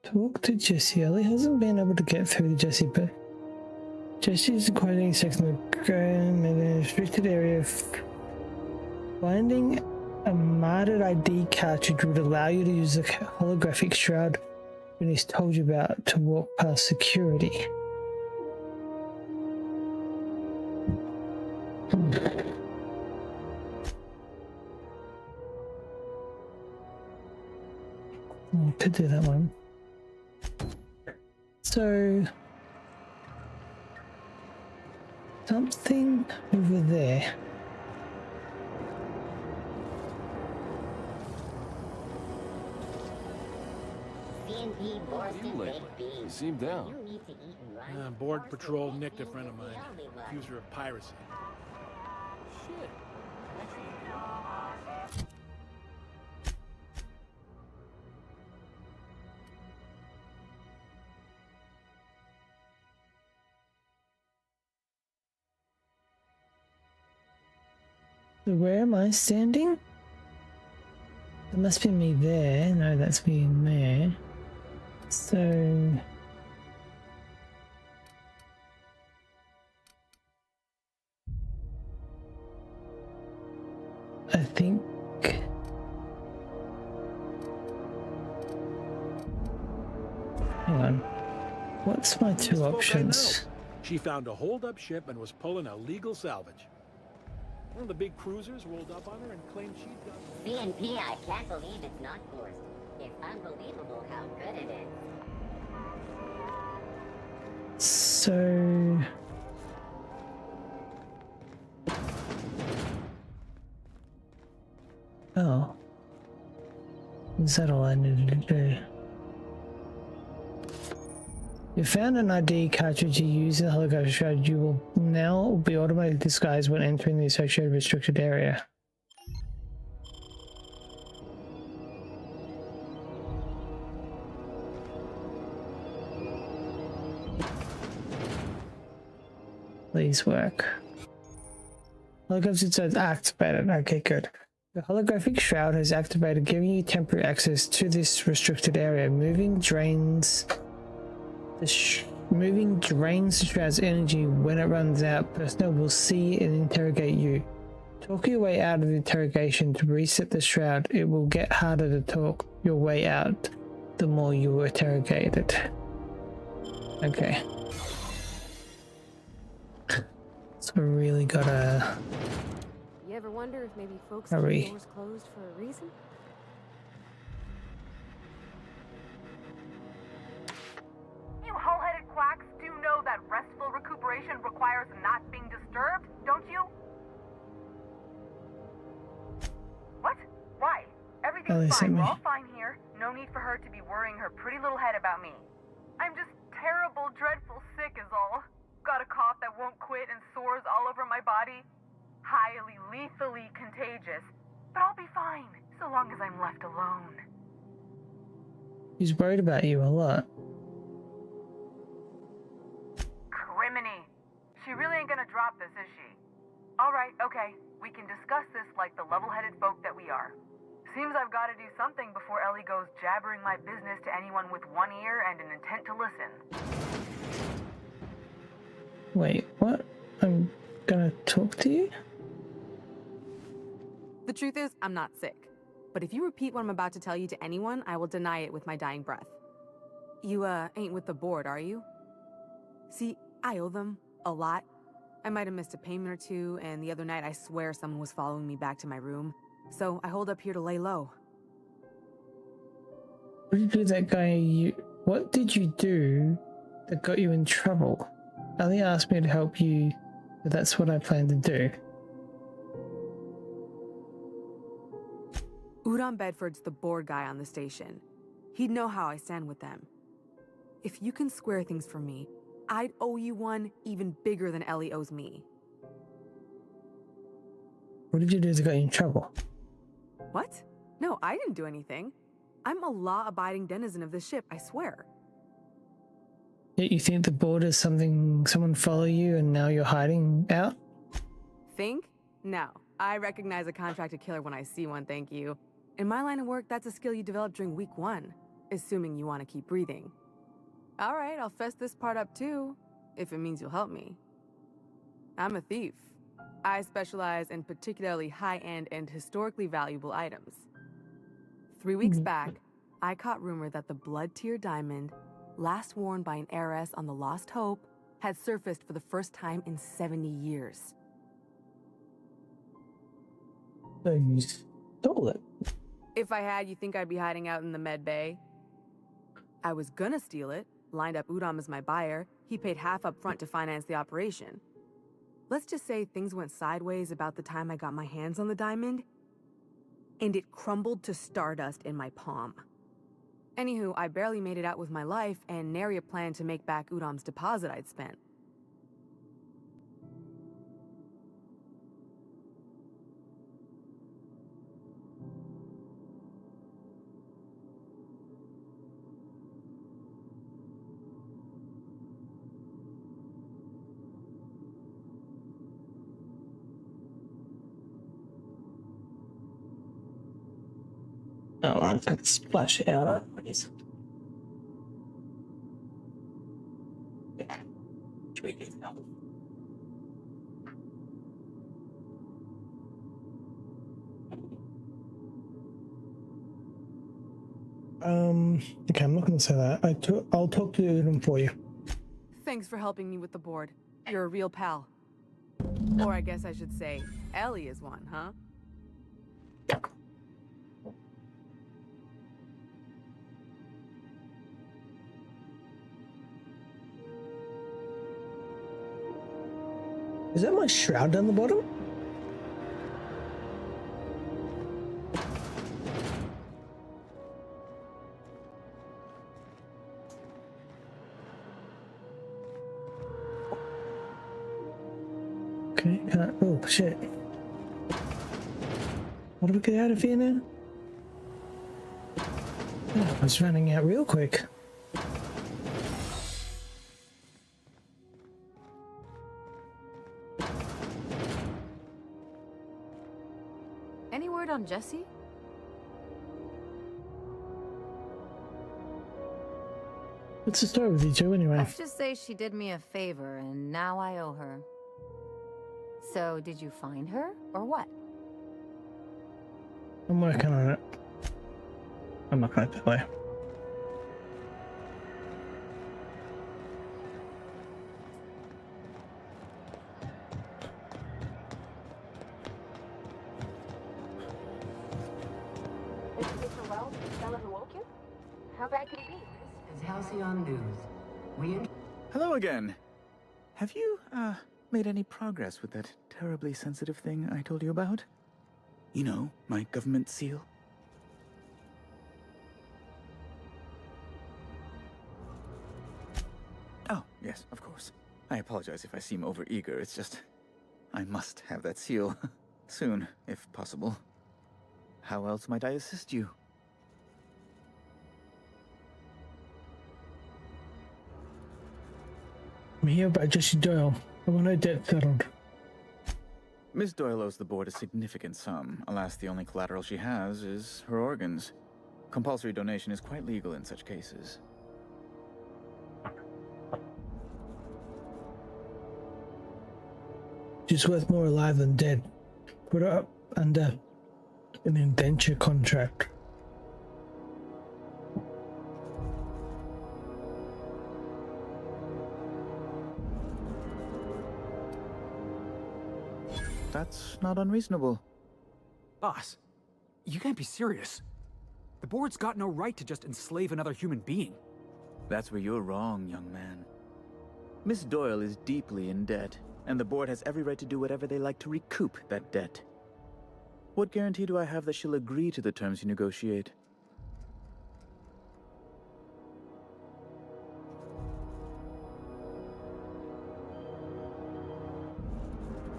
Talk to Jesse. Ellie hasn't been able to get through to Jesse, but Jesse's quoting section of Graham in a restricted area. Finding a modded ID cartridge would allow you to use the holographic shroud when he's told you about to walk past security. Could do that one. So something over there. You seem down. Board patrol nicked a friend of mine. Accuser of piracy. Shit. So where am I standing? There must be me there. No, that's me in there. So I think hang on. What's my two options? She found a hold-up ship and was pulling illegal salvage. One of the big cruisers rolled up on her and claimed she'd got... BNP, I can't believe it's not forced. It's unbelievable how good it is. So oh, is that all I needed to do? You found an ID cartridge you use in the holographic shroud. You will now be automatically disguised when entering the associated restricted area. Please work. Holographic shroud activated. Okay, good. The holographic shroud has activated, giving you temporary access to this restricted area. Moving drains the shroud's energy. When it runs out, personnel will see and interrogate you. Talk your way out of the interrogation to reset the shroud. It will get harder to talk your way out the more you are interrogated. Okay. So we really gotta... You ever wonder if maybe folks Hurry. keep doors closed for a reason? You hull-headed quacks do know that restful recuperation requires not being disturbed, don't you? What? Why? Everything's fine. We're all fine here. No need for her to be worrying her pretty little head about me. I'm just terrible, dreadful sick is all. Got a cough that won't quit and sores all over my body. Highly, lethally contagious. But I'll be fine, so long as I'm left alone. He's worried about you a lot. Criminy. She really ain't gonna drop this, is she? Alright, okay. We can discuss this like the level-headed folk that we are. Seems I've got to do something before Ellie goes jabbering my business to anyone with one ear and an intent to listen. Wait, what? I'm gonna talk to you? The truth is, I'm not sick. But if you repeat what I'm about to tell you to anyone, I will deny it with my dying breath. You, ain't with the board, are you? See, I owe them a lot. I might have missed a payment or two, and the other night I swear someone was following me back to my room. So I hold up here to lay low. What did you do that guy what did you do that got you in trouble? Ali asked me to help you, but that's what I plan to do. Udon Bedford's the board guy on the station. He'd know how I stand with them. If you can square things for me, I'd owe you one even bigger than Ellie owes me. What did you do that got you in trouble? What? No, I didn't do anything. I'm a law-abiding denizen of this ship, I swear. Yet you think the board is someone follow you and now you're hiding out? Think? No. I recognize a contracted killer when I see one, thank you. In my line of work, that's a skill you develop during week 1, assuming you want to keep breathing. All right, I'll fess this part up too, if it means you'll help me. I'm a thief. I specialize in particularly high-end and historically valuable items. 3 weeks back, I caught rumor that the blood-tier diamond, last worn by an heiress on the Lost Hope, had surfaced for the first time in 70 years. So you stole it? If I had, you think I'd be hiding out in the med bay? I was gonna steal it, lined up Udom as my buyer. He paid half up front to finance the operation. Let's just say things went sideways about the time I got my hands on the diamond, and it crumbled to stardust in my palm. Anywho, I barely made it out with my life, and nary a plan to make back Udom's deposit I'd spent. Oh, I'm gonna splash it out. Please. Okay, I'm not gonna say that. I'll talk to them for you. Thanks for helping me with the board. You're a real pal. Or I guess I should say, Ellie is one, huh? Is that my shroud down the bottom? Okay, oh shit. What do we get out of here now? Oh, I was running out real quick. Any word on Jessie? What's the story with you two anyway? Let's just say she did me a favor and now I owe her. So, did you find her, or what? I'm working on it. I'm not gonna tell you. Is Mr. Wells the fella who woke you? How bad could he be? This is Halcyon News. Hello again. Have you, made any progress with that terribly sensitive thing I told you about? You know, my government seal? Oh, yes, of course. I apologize if I seem overeager. It's just, I must have that seal. Soon, if possible. How else might I assist you? I'm here about Jesse Doyle. I want her debt settled. Miss Doyle owes the board a significant sum. Alas, the only collateral she has is her organs. Compulsory donation is quite legal in such cases. She's worth more alive than dead. Put her up under an indenture contract. That's not unreasonable. Boss, you can't be serious. The board's got no right to just enslave another human being. That's where you're wrong, young man. Miss Doyle is deeply in debt, and the board has every right to do whatever they like to recoup that debt. What guarantee do I have that she'll agree to the terms you negotiate?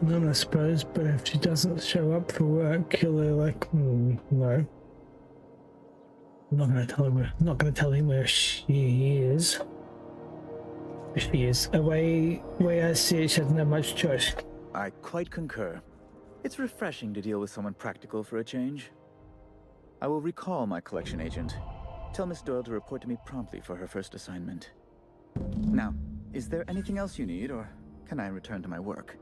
None, I suppose, but if she doesn't show up for work, kill her like, no. I'm not gonna tell him where she is. She is. Way I see it, she doesn't have much choice. I quite concur. It's refreshing to deal with someone practical for a change. I will recall my collection agent. Tell Miss Doyle to report to me promptly for her first assignment. Now, is there anything else you need, or can I return to my work?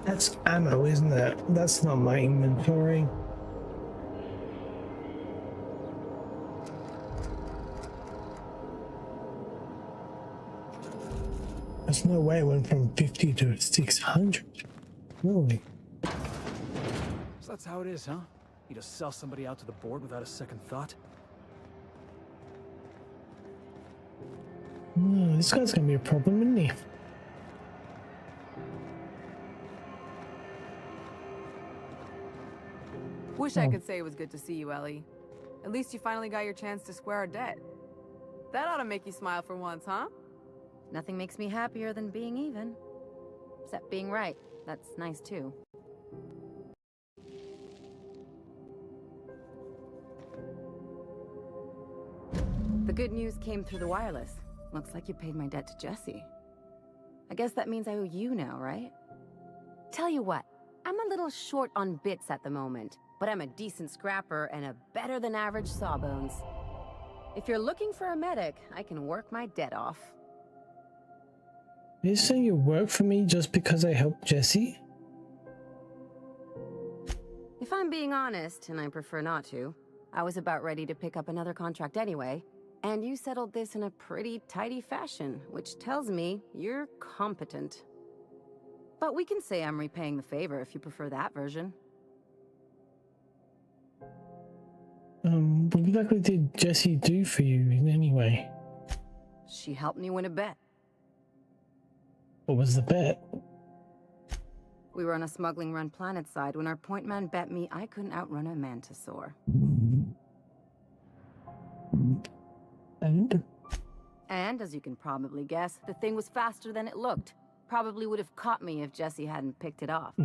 That's ammo, isn't it? That's not my inventory. There's no way it went from 50 to 600. Really? So that's how it is, huh? You just sell somebody out to the board without a second thought? No, this guy's gonna be a problem, isn't he? Wish I could say it was good to see you, Ellie. At least you finally got your chance to square our debt. That ought to make you smile for once, huh? Nothing makes me happier than being even. Except being right. That's nice, too. The good news came through the wireless. Looks like you paid my debt to Jesse. I guess that means I owe you now, right? Tell you what, I'm a little short on bits at the moment, but I'm a decent scrapper and a better-than-average sawbones. If you're looking for a medic, I can work my debt off. Are you saying you work for me just because I helped Jesse? If I'm being honest, and I prefer not to, I was about ready to pick up another contract anyway, and you settled this in a pretty tidy fashion, which tells me you're competent. But we can say I'm repaying the favor if you prefer that version. What exactly did Jesse do for you anyway? She helped me win a bet. What was the bet? We were on a smuggling run planetside when our point man bet me I couldn't outrun a mantisaur. And? And, as you can probably guess, the thing was faster than it looked. Probably would have caught me if Jesse hadn't picked it off.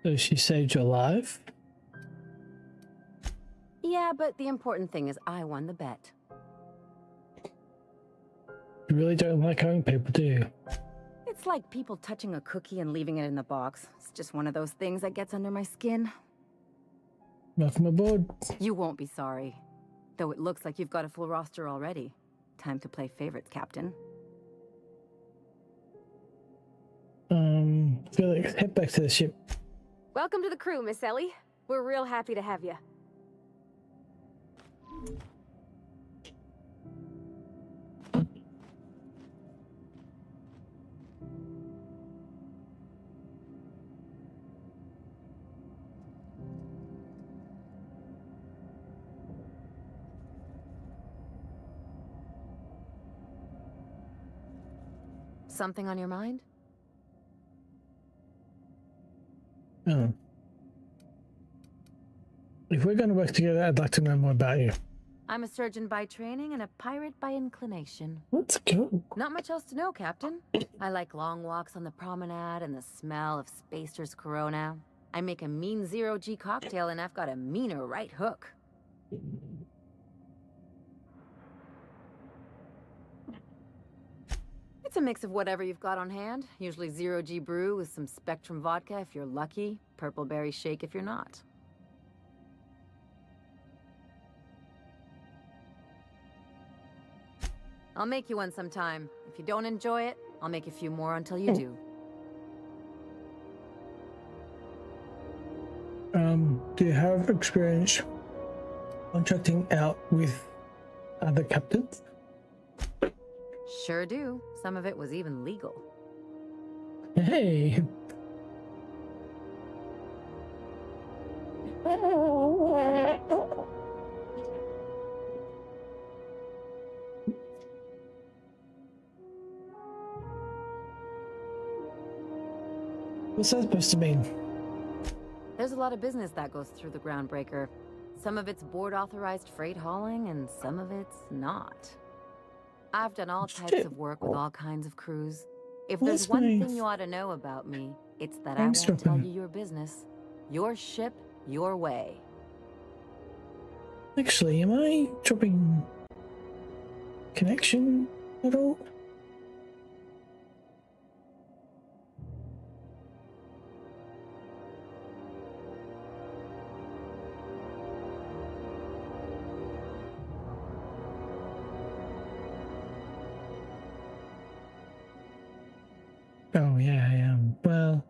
So she saved your life? Yeah, but the important thing is I won the bet. You really don't like owing people, do you? It's like people touching a cookie and leaving it in the box. It's just one of those things that gets under my skin. Welcome aboard. You won't be sorry. Though it looks like you've got a full roster already. Time to play favorites, Captain. Felix, head back to the ship. Welcome to the crew, Miss Ellie. We're real happy to have you. Something on your mind? If we're going to work together, I'd like to know more about you. I'm a surgeon by training and a pirate by inclination. Let's go. Not much else to know, Captain. I like long walks on the promenade and the smell of Spacer's Corona. I make a mean zero-G cocktail and I've got a meaner right hook. It's a mix of whatever you've got on hand. Usually zero-G brew with some Spectrum vodka if you're lucky, purple berry shake if you're not. I'll make you one sometime. If you don't enjoy it, I'll make a few more until you do. Do you have experience contracting out with other captains? Sure do. Some of it was even legal. Hey. What's that supposed to mean? There's a lot of business that goes through the Groundbreaker. Some of it's board-authorized freight hauling, and some of it's not. I've done all types of work with all kinds of crews. If there's one thing you ought to know about me, it's that I won't tell you your business. Your ship, your way. Actually, am I dropping connection at all? Oh yeah, I am. Well,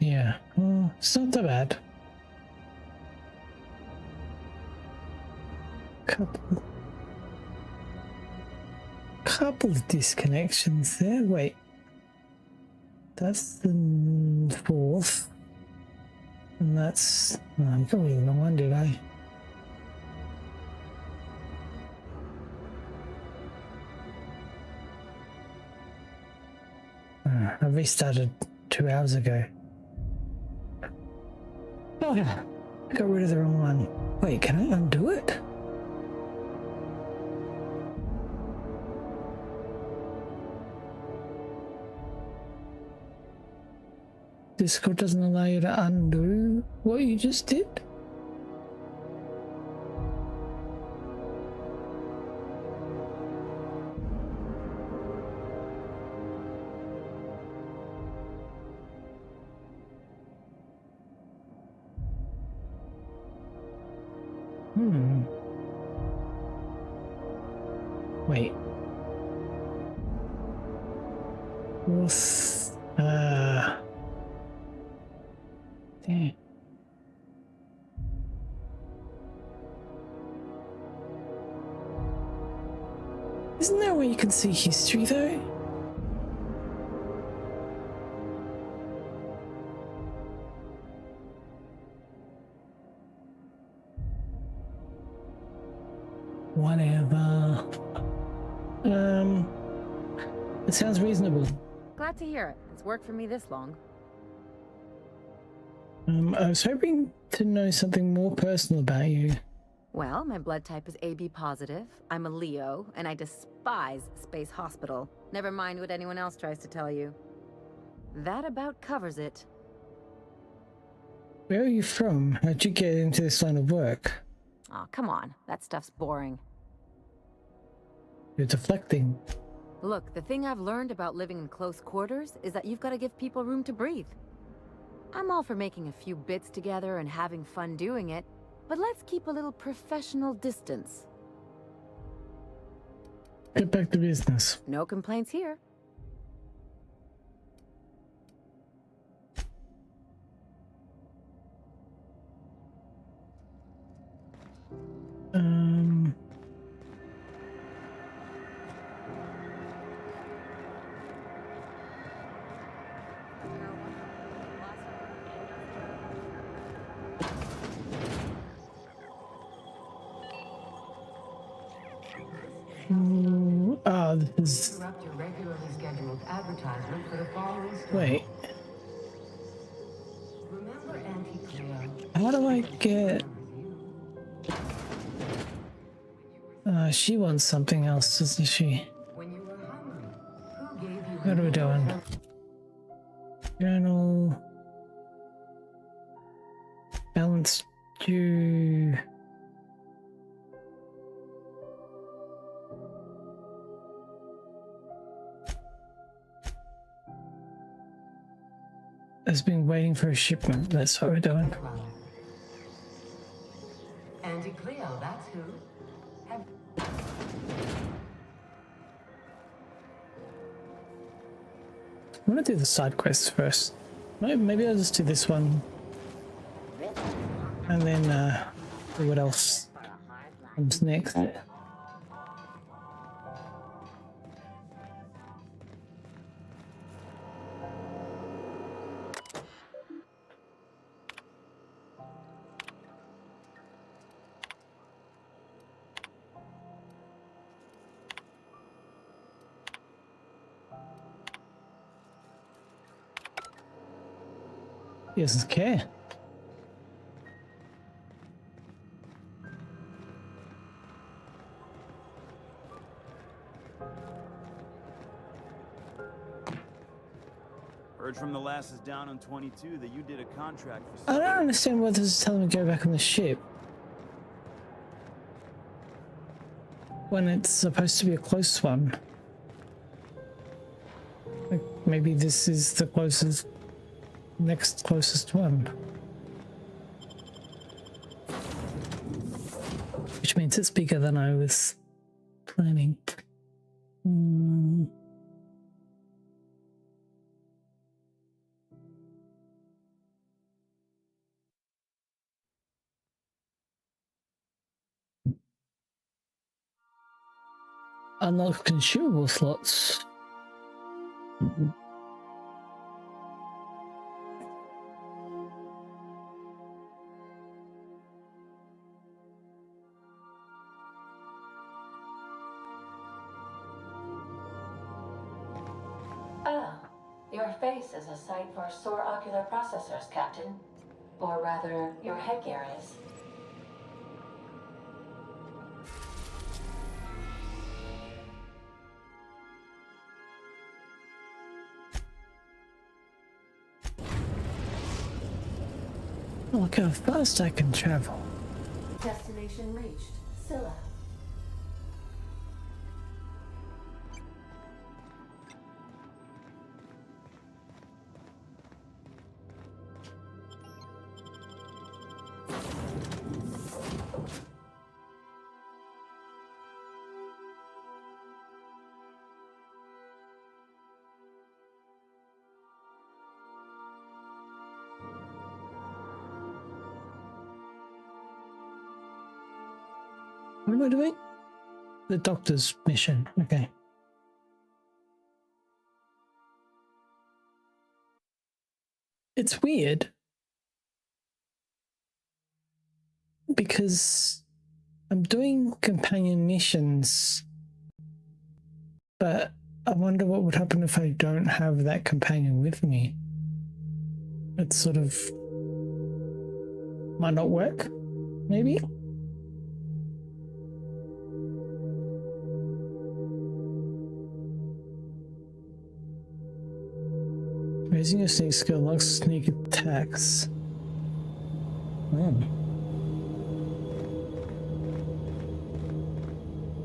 yeah. Well, it's not that bad. Couple of disconnections there. Wait, that's the 4th, and that's. I don't even know when did I. I restarted 2 hours ago. Oh yeah, I got rid of the wrong one. Wait, can I undo it? Discord doesn't allow you to undo what you just did? Wait. What's damn. Isn't there a way you can see history though? Whatever. It sounds reasonable. Glad to hear it. It's worked for me this long. I was hoping to know something more personal about you. Well, my blood type is AB positive. I'm a Leo, and I despise Space Hospital. Never mind what anyone else tries to tell you. That about covers it. Where are you from? How'd you get into this line of work? Aw, come on. That stuff's boring. You're deflecting. Look, the thing I've learned about living in close quarters is that you've got to give people room to breathe. I'm all for making a few bits together and having fun doing it, but let's keep a little professional distance. Get back to business. No complaints here. This is... Interrupt your regularly scheduled advertisement for the following story. Wait. Remember Auntie Cleo? How do I get... She wants something else, doesn't she? When you were hungry, who gave you What are we doing? Journal. Balance due. Has been waiting for a shipment. That's what we're doing. Andy Cleo, that's who. I'm gonna do the side quests first. Maybe I'll just do this one. And then see what else comes next. He doesn't care. Heard from the lasses down on 22 that you did a contract for. I don't understand why this is telling me to go back on the ship when it's supposed to be a close one. Like maybe this is the closest, next closest one. Which means it's bigger than I was planning. Unlock consumable slots. Ah, your face is a sight for sore ocular processors, Captain. Or rather, your headgear is. Look how fast I can travel. Destination reached. Scylla. What am I doing? The doctor's mission. Okay. It's weird because I'm doing companion missions, but I wonder what would happen if I don't have that companion with me. It sort of might not work, maybe? Raising your sneak skill unlocks sneak attacks.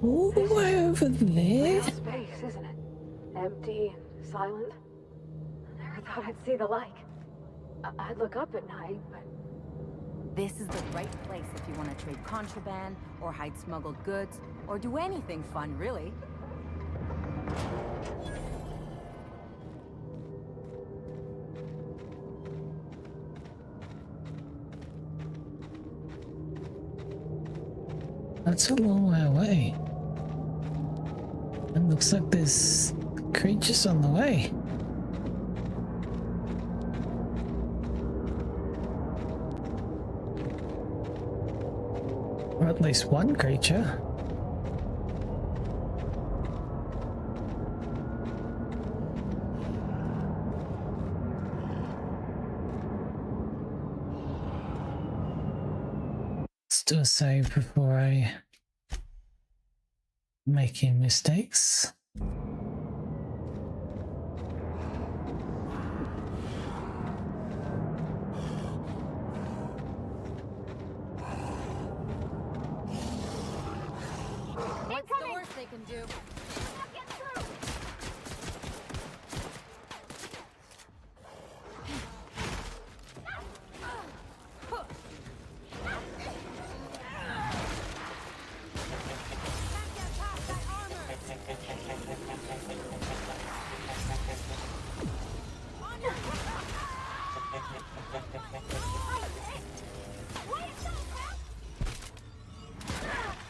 Oh, way over there. Space, isn't it? Empty and silent. I never thought I'd see the like. I'd look up at night, but This is the right place if you want to trade contraband, or hide smuggled goods, or do anything fun, really. That's a long way away. And looks like there's creatures on the way. Or at least one creature. Let's do a save before I making mistakes. What's the worst they can do?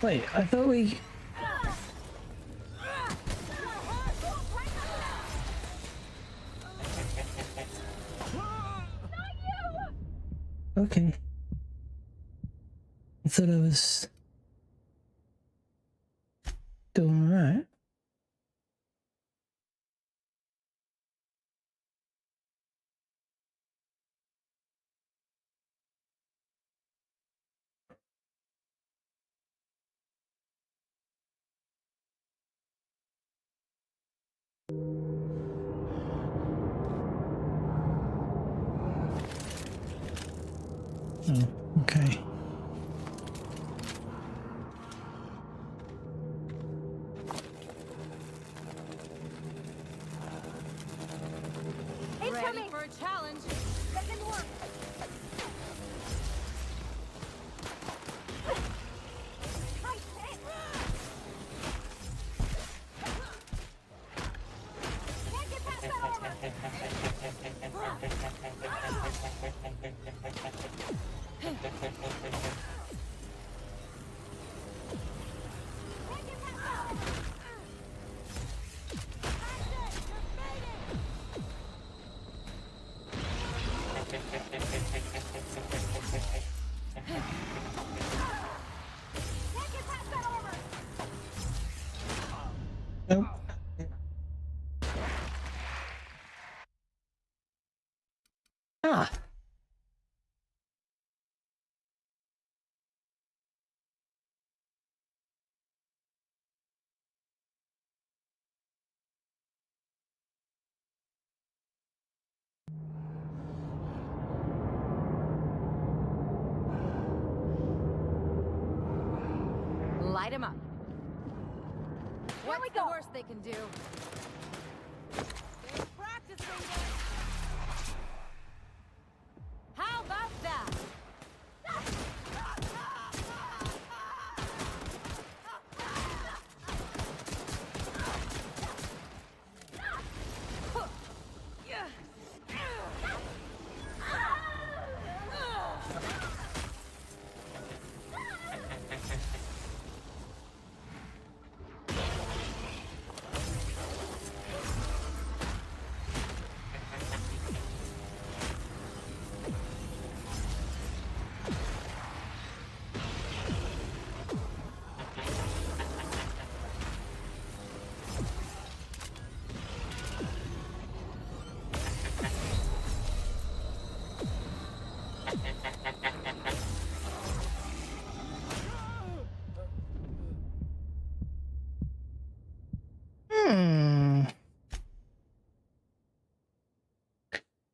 Wait, I thought we... Okay. I thought I was doing alright. Oh, okay. Ready for a challenge? That didn't work. Nope. Ah. Light him up. What's the worst they can do? Stay practicing it. How about that?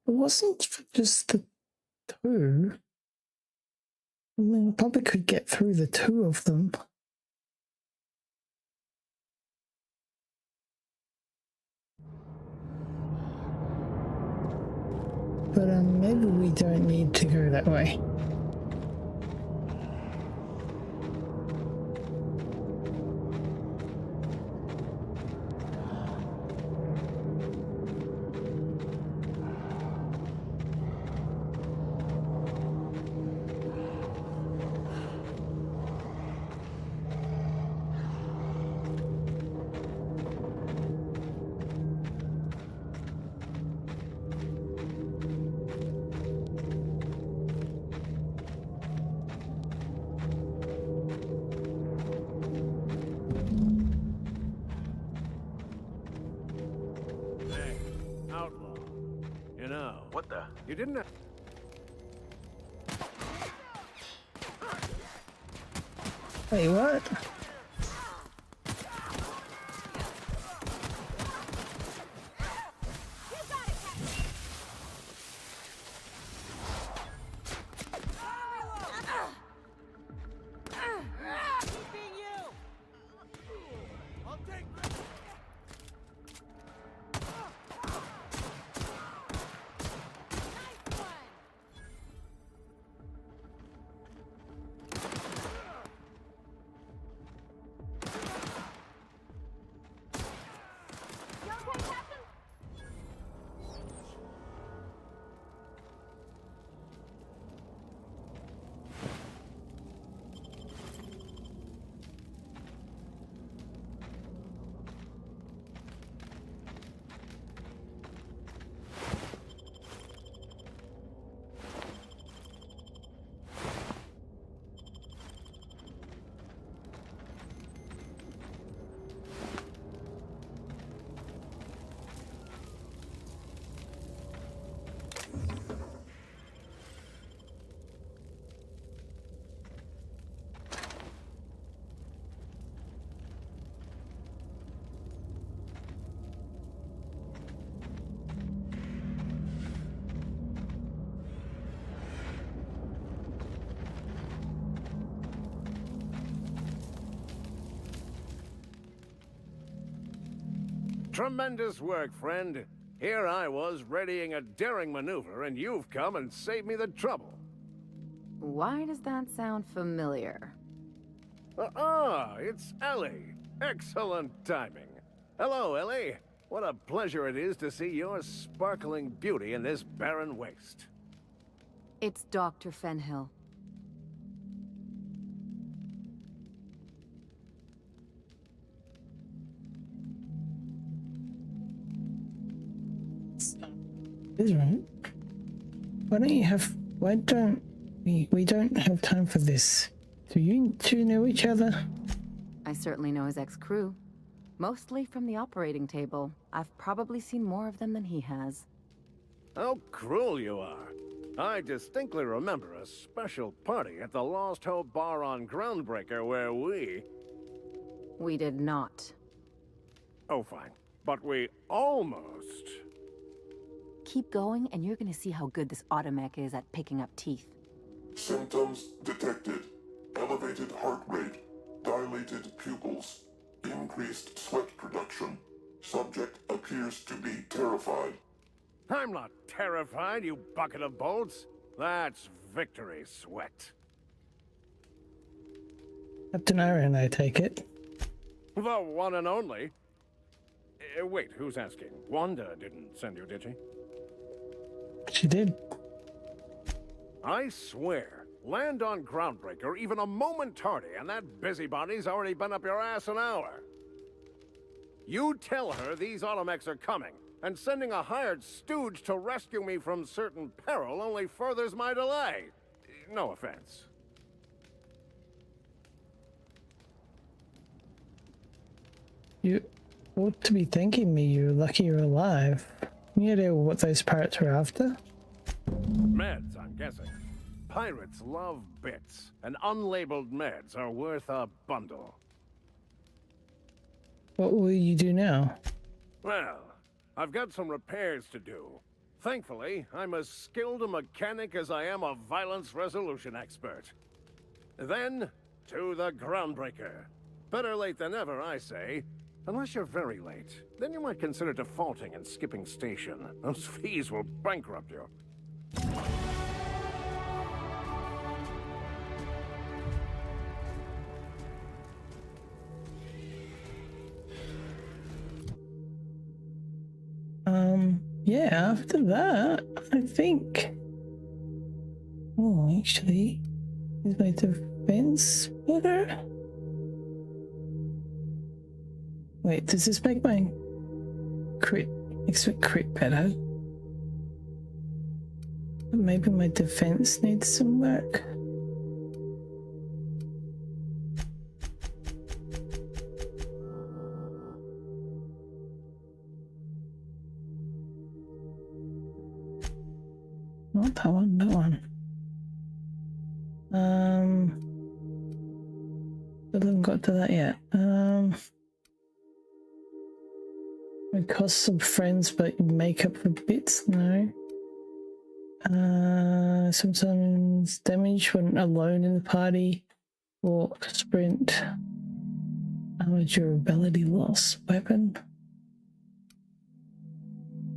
It wasn't just the two. I mean, I probably could get through the two of them. But maybe we don't need to go that way. What the? You didn't... Wait, what? Tremendous work, friend. Here I was readying a daring maneuver, and you've come and saved me the trouble. Why does that sound familiar? It's Ellie. Excellent timing. Hello, Ellie. What a pleasure it is to see your sparkling beauty in this barren waste. It's Dr. Fenhill. Is right. Why don't we don't have time for this? Do you two know each other? I certainly know his ex-crew. Mostly from the operating table. I've probably seen more of them than he has. How cruel you are. I distinctly remember a special party at the Lost Hope Bar on Groundbreaker where We did not. Oh, fine. But we almost... Keep going, and you're gonna see how good this automech is at picking up teeth. Symptoms detected. Elevated heart rate, dilated pupils, increased sweat production. Subject appears to be terrified. I'm not terrified, you bucket of bolts. That's victory sweat. Captain Iron, I take it. The one and only. Wait, who's asking? Wanda didn't send you, did she? She did. I swear, land on Groundbreaker even a moment tardy, and that busybody's already been up your ass an hour. You tell her these automechs are coming, and sending a hired stooge to rescue me from certain peril only furthers my delay. No offense. You ought to be thanking me. You're lucky you're alive. You know what those pirates were after? Meds, I'm guessing. Pirates love bits, and unlabeled meds are worth a bundle. What will you do now? Well, I've got some repairs to do. Thankfully, I'm as skilled a mechanic as I am a violence resolution expert. Then, to the Groundbreaker. Better late than never, I say. Unless you're very late. Then you might consider defaulting and skipping station. Those fees will bankrupt you. Yeah, after that, I think... Oh, actually, is my defense better? Wait, does this make my crit better? Maybe my defense needs some work. Not that one, that one. Still haven't got to that yet. It costs some friends, but make up for bits? No. Sometimes damage when alone in the party. Walk, sprint. Armor durability loss. Weapon.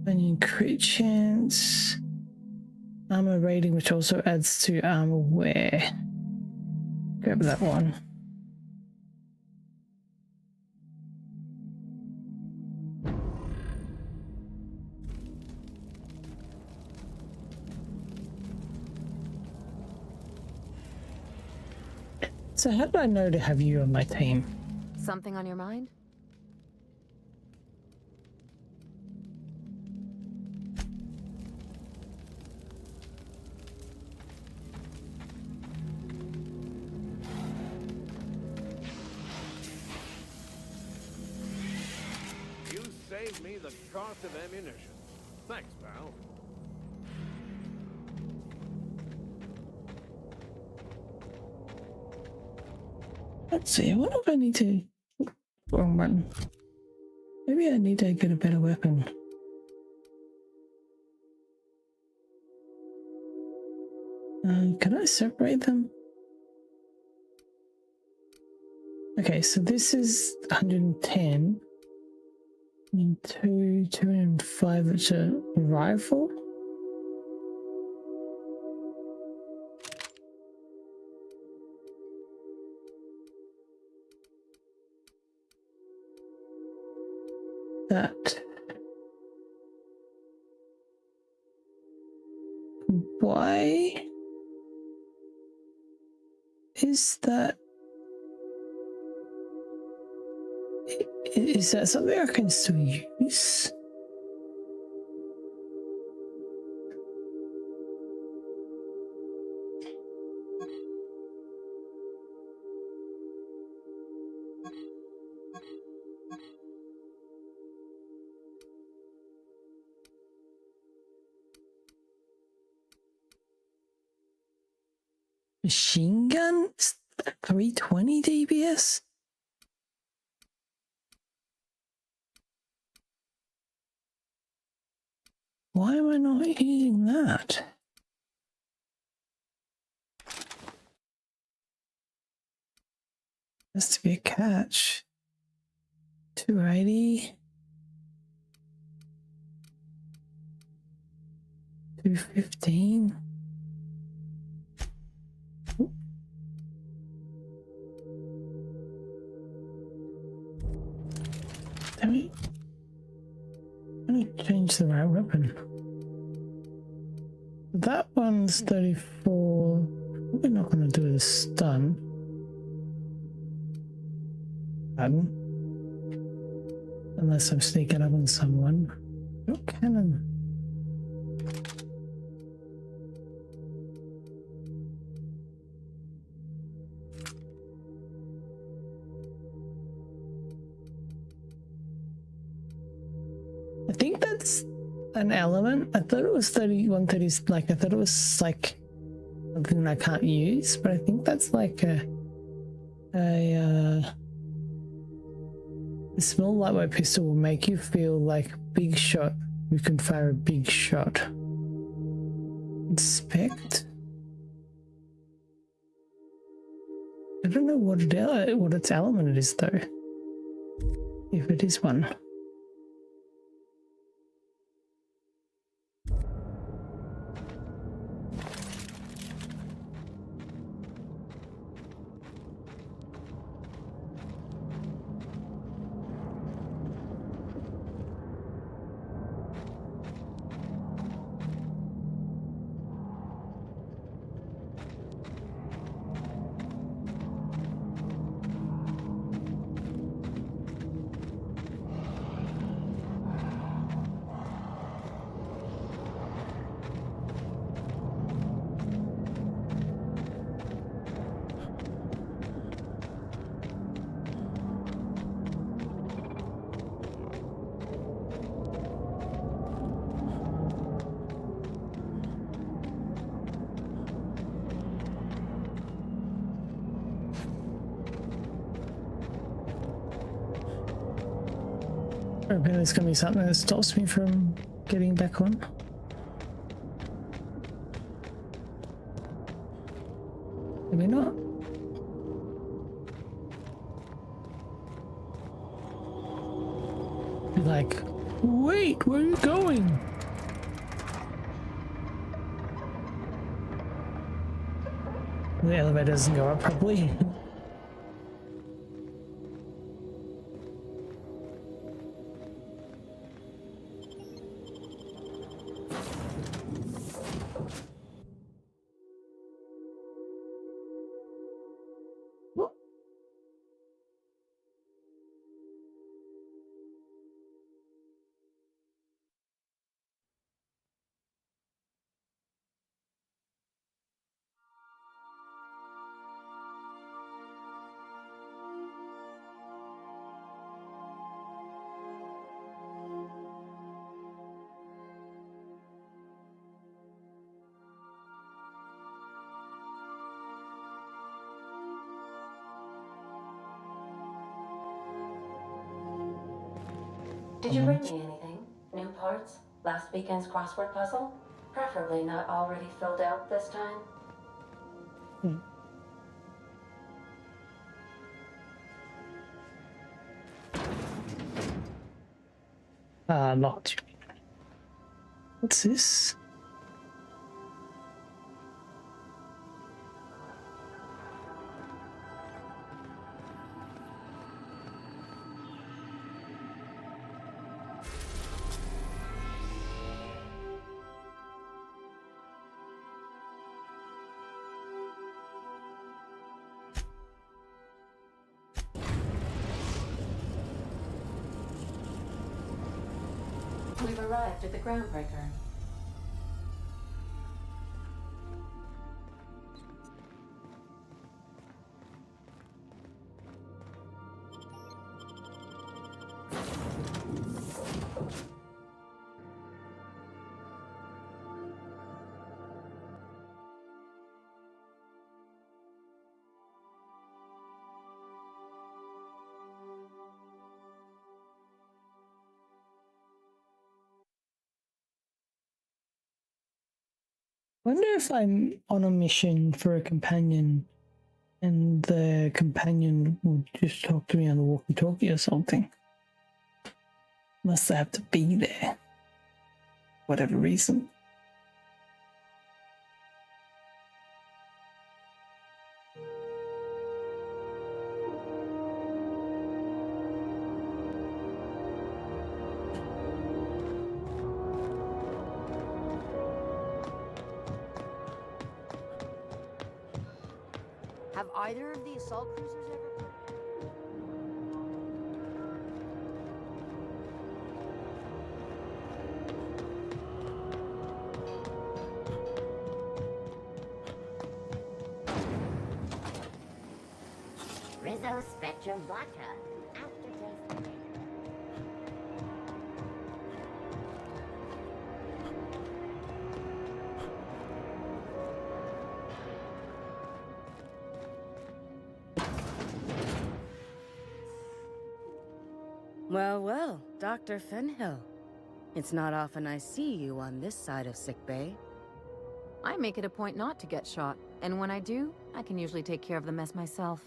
And crit chance. Armor rating, which also adds to armor wear. Grab that one. So how did I know to have you on my team? Something on your mind? You saved me the cost of ammunition. Thanks, pal. Let's see, what if I need to... Wrong button. Maybe I need to get a better weapon. Can I separate them? Okay, so this is 110. And 2, 2 and 5, it's a rifle. That. Why is that? Is that something I can still use? Machine gun? 320 DPS? Why am I not using that? Has to be a catch. 280. 215. Damn it. I need to change the right weapon. That one's 34. We're not going to do the stun. Pardon? Unless I'm sneaking up on someone. Your cannon. I think that's an element. I thought it was 130, like I thought it was like something I can't use, but I think that's like a small lightweight pistol will make you feel like big shot. You can fire a big shot. Inspect. I don't know what its element it is though. If it is one. Apparently there's going to be something that stops me from getting back on. Maybe not. Be like, wait, where are you going? The elevator doesn't go up properly. Did you bring me anything? New parts? Last weekend's crossword puzzle? Preferably not already filled out this time. Locked. What's this? We've arrived at the groundbreaker. Wonder if I'm on a mission for a companion and the companion will just talk to me on the walkie-talkie or something. Unless I have to be there. Whatever reason. Have either of the assault cruisers ever... Rizzo Spectrum Vodka. Aftertaste bitter. Well, well, Dr. Fenhill. It's not often I see you on this side of sickbay. I make it a point not to get shot, and when I do, I can usually take care of the mess myself.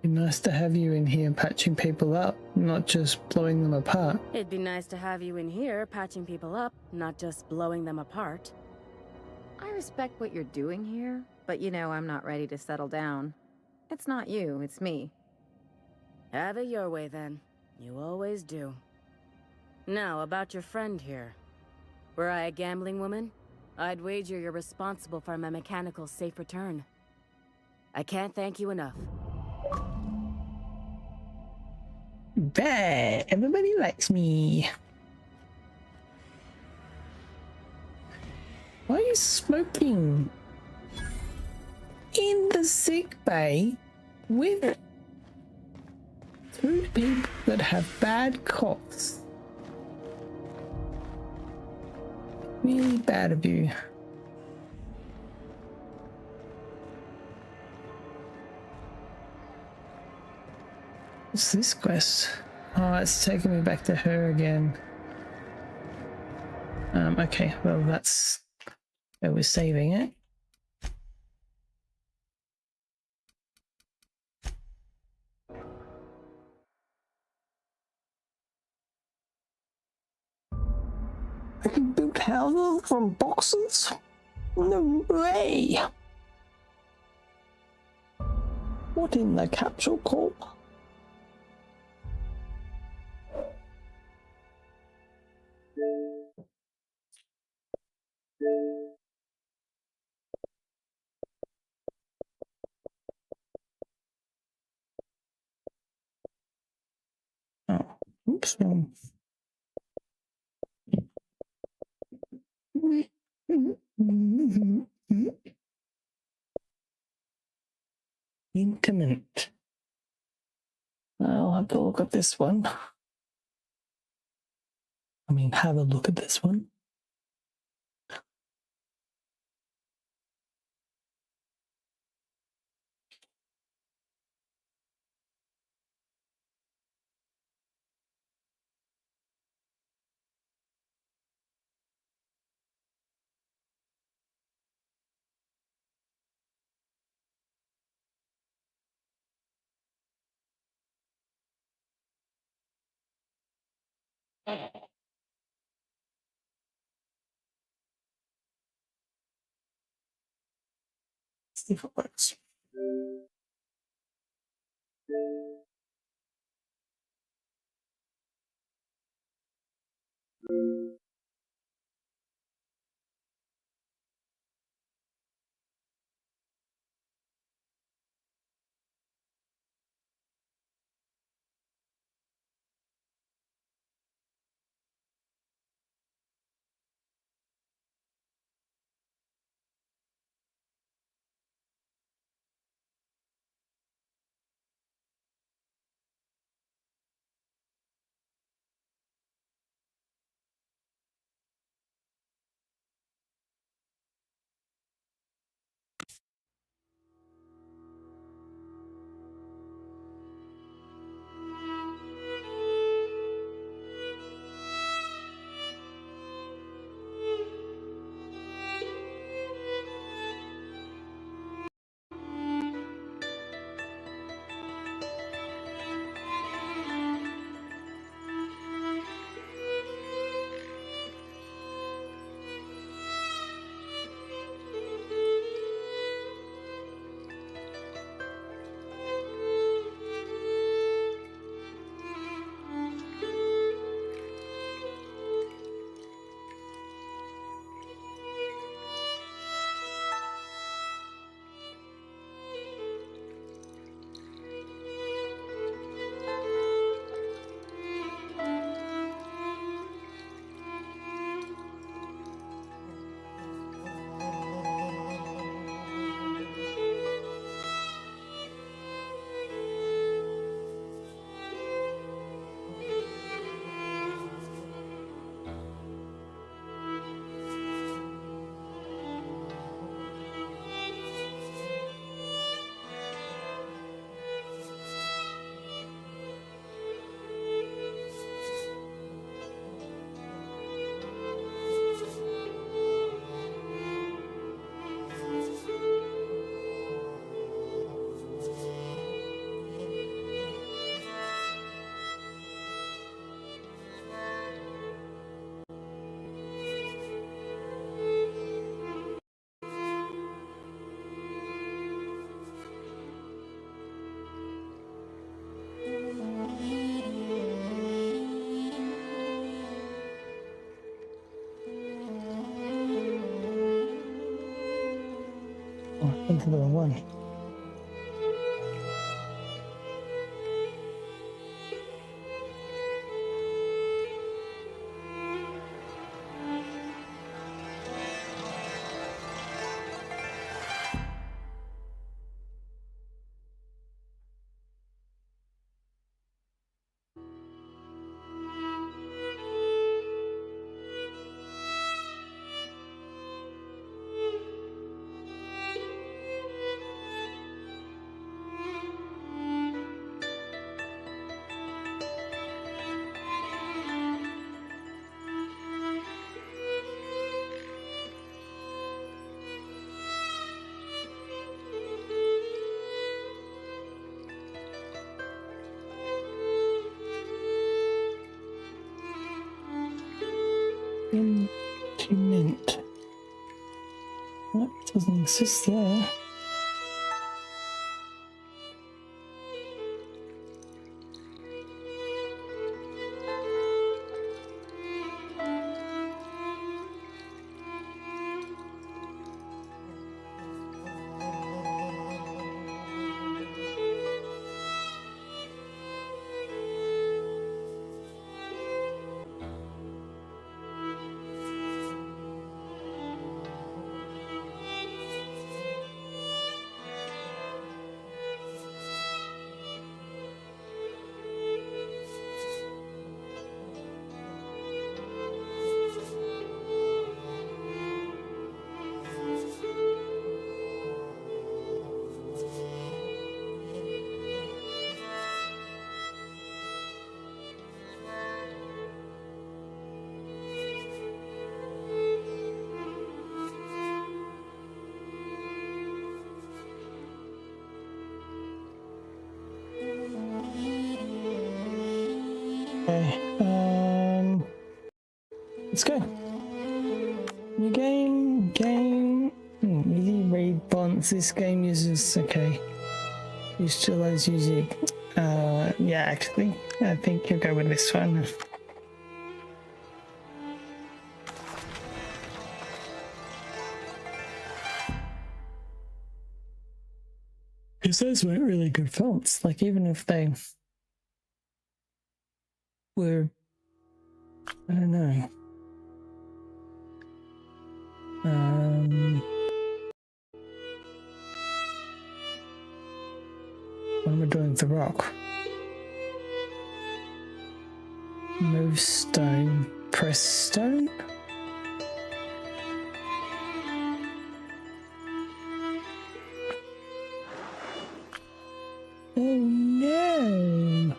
Be nice to have you in here patching people up, not just blowing them apart. It'd be nice to have you in here patching people up, not just blowing them apart. I respect what you're doing here, but you know I'm not ready to settle down. It's not you, it's me. Have it your way then. You always do. Now, about your friend here. Were I a gambling woman, I'd wager you're responsible for my mechanical safe return. I can't thank you enough. Bad. Everybody likes me. Why are you smoking in the sick bay with two people that have bad coughs? Really bad of you. What's this quest? Oh, it's taking me back to her again. Okay, well that's where we're saving it. I can build houses from boxes? No way! What in the capsule corp? Oh, oops. Pentiment. I'll have to look at this one. I mean, have a look at this one. See if it works. Oh, into the wrong one. Pentiment. That doesn't exist there. New game. Easy raid bonds. This game uses, okay. You still as using, yeah, actually, I think you'll go with this one. Because those weren't really good fonts, like even if they were, I don't know. What am I doing with the rock? Move stone, press stone? Oh no!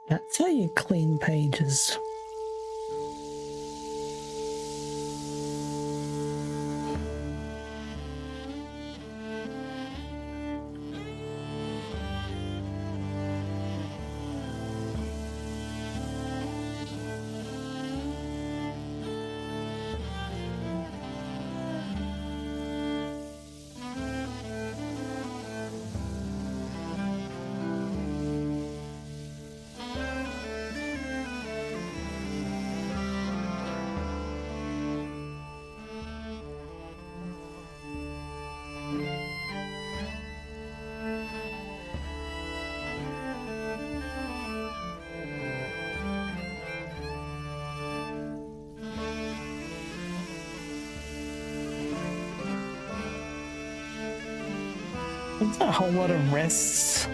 That's how you clean pages. It's a whole lot of rests.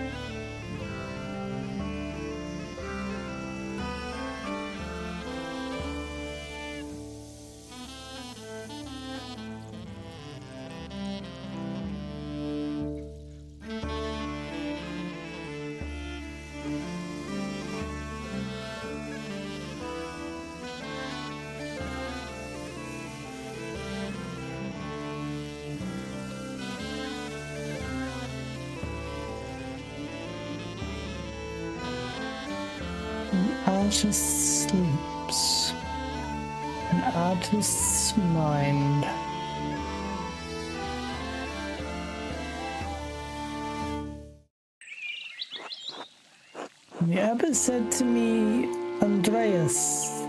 Artist sleeps. An artist's mind. The abbot said to me, Andreas,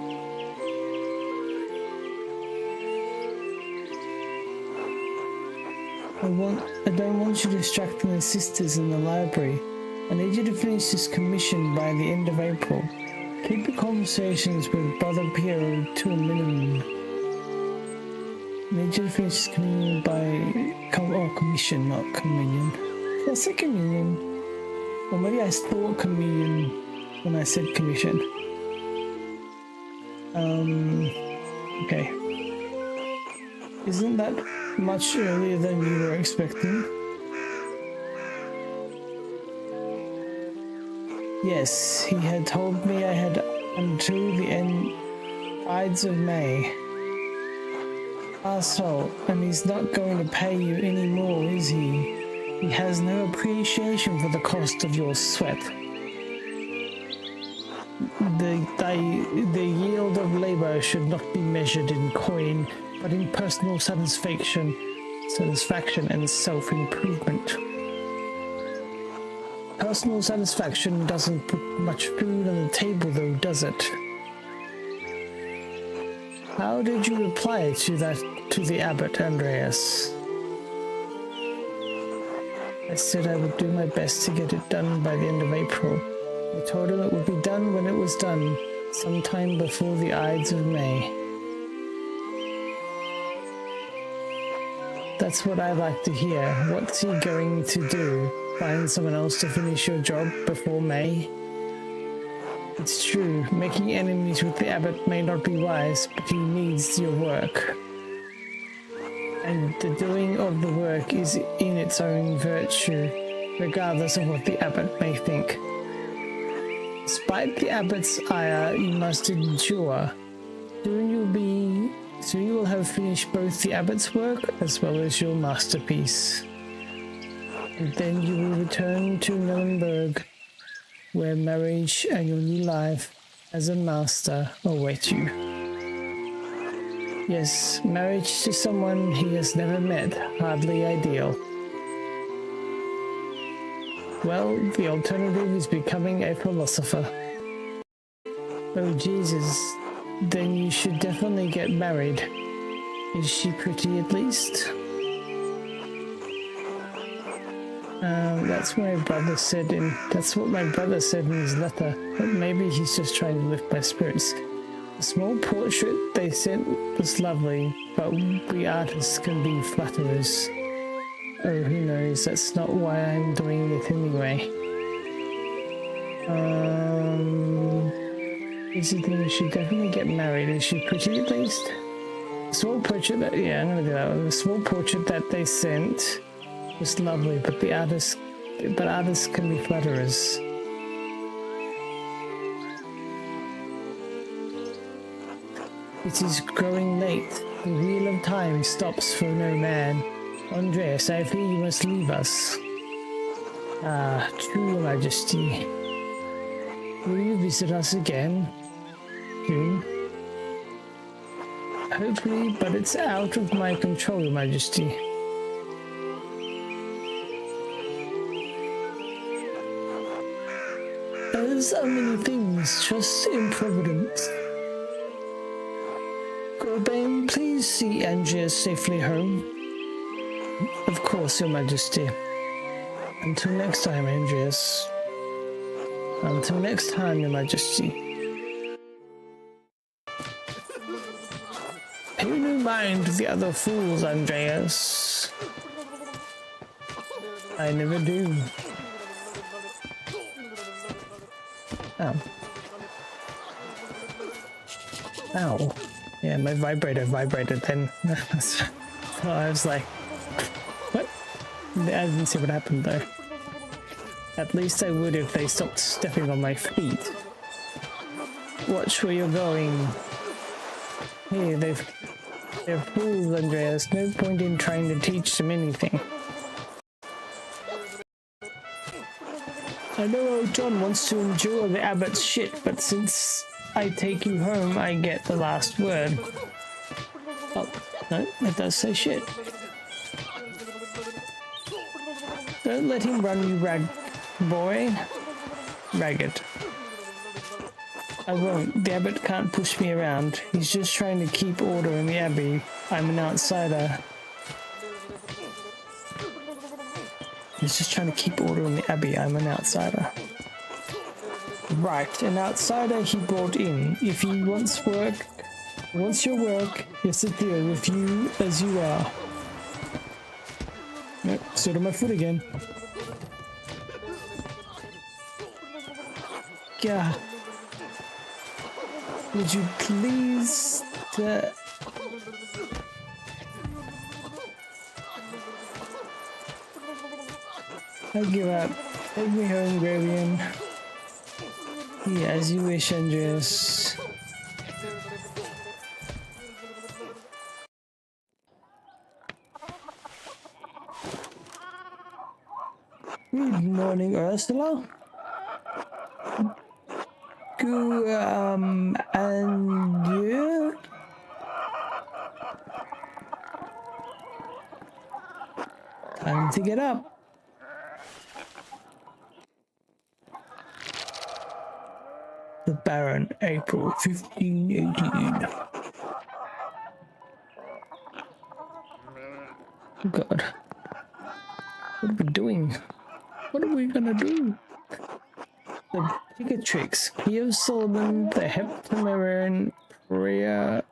I don't want you distracting the sisters in the library. I need you to finish this commission by the end of April. Keep your conversations with Brother Piero to a minimum. I need you to finish this communion by... commission, not communion. Did I say communion? Or maybe I thought communion when I said commission. Okay. Isn't that much earlier than you were expecting? Yes, he had told me I had until the Ides of May. Asshole, and he's not going to pay you anymore, is he? He has no appreciation for the cost of your sweat. The yield of labor should not be measured in coin, but in personal satisfaction and self-improvement. Personal satisfaction doesn't put much food on the table though, does it? How did you reply to the abbot, Andreas? I said I would do my best to get it done by the end of April. I told him it would be done when it was done, sometime before the Ides of May. That's what I like to hear. What's he going to do? Find someone else to finish your job before May? It's true, making enemies with the abbot may not be wise, but he needs your work. And the doing of the work is in its own virtue. regardless of what the abbot may think. Despite the abbot's ire, you must endure. Soon you will have finished both the abbot's work as well as your masterpiece. And then you will return to Nuremberg, where marriage and your new life as a master await you. Yes, marriage to someone he has never met, hardly ideal. Well, the alternative is becoming a philosopher. Oh Jesus, then you should definitely get married. Is she pretty at least? That's what my brother said in his letter, but maybe he's just trying to lift my spirits. The small portrait they sent was lovely, but we artists can be flatterers. Oh, who knows, that's not why I'm doing it anyway. You should definitely get married. Is she pretty at least? The small portrait that, yeah, I'm gonna do that one. The small portrait that they sent was lovely, but artists can be flatterers. It is growing late. The wheel of time stops for no man. Andreas, I fear you must leave us. Ah, true, Your Majesty. Will you visit us again? Soon? Hopefully, but it's out of my control, Your Majesty. There's so many things, trust in Providence. Corbane, please see Andreas safely home. Of course, Your Majesty. Until next time, Andreas. Until next time, Your Majesty. Pay no mind to the other fools, Andreas. I never do. Oh. Ow. Yeah, my vibrator vibrated then. So I was like, what? I didn't see what happened though. At least I would if they stopped stepping on my feet. Watch where you're going. Hey, they're fools, Andreas. No point in trying to teach them anything. I know old John wants to endure the abbot's shit, but since I take you home, I get the last word. Oh, no, it does say shit. Don't let him run, you boy. Ragged. I won't. The abbot can't push me around. He's just trying to keep order in the abbey. I'm an outsider. He's just trying to keep order in the abbey. I'm an outsider. Right, an outsider he brought in. If he wants your work, yes it deal with you as you are. Nope, stood on my foot again. Yeah. Would you please I give up. Take me home, Gravian. Yeah, as you wish, Andreas. Good morning, Ursula. And you? Time to get up. The Baron, April 1518. Oh God. What are we doing? What are we gonna do? The Picatrix, Key of Solomon, the Heptameron, Prior,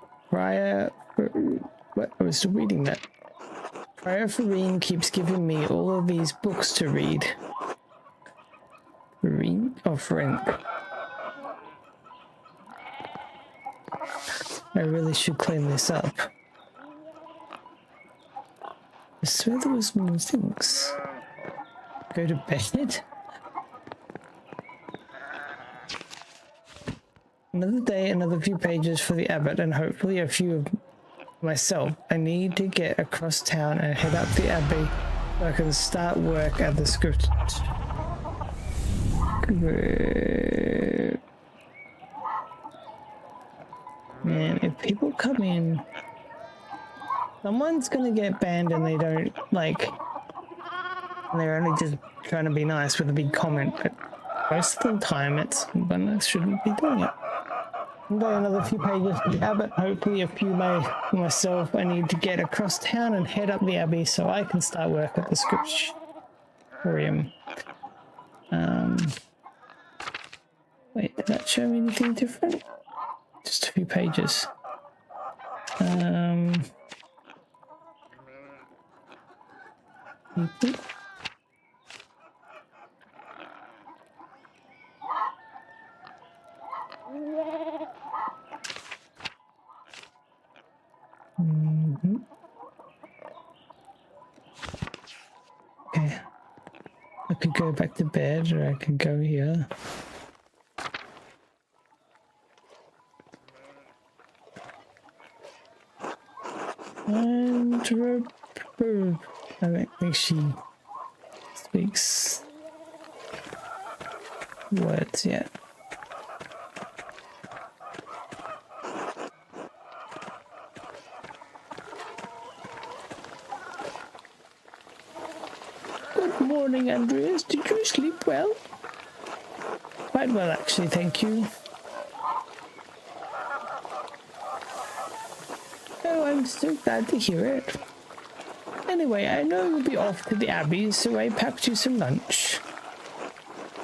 what? I was still reading that. Prior Farine keeps giving me all of these books to read. Farine or Frank? I really should clean this up. I swear there was more things. go to bed. Another day, another few pages for the abbot, and hopefully a few of myself. I need to get across town and head up the abbey so I can start work at the script. Man, if people come in, someone's gonna get banned and they don't, like, and they're only just trying to be nice with a big comment, but most of the time it's when I shouldn't be doing it. Another few pages for the abbot, hopefully a few myself. I need to get across town and head up the abbey so I can start work at the scriptorium. Wait, did that show me anything different? Just a few pages. Okay. I could go back to bed or I could go here. And I don't think she speaks words yet. Good morning, Andreas. Did you sleep well? Quite well, actually, thank you. Oh, I'm so glad to hear it. Anyway, I know you'll be off to the Abbey, so I packed you some lunch.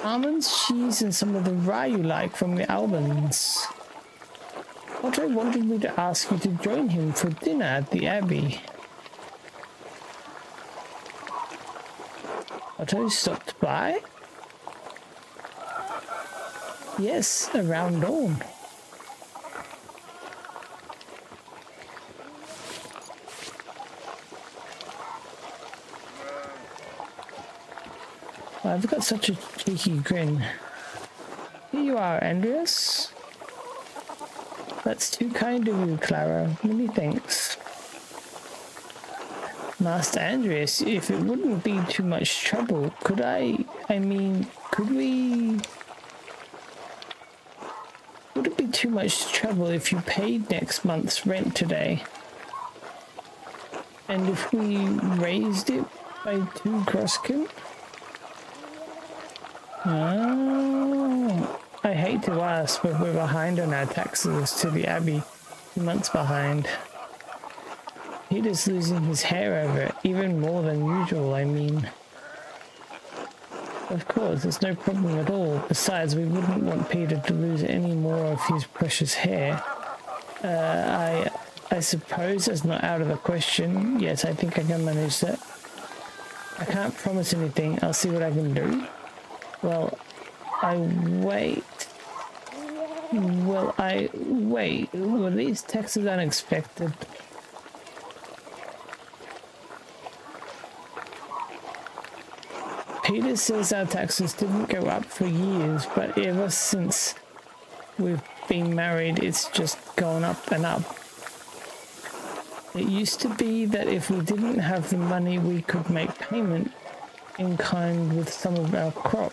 Almonds, cheese, and some of the rye you like from the Albans. Otto wanted me to ask you to join him for dinner at the Abbey. Otto stopped by? Yes, around dawn. I've got such a cheeky grin. Here you are, Andreas. That's too kind of you, Clara. Many thanks. Master Andreas, if it wouldn't be too much trouble, could we... Would it be too much trouble if you paid next month's rent today? And if we raised it by 2 groschen? Oh, I hate to ask, but we're behind on our taxes to the Abbey. 2 months behind. Peter's losing his hair over it, even more than usual, I mean. Of course, there's no problem at all. Besides, we wouldn't want Peter to lose any more of his precious hair. I suppose that's not out of the question. Yes, I think I can manage that. I can't promise anything. I'll see what I can do. Well, I wait. Were these taxes unexpected? Peter says our taxes didn't go up for years, but ever since we've been married, it's just gone up and up. It used to be that if we didn't have the money, we could make payment in kind with some of our crop.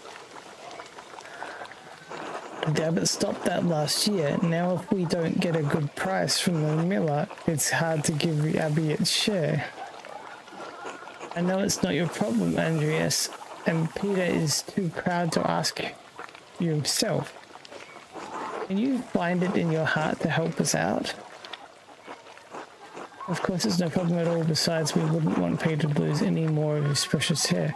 The abbot stopped that last year. Now if we don't get a good price from the miller, it's hard to give the Abbey its share. I know it's not your problem, Andreas, and Peter is too proud to ask you himself. Can you find it in your heart to help us out? Of course, it's no problem at all. Besides, we wouldn't want Peter to lose any more of his precious hair.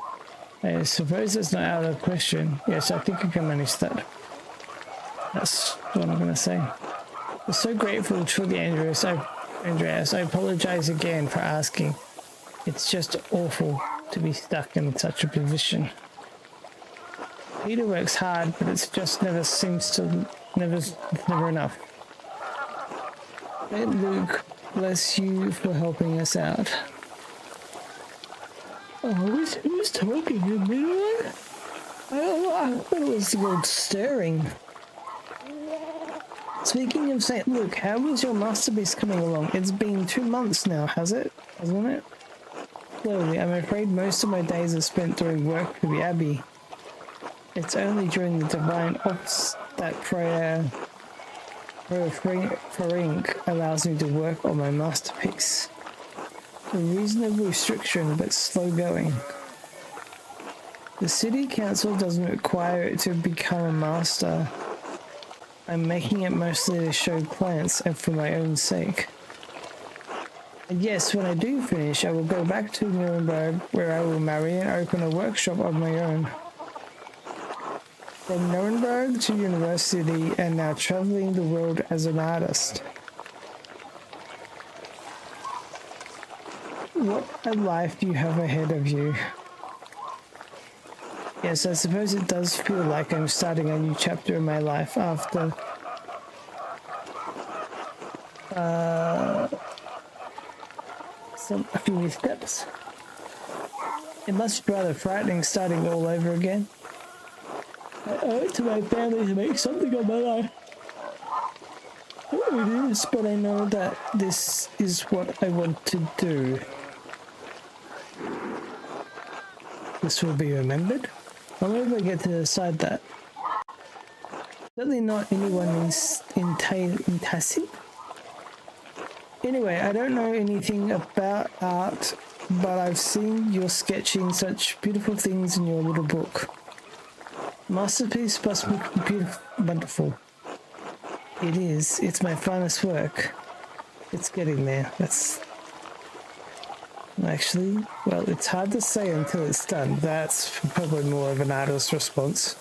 I suppose it's not out of the question. Yes, I think I can manage that. That's what I'm going to say. I'm so grateful to the Andreas. I apologize again for asking. It's just awful to be stuck in such a position. Peter works hard, but it's just it's never enough. Let Luke bless you for helping us out. Oh, who's talking in the middle? I thought it was the old stirring. Speaking of St. Luke, how is your masterpiece coming along? It's been 2 months now, hasn't it? Slowly, I'm afraid most of my days are spent doing work for the Abbey. It's only during the divine ops that prayer for ink allows me to work on my masterpiece. A reasonable restriction, but slow going. The city council doesn't require it to become a master. I'm making it mostly to show clients and for my own sake. And yes, when I do finish, I will go back to Nuremberg, where I will marry and open a workshop of my own. From Nuremberg to university and now traveling the world as an artist. What a life you have ahead of you. Yes, I suppose it does feel like I'm starting a new chapter in my life after a few missteps. It must be rather frightening starting all over again. I owe it to my family to make something of my life. It is, but I know that this is what I want to do. This will be remembered. I'll never get to decide that. Certainly not anyone enticing. Anyway, I don't know anything about art, but I've seen your sketching such beautiful things in your little book. Masterpiece must be beautiful, wonderful. It is. It's my finest work. It's getting there. That's... Actually, well, it's hard to say until it's done. That's probably more of an artist's response.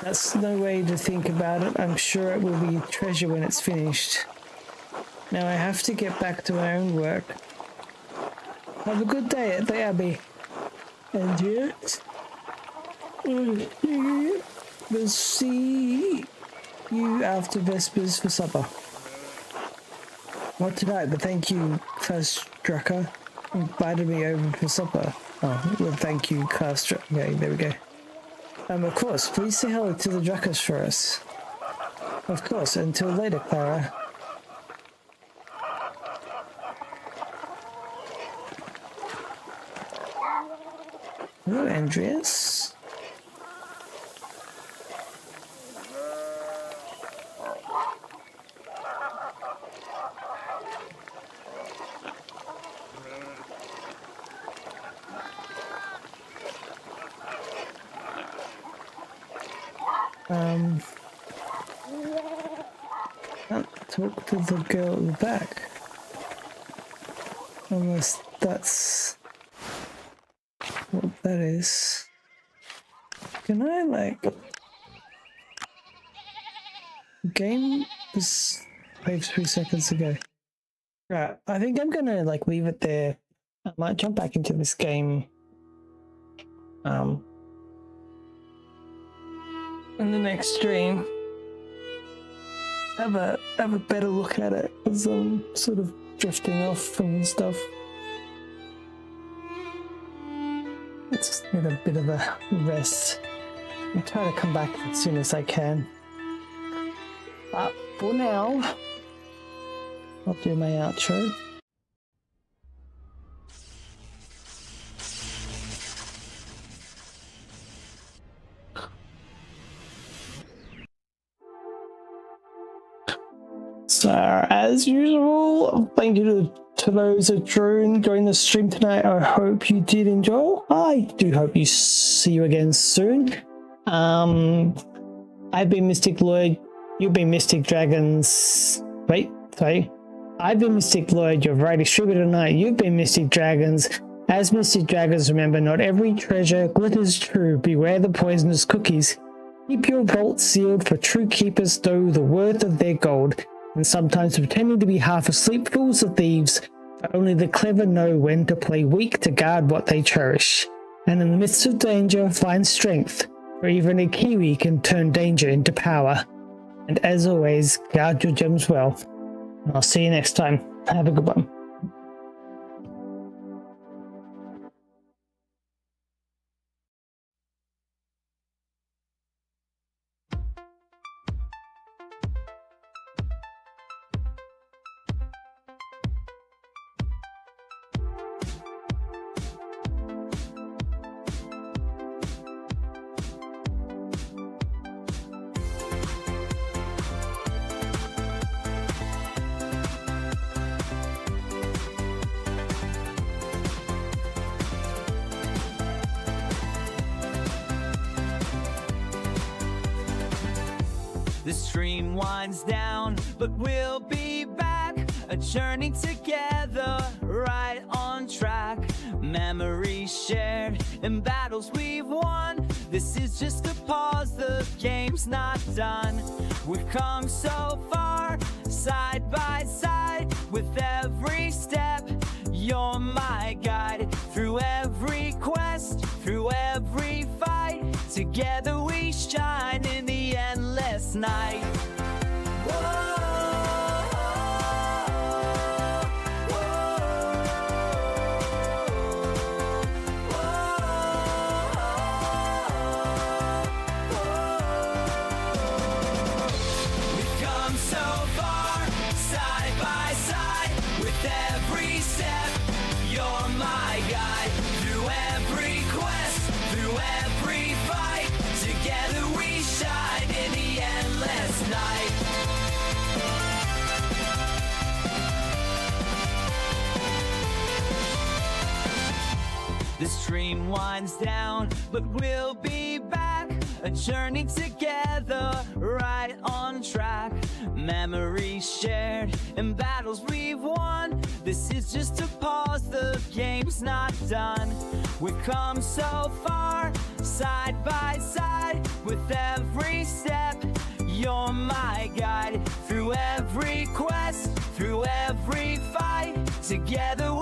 That's no way to think about it. I'm sure it will be a treasure when it's finished. Now I have to get back to my own work. Have a good day at the Abbey. And yes, we'll see you after Vespers for supper. Not tonight, but thank you, Klaus Drucker. Invited me over for supper. Oh, well, thank you, Klaus. Okay, there we go. Of course, please say hello to the Druckers for us. Of course, until later, Clara. Hello, Andreas. Can't talk to the girl at the back. Unless that's what that is. Can I, like... Game was played 3 seconds ago. Right, I think I'm gonna, like, leave it there. I might jump back into this game. In the next stream. Have a better look at it as I'm sort of drifting off from stuff. I just need a bit of a rest. I'll try to come back as soon as I can. But for now, I'll do my outro. So, as usual, thank you to those that joined the stream tonight. I hope you did enjoy. I do hope you see you again soon. I've been Mystic Lloyd. You've been Mystic Dragons. Wait, sorry. I've been Mystic Lloyd, your variety streamer tonight. You've been Mystic Dragons. As Mystic Dragons, remember, not every treasure glitters true. Beware the poisonous cookies. Keep your vault sealed, for true keepers know the worth of their gold. And sometimes pretending to be half asleep fools are thieves, but only the clever know when to play weak to guard what they cherish. And in the midst of danger, find strength, for even a Kiwi can turn danger into power. And as always, guard your gems well. And I'll see you next time. Have a good one. The stream winds down, but we'll be back, a journey together, right on track. Memories shared and battles we've won. This is just a pause, the game's not done. We've come so far, side by side. With every step, you're my guide. Through every quest, through every fight, together we shine in the endless night. Whoa. The stream winds down, but we'll be back, a journey together, right on track. Memories shared and battles we've won. This is just a pause, the game's not done. We've come so far, side by side. With every step, you're my guide. Through every quest, through every fight, together